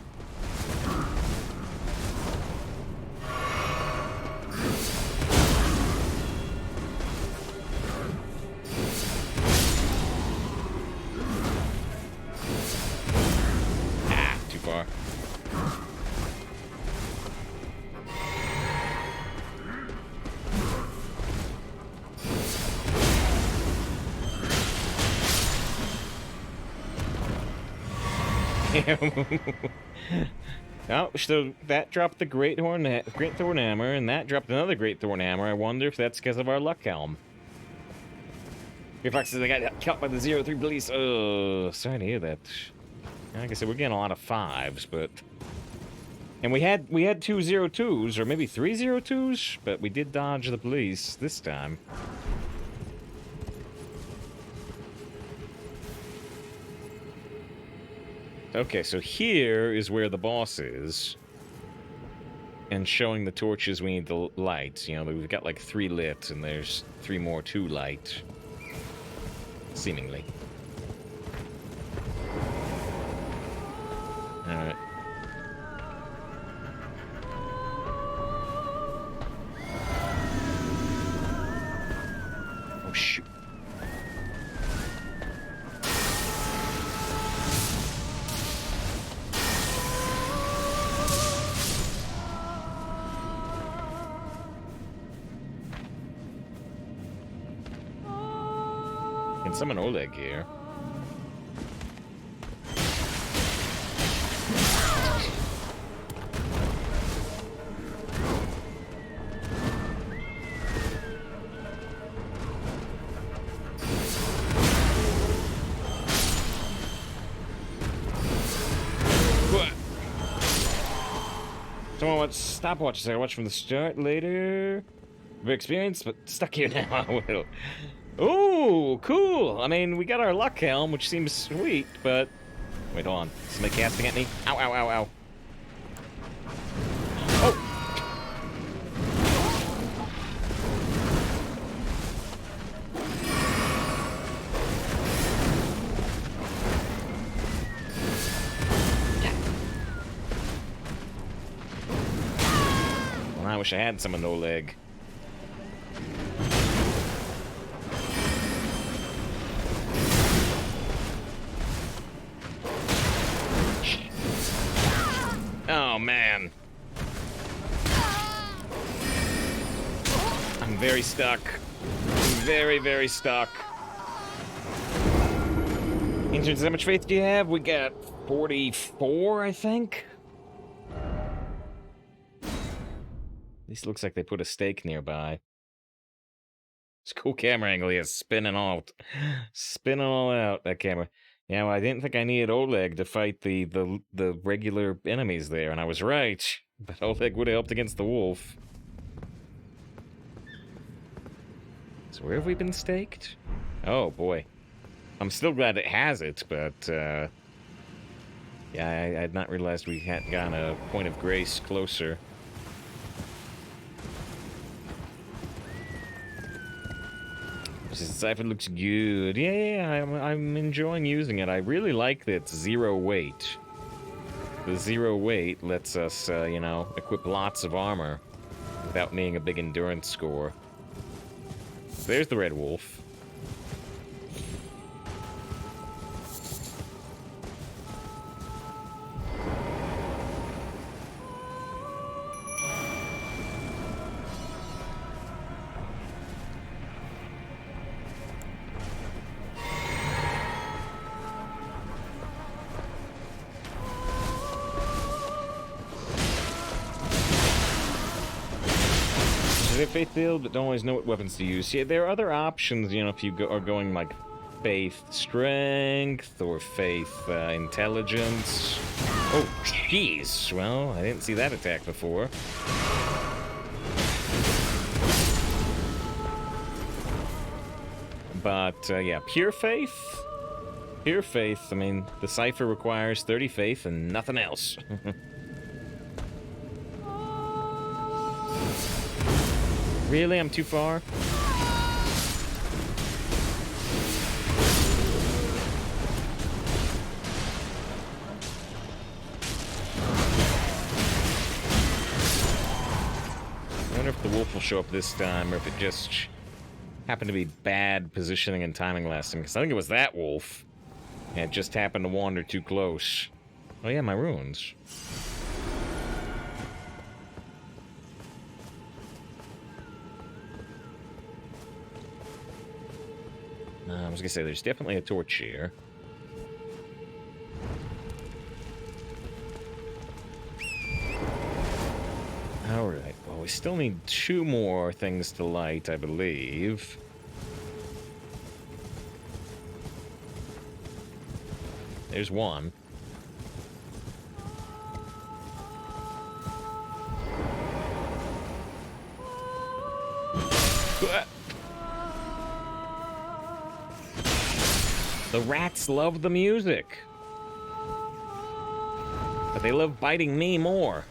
Oh, so that dropped the Great Thorn Hammer, and that dropped another Great Thorn Hammer. I wonder if that's because of our Luck Helm. Your Fox says I got caught by the 0-3 police. Oh, sorry to hear that. Like I said, we're getting a lot of 5s, but... And we had 2 0-2s, or maybe 3 0-2s, but we did dodge the police this time. Okay, so here is where the boss is. And showing the torches, we need the lights. You know, we've got like 3 lit, and there's 3 more 2 light. Seemingly. Alright. Oh, shoot. Can summon Oleg here. Someone watch stopwatch. I watch from the start later. Very experienced, but stuck here now. I will. Ooh, cool. I mean, we got our Luck Helm, which seems sweet, but... Wait, hold on. Somebody casting at me? Ow, ow, ow, ow. Oh! Well, I wish I had some of no leg. Oh, man. I'm very stuck. Very, very stuck. Interns, how much faith do you have? We got 44, I think? At least it looks like they put a stake nearby. It's a cool camera angle. He is spinning all out, that camera. Yeah, well, I didn't think I needed Oleg to fight the regular enemies there, and I was right. But Oleg would have helped against the wolf. So where have we been staked? Oh, boy. I'm still glad it has it, but, yeah, I had not realized we hadn't gotten a point of grace closer. The Cypher looks good. Yeah, I'm enjoying using it. I really like that it's 0 weight. The 0 weight lets us, you know, equip lots of armor without needing a big endurance score. There's the Red Wolf. Is it faith build, but don't always know what weapons to use? Yeah, there are other options, you know, if you are going like faith strength or faith intelligence. Oh, jeez. Well, I didn't see that attack before. But, yeah, pure faith. Pure faith, I mean, the cipher requires 30 faith and nothing else. Really? I'm too far? I wonder if the wolf will show up this time, or if it just happened to be bad positioning and timing last time. Because I think it was that wolf. And it just happened to wander too close. Oh yeah, my runes. I was gonna say, there's definitely a torch here. Alright, well, we still need 2 more things to light, I believe. There's one. The rats love the music. But they love biting me more.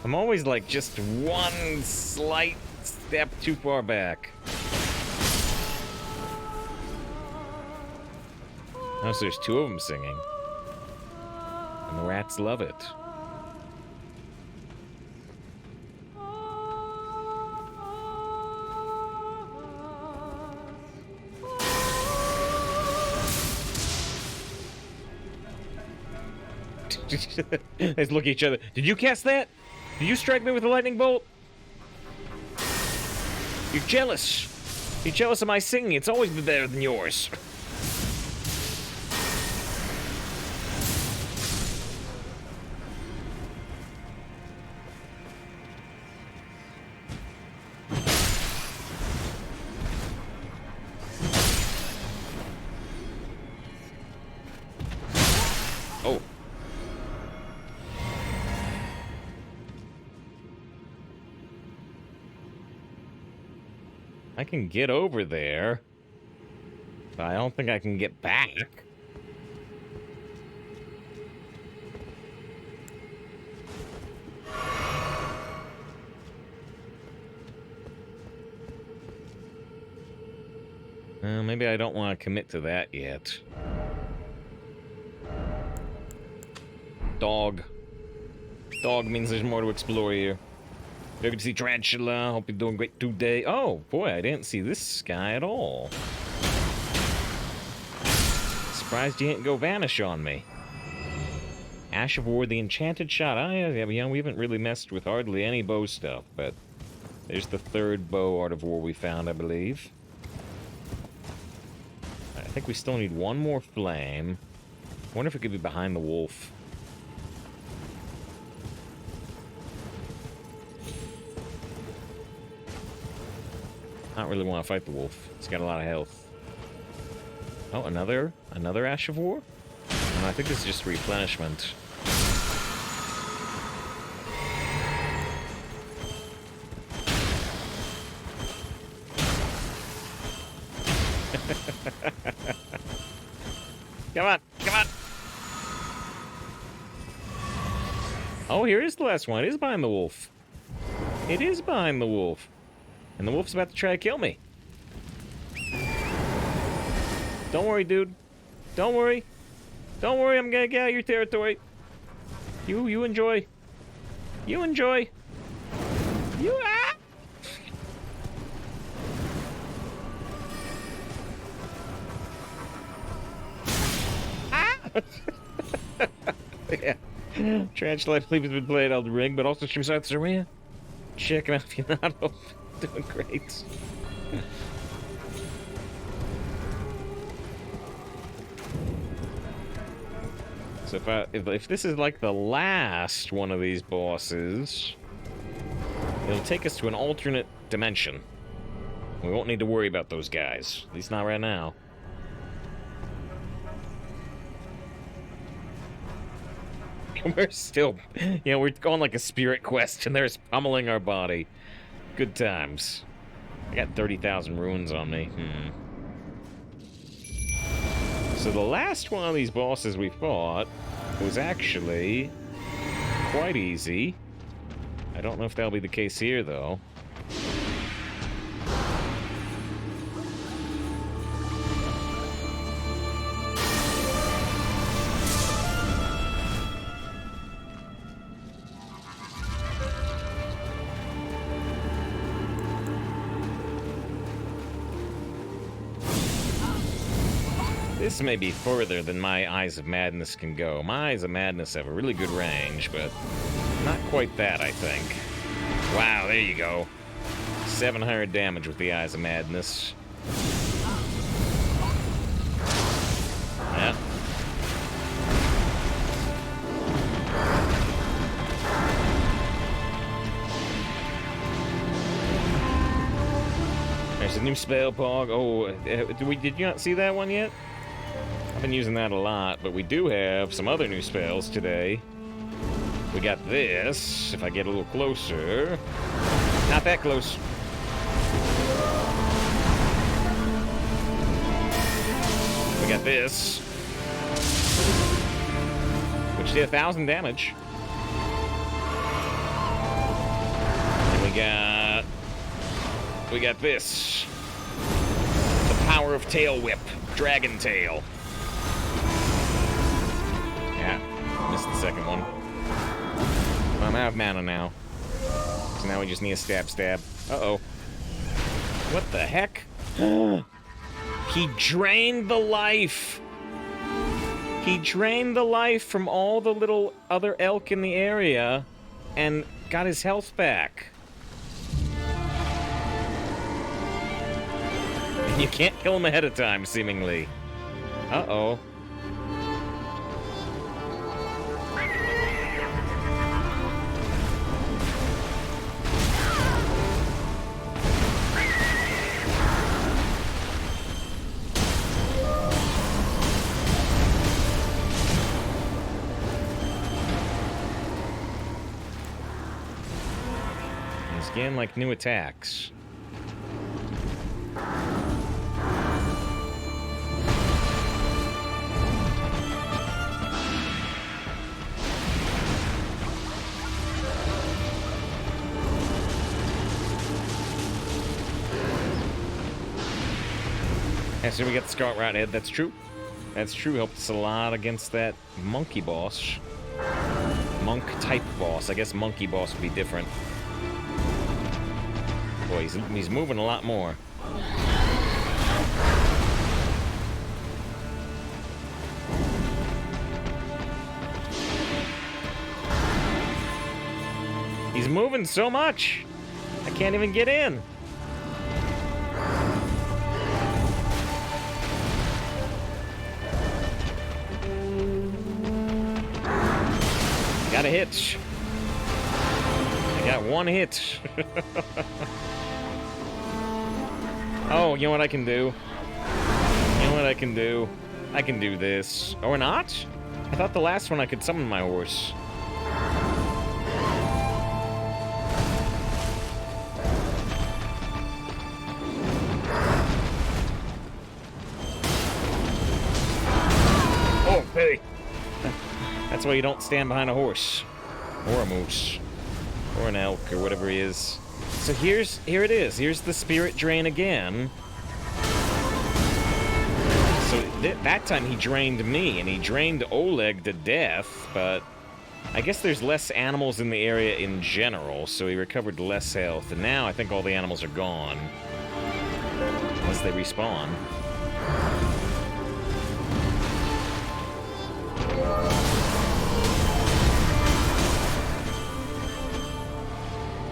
I'm always like just one slight step too far back. Oh, so there's 2 of them singing. And the rats love it. They look at each other. Did you cast that? Did you strike me with a lightning bolt? You're jealous. You're jealous of my singing. It's always been better than yours. Oh. I can get over there, but I don't think I can get back. Maybe I don't want to commit to that yet. Dog. Dog means there's more to explore here. Very good to see Tarantula. Hope you're doing great today. Oh, boy, I didn't see this guy at all. Surprised you didn't go vanish on me. Ash of War, the enchanted shot. Oh, yeah, we haven't really messed with hardly any bow stuff, but there's the 3rd bow Art of War we found, I believe. I think we still need 1 more flame. I wonder if it could be behind the wolf. I don't really want to fight the wolf. He's got a lot of health. Oh, another Ash of War? No, I think this is just replenishment. Come on, come on! Oh, here is the last one. It is behind the wolf. It is behind the wolf. And the wolf's about to try to kill me. Don't worry, dude. Don't worry. Don't worry, I'm gonna get out of your territory. You enjoy. You enjoy. You Yeah. Tarantula, I believe, has been playing Elden Ring, but also streams out Saria. Checking out if you're not doing great. So if this is like the last one of these bosses, it'll take us to an alternate dimension. We won't need to worry about those guys. At least not right now. We're still... Yeah, we're going like a spirit quest, and they're pummeling our body. Good times. I got 30,000 runes on me. So the last one of these bosses we fought was actually quite easy. I don't know if that'll be the case here, though. This may be further than my Eyes of Madness can go. My Eyes of Madness have a really good range, but not quite that, I think. Wow, there you go. 700 damage with the Eyes of Madness. Yeah. There's a new spell, Pog. Oh, did you not see that one yet? I've been using that a lot, but we do have some other new spells today. We got this, if I get a little closer. Not that close. We got this, which did 1,000 damage. And we got this. The power of Tail Whip, Dragon Tail. Yeah, missed the second one. I'm out of mana now. So now we just need a stab. Uh-oh. What the heck? He drained the life! He drained the life from all the little other elk in the area and got his health back. And you can't kill him ahead of time, seemingly. Uh-oh. Again, like new attacks. Yeah, so we got the Scarlet Rat Head. That's true. That's true. Helped us a lot against that monkey boss. Monk type boss. I guess monkey boss would be different. Boy, he's moving a lot more. He's moving so much. I can't even get in. Got a hit. I got one hit. Oh, you know what I can do? You know what I can do? I can do this. Or not? I thought the last one I could summon my horse. Oh, hey! That's why you don't stand behind a horse. Or a moose. Or an elk, or whatever he is. So here it is. Here's the spirit drain again. So that time he drained me, and he drained Oleg to death, but I guess there's less animals in the area in general, so he recovered less health, and now I think all the animals are gone. Unless they respawn.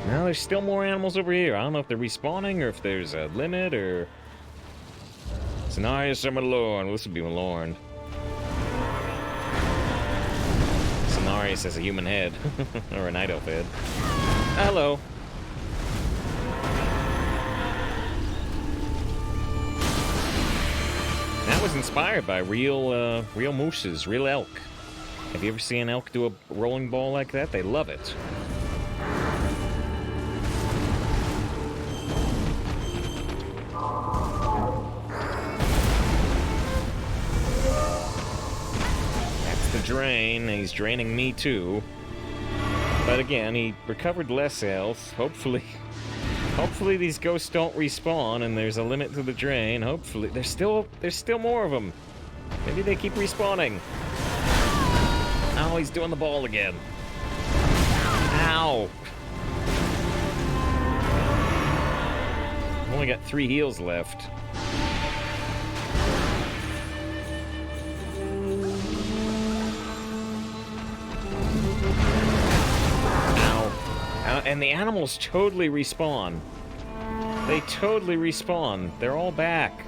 Now there's still more animals over here. I don't know if they're respawning or if there's a limit or... Cenarius or Malorn. Well, this would be Malorn. nice as a human head. Or a night elf head. Hello. That was inspired by real mooses, real elk. Have you ever seen an elk do a rolling ball like that? They love it. That's the drain. He's draining me too. But again, he recovered less health. Hopefully these ghosts don't respawn and there's a limit to the drain. Hopefully. There's still more of them. Maybe they keep respawning. Oh, he's doing the ball again. Ow. I've only got 3 heals left. And the animals totally respawn. They totally respawn. They're all back.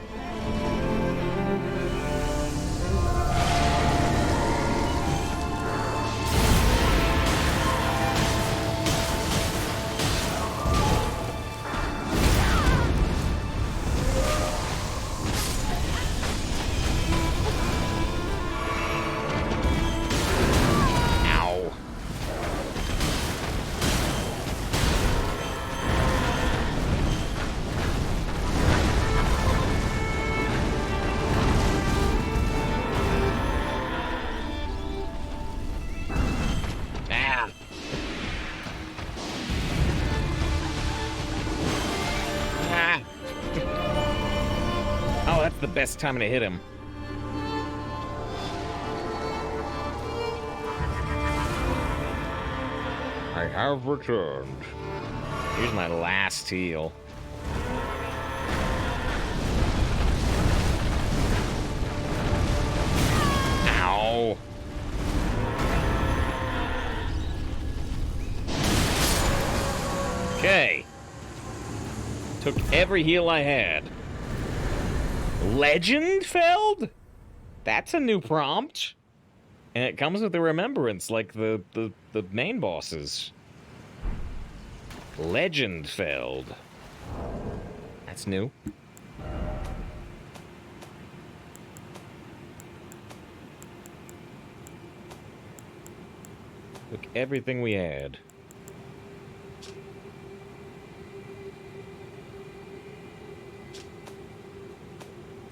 Best time to hit him. I have returned. Here's my last heal. Ow. Okay. Took every heal I had. Legendfeld? That's a new prompt. And it comes with a remembrance, like the main bosses. Legendfeld. That's new. Took everything we had.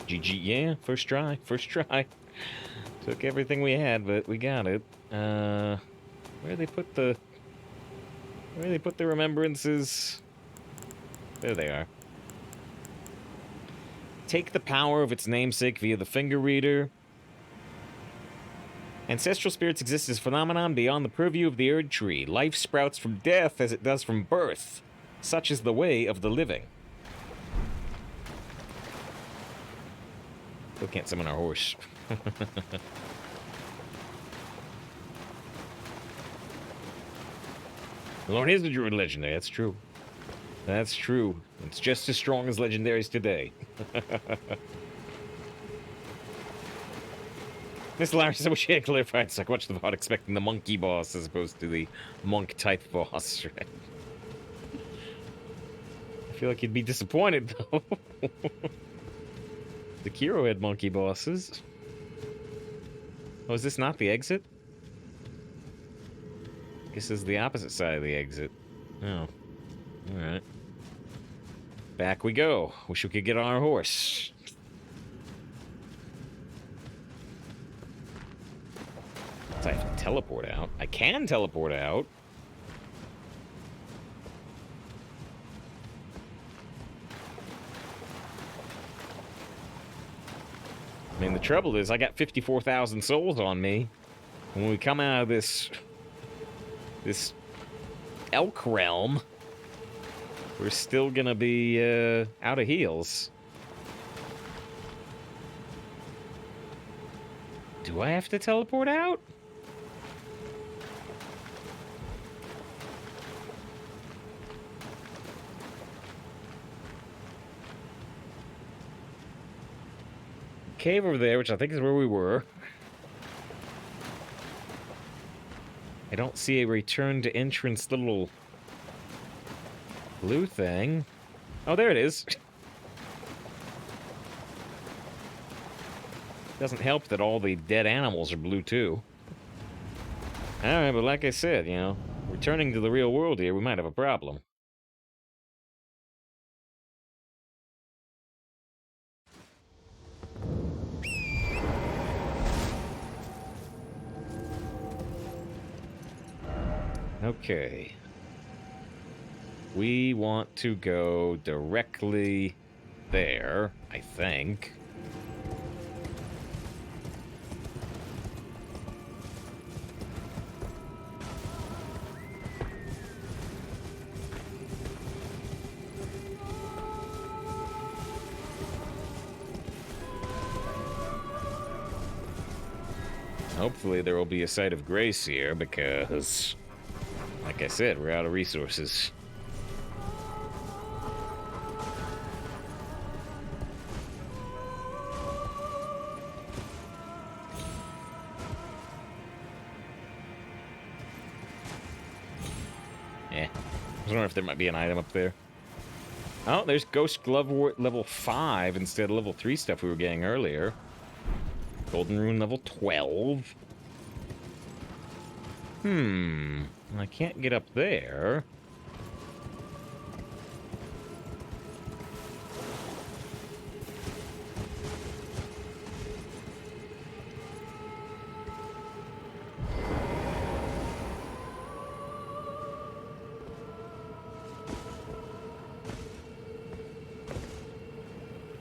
GG, yeah, first try. Took everything we had, but we got it. Where they put the remembrances? There they are. Take the power of its namesake via the finger reader. Ancestral spirits exist as a phenomenon beyond the purview of the Erd Tree. Life sprouts from death as it does from birth. Such is the way of the living. Still can't summon our horse. Lord is the druid legendary. That's true. That's true. It's just as strong as legendaries today. Miss Larry, I wish you had clarified so I could watch the VOD expecting the monkey boss as opposed to the monk-type boss. Right? I feel like you'd be disappointed, though. The Kiro had monkey bosses. Oh, is this not the exit? This is the opposite side of the exit. Oh. Alright. Back we go. Wish we could get on our horse. So I have to teleport out. I can teleport out. I mean, the trouble is I got 54,000 souls on me. When we come out of this elk realm, we're still gonna be out of heals. Do I have to teleport out? Cave over there, which I think is where we were. I don't see a return to entrance little blue thing. Oh, there it is. Doesn't help that all the dead animals are blue, too. Alright, but like I said, you know, returning to the real world here, we might have a problem. Okay. We want to go directly there, I think. Hopefully there will be a site of grace here, because, like I said, we're out of resources. I was wondering if there might be an item up there. Oh, there's Ghost Glove level 5 instead of level 3 stuff we were getting earlier. Golden Rune level 12. I can't get up there.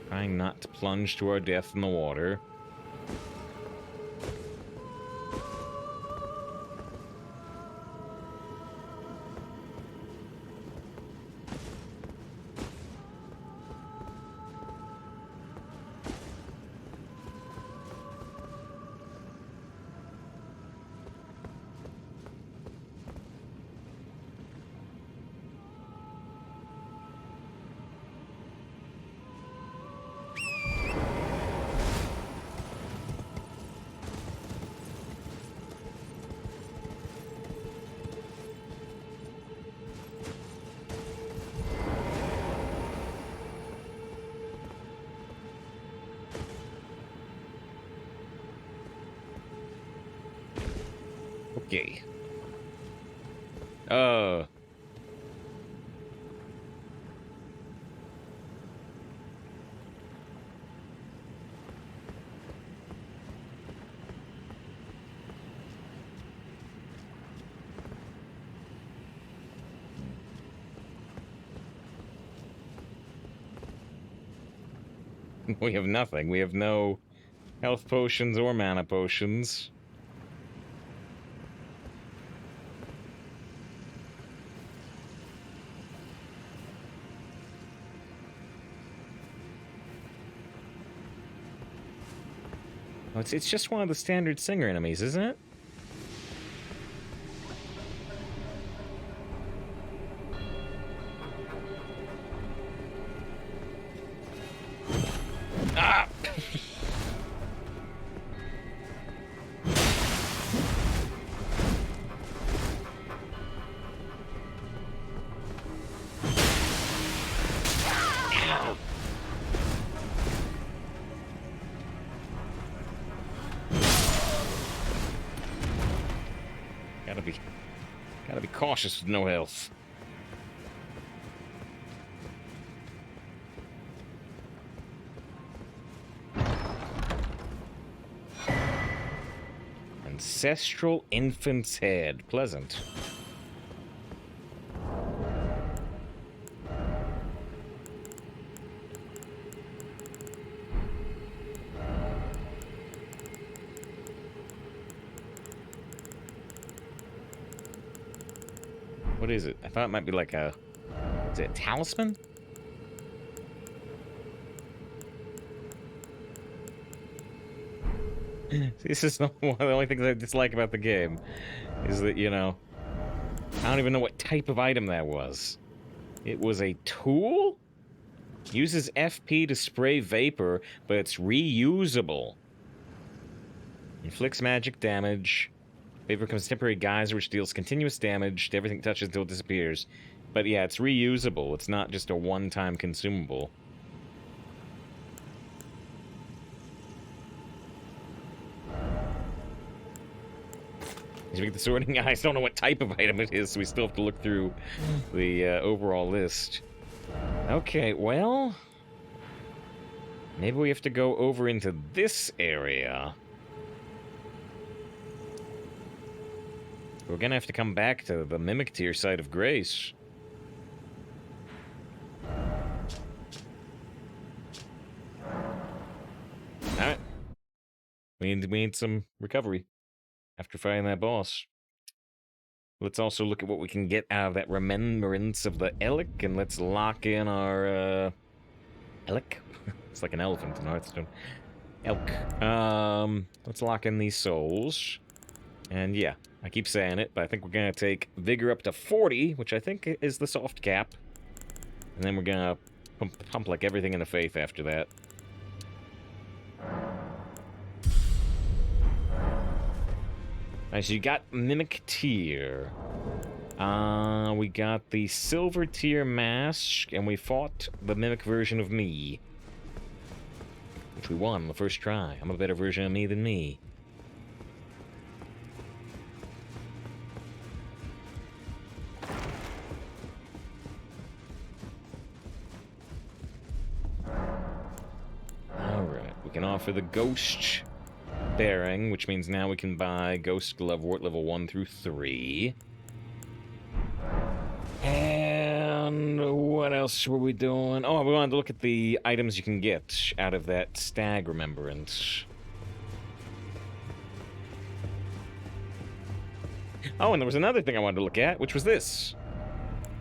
Trying not to plunge to our death in the water. Okay. We have nothing. We have no health potions or mana potions. Oh, it's just one of the standard singer enemies, isn't it? Ah! Gotta be cautious with no health. Ancestral infant's head. Pleasant. What is it? I thought it might be like a... Is it a talisman? This is one of the only things I dislike about the game. Is that, you know... I don't even know what type of item that was. It was a tool? Uses FP to spray vapor, but it's reusable. Inflicts magic damage. Favor becomes temporary geyser, which deals continuous damage to everything it touches until it disappears. But yeah, it's reusable. It's not just a one-time consumable. As we get the sorting eyes, don't know what type of item it is, so we still have to look through the overall list. Okay, well... maybe we have to go over into this area. We're gonna have to come back to the Mimic Tier side of Grace. Alright. We need some recovery after fighting that boss. Let's also look at what we can get out of that remembrance of the Elk, and let's lock in our, Elk? It's like an elephant in Hearthstone. Elk. Let's lock in these souls. And yeah, I keep saying it, but I think we're gonna take Vigor up to 40, which I think is the soft cap. And then we're gonna pump like everything in the faith after that. Alright, so you got Mimic Tier. We got the Silver Tier Mask, and we fought the Mimic version of me. Which we won the first try. I'm a better version of me than me. Alright, we can offer the Ghost Bearing, which means now we can buy Ghost Glovewort level 1 through 3. And what else were we doing? Oh, we wanted to look at the items you can get out of that Stag Remembrance. Oh, and there was another thing I wanted to look at, which was this.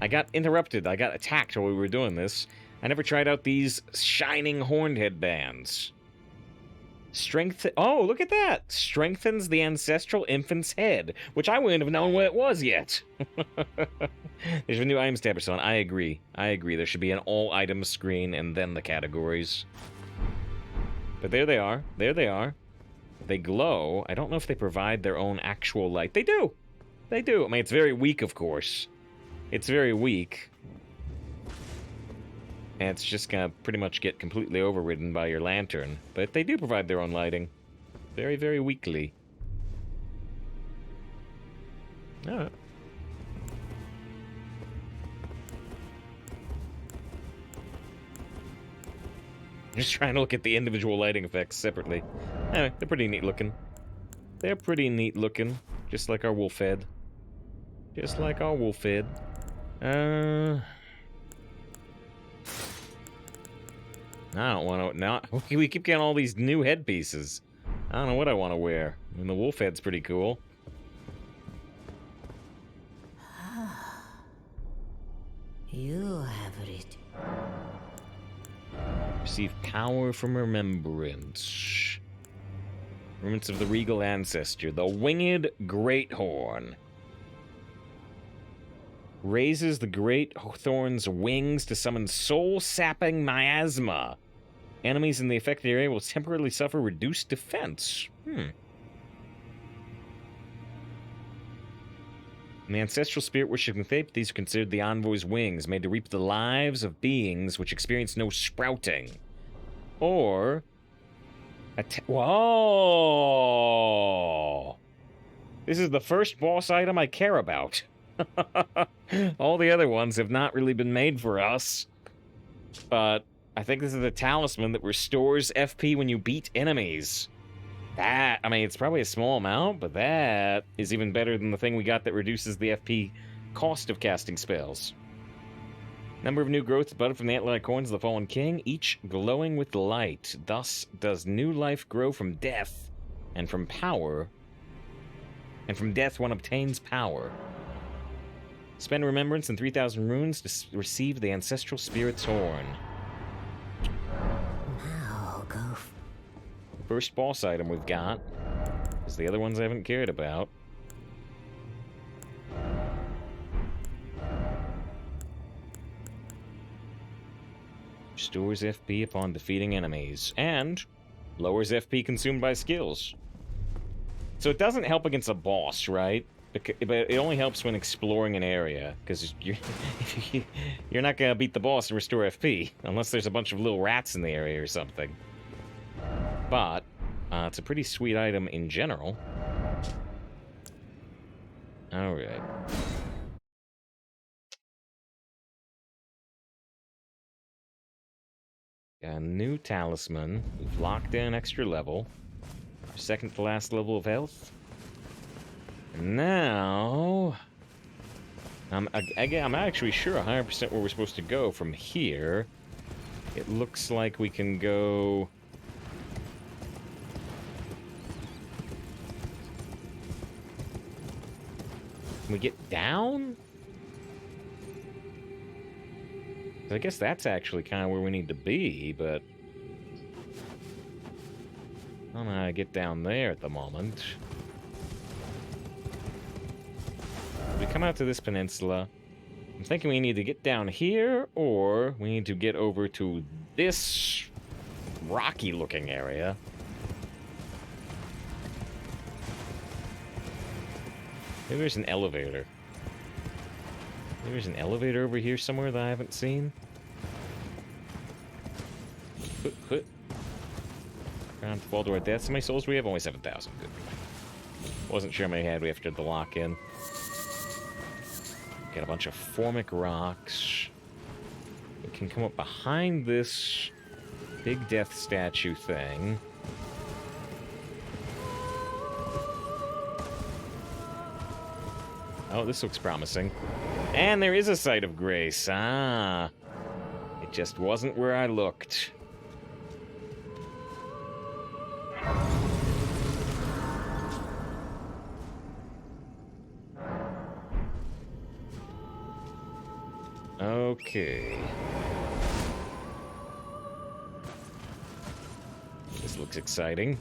I got interrupted. I got attacked while we were doing this. I never tried out these shining horned headbands. Oh, look at that! Strengthens the ancestral infant's head, which I wouldn't have known what it was yet. There's a new items tab or so on. I agree. I agree. There should be an all items screen and then the categories. But there they are. There they are. They glow. I don't know if they provide their own actual light. They do. They do. I mean, it's very weak, of course. It's very weak. And it's just gonna pretty much get completely overridden by your lantern. But they do provide their own lighting. Very, very weakly. Alright. Just trying to look at the individual lighting effects separately. Anyway, they're pretty neat looking. They're pretty neat looking. Just like our wolf head. Just like our wolf head. I don't want to... Now, we keep getting all these new headpieces. I don't know what I want to wear. I mean, the wolf head's pretty cool. You have it. Receive power from remembrance. Remembrance of the regal ancestor. The Winged Greathorn. Raises the Great Thorn's wings to summon soul-sapping miasma. Enemies in the affected area will temporarily suffer reduced defense. In the ancestral spirit worshiping faith, these are considered the envoy's wings, made to reap the lives of beings which experience no sprouting. Or... Whoa! This is the first boss item I care about. All the other ones have not really been made for us. But I think this is the talisman that restores FP when you beat enemies. That, I mean, it's probably a small amount, but that is even better than the thing we got that reduces the FP cost of casting spells. Number of new growths budded from the antler-like horns of the fallen king, each glowing with light. Thus does new life grow from death, and from power. And from death one obtains power. Spend remembrance and 3,000 runes to receive the ancestral spirit's horn. Now go. First boss item we've got is the other ones I haven't cared about. Restores FP upon defeating enemies, and lowers FP consumed by skills. So it doesn't help against a boss, right? But it only helps when exploring an area, because you're not gonna beat the boss and restore FP unless there's a bunch of little rats in the area or something. But it's a pretty sweet item in general. All right. Got a new talisman. We've locked in extra level. Second to last level of health. And now... I'm not actually sure 100% where we're supposed to go from here. It looks like we can go... Can we get down? I guess that's actually kind of where we need to be, but... I don't know how to get down there at the moment. We come out to this peninsula. I'm thinking we need to get down here, or we need to get over to this rocky-looking area. Maybe there's an elevator. Maybe there's an elevator over here somewhere that I haven't seen. Ground to fall to our deaths. How many souls do we have? Only 7,000. Good. Wasn't sure how many had we after the lock-in. Got a bunch of formic rocks. We can come up behind this big death statue thing. Oh, this looks promising. And there is a site of grace. Ah. It just wasn't where I looked. Okay. This looks exciting.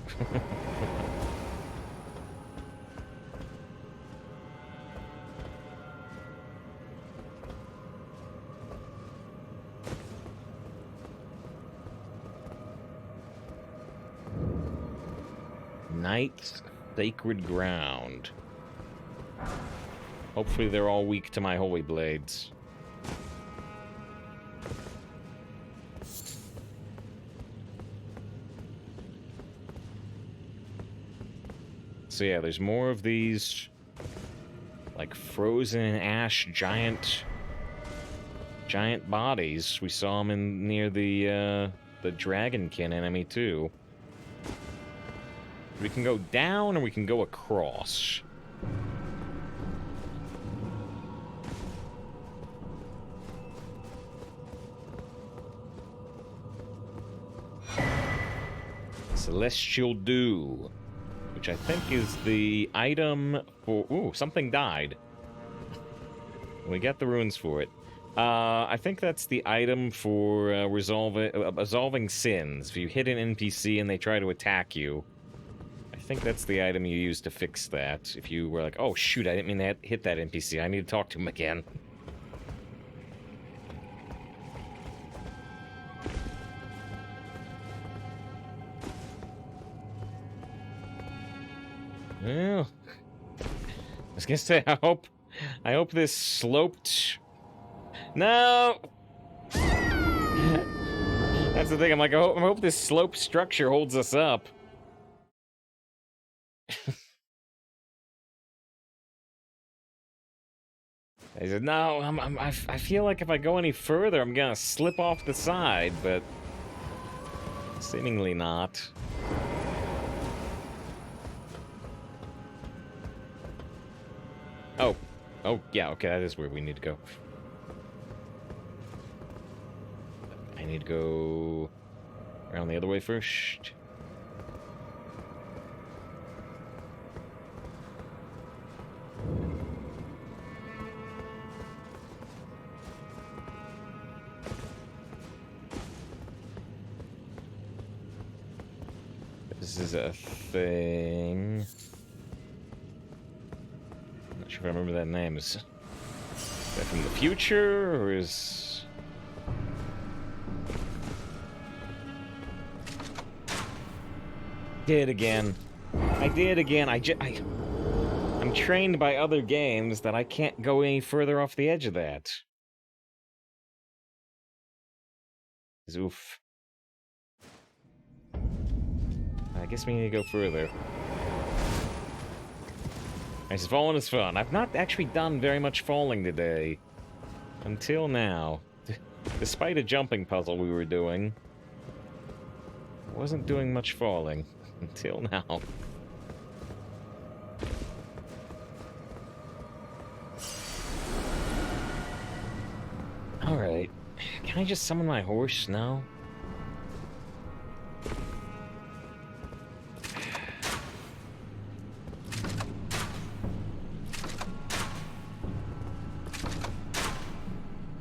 Knight's Sacred Ground. Hopefully they're all weak to my holy blades. So yeah, there's more of these, like, frozen in ash giant bodies. We saw them in near the dragonkin enemy too. We can go down or we can go across. Celestial Dew, which I think is the item for... Ooh, something died. We got the runes for it. I think that's the item for resolving sins. If you hit an NPC and they try to attack you, I think that's the item you use to fix that. If you were like, oh shoot, I didn't mean to hit that NPC, I need to talk to him again. Well, I was gonna say, I hope this sloped... No! That's the thing, I'm like, I hope this sloped structure holds us up. I said, no, I feel like if I go any further, I'm gonna slip off the side, but seemingly not. Oh, yeah, okay, that is where we need to go. I need to go around the other way first. This is a thing. Not sure if I remember that name. Is that from the future, or is... Did again. I did again. I'm trained by other games that I can't go any further off the edge of that. Oof. I guess we need to go further. I said falling is fun. I've not actually done very much falling today. Until now. Despite a jumping puzzle we were doing. I wasn't doing much falling. Until now. Alright. Can I just summon my horse now?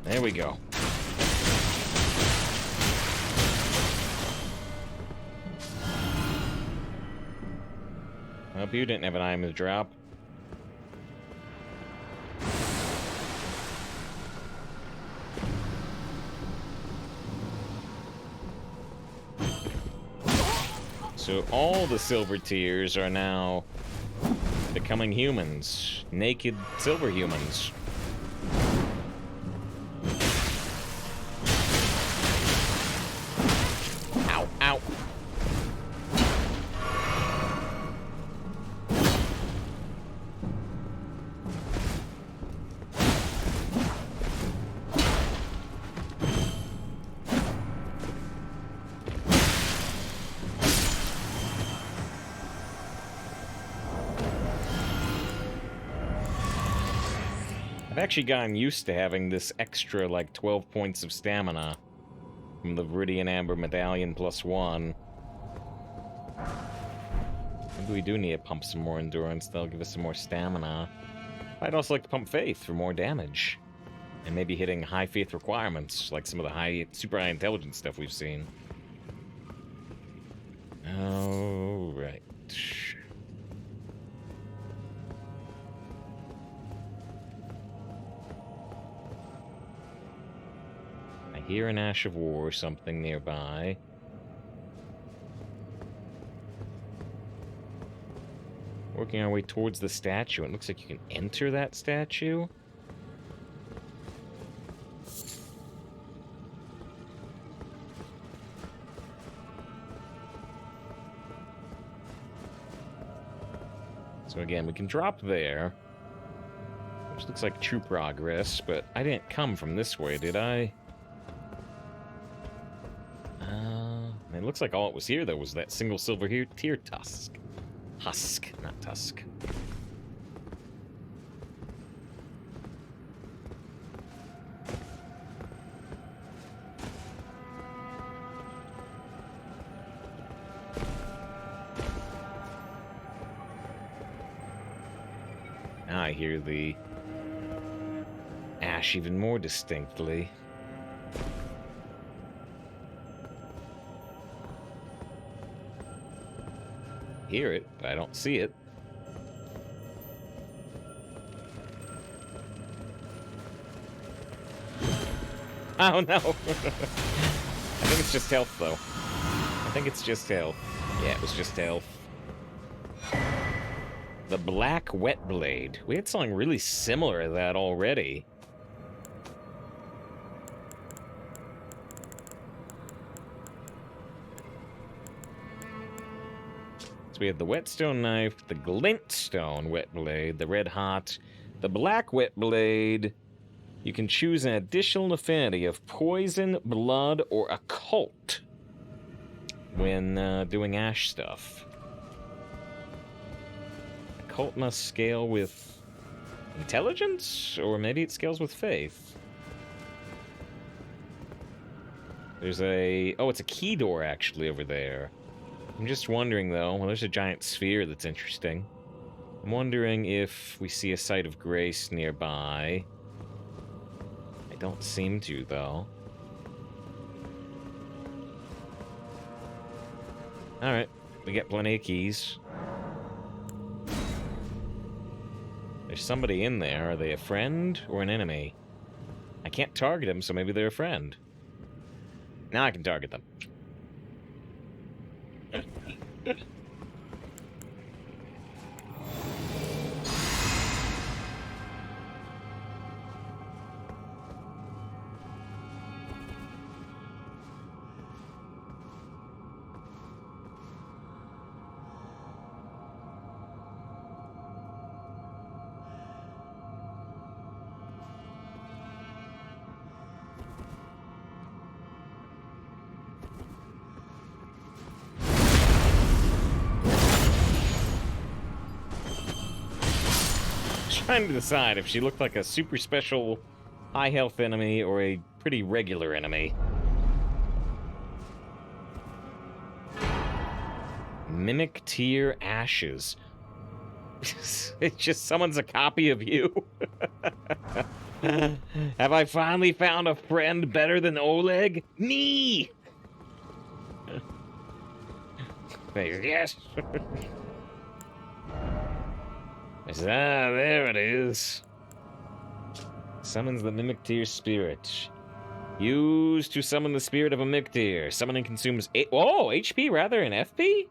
There we go. Hope you didn't have an item to drop. So all the silver tiers are now becoming humans. Naked silver humans. Ow, ow. I've actually gotten used to having this extra, like, 12 points of stamina from the Viridian Amber Medallion +1. Maybe we do need to pump some more endurance. That'll give us some more stamina. I'd also like to pump faith for more damage. And maybe hitting high faith requirements, like some of the super high intelligence stuff we've seen. Oh, right. I hear an Ash of War or something nearby. Working our way towards the statue. It looks like you can enter that statue. So again, we can drop there. Which looks like true progress, but I didn't come from this way, did I? It looks like all it was here, though, was that single silver tier tusk. Husk, not tusk. Now I hear the ash even more distinctly. Hear it, but I don't see it. Oh no! I think it's just health, though. I think it's just health. Yeah, it was just health. The Black Wet Blade. We had something really similar to that already. So we have the Whetstone Knife, the Glintstone Wet Blade, the Red Hot, the Black Wet Blade. You can choose an additional affinity of Poison, Blood, or Occult when doing Ash stuff. Occult must scale with Intelligence? Or maybe it scales with Faith. There's a... Oh, it's a key door, actually, over there. I'm just wondering, though... Well, there's a giant sphere that's interesting. I'm wondering if we see a Site of Grace nearby. I don't seem to, though. Alright, we got plenty of keys. There's somebody in there. Are they a friend or an enemy? I can't target them, so maybe they're a friend. Now I can target them. trying to decide if she looked like a super special high health enemy or a pretty regular enemy. Mimic Tear Ashes. It just summons a copy of you. Have I finally found a friend better than Oleg? Me! Yes. There it is. Summons the Mimic Tear spirit. Used to summon the spirit of a Mimic Tear. Summoning consumes HP rather than FP?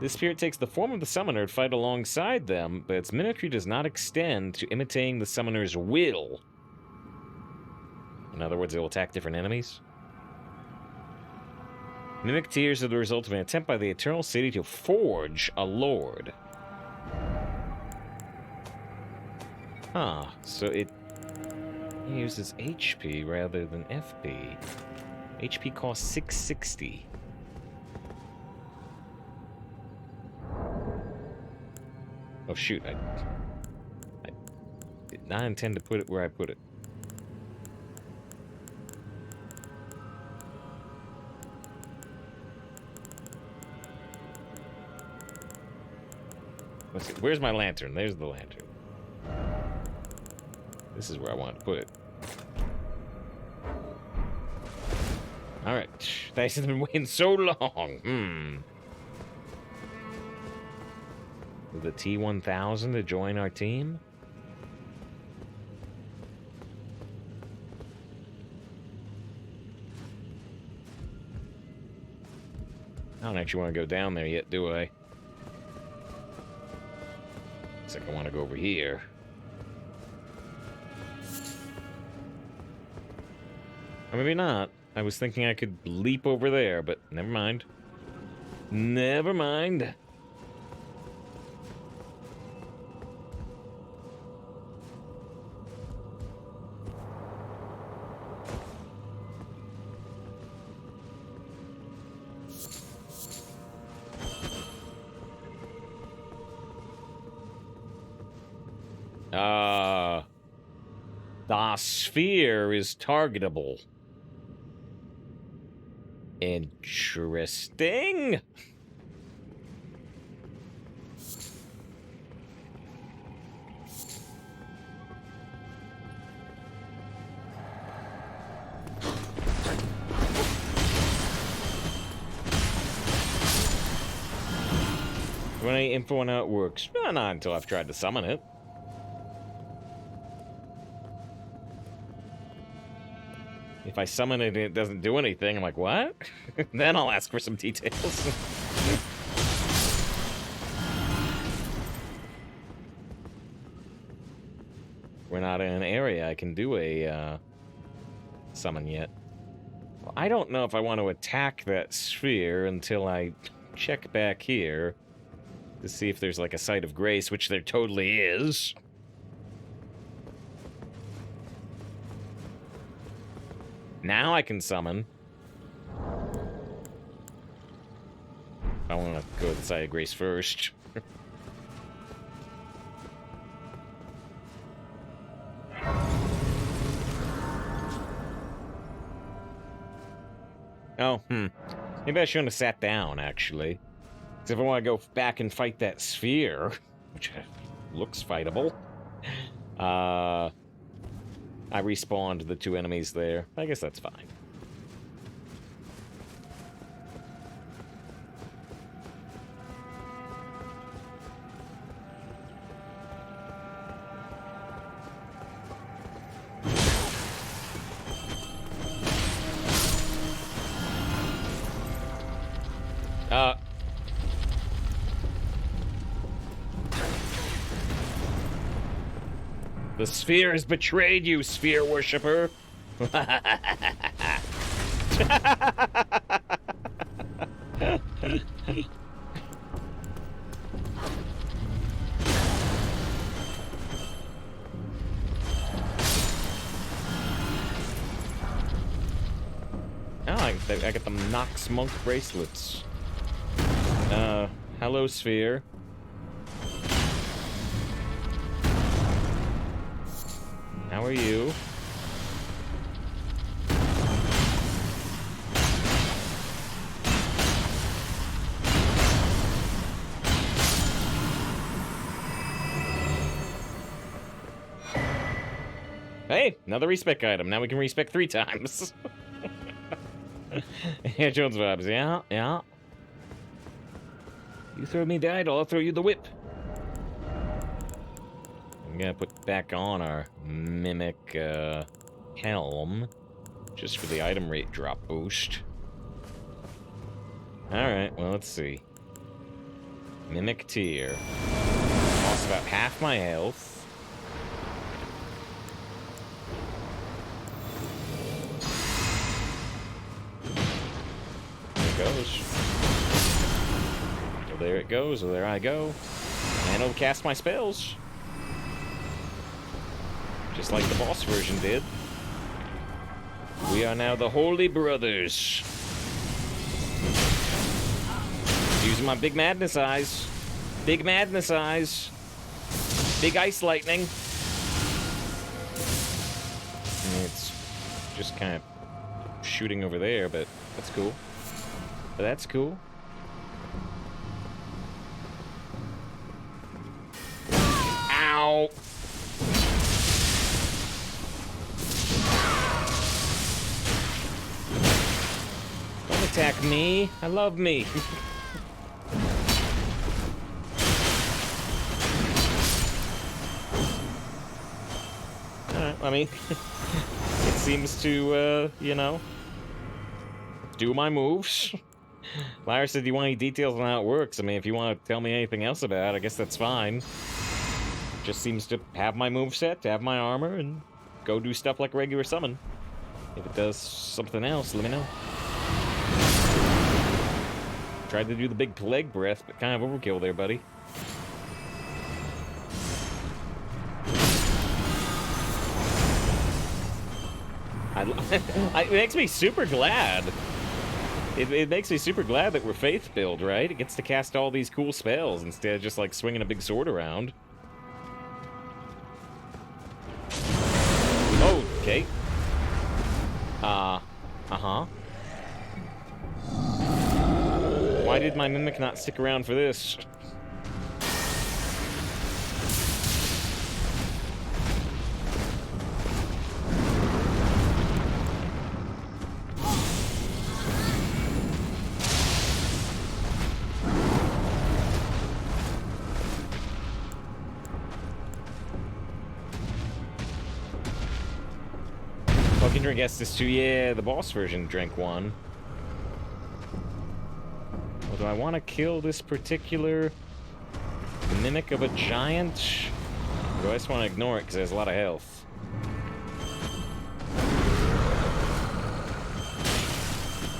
This spirit takes the form of the summoner to fight alongside them, but its mimicry does not extend to imitating the summoner's will. In other words, it will attack different enemies. Mimic tears are the result of an attempt by the Eternal City to forge a lord. Huh, so it uses HP rather than FP. HP costs 660. Oh shoot, I did not intend to put it where I put it. Let's see, where's my lantern? There's the lantern. This is where I want to put it. Alright, thanks, it's been waiting so long. The T-1000 to join our team? I don't actually want to go down there yet, do I? Looks like I want to go over here. Or maybe not. I was thinking I could leap over there, but never mind. Never mind. The sphere is targetable. Interesting. Do any info on how it works? Not until I've tried to summon it. If I summon it and it doesn't do anything, I'm like, what? Then I'll ask for some details. We're not in an area I can do a summon yet. Well, I don't know if I want to attack that sphere until I check back here to see if there's like a site of grace, which there totally is. Now I can summon. I want to go to the site of grace first. Maybe I shouldn't have sat down, actually. Because if I want to go back and fight that sphere, which looks fightable, I respawned the two enemies there. I guess that's fine. The sphere has betrayed you, sphere worshipper. I got the Nox Monk bracelets. Hello, sphere. How are you? Hey, another respec item. Now we can respec 3 times. Yeah, Jones vibes. Yeah, yeah. You throw me the idol, I'll throw you the whip. I'm gonna put back on our mimic helm just for the item rate drop boost. Alright, well, let's see. Mimic tier. Lost about half my health. There it goes. Well, there it goes. Well, there I go. And it'll cast my spells. Just like the boss version did. We are now the Holy Brothers. Using my big madness eyes. Big madness eyes. Big ice lightning. And it's just kind of shooting over there, but that's cool. But that's cool. Ow! Don't attack me. I love me. Alright, I mean, it seems to, you know, do my moves. Lyra said, do you want any details on how it works? I mean, if you want to tell me anything else about it, I guess that's fine. Just seems to have my moveset, to have my armor, and go do stuff like regular summon. If it does something else, let me know. Tried to do the big plague breath, but kind of overkill there, buddy. It makes me super glad. It makes me super glad that we're faith build, right? It gets to cast all these cool spells instead of just like swinging a big sword around. Oh, okay. Uh-huh. Why did my mimic not stick around for this? Fucking drink Estus too. Yeah, the boss version drank one. Well, do I want to kill this particular mimic of a giant? Or do I just want to ignore it because it has a lot of health?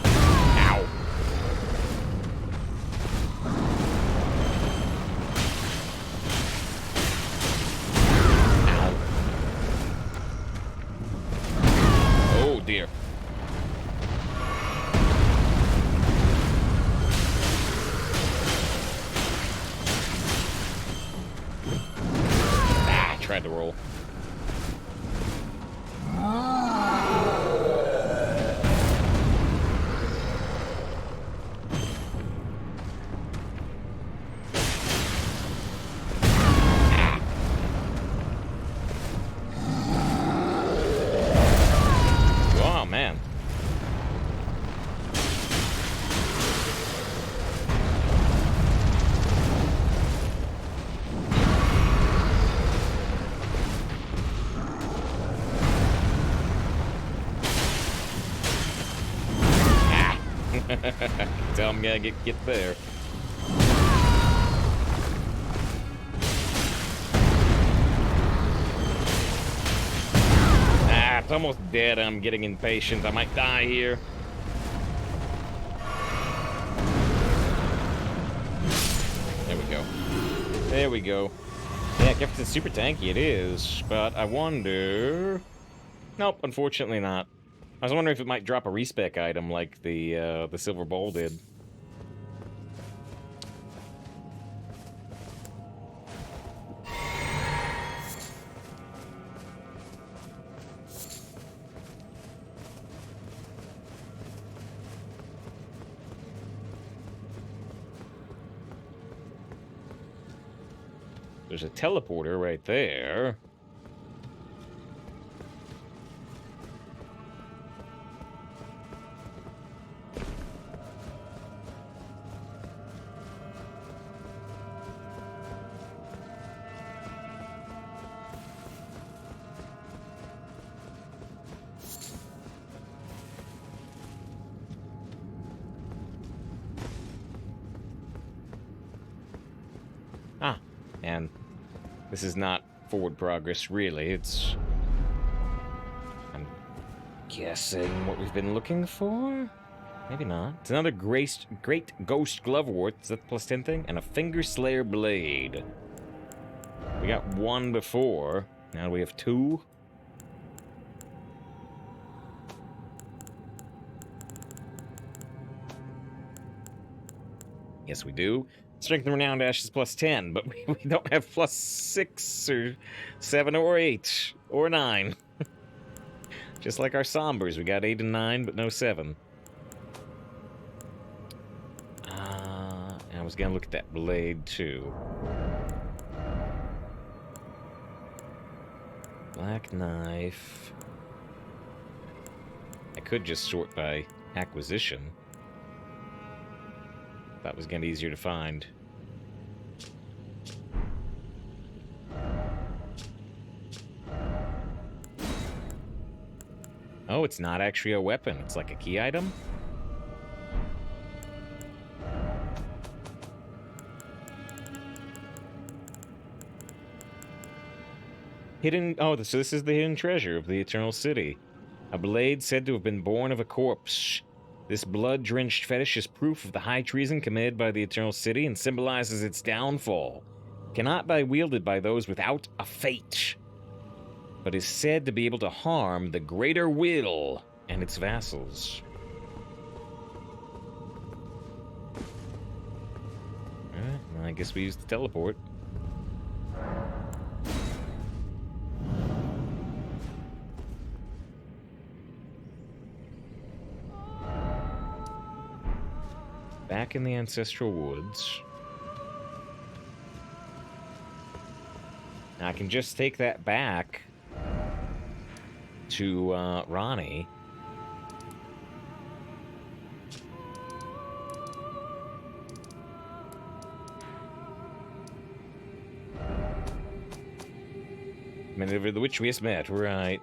Ow! Ow. Oh dear. Tried to roll. Oh man. Tell him gotta get there. Ah, it's almost dead. I'm getting impatient. I might die here. There we go. There we go. Yeah, if it's super tanky, it is. But I wonder... Nope, unfortunately not. I was wondering if it might drop a respec item like the Silver Bowl did. There's a teleporter right there. Ah, and this is not forward progress, really. It's... I'm guessing what we've been looking for? Maybe not. It's another great ghost glovewort. Is that the plus 10 thing? And a finger slayer blade. We got one before. Now we have two. Yes, we do. Strength and Renowned Ash is plus 10, but we don't have plus 6 or 7 or 8 or 9. Just like our Sombers, we got 8 and 9, but no 7. I was gonna look at that blade, too. Black knife. I could just sort by acquisition. That was getting easier to find. Oh, it's not actually a weapon. It's like a key item? Hidden... Oh, so this is the hidden treasure of the Eternal City. A blade said to have been born of a corpse. This blood-drenched fetish is proof of the high treason committed by the Eternal City and symbolizes its downfall. Cannot be wielded by those without a fate, but is said to be able to harm the Greater Will and its vassals. Well, I guess we use the teleport. Back in the Ancestral Woods. Now I can just take that back to Ronnie. Minute of the witch we just met, right?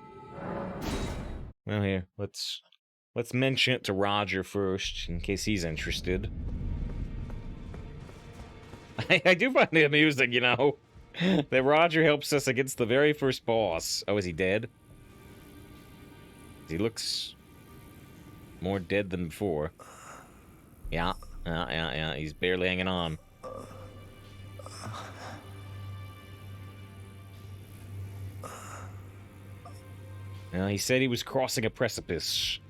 Well, here, let's mention it to Roger first, in case he's interested. I do find it amusing, you know, that Roger helps us against the very first boss. Oh, is he dead? He looks more dead than before. Yeah, he's barely hanging on. Now, he said he was crossing a precipice.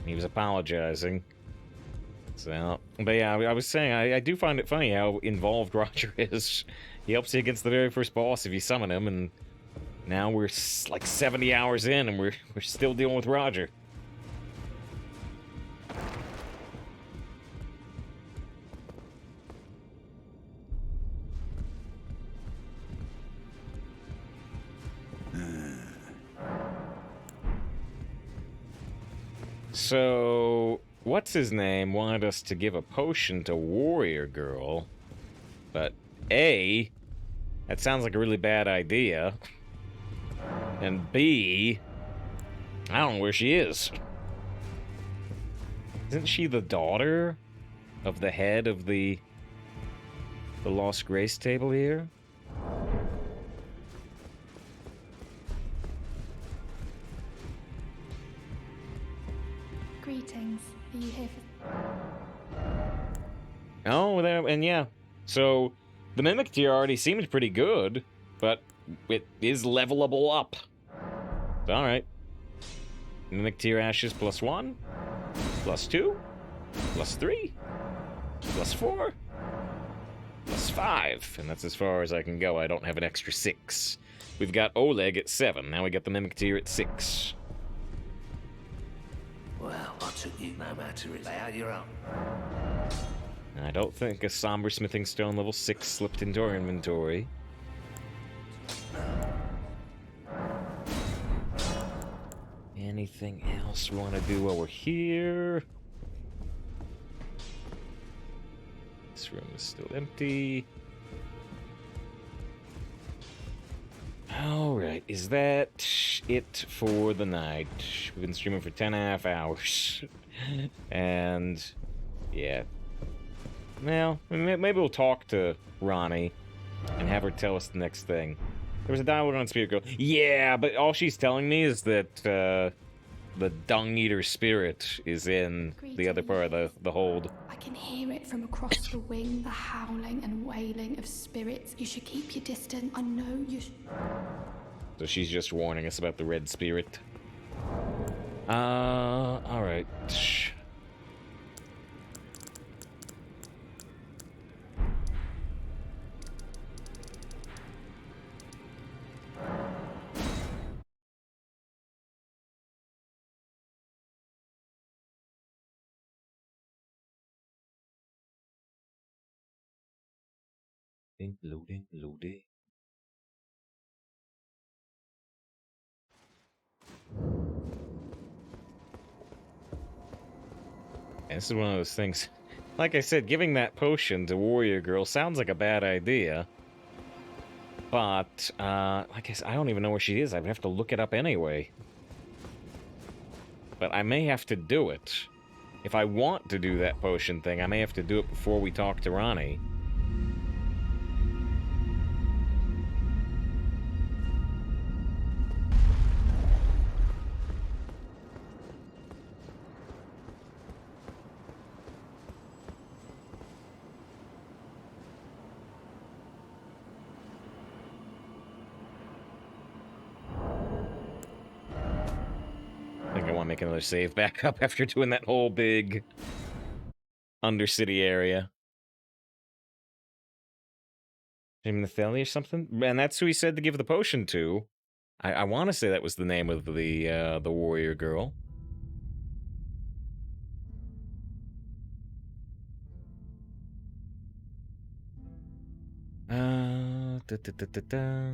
He was apologizing. So, but yeah, I was saying, I do find it funny how involved Roger is. He helps you against the very first boss if you summon him, and now we're like 70 hours in, and we're still dealing with Roger. So, what's his name wanted us to give a potion to Warrior Girl, but A, that sounds like a really bad idea, and B, I don't know where she is. Isn't she the daughter of the head of the Lost Grace table here? Greetings. Are you here for... Oh, and yeah. So, the Mimic tier already seemed pretty good, but it is levelable up. Alright. Mimic tier ashes +1, +2, +3, +4, +5. And that's as far as I can go. I don't have an extra 6. We've got Oleg at 7. Now we got the Mimic tier at 6. Well, I took you no matter it. Lay out your own. I don't think a Somber Smithing Stone level 6 slipped into our inventory. Anything else we want to do while we're here? This room is still empty. Alright, is that it for the night? We've been streaming for 10.5 hours. And, yeah. Well, maybe we'll talk to Ronnie and have her tell us the next thing. There was a dialogue on Spirit Girl. Yeah, but all she's telling me is that the Dung Eater spirit is in the other part of the hold. I can hear it from across the wing, the howling and wailing of spirits. You should keep your distance. I know you should. So she's just warning us about the red spirit. Alright. Loading. And this is one of those things. Like I said, giving that potion to Warrior Girl sounds like a bad idea. But, like I said, I don't even know where she is. I would have to look it up anyway. But I may have to do it. If I want to do that potion thing, I may have to do it before we talk to Ronnie. I think I want to make another save back up after doing that whole big Undercity area. Jim Nathalie or something? And that's who he said to give the potion to. I want to say that was the name of the warrior girl. Da, da, da, da, da.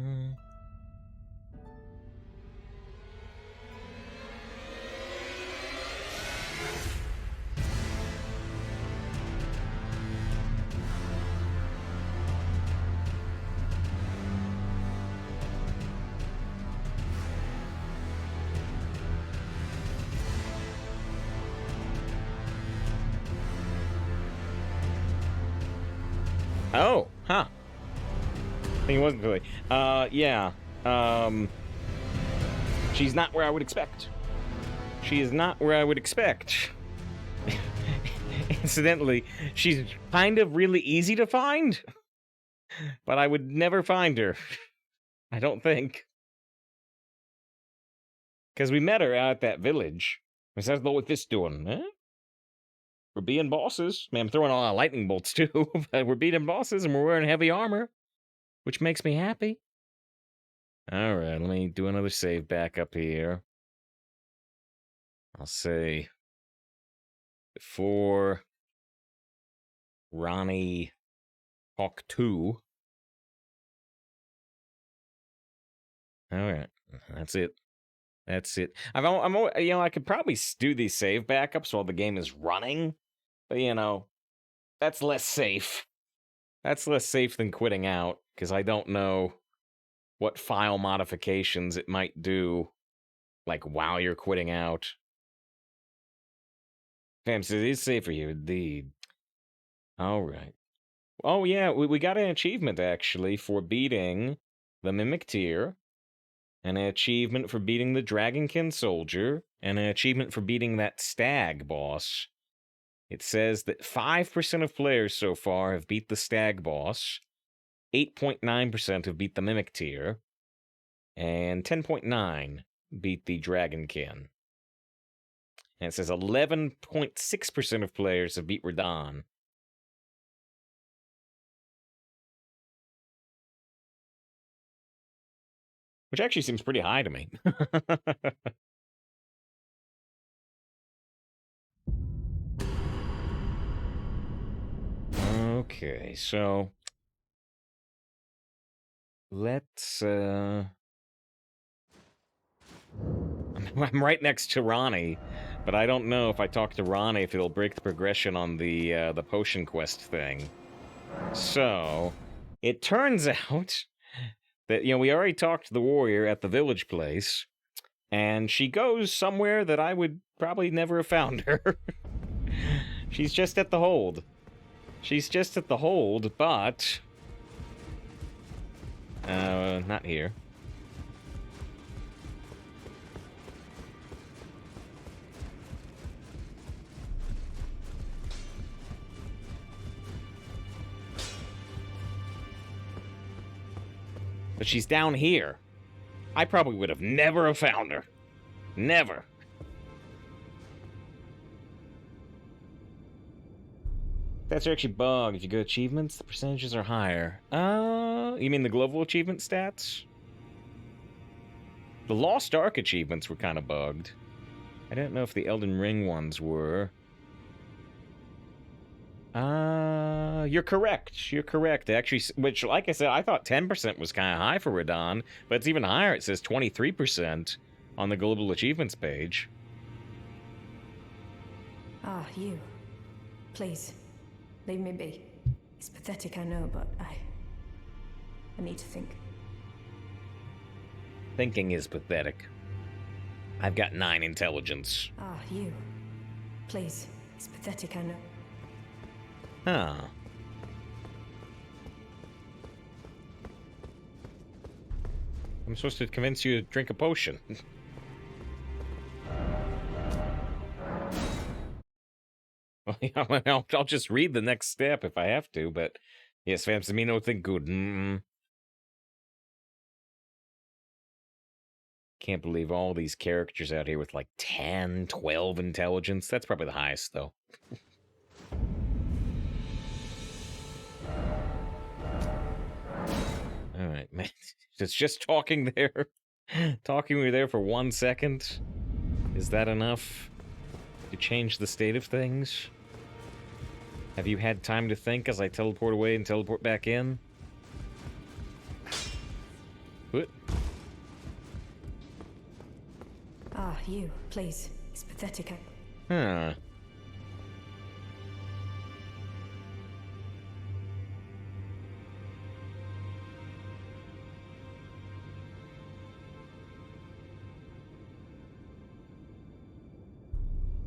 Oh, huh. I think it wasn't really. Yeah. She's not where I would expect. She is not where I would expect. Incidentally, she's kind of really easy to find, but I would never find her. I don't think. Because we met her out at that village. We said, "What's this doing?" Huh? We're being bosses. Man, I'm throwing a lot of lightning bolts too. But we're beating bosses and we're wearing heavy armor, which makes me happy. All right, let me do another save back up here. I'll say before Ronnie Hawk 2. All right, that's it. That's it. I'm, you know, I could probably do these save backups while the game is running, but you know, that's less safe. That's less safe than quitting out because I don't know what file modifications it might do, like while you're quitting out. Fam says it's safer here, indeed. All right. Oh yeah, we got an achievement actually for beating the Mimic Tier, and an achievement for beating the Dragonkin Soldier, and an achievement for beating that Stag boss. It says that 5% of players so far have beat the Stag boss, 8.9% have beat the Mimic Tier, and 10.9 beat the Dragonkin. And it says 11.6% of players have beat Radahn. Which actually seems pretty high to me. Okay, so let's I'm I'm right next to Ronnie, but I don't know if I talk to Ronnie if it'll break the progression on the potion quest thing. So, it turns out that, we already talked to the warrior at the village place, and she goes somewhere that I would probably never have found her. She's just at the hold. She's just at the hold, but... not here. But she's down here. I probably would have never have found her. Never. That's actually bugged. If you go achievements, the percentages are higher. You mean the global achievement stats? The Lost Ark achievements were kind of bugged. I don't know if the Elden Ring ones were. You're correct. You're correct. Actually, which, like I said, I thought 10% was kind of high for Radon, but it's even higher. It says 23% on the global achievements page. Ah, you. Please, leave me be. It's pathetic, I know, but I need to think. Thinking is pathetic. I've got 9 intelligence. Ah, you. Please, it's pathetic, I know. Huh. I'm supposed to convince you to drink a potion. Well, yeah, I'll just read the next step if I have to, but... Yes, fams, me no think good. Can't believe all these characters out here with like 10, 12 intelligence. That's probably the highest, though. Alright, man. It's just talking there. Talking we were there for 1 second. Is that enough to change the state of things? Have you had time to think as I teleport away and teleport back in? What? Ah, you. Please. It's pathetic. Huh.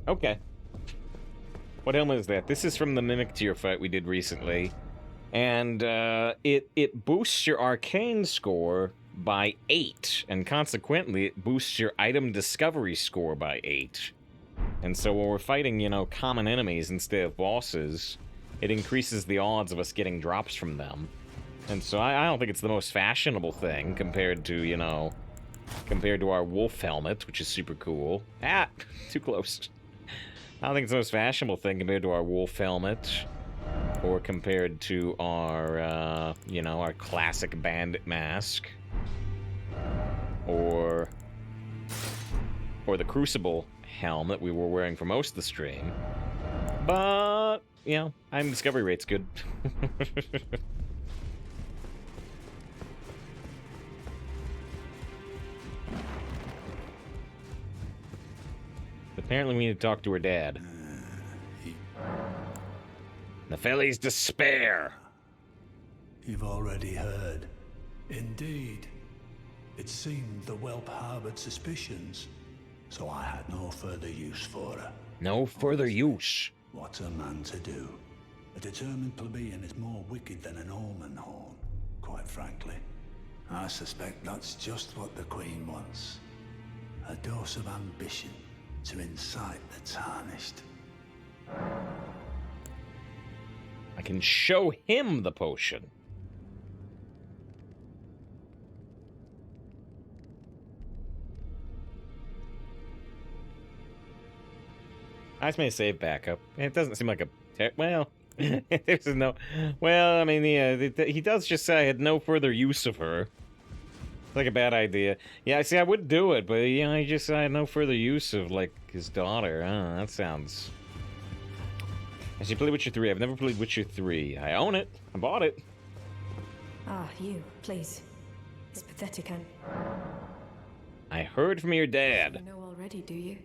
Okay. What helmet is that? This is from the Mimic Tier fight we did recently. And it boosts your arcane score by 8. And consequently, it boosts your item discovery score by 8. And so when we're fighting, common enemies instead of bosses, it increases the odds of us getting drops from them. And so I don't think it's the most fashionable thing compared to, compared to our wolf helmet, which is super cool. Ah! Too close. I don't think it's the most fashionable thing compared to our wolf helmet, or compared to our, our classic bandit mask, or the Crucible helm that we were wearing for most of the stream. But, item discovery rate's good. Apparently we need to talk to her dad. Nephili's despair. You've already heard. Indeed. It seemed the whelp harbored suspicions, so I had no further use for her. No further use. What's a man to do? A determined plebeian is more wicked than an omen horn, quite frankly. I suspect that's just what the Queen wants. A dose of ambition to incite the tarnished. I can show him the potion. I just made a save backup. It doesn't seem like a... Well, there's no... Well, I mean, yeah, he does just say I had no further use of her. Like a bad idea. Yeah, see, I would do it, but, I just I had no further use of, like, his daughter. That sounds... I should play Witcher 3. I've never played Witcher 3. I own it. I bought it. Ah, you. Please. It's pathetic, I heard from your dad. You know already, do you?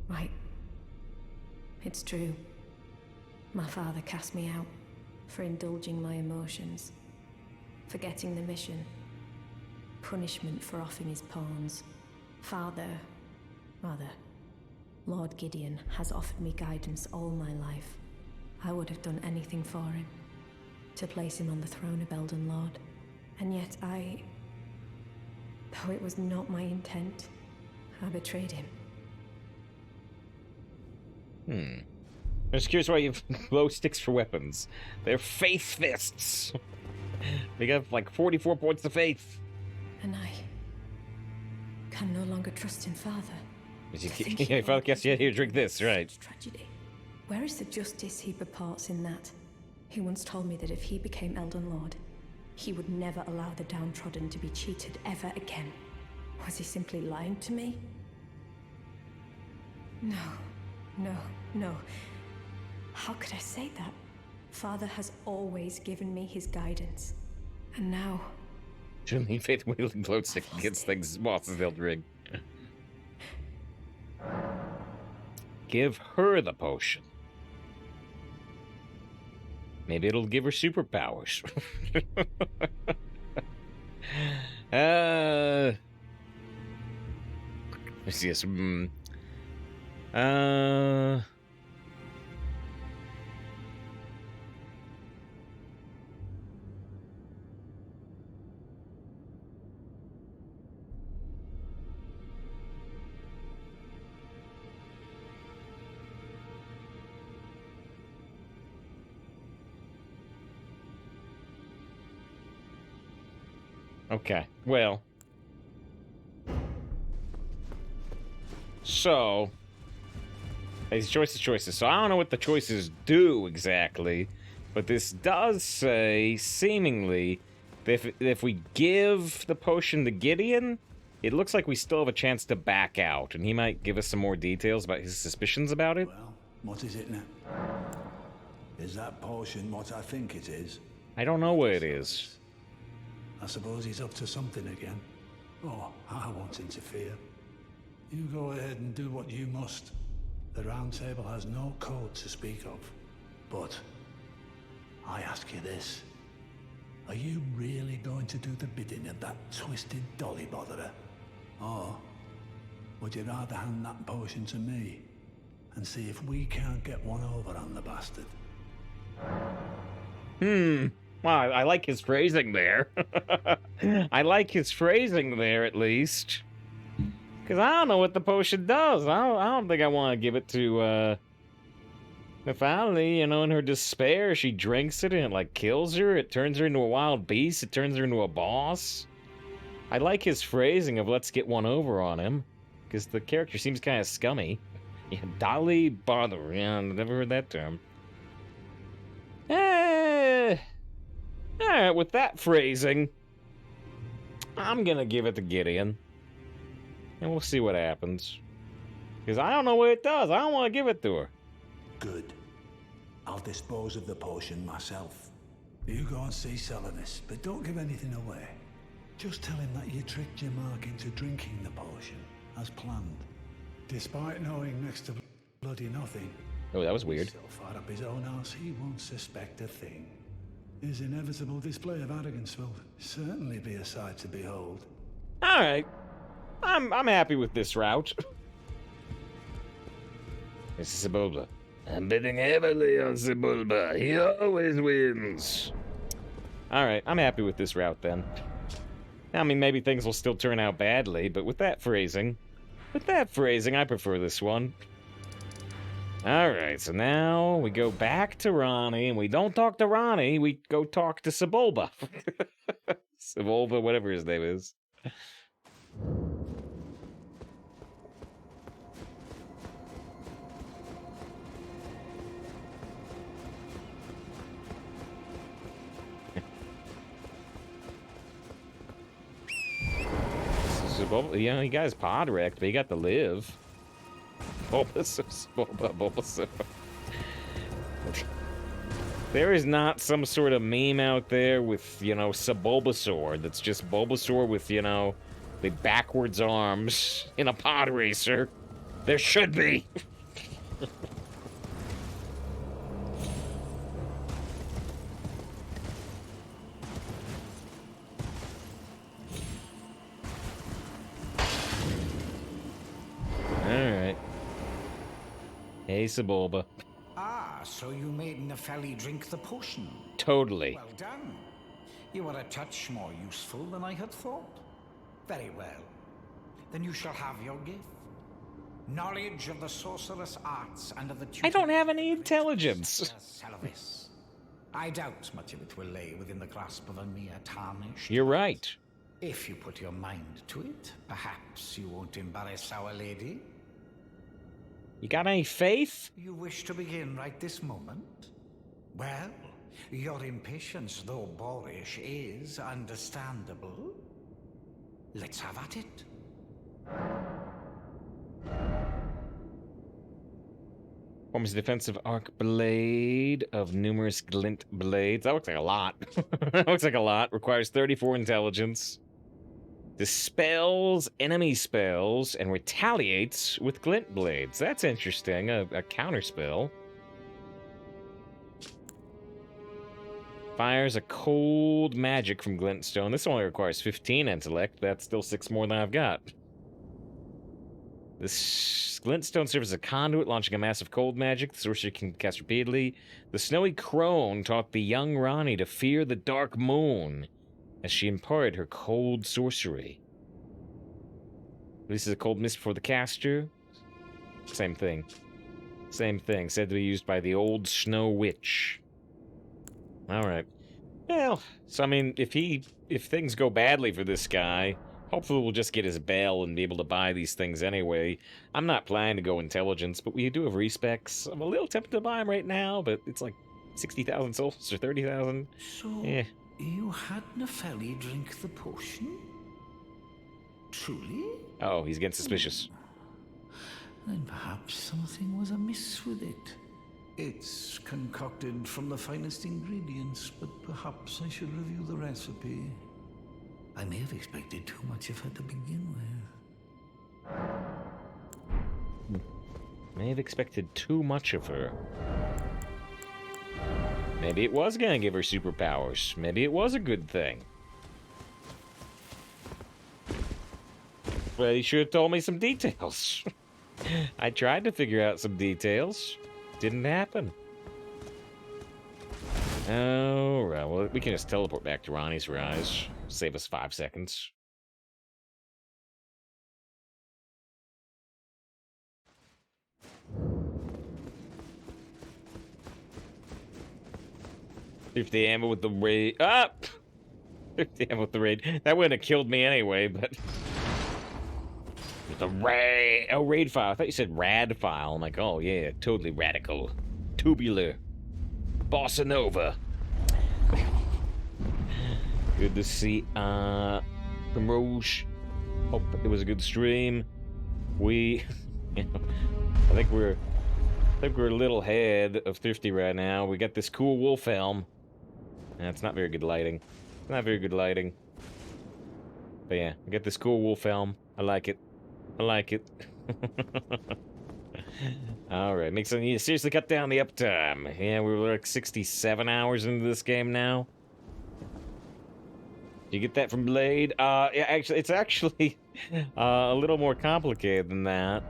Right. It's true. My father cast me out for indulging my emotions, forgetting the mission, punishment for offing his pawns. Lord Gideon has offered me guidance all my life. I would have done anything for him, to place him on the throne of Elden Lord. And yet though it was not my intent, I betrayed him. I'm just curious why you have glow sticks for weapons. They're faith fists. They got like 44 points of faith. And I can no longer trust in Father. Yeah, Father gets you here, drink this, right? Tragedy. Where is the justice he purports in that? He once told me that if he became Elden Lord, he would never allow the downtrodden to be cheated ever again. Was he simply lying to me? No. How could I say that? Father has always given me his guidance. And now... Shouldn't need faith wielding glow stick against things bosses they'll rig. Give her the potion. Maybe it'll give her superpowers. Let's see this. Okay, well. So, these choices. So I don't know what the choices do exactly, but this does say, seemingly, that if we give the potion to Gideon, it looks like we still have a chance to back out, and he might give us some more details about his suspicions about it. Well, what is it now? Is that potion what I think it is? I don't know what it is. I suppose he's up to something again. Oh, I won't interfere. You go ahead and do what you must. The Round Table has no code to speak of. But I ask you this. Are you really going to do the bidding of that twisted dolly botherer? Or would you rather hand that potion to me and see if we can't get one over on the bastard? Well, I like his phrasing there. I like his phrasing there, at least. Because I don't know what the potion does. I don't think I want to give it to, Nefali. You know, in her despair, she drinks it and it, like, kills her. It turns her into a wild beast. It turns her into a boss. I like his phrasing of let's get one over on him. Because the character seems kind of scummy. Yeah, dolly bother. Yeah, I've never heard that term. Alright, with that phrasing, I'm gonna give it to Gideon. And we'll see what happens. Because I don't know what it does. I don't want to give it to her. Good. I'll dispose of the potion myself. You go and see Selenis, but don't give anything away. Just tell him that you tricked your mark into drinking the potion, as planned. Despite knowing next to bloody nothing. Oh, that was weird. So far up his own arse, he won't suspect a thing. His inevitable display of arrogance will certainly be a sight to behold. Alright. I'm happy with this route. This is Sebulba. I'm betting heavily on Sebulba. He always wins. Alright, I'm happy with this route then. I mean, maybe things will still turn out badly, but with that phrasing, I prefer this one. Alright, so now we go back to Ronnie, and we don't talk to Ronnie, we go talk to Sebulba. Sebulba, whatever his name is. Sebulba, you know, he got his pod wrecked, but he got to live. Bulbasaur. There is not some sort of meme out there with, you know, Sebulbasaur that's just Bulbasaur with, you know, the backwards arms in a pod racer. There should be. Alright. Hey, Sebulba. Ah, so you made Nefeli drink the potion. Totally. Well done. You are a touch more useful than I had thought. Very well. Then you shall have your gift. Knowledge of the sorcerous arts and of the I don't have any intelligence. Salavis. I doubt much of it will lay within the grasp of a mere tarnished. You're right. If you put your mind to it, perhaps you won't embarrass our lady. You got any faith? You wish to begin right this moment? Well, your impatience, though boorish, is understandable. Let's have at it. Forms defensive arc blade of numerous glint blades. That looks like a lot. That looks like a lot. Requires 34 intelligence. Dispels enemy spells and retaliates with glint blades. That's interesting. A counter spell. Fires a cold magic from glintstone. This only requires 15 intellect. That's still 6 more than I've got. This glintstone serves as a conduit, launching a massive cold magic. The sorcerer can cast repeatedly. The snowy crone taught the young Ranni to fear the dark moon as she imparted her cold sorcery. This is a cold mist before the caster. Same thing. Same thing. Said to be used by the old snow witch. Alright. Well, so I mean, if things go badly for this guy, hopefully we'll just get his bell and be able to buy these things anyway. I'm not planning to go intelligence, but we do have respecs. I'm a little tempted to buy them right now, but it's like 60,000 souls or 30,000. So, you had Nefeli drink the potion? Truly? Oh, he's getting suspicious. Then perhaps something was amiss with it. It's concocted from the finest ingredients, but perhaps I should review the recipe. I may have expected too much of her to begin with. May have expected too much of her. Maybe it was gonna give her superpowers. Maybe it was a good thing. Well, you should have told me some details. I tried to figure out some details. Didn't happen. Oh, right. Well, we can just teleport back to Ranni's Rise. Save us 5 seconds. If the ammo with the raid. Ah! If the ammo with the raid. That wouldn't have killed me anyway, but. With the raid. Oh, raid file. I thought you said rad file. I'm like, oh, yeah, totally radical. Tubular. Bossa Nova. Good to see Primrose. Hope it was a good stream. I think we're a little ahead of Thrifty right now. We got this cool wolf helm. And it's not very good lighting. Not very good lighting. But yeah, we got this cool wolf helm. I like it. I like it. Alright, makes sense. You need to seriously cut down the uptime. Yeah, we're like 67 hours into this game now. You get that from Blade? Yeah, actually, it's actually a little more complicated than that.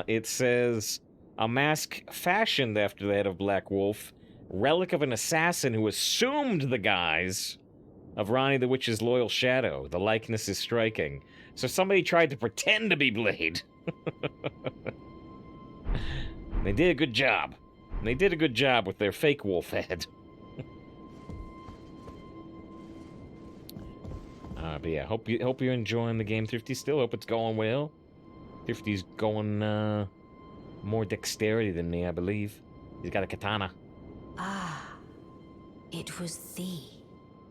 It says, a mask fashioned after the head of Black Wolf, relic of an assassin who assumed the guise of Ranni the Witch's loyal shadow. The likeness is striking. So somebody tried to pretend to be Blade. They did a good job. They did a good job with their fake wolf head. But yeah, hope you're enjoying the game, Thrifty. Still hope it's going well. Thrifty's going more dexterity than me, I believe. He's got a katana. Ah, it was thee.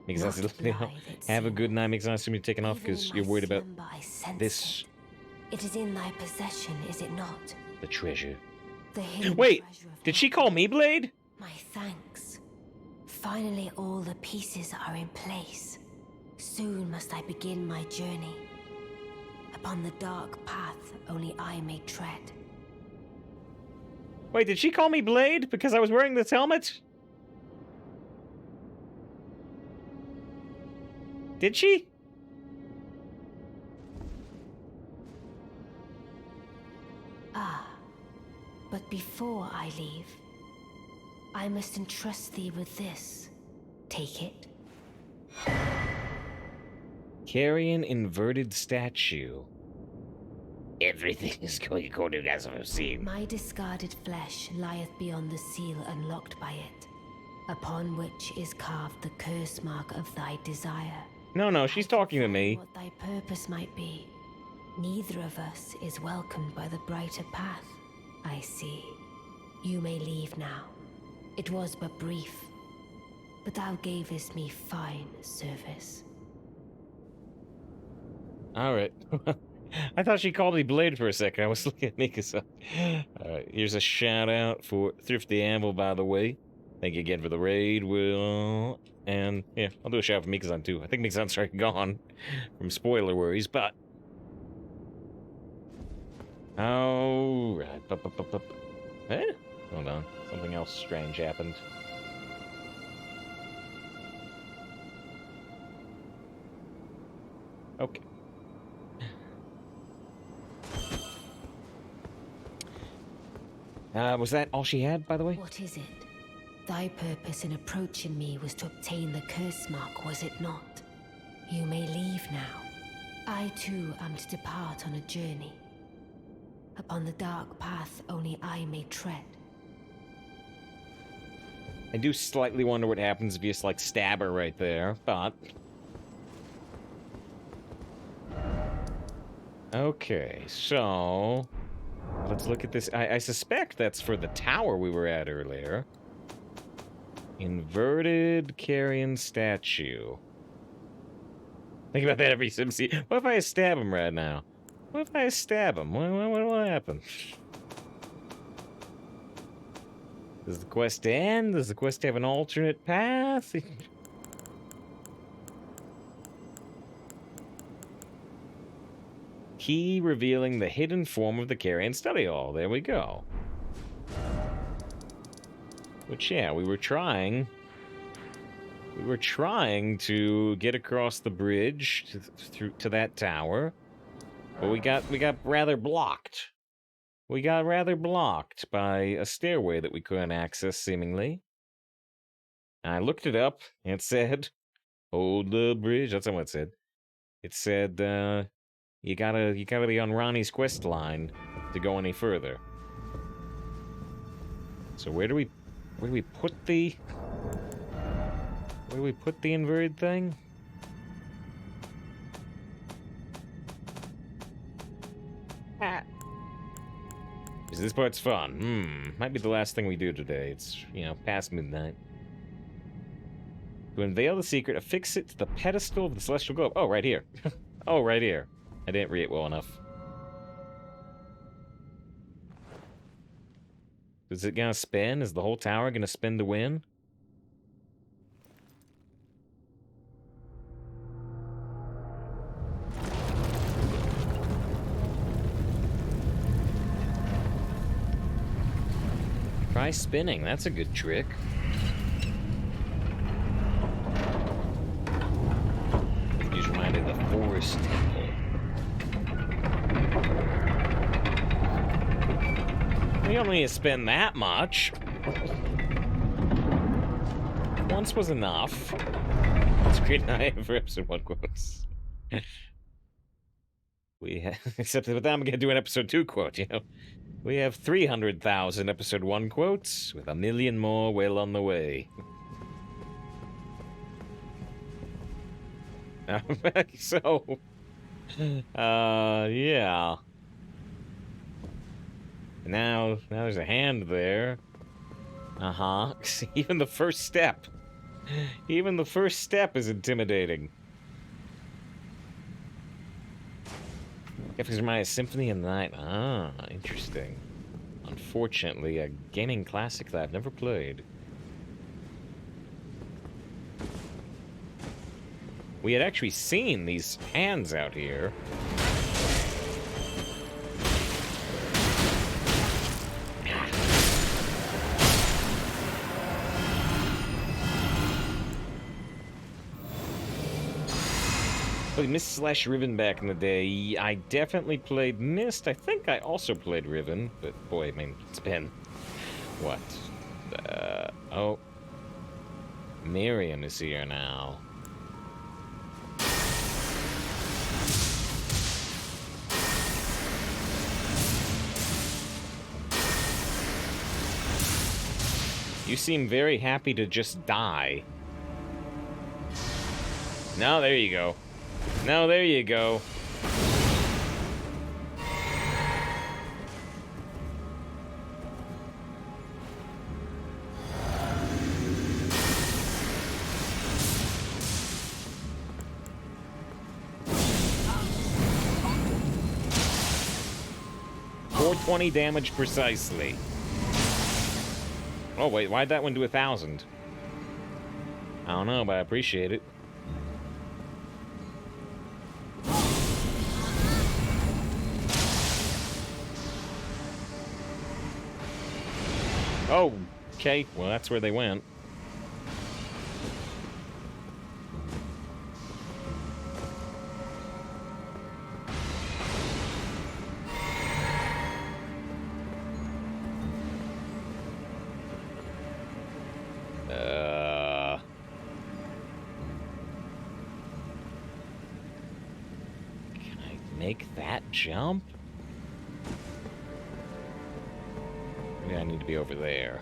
Makes sense. Have a good night. Makes sense to me taking off because you're worried about this. It is in thy possession, is it not? The treasure. The hidden Wait, treasure of did she call me Blade? My thanks. Finally, all the pieces are in place. Soon must I begin my journey. Upon the dark path only I may tread. Wait, did she call me Blade because I was wearing this helmet? Did she? Ah, but before I leave, I must entrust thee with this. Take it. Carrion inverted statue. Everything is going according as I've seen. My discarded flesh lieth beyond the seal unlocked by it, upon which is carved the curse mark of thy desire. No, she's talking to me. What thy purpose might be. Neither of us is welcomed by the brighter path, I see. You may leave now. It was but brief, but thou gavest me fine service. Alright. I thought she called me Blade for a second. I was looking at Mikasa. Alright, here's a shout out for Thrifty Anvil, by the way. Thank you again for the raid, Will. And yeah, I'll do a shout out for Mikasa too. I think Mikasa's already gone from spoiler worries, but. Alright. Eh? Hold on. Something else strange happened. Okay. Was that all she had, by the way? What is it? Thy purpose in approaching me was to obtain the curse mark, was it not? You may leave now. I too am to depart on a journey. Upon the dark path only I may tread. I do slightly wonder what happens if you just, like, stab her right there, but... Okay, so... Let's look at this. I suspect that's for the tower we were at earlier. Inverted carrion statue. Think about that every SimC. What if I stab him right now? What if I stab him? What will happen? Does the quest end? Does the quest have an alternate path? Key revealing the hidden form of the carrion study hall. There we go. Which, yeah, we were trying to get across the bridge to that tower, but we got rather blocked. We got rather blocked by a stairway that we couldn't access, seemingly. And I looked it up, and it said, "Hold the bridge." That's not what it said. It said, you gotta be on Ronnie's quest line to go any further. So where do we put the inverted thing? Ah. This part's fun. Might be the last thing we do today. It's, past midnight. To unveil the secret, affix it to the pedestal of the celestial globe. Oh, right here. Oh, right here. I didn't read it well enough. Is it gonna spin? Is the whole tower gonna spin to win? Try spinning. That's a good trick. He's reminded of the Forest Temple. We don't need to spend that much. Once was enough. It's great night for episode 1 quotes. Except with that, I'm gonna do an episode 2 quote, We have 300,000 episode 1 quotes, with 1 million more well on the way. So, yeah. Now there's a hand there. Even the first step. Even the first step is intimidating. If my Symphony in the Night. Ah, interesting. Unfortunately, a gaming classic that I've never played. We had actually seen these hands out here. Played Mist slash Riven back in the day. I definitely played Mist. I think I also played Riven, but boy, I mean, it's been what? Oh, Miriam is here now. You seem very happy to just die. No, there you go. No, there you go. .420 damage precisely. Oh wait, why'd that one do 1,000? I don't know, but I appreciate it. Oh, okay. Well, that's where they went. Can I make that jump? Maybe I need to be over there.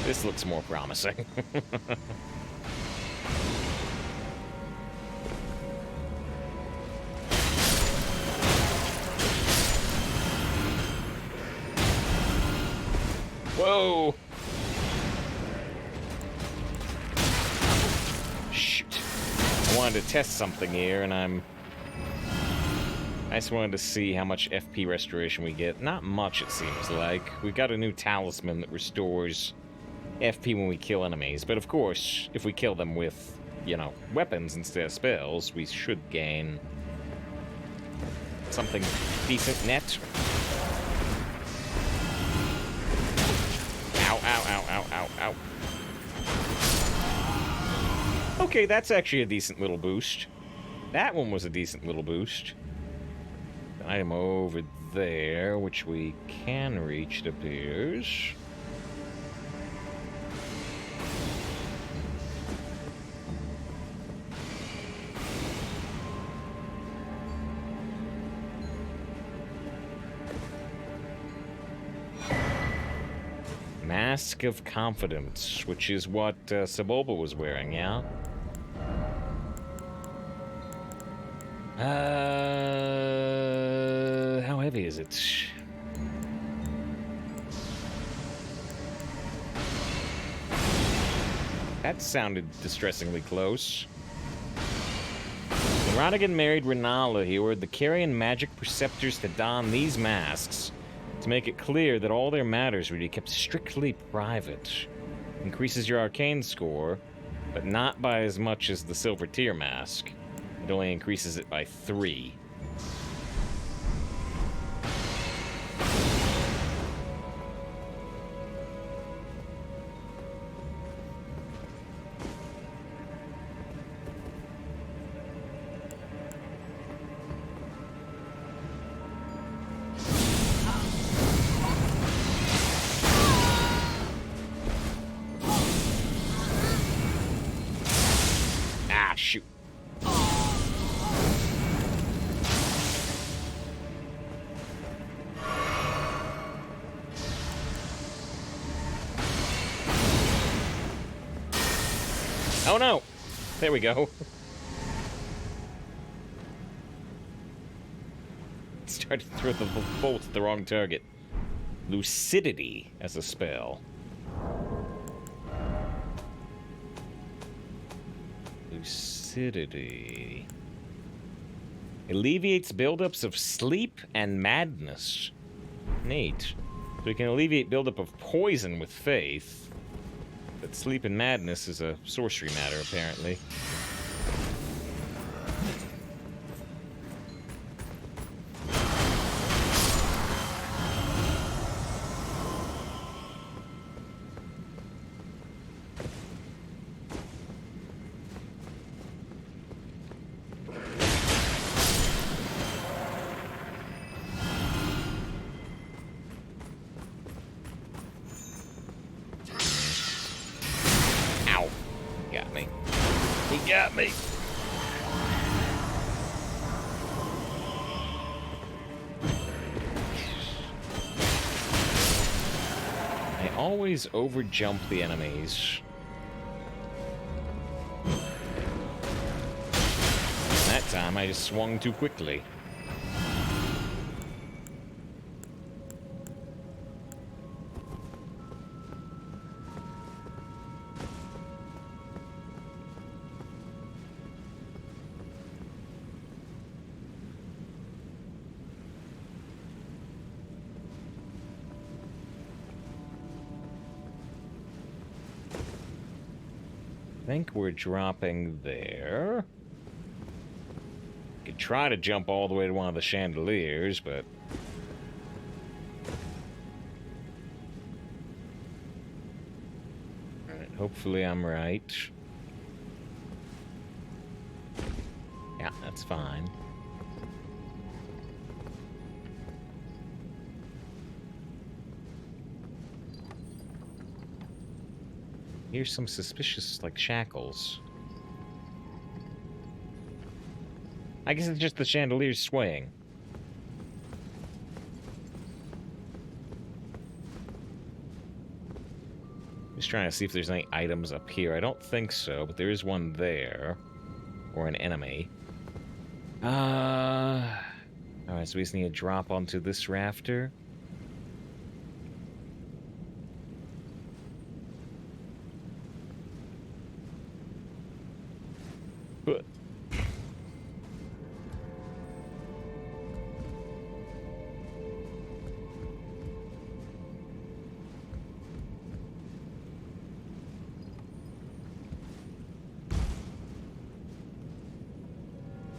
This looks more promising. Whoa! Shoot. I wanted to test something here, and I just wanted to see how much FP restoration we get. Not much, it seems like. We've got a new talisman that restores FP when we kill enemies. But of course, if we kill them with, you know, weapons instead of spells, we should gain something decent net. Ow, ow, ow, ow, ow, ow. Okay, that's actually a decent little boost. That one was a decent little boost. Item over there, which we can reach, it appears. Mask of Confidence, which is what Sebulba was wearing, yeah? How heavy is it? That sounded distressingly close. When Rodigan married Renala, he ordered the Carrion magic preceptors to don these masks to make it clear that all their matters would be kept strictly private. Increases your arcane score, but not by as much as the Silver Tear mask. It only increases it by 3. Ah, shoot. Oh no! There we go. Started to throw the bolt at the wrong target. Lucidity as a spell. Lucidity. Alleviates buildups of sleep and madness. Neat. So we can alleviate buildup of poison with faith. But sleep and madness is a sorcery matter, apparently. got me. I always overjump the enemies. That time I just swung too quickly. I think we're dropping there. Could try to jump all the way to one of the chandeliers, but... Alright, hopefully I'm right. Yeah, that's fine. Here's some suspicious, like, shackles. I guess it's just the chandeliers swaying. Just trying to see if there's any items up here. I don't think so, but there is one there. Or an enemy. Alright, so we just need to drop onto this rafter. But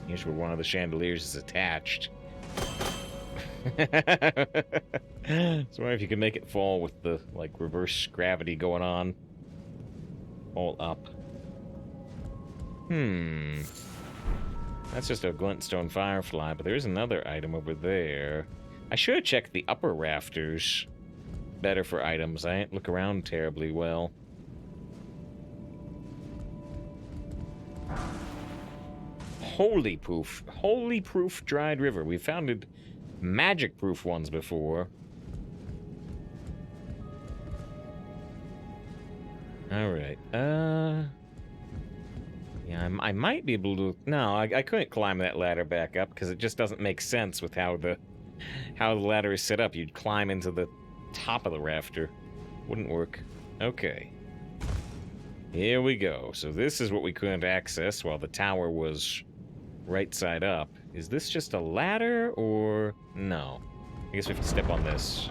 here's where one of the chandeliers is attached. So I wonder if you can make it fall with the, like, reverse gravity going on. All up. That's just a glintstone firefly, but there is another item over there. I should have checked the upper rafters better for items. I didn't look around terribly well. Holy proof dried river. We founded magic proof ones before. Alright, yeah, I might be able to... No, I couldn't climb that ladder back up, because it just doesn't make sense with how the ladder is set up. You'd climb into the top of the rafter. Wouldn't work. Okay. Here we go. So this is what we couldn't access while the tower was right side up. Is this just a ladder, or... No. I guess we have to step on this.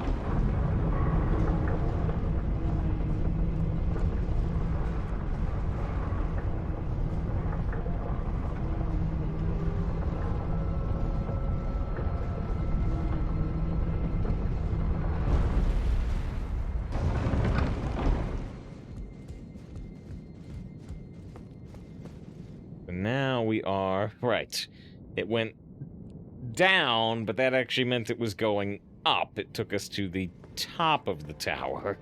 Now we are... Right. It went down, but that actually meant it was going up. It took us to the top of the tower.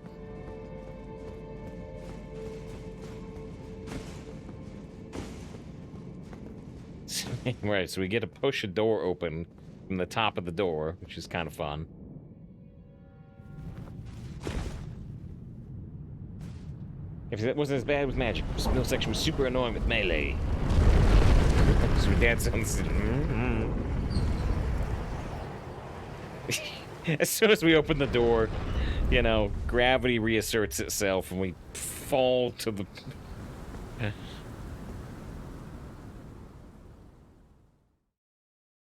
Right, so we get to push a door open from the top of the door, which is kind of fun. If that wasn't as bad with magic, this middle section was super annoying with melee. So that sounds... As soon as we open the door, you know, gravity reasserts itself and we fall to the...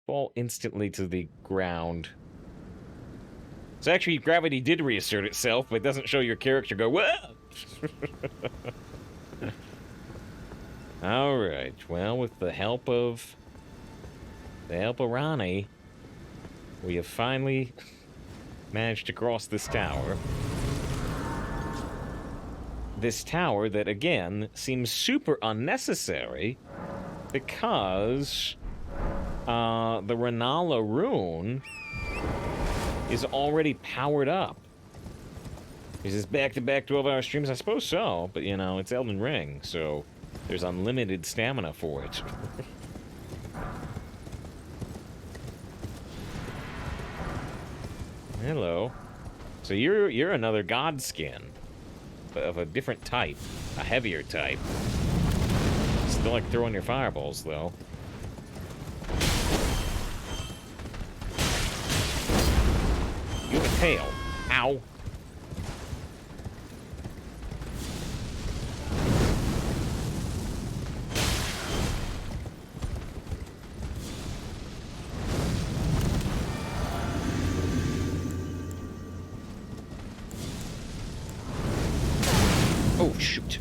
fall instantly to the ground. So actually, gravity did reassert itself, but it doesn't show your character go, whoa! Alright, well, with the help of Ranni, we have finally managed to cross this tower. This tower that, again, seems super unnecessary because the Renala rune is already powered up. Is this back-to-back 12-hour streams? I suppose so, but, you know, it's Elden Ring, so There's unlimited stamina for it. Hello. So you're another god skin, but of a different type, a heavier type. Still like throwing your fireballs though. You have a tail. Ow. Oh, shoot.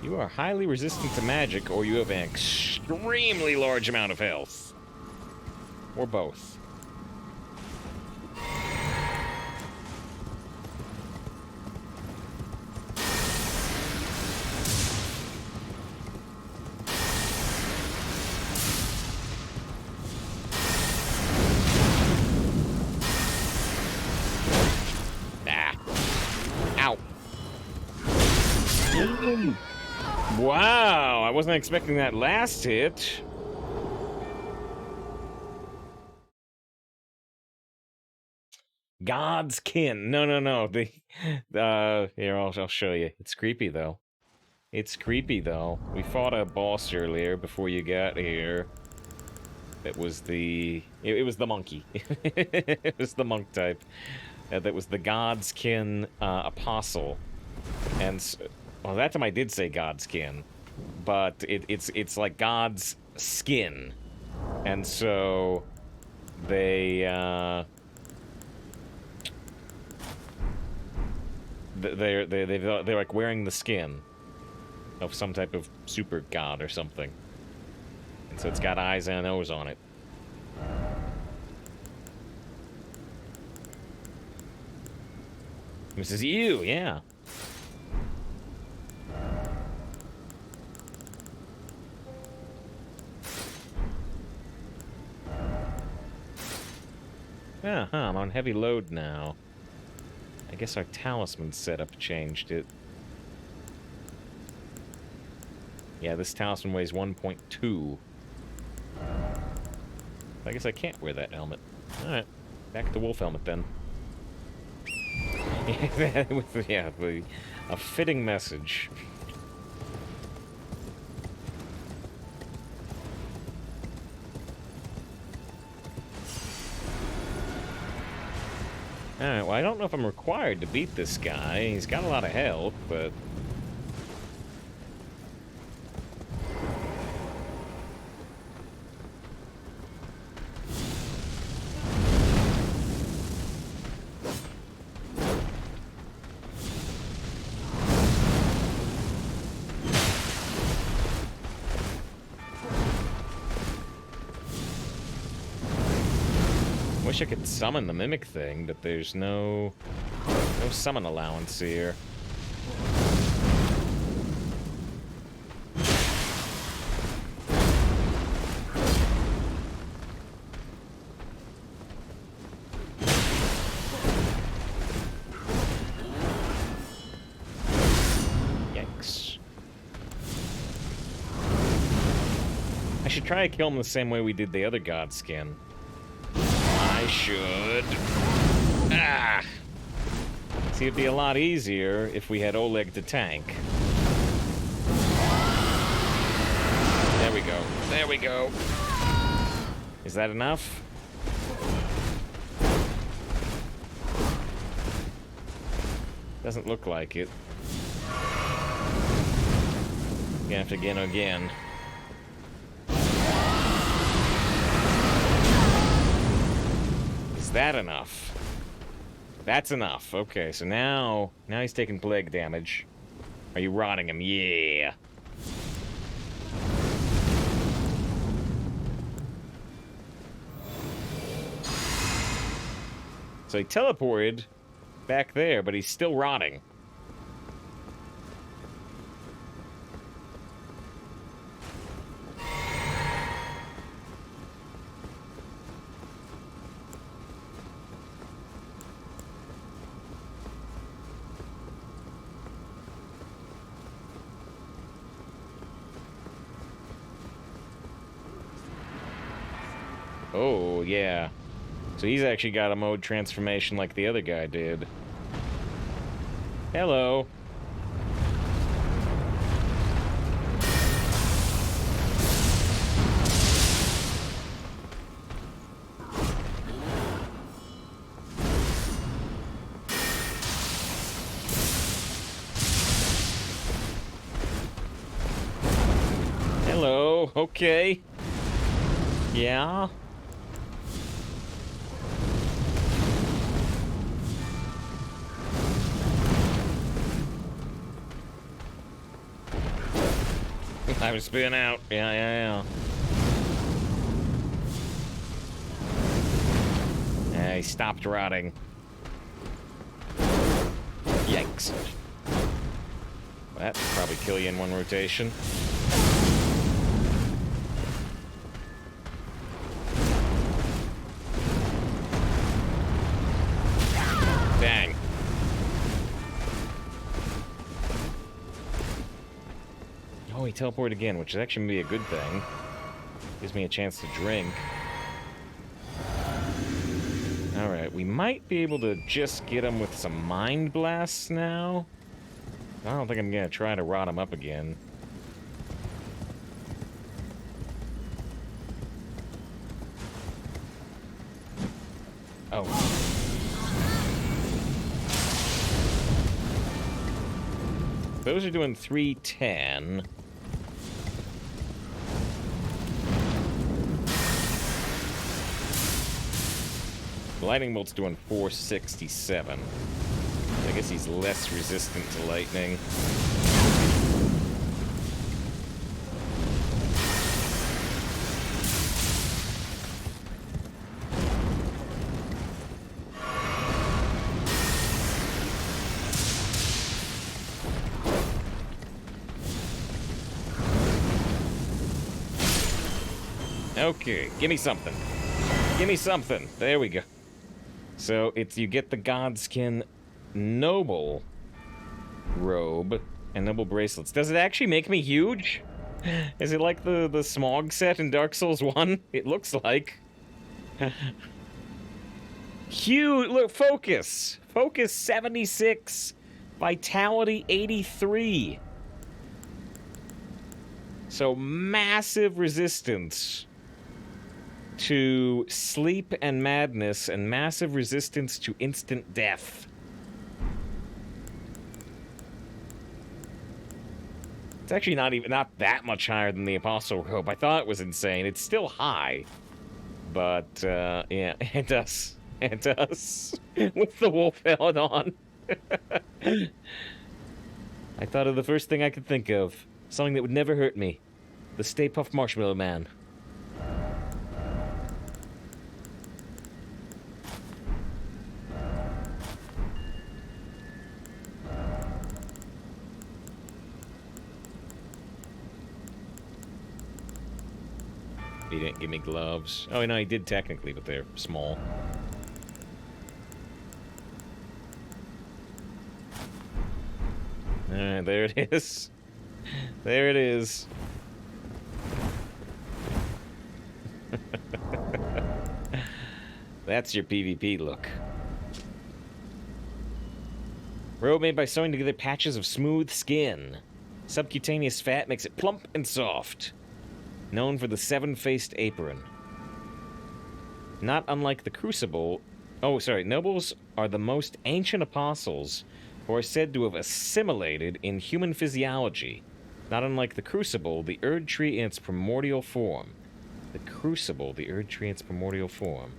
You are highly resistant to magic, or you have an extremely large amount of health. Or both. Ah. Ow. Wow, I wasn't expecting that last hit. God's kin. No. Here, I'll show you. It's creepy, though. It's creepy, though. We fought a boss earlier before you got here. That was the... It was the monkey. It was the monk type. That was the God's kin apostle. And... Well, that time I did say God's kin. But it's like God's skin. And so... They're like wearing the skin of some type of super god or something, and so it's got eyes and a nose on it. This is you, yeah. I'm on heavy load now. I guess our talisman setup changed it. Yeah, this talisman weighs 1.2. I guess I can't wear that helmet. Alright, back to wolf helmet then. Yeah, a fitting message. Alright, well, I don't know if I'm required to beat this guy. He's got a lot of health, but... Wish I could summon the mimic thing, but there's no summon allowance here. Yikes. I should try to kill him the same way we did the other god skin. I should. Ah! See, it'd be a lot easier if we had Oleg to tank. There we go. There we go. Is that enough? Doesn't look like it. Gonna have to again. Is that enough? That's enough. Okay, so now he's taking plague damage. Are you rotting him? Yeah. So he teleported back there, but he's still rotting. Oh, yeah. So he's actually got a mode transformation like the other guy did. Hello. Hello, okay. Yeah? I was spitting out. Yeah. He stopped rotting. Yikes. That'd probably kill you in one rotation. Dang. Oh, he teleported again, which is actually going to be a good thing. Gives me a chance to drink. Alright, we might be able to just get him with some Mind Blasts now. I don't think I'm going to try to rot him up again. Oh. Those are doing 310. Lightning bolt's doing 467. I guess he's less resistant to lightning. Okay, give me something. Give me something. There we go. So it's you get the Godskin Noble robe and Noble bracelets. Does it actually make me huge? Is it like the Smog set in Dark Souls 1? It looks like. Huge. Look, focus. Focus 76. Vitality 83. So massive resistance to sleep and madness, and massive resistance to instant death. It's actually not that much higher than the Apostle Robe. I thought it was insane. It's still high, but yeah, it does. It does. With the wolf helmet on. I thought of the first thing I could think of. Something that would never hurt me. The Stay Puft Marshmallow Man. He didn't give me gloves. Oh, no, he did technically, but they're small. There it is. There it is. That's your PvP look. Robe made by sewing together patches of smooth skin. Subcutaneous fat makes it plump and soft. Known for the seven-faced apron. Not unlike the Crucible... Oh, sorry. Nobles are the most ancient apostles who are said to have assimilated in human physiology. Not unlike the Crucible, the Erd Tree in its primordial form. The Crucible, the Erd Tree in its primordial form.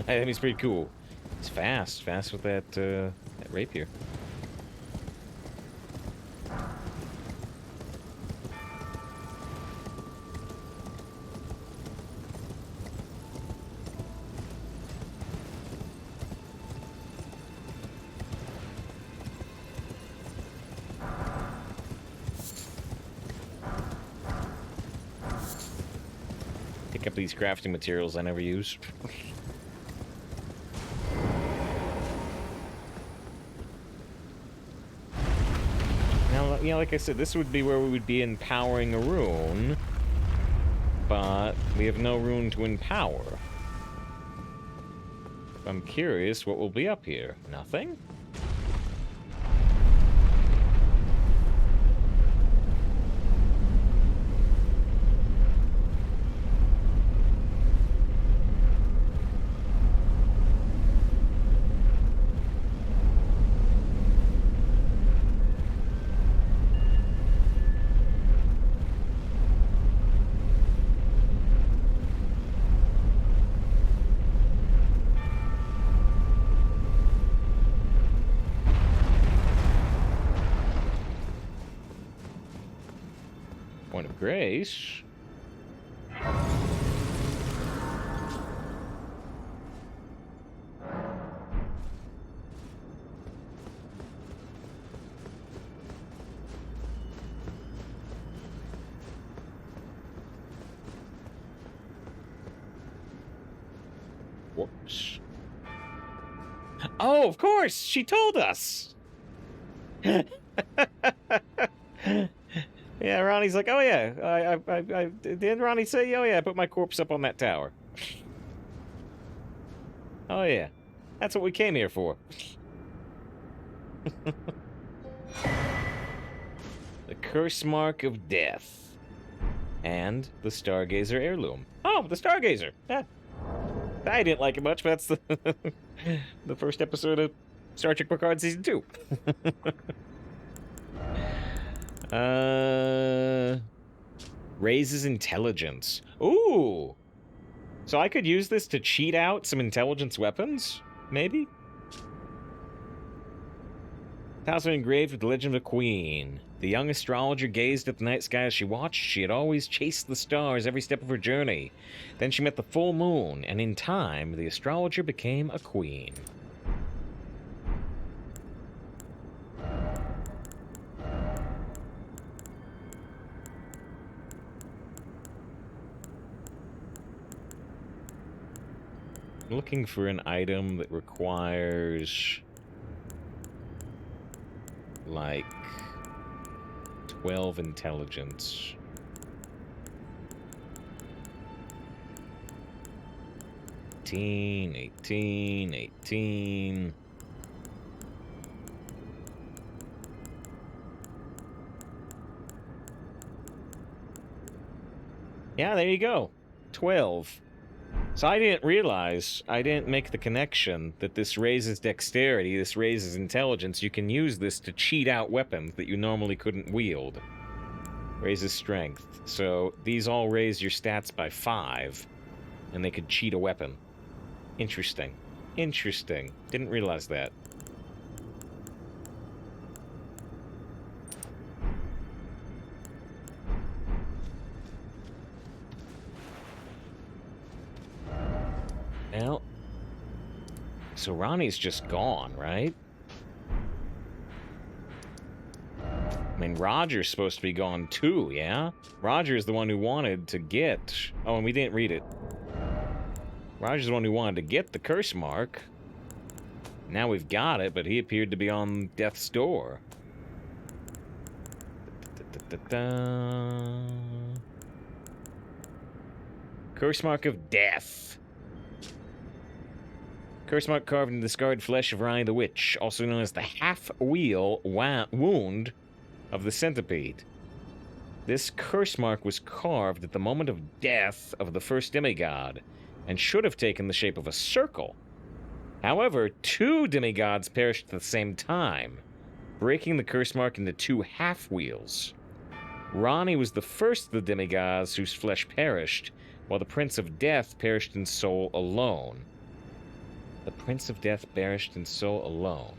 He's pretty cool. He's fast with that rapier. Pick up these crafting materials I never use. Now, you know, like I said, this would be where we would be empowering a rune, but we have no rune to empower. I'm curious what will be up here. Nothing? Point of grace. Whoops. Oh, of course! She told us! Yeah, Ronnie's like, oh yeah, didn't Ronnie say, oh yeah, I put my corpse up on that tower. Oh yeah, that's what we came here for. The curse mark of death. And the Stargazer heirloom. Oh, the Stargazer! Yeah. I didn't like it much, but that's the first episode of Star Trek Picard Season 2. Raises intelligence. Ooh! So I could use this to cheat out some intelligence weapons? Maybe? Talisman engraved with the legend of the Queen. The young astrologer gazed at the night sky as she watched. She had always chased the stars every step of her journey. Then she met the full moon, and in time, the astrologer became a queen. I'm looking for an item that requires like 12 intelligence. $18. Yeah, there you go. 12. So I didn't realize, I didn't make the connection that this raises dexterity, this raises intelligence. You can use this to cheat out weapons that you normally couldn't wield. Raises strength. So these all raise your stats by 5, and they could cheat a weapon. Interesting. Interesting. Didn't realize that. Well, so Ronnie's just gone, right? I mean, Roger's supposed to be gone too, yeah? Roger's the one who wanted to get... Oh, and we didn't read it. Roger's the one who wanted to get the curse mark. Now we've got it, but he appeared to be on death's door. Curse mark of death. Curse mark carved into the scarred flesh of Ronnie the Witch, also known as the half-wheel wound of the centipede. This curse mark was carved at the moment of death of the first demigod, and should have taken the shape of a circle. However, 2 demigods perished at the same time, breaking the curse mark into 2 half-wheels. Ronnie was the first of the demigods whose flesh perished, while the Prince of Death perished in soul alone. The Prince of Death perished in soul alone.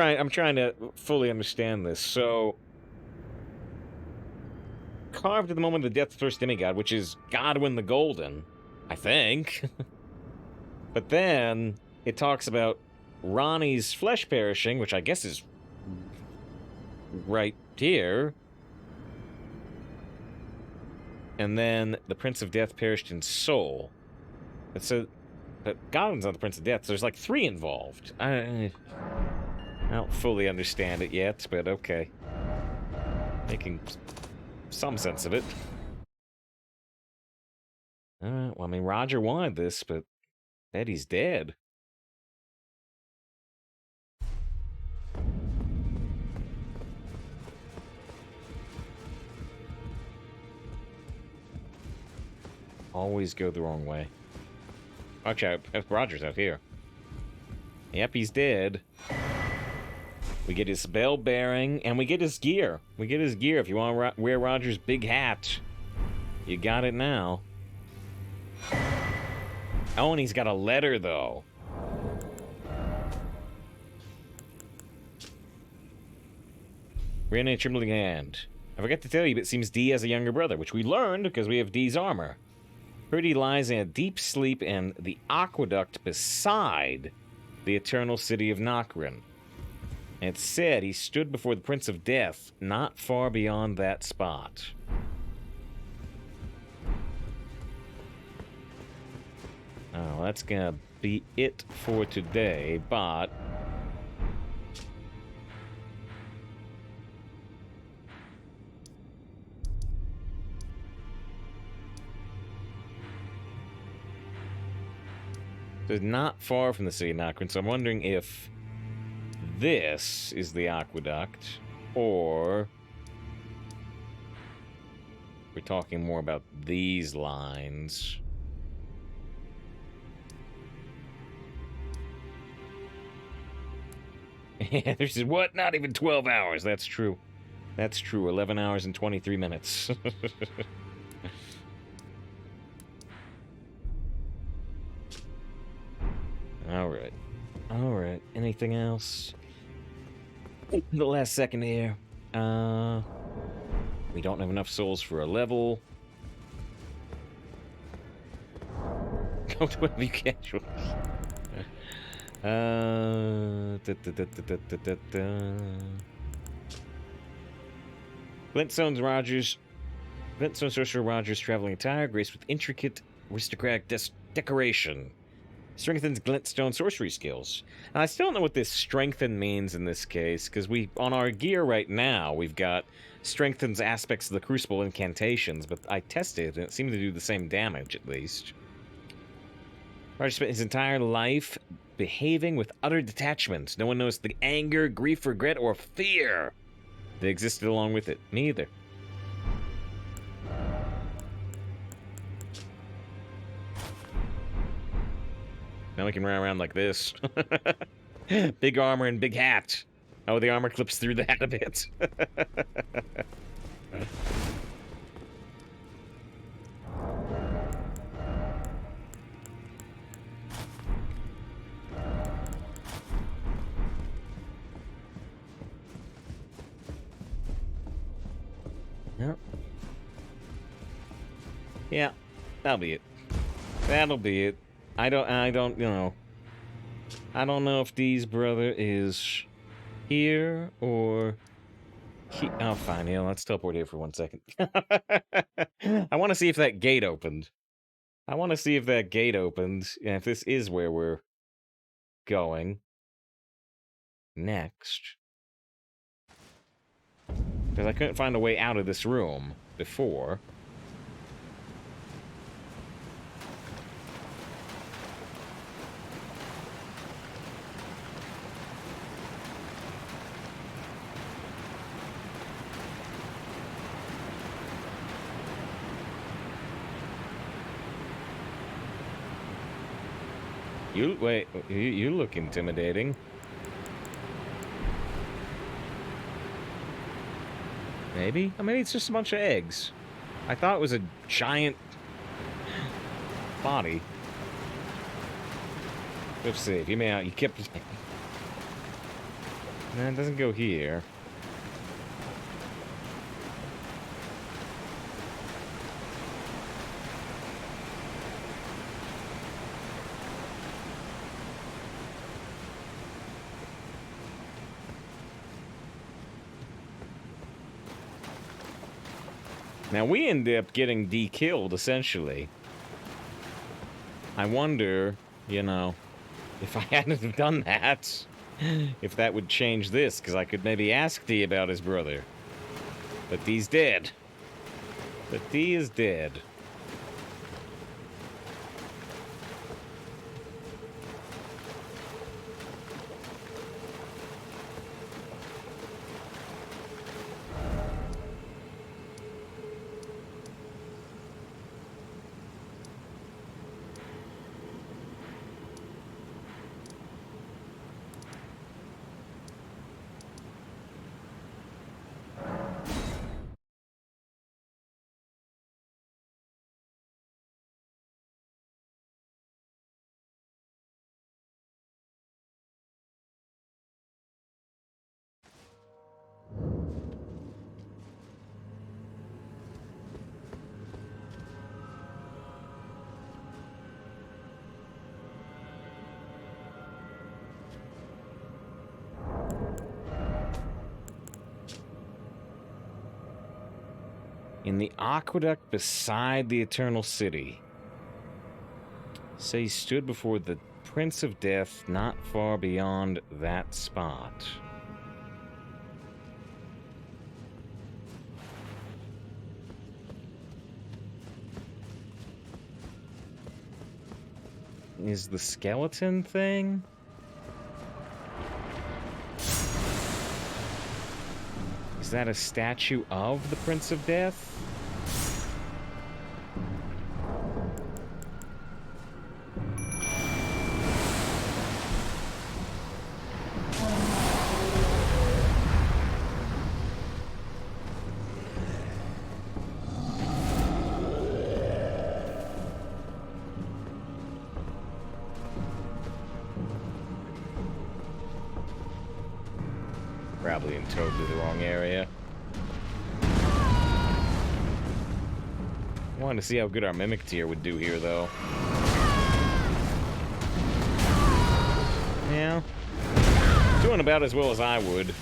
I'm trying to fully understand this. So, carved at the moment of the death of the first demigod, which is Godwyn the Golden, I think. But then it talks about Ronnie's flesh perishing, which I guess is right here. And then the Prince of Death perished in soul. But Godwyn's not the Prince of Death, so there's like 3 involved. I don't fully understand it yet, but okay. Making some sense of it. Well, I mean, Roger wanted this, but Eddie's dead. Always go the wrong way. Watch out, Roger's out here. Yep, he's dead. We get his bell bearing, and we get his gear. We get his gear. If you want to wear Roger's big hat, you got it now. Oh, and he's got a letter, though. Written in a trembling hand. I forgot to tell you, but it seems Dee has a younger brother, which we learned because we have Dee's armor. Purdy lies in a deep sleep in the aqueduct beside the eternal city of Nokrin. And it said he stood before the Prince of Death, not far beyond that spot. Oh, that's gonna be it for today, but... it's not far from the city of Nokrin, so I'm wondering if this is the aqueduct, or we're talking more about these lines. Yeah, this is what? Not even 12 hours. That's true. That's true. 11 hours and 23 minutes. Alright. Alright. Anything else? The last second here. We don't have enough souls for a level. Go to wherever you casual. Glintstone Sorcerer Rogers traveling attire, graced with intricate aristocratic decoration. Strengthens Glintstone sorcery skills. And I still don't know what this strengthen means in this case, because on our gear right now, we've got strengthens aspects of the Crucible incantations, but I tested and it seemed to do the same damage at least. Roger spent his entire life behaving with utter detachment. No one knows the anger, grief, regret, or fear that existed along with it. Me either. Now we can run around like this. Big armor and big hat. Oh, the armor clips through the hat a bit. Yep. Yeah, that'll be it. That'll be it. I don't, you know. I don't know if Dee's brother is here or oh, fine, yeah, let's teleport here for 1 second. I want to see if that gate opened. I want to see if that gate opened, and if this is where we're going next. Because I couldn't find a way out of this room before. You look intimidating. Maybe? I mean, it's just a bunch of eggs. I thought it was a giant body. Let's see. If you may, you kept. No, it doesn't go here. Now, we end up getting de-killed, essentially. I wonder, you know, if I hadn't have done that, if that would change this, because I could maybe ask D about his brother. But D's dead. But D is dead. In the aqueduct beside the Eternal City. Say he stood before the Prince of Death not far beyond that spot. Is the skeleton thing? Is that a statue of the Prince of Death? Probably in totally the wrong area. I wanted to see how good our Mimic Tier would do here, though. Yeah. Doing about as well as I would.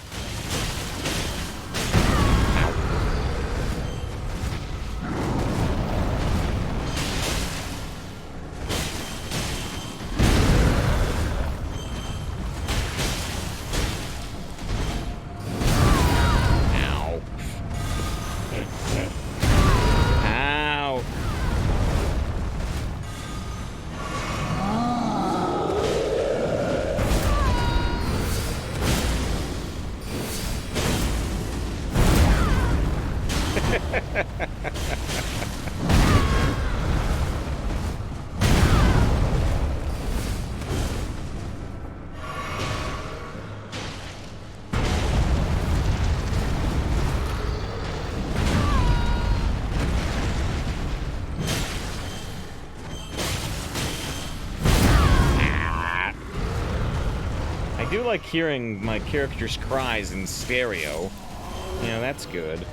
I do like hearing my character's cries in stereo. Yeah, that's good.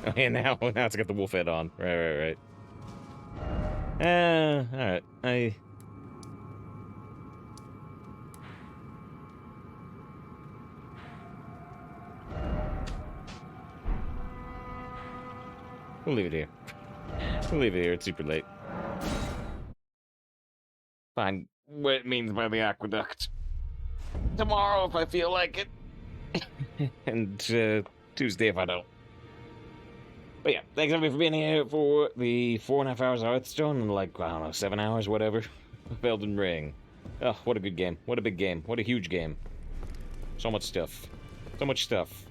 Oh, yeah, now it's got the wolf head on. Right. Alright. We'll leave it here. We'll leave it here. It's super late. Find what it means by the aqueduct. Tomorrow if I feel like it. And Tuesday if I don't. But yeah, thanks everybody for being here for the 4.5 hours of Hearthstone and like, I don't know, 7 hours, whatever, of Elden Ring. Oh, what a good game. What a big game. What a huge game. So much stuff. So much stuff.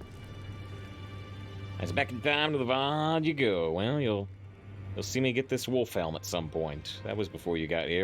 As back in time to the VOD you go. Well, you'll see me get this wolf helmet at some point. That was before you got here.